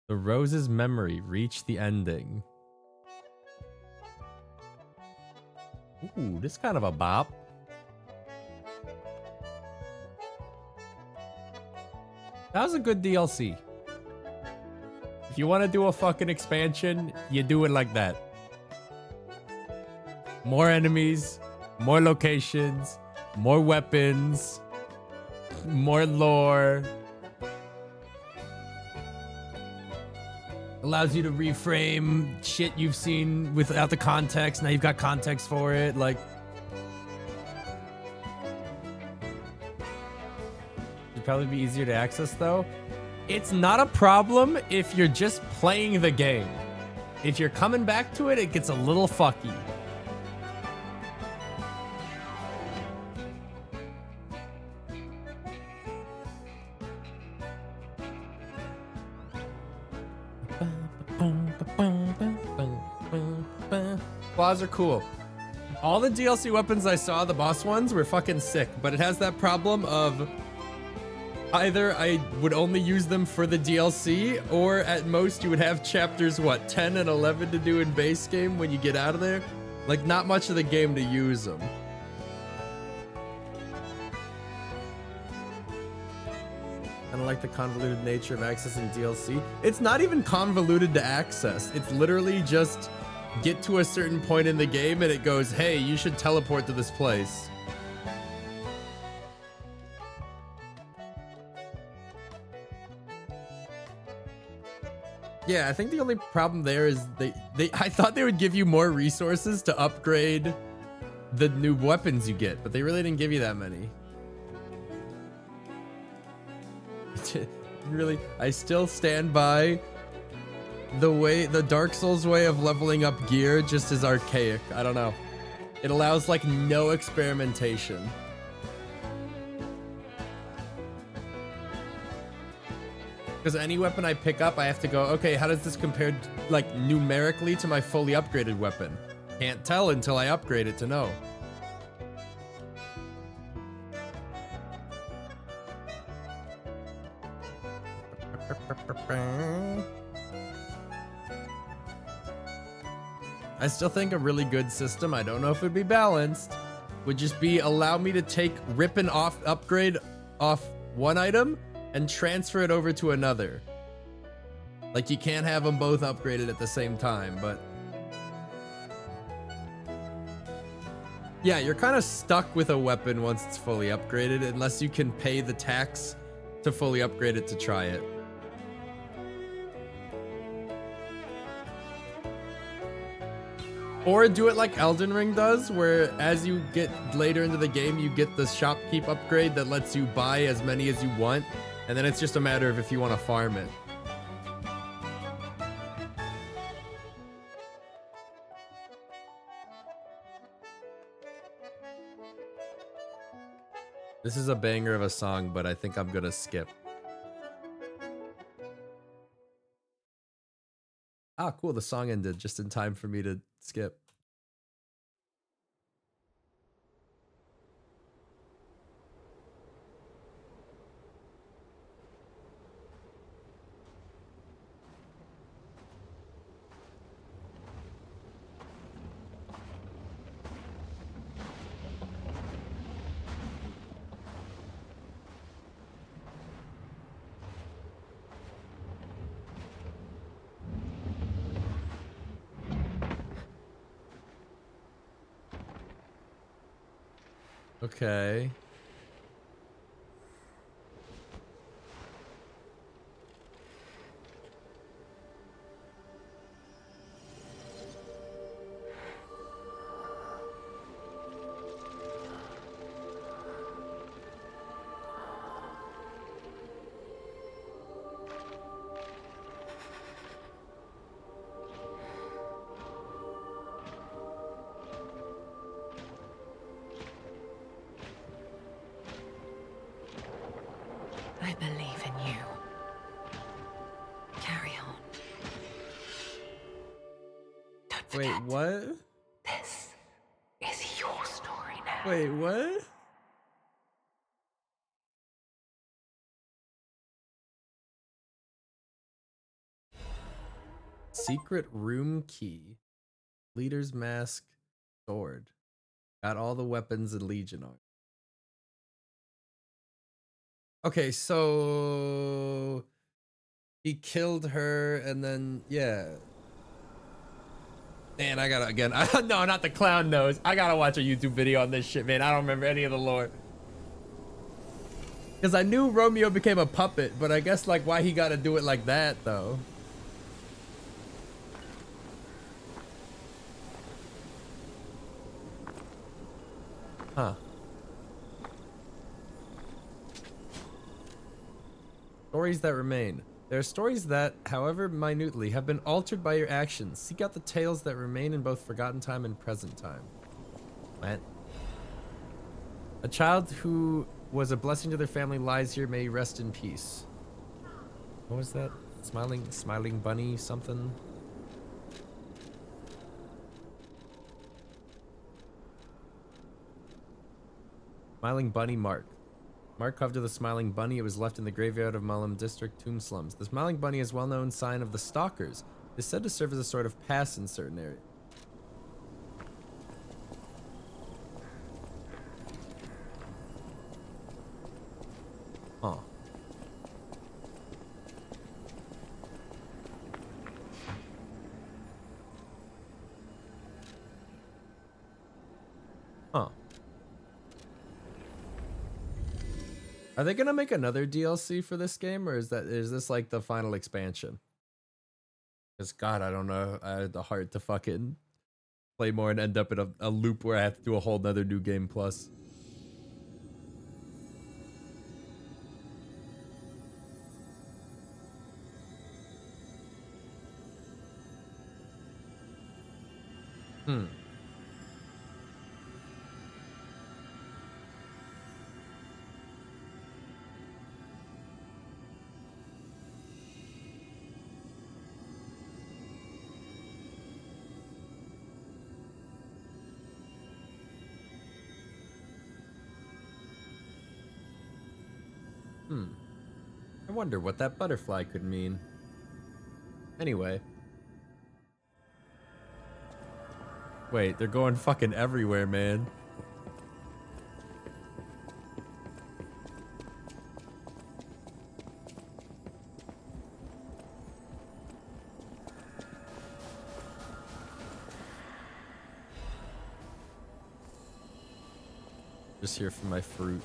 Speaker 2: The Rose's memory reached the ending. Ooh, this kind of a bop. That was a good DLC. If you want to do a fucking expansion, you do it like that. More enemies, more locations, more weapons, more lore. Allows you to reframe shit you've seen without the context. Now you've got context for it. Like, it'd probably be easier to access though. It's not a problem if you're just playing the game. If you're coming back to it, it gets a little fucky. Flaws are cool. All the DLC weapons I saw, the boss ones, were fucking sick, but it has that problem of either I would only use them for the DLC, or at most you would have chapters, what, 10 and 11 to do in base game when you get out of there? Like, not much of the game to use them. I don't like the convoluted nature of accessing DLC. It's not even convoluted to access. It's literally just get to a certain point in the game and it goes, hey, you should teleport to this place. Yeah, I think the only problem there is I thought they would give you more resources to upgrade the new weapons you get, but they really didn't give you that many. Really, I still stand by the Dark Souls way of leveling up gear just is archaic. I don't know. It allows like no experimentation. Because any weapon I pick up, I have to go, okay, how does this compare like numerically to my fully upgraded weapon? Can't tell until I upgrade it to know. I still think a really good system, I don't know if it'd be balanced, would just be allow me to rip an upgrade off one item and transfer it over to another. Like you can't have them both upgraded at the same time, but yeah, you're kind of stuck with a weapon once it's fully upgraded unless you can pay the tax to fully upgrade it to try it. Or do it like Elden Ring does, where as you get later into the game, you get the shopkeep upgrade that lets you buy as many as you want, and then it's just a matter of if you want to farm it. This is a banger of a song, but I think I'm gonna skip. Ah, cool, the song ended just in time for me to skip. Okay.
Speaker 13: I believe in you. Carry on. Don't forget.
Speaker 2: Wait, what?
Speaker 13: This is your story now.
Speaker 2: Wait, what? Secret room key. Leader's mask. Sword. Got all the weapons and Legion on. Okay, so he killed her and then, yeah. Man, I gotta, again, no, not the clown nose. I gotta watch a YouTube video on this shit, man. I don't remember any of the lore. Because I knew Romeo became a puppet, but I guess, like, why he gotta do it like that, though. Huh. Stories that remain. There are stories that, however minutely, have been altered by your actions. Seek out the tales that remain in both forgotten time and present time. What? A child who was a blessing to their family lies here. May he rest in peace. What was that? Smiling bunny something? Smiling Bunny Mark. Mark carved of the Smiling Bunny. It was left in the graveyard of Mullum District tomb slums. The Smiling Bunny is a well-known sign of the Stalkers. It is said to serve as a sort of pass in certain areas. Huh. Huh. Are they gonna make another DLC for this game, or is this like the final expansion? Because God, I don't know. I had the heart to fucking play more and end up in a loop where I have to do a whole nother new game plus. Hmm. I wonder what that butterfly could mean. Anyway. Wait, they're going fucking everywhere, man. Just here for my fruit.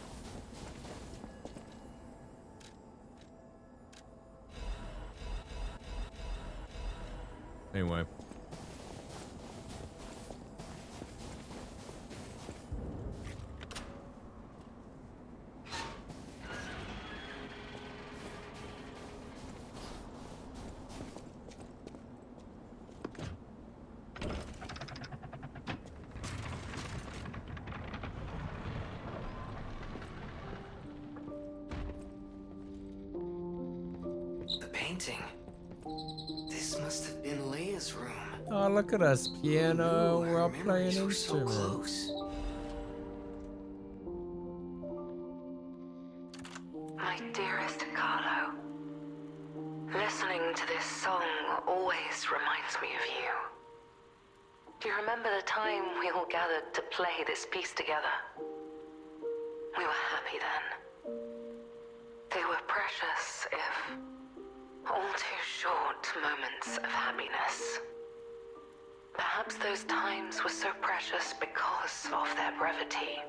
Speaker 2: Anyway.
Speaker 4: The painting. This must have been Leia's room.
Speaker 2: Oh, look at us, piano.
Speaker 4: Ooh,
Speaker 2: We're all
Speaker 4: her
Speaker 2: playing
Speaker 4: memories were so
Speaker 2: instruments.
Speaker 4: close.
Speaker 9: My dearest Carlo, listening to this song always reminds me of you. Do you remember the time we all gathered to play this piece together? We were happy then. They were precious, if all too short moments of happiness. Perhaps those times were so precious because of their brevity.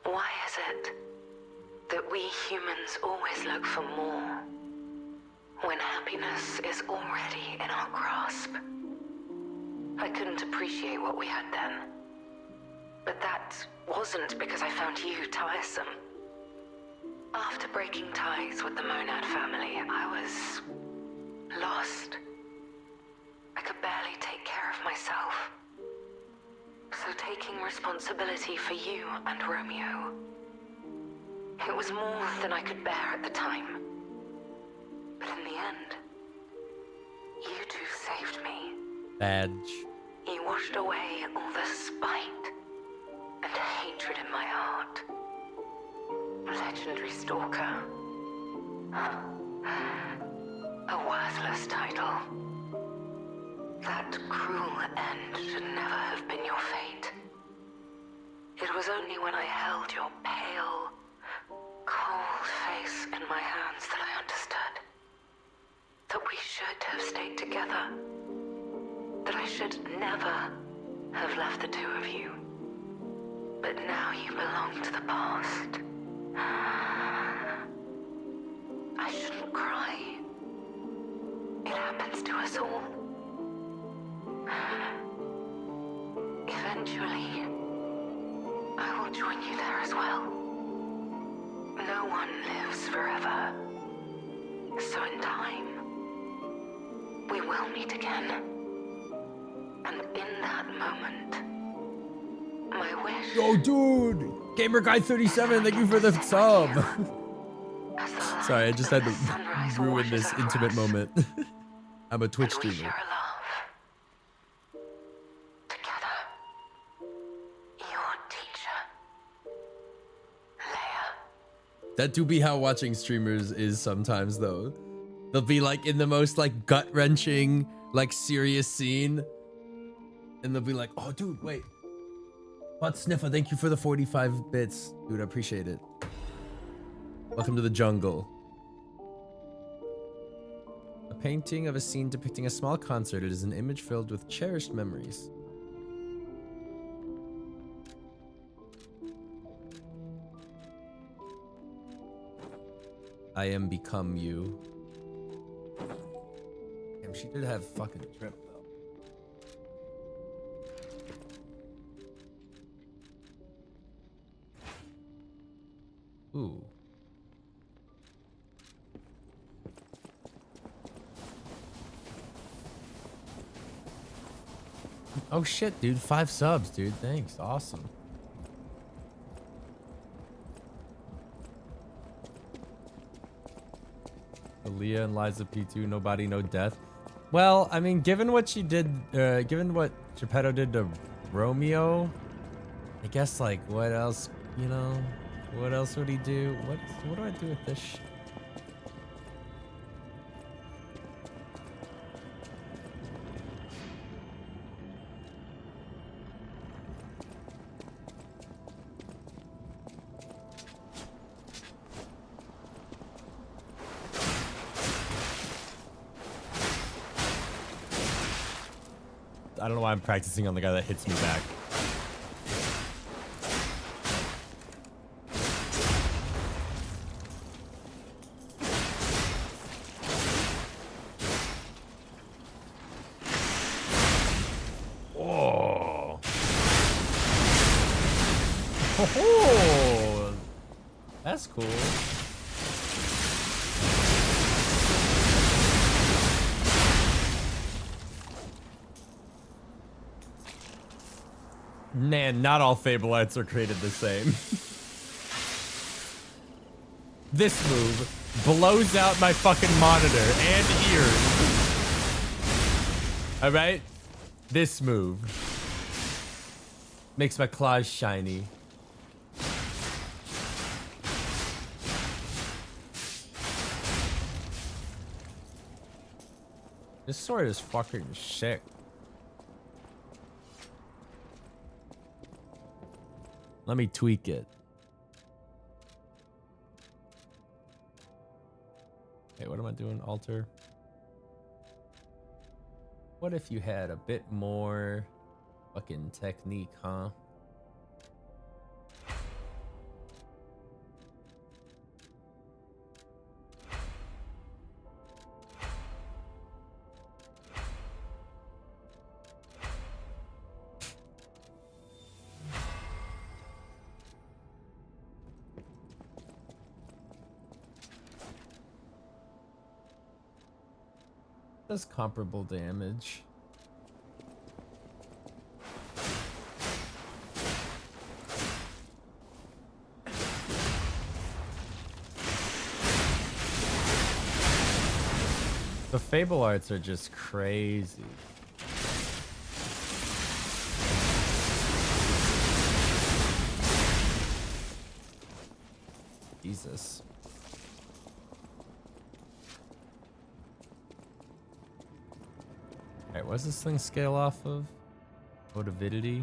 Speaker 9: Why is it that we humans always look for more when happiness is already in our grasp? I couldn't appreciate what we had then. But that wasn't because I found you tiresome. After breaking ties with the Monad family, I was lost. I could barely take care of myself. So taking responsibility for you and Romeo, it was more than I could bear at the time. But in the end, you two saved me.
Speaker 2: Badge.
Speaker 9: You washed away all the spite and hatred in my heart. Legendary Stalker. A worthless title. That cruel end should never have been your fate. It was only when I held your pale, cold face in my hands that I understood that we should have stayed together. That I should never have left the two of you. But now you belong to the past. I shouldn't cry. It happens to us all. Eventually, I will join you there as well. No one lives forever. So in time, we will meet again. And in that moment, my wish...
Speaker 2: Yo, dude! Gamer Guy 37, thank you for the sub! Sorry, I just had to ruin this intimate moment. I'm a Twitch streamer.
Speaker 9: Together, your teacher,
Speaker 2: That do be how watching streamers is sometimes though. They'll be like in the most like gut-wrenching, like serious scene. And they'll be like, oh dude, wait. Butt Sniffer, thank you for the 45 bits. Dude, I appreciate it. Welcome to the jungle. A painting of a scene depicting a small concert. It is an image filled with cherished memories. I am become you. Damn, she did have fucking drip though. Ooh. Oh shit, dude. 5 subs, dude. Thanks. Awesome. Aaliyah and Liza P2, nobody, no death. Well, I mean, given what she did, given what Geppetto did to Romeo, I guess, like, what else, you know? What else would he do? What do I do with this shit? I don't know why I'm practicing on the guy that hits me back. Oh. Oh. That's cool. Man, not all Fable arts are created the same. This move blows out my fucking monitor and ears. Alright? This move makes my claws shiny. This sword is fucking sick. Let me tweak it. Hey, what am I doing? Alter. What if you had a bit more fucking technique, huh? Does comparable damage. The Fable arts are just crazy. Jesus. Alright, what does this thing scale off of? Motividity?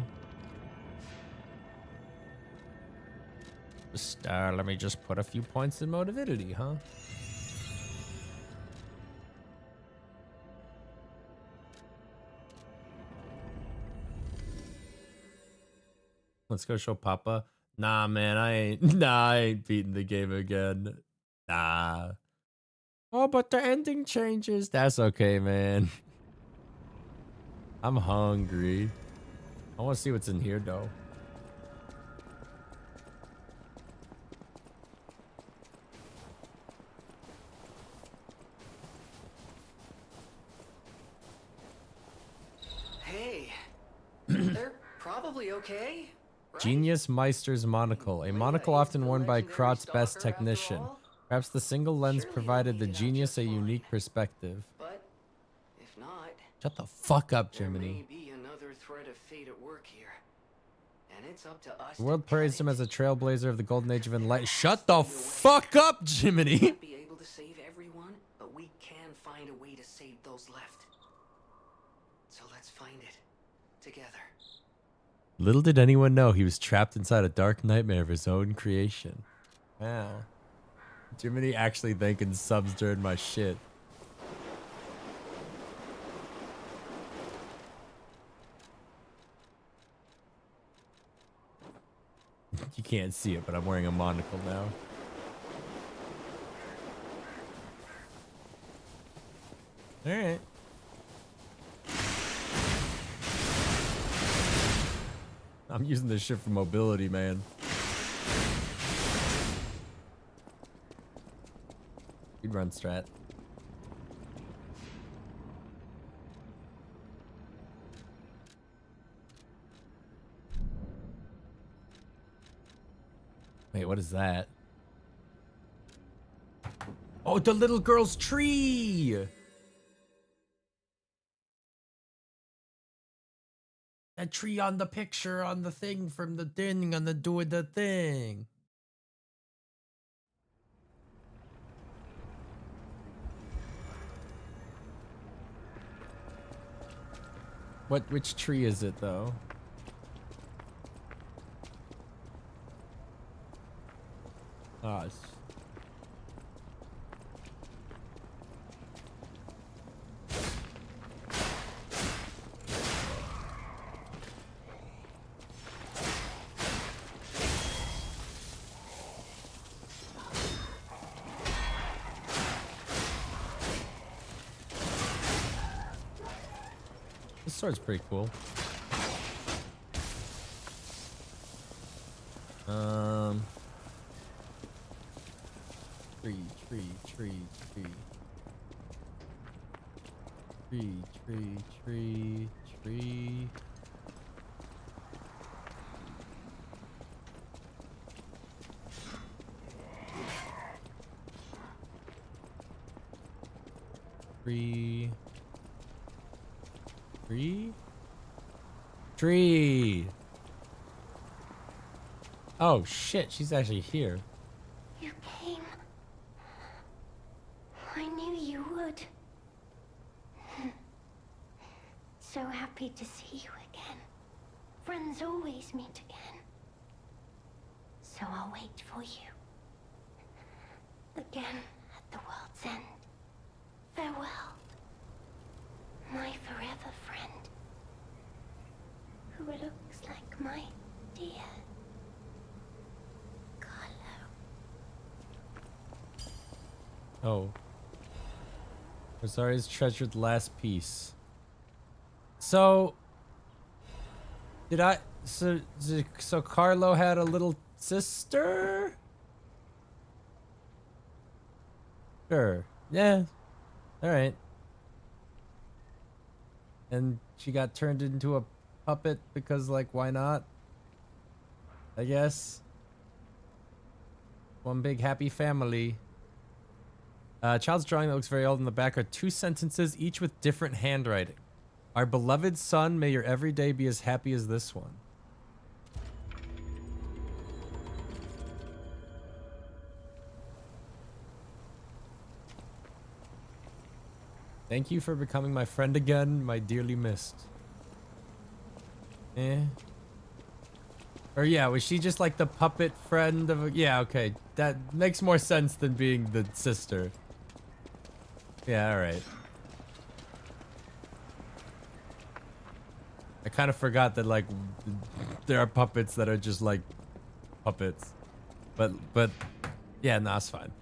Speaker 2: Just, let me just put a few points in motividity, huh? Let's go show Papa. Nah, man, I ain't beating the game again. Nah. Oh, but the ending changes. That's okay, man. I'm hungry. I want to see what's in here, though.
Speaker 4: Hey, they're probably okay. Right?
Speaker 2: Genius Meister's monocle. A monocle often worn by Krot's best technician. Perhaps the single lens provided the genius a unique perspective.
Speaker 4: But if not,
Speaker 2: shut the fuck up,
Speaker 4: there
Speaker 2: Jiminy.
Speaker 4: may be another thread of fate at work here. and it's up to us
Speaker 2: The world
Speaker 4: to cut
Speaker 2: praised him
Speaker 4: it.
Speaker 2: as a trailblazer of the golden age of enlightenment. Shut the fuck up, Jiminy!
Speaker 4: We won't be able to save everyone, but we can find a way to save those left. So let's find it together.
Speaker 2: Little did anyone know he was trapped inside a dark nightmare of his own creation. Wow. Jiminy actually thanking subs during my shit. You can't see it, but I'm wearing a monocle now. Alright. I'm using this shit for mobility, man. Speed run strat. Wait, what is that? Oh, the little girl's tree! That tree on the picture on the thing from the thing on the doing the thing. Which tree is it though? Ah, this sword's pretty cool. Tree. Tree. Oh shit, she's actually here.
Speaker 7: You came. I knew you would. So happy to see you again. Friends always meet again. So I'll wait for you. Again at the world's end. Farewell. My forever friend. Who looks like my dear Carlo.
Speaker 2: Oh. Rosaria's treasured last piece. So so Carlo had a little sister? Sure. Yeah. All right. And she got turned into a puppet because, like, why not? I guess. One big happy family. Child's drawing that looks very old in the back are 2 sentences, each with different handwriting. Our beloved son, may your every day be as happy as this one. Thank you for becoming my friend again, my dearly missed. Or yeah, was she just like the puppet friend of a... Yeah, okay. That makes more sense than being the sister. Yeah, alright. I kind of forgot that, like, there are puppets that are just, like, puppets. But, yeah, no, it's fine.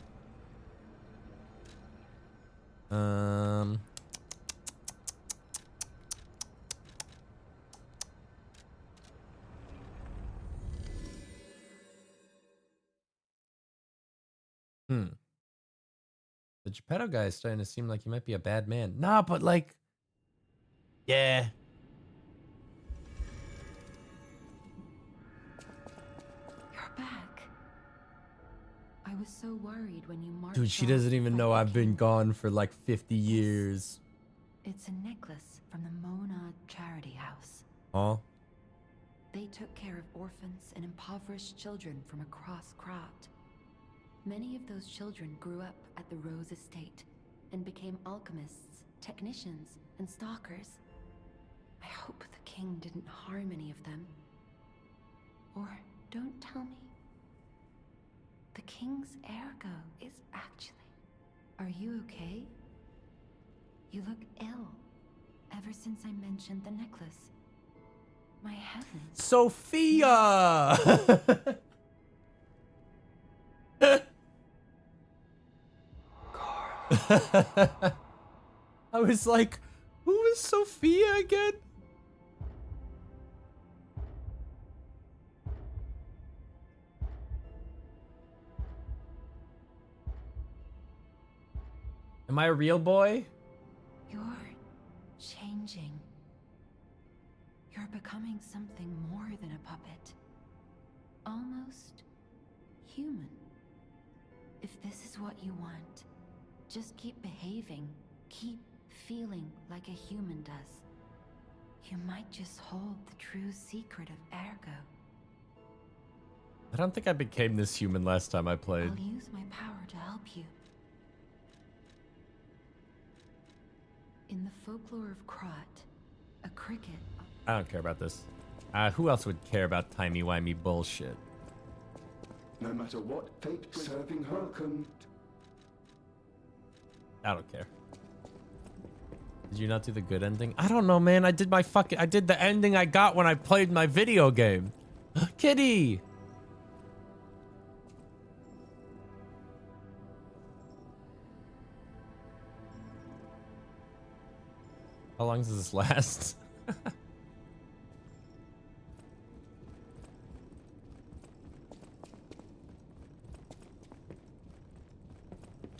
Speaker 2: The Geppetto guy is starting to seem like he might be a bad man. Nah, but, like... Yeah.
Speaker 13: You're back. I was so worried when you marched.
Speaker 2: Dude, she
Speaker 13: off
Speaker 2: doesn't
Speaker 13: to
Speaker 2: even
Speaker 13: fight
Speaker 2: know
Speaker 13: the
Speaker 2: I've been
Speaker 13: king.
Speaker 2: gone for like 50 years.
Speaker 13: It's a necklace from the Mona Charity House.
Speaker 2: Huh?
Speaker 14: They took care of orphans and impoverished children from across Krat. Many of those children grew up at the Rose Estate and became alchemists, technicians, and stalkers. I hope the king didn't harm any of them. Or don't tell me. The king's ergo is actually... Are you okay? You look ill. Ever since I mentioned the necklace. My heavens.
Speaker 2: Sophia! I was like, who is Sophia again? Am I a real boy?
Speaker 14: You're changing. You're becoming something more than a puppet. Almost human. If this is what you want, just keep behaving. Keep feeling like a human does. You might just hold the true secret of ergo.
Speaker 2: I don't think I became this human last time I played.
Speaker 14: I'll use my power to help you. In the folklore of Krat, a cricket...
Speaker 2: I don't care about this. Who else would care about timey-wimey bullshit?
Speaker 6: No matter what fate serving her can...
Speaker 2: I don't care. Did you not do the good ending? I don't know, man. I did the ending I got when I played my video game. Kitty! How long does this last?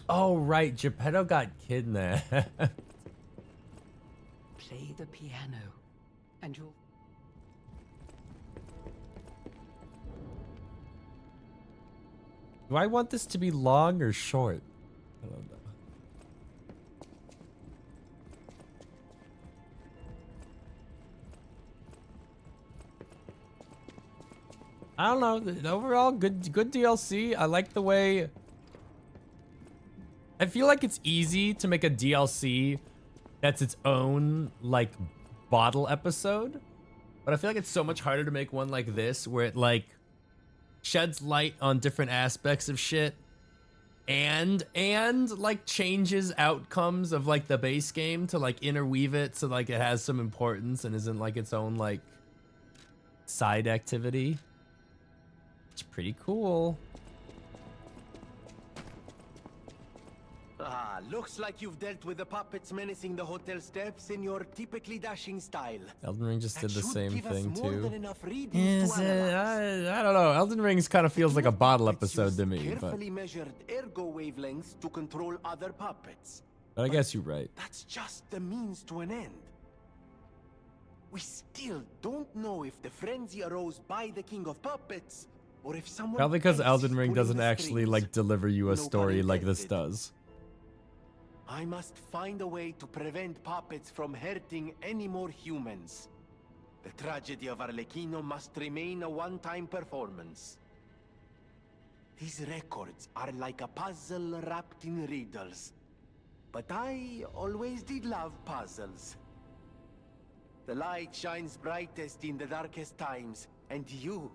Speaker 2: Oh, right. Geppetto got kidnapped.
Speaker 15: Play the piano, and you'll...
Speaker 2: Do I want this to be long or short? I don't know. I don't know. Overall, good DLC. I like the way... I feel like it's easy to make a DLC that's its own, like, bottle episode. But I feel like it's so much harder to make one like this, where it, like, sheds light on different aspects of shit. And like, changes outcomes of, like, the base game to, like, interweave it so, like, it has some importance and isn't, like, its own, like, side activity. It's pretty cool.
Speaker 16: Ah, looks like you've dealt with the puppets menacing the hotel steps in your typically dashing style.
Speaker 2: Elden Ring just did the same thing too.
Speaker 16: I
Speaker 2: don't know. Elden Ring's kind of feels like a bottle episode to me, but
Speaker 16: carefully measured ergo wavelengths to control other puppets.
Speaker 2: I guess you're right.
Speaker 16: That's just the means to an end. We still don't know if the frenzy arose by the King of Puppets or if someone
Speaker 2: Probably because
Speaker 16: else
Speaker 2: Elden
Speaker 16: is
Speaker 2: Ring
Speaker 16: pulling
Speaker 2: doesn't
Speaker 16: the
Speaker 2: actually
Speaker 16: strings.
Speaker 2: like deliver you a
Speaker 16: No pun
Speaker 2: story like this
Speaker 16: intended.
Speaker 2: does.
Speaker 16: I must find a way to prevent puppets from hurting any more humans. The tragedy of Arlecchino must remain a one-time performance. These records are like a puzzle wrapped in riddles. But I always did love puzzles. The light shines brightest in the darkest times, and you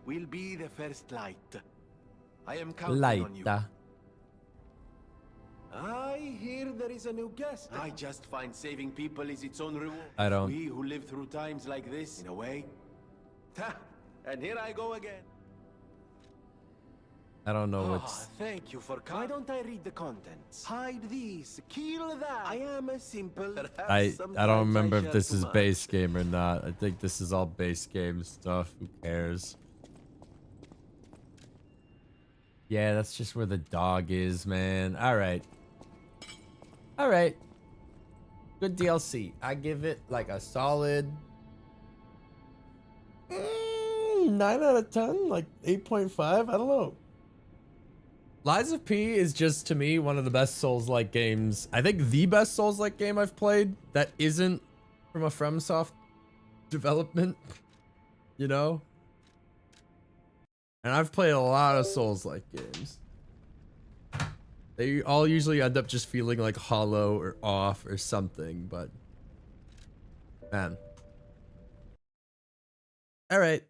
Speaker 16: will be the first light. I am counting on you.
Speaker 2: Laita.
Speaker 16: I hear there is a new guest. I just find saving people is its own reward.
Speaker 2: I don't.
Speaker 16: We who live through times like this, in a way. And here I go again.
Speaker 2: I don't know
Speaker 16: Ah,
Speaker 2: what's...
Speaker 16: thank you for... Why don't I read the contents? Hide this, kill that. I am a simple...
Speaker 2: I don't remember if this is base game or not. I think this is all base game stuff. Who cares? Yeah, that's just where the dog is, man. All right. All right. Good DLC. I give it like a solid 9 out of 10, like 8.5. I don't know. Lies of P is just, to me, one of the best Souls-like games. I think the best Souls-like game I've played that isn't from a FromSoft development. you know? And I've played a lot of Souls-like games. They all usually end up just feeling like hollow or off or something, but man. All right.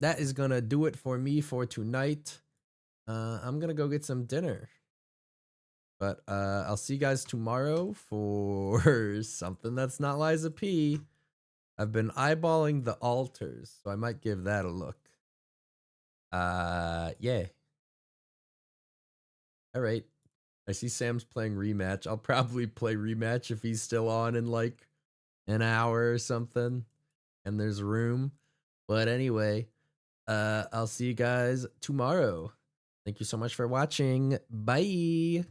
Speaker 2: That is gonna do it for me for tonight. I'm gonna go get some dinner. But I'll see you guys tomorrow for something that's not Liza P. I've been eyeballing the altars, so I might give that a look. Yeah. All right. I see Sam's playing rematch. I'll probably play rematch if he's still on in like an hour or something and there's room. But anyway, I'll see you guys tomorrow. Thank you so much for watching. Bye.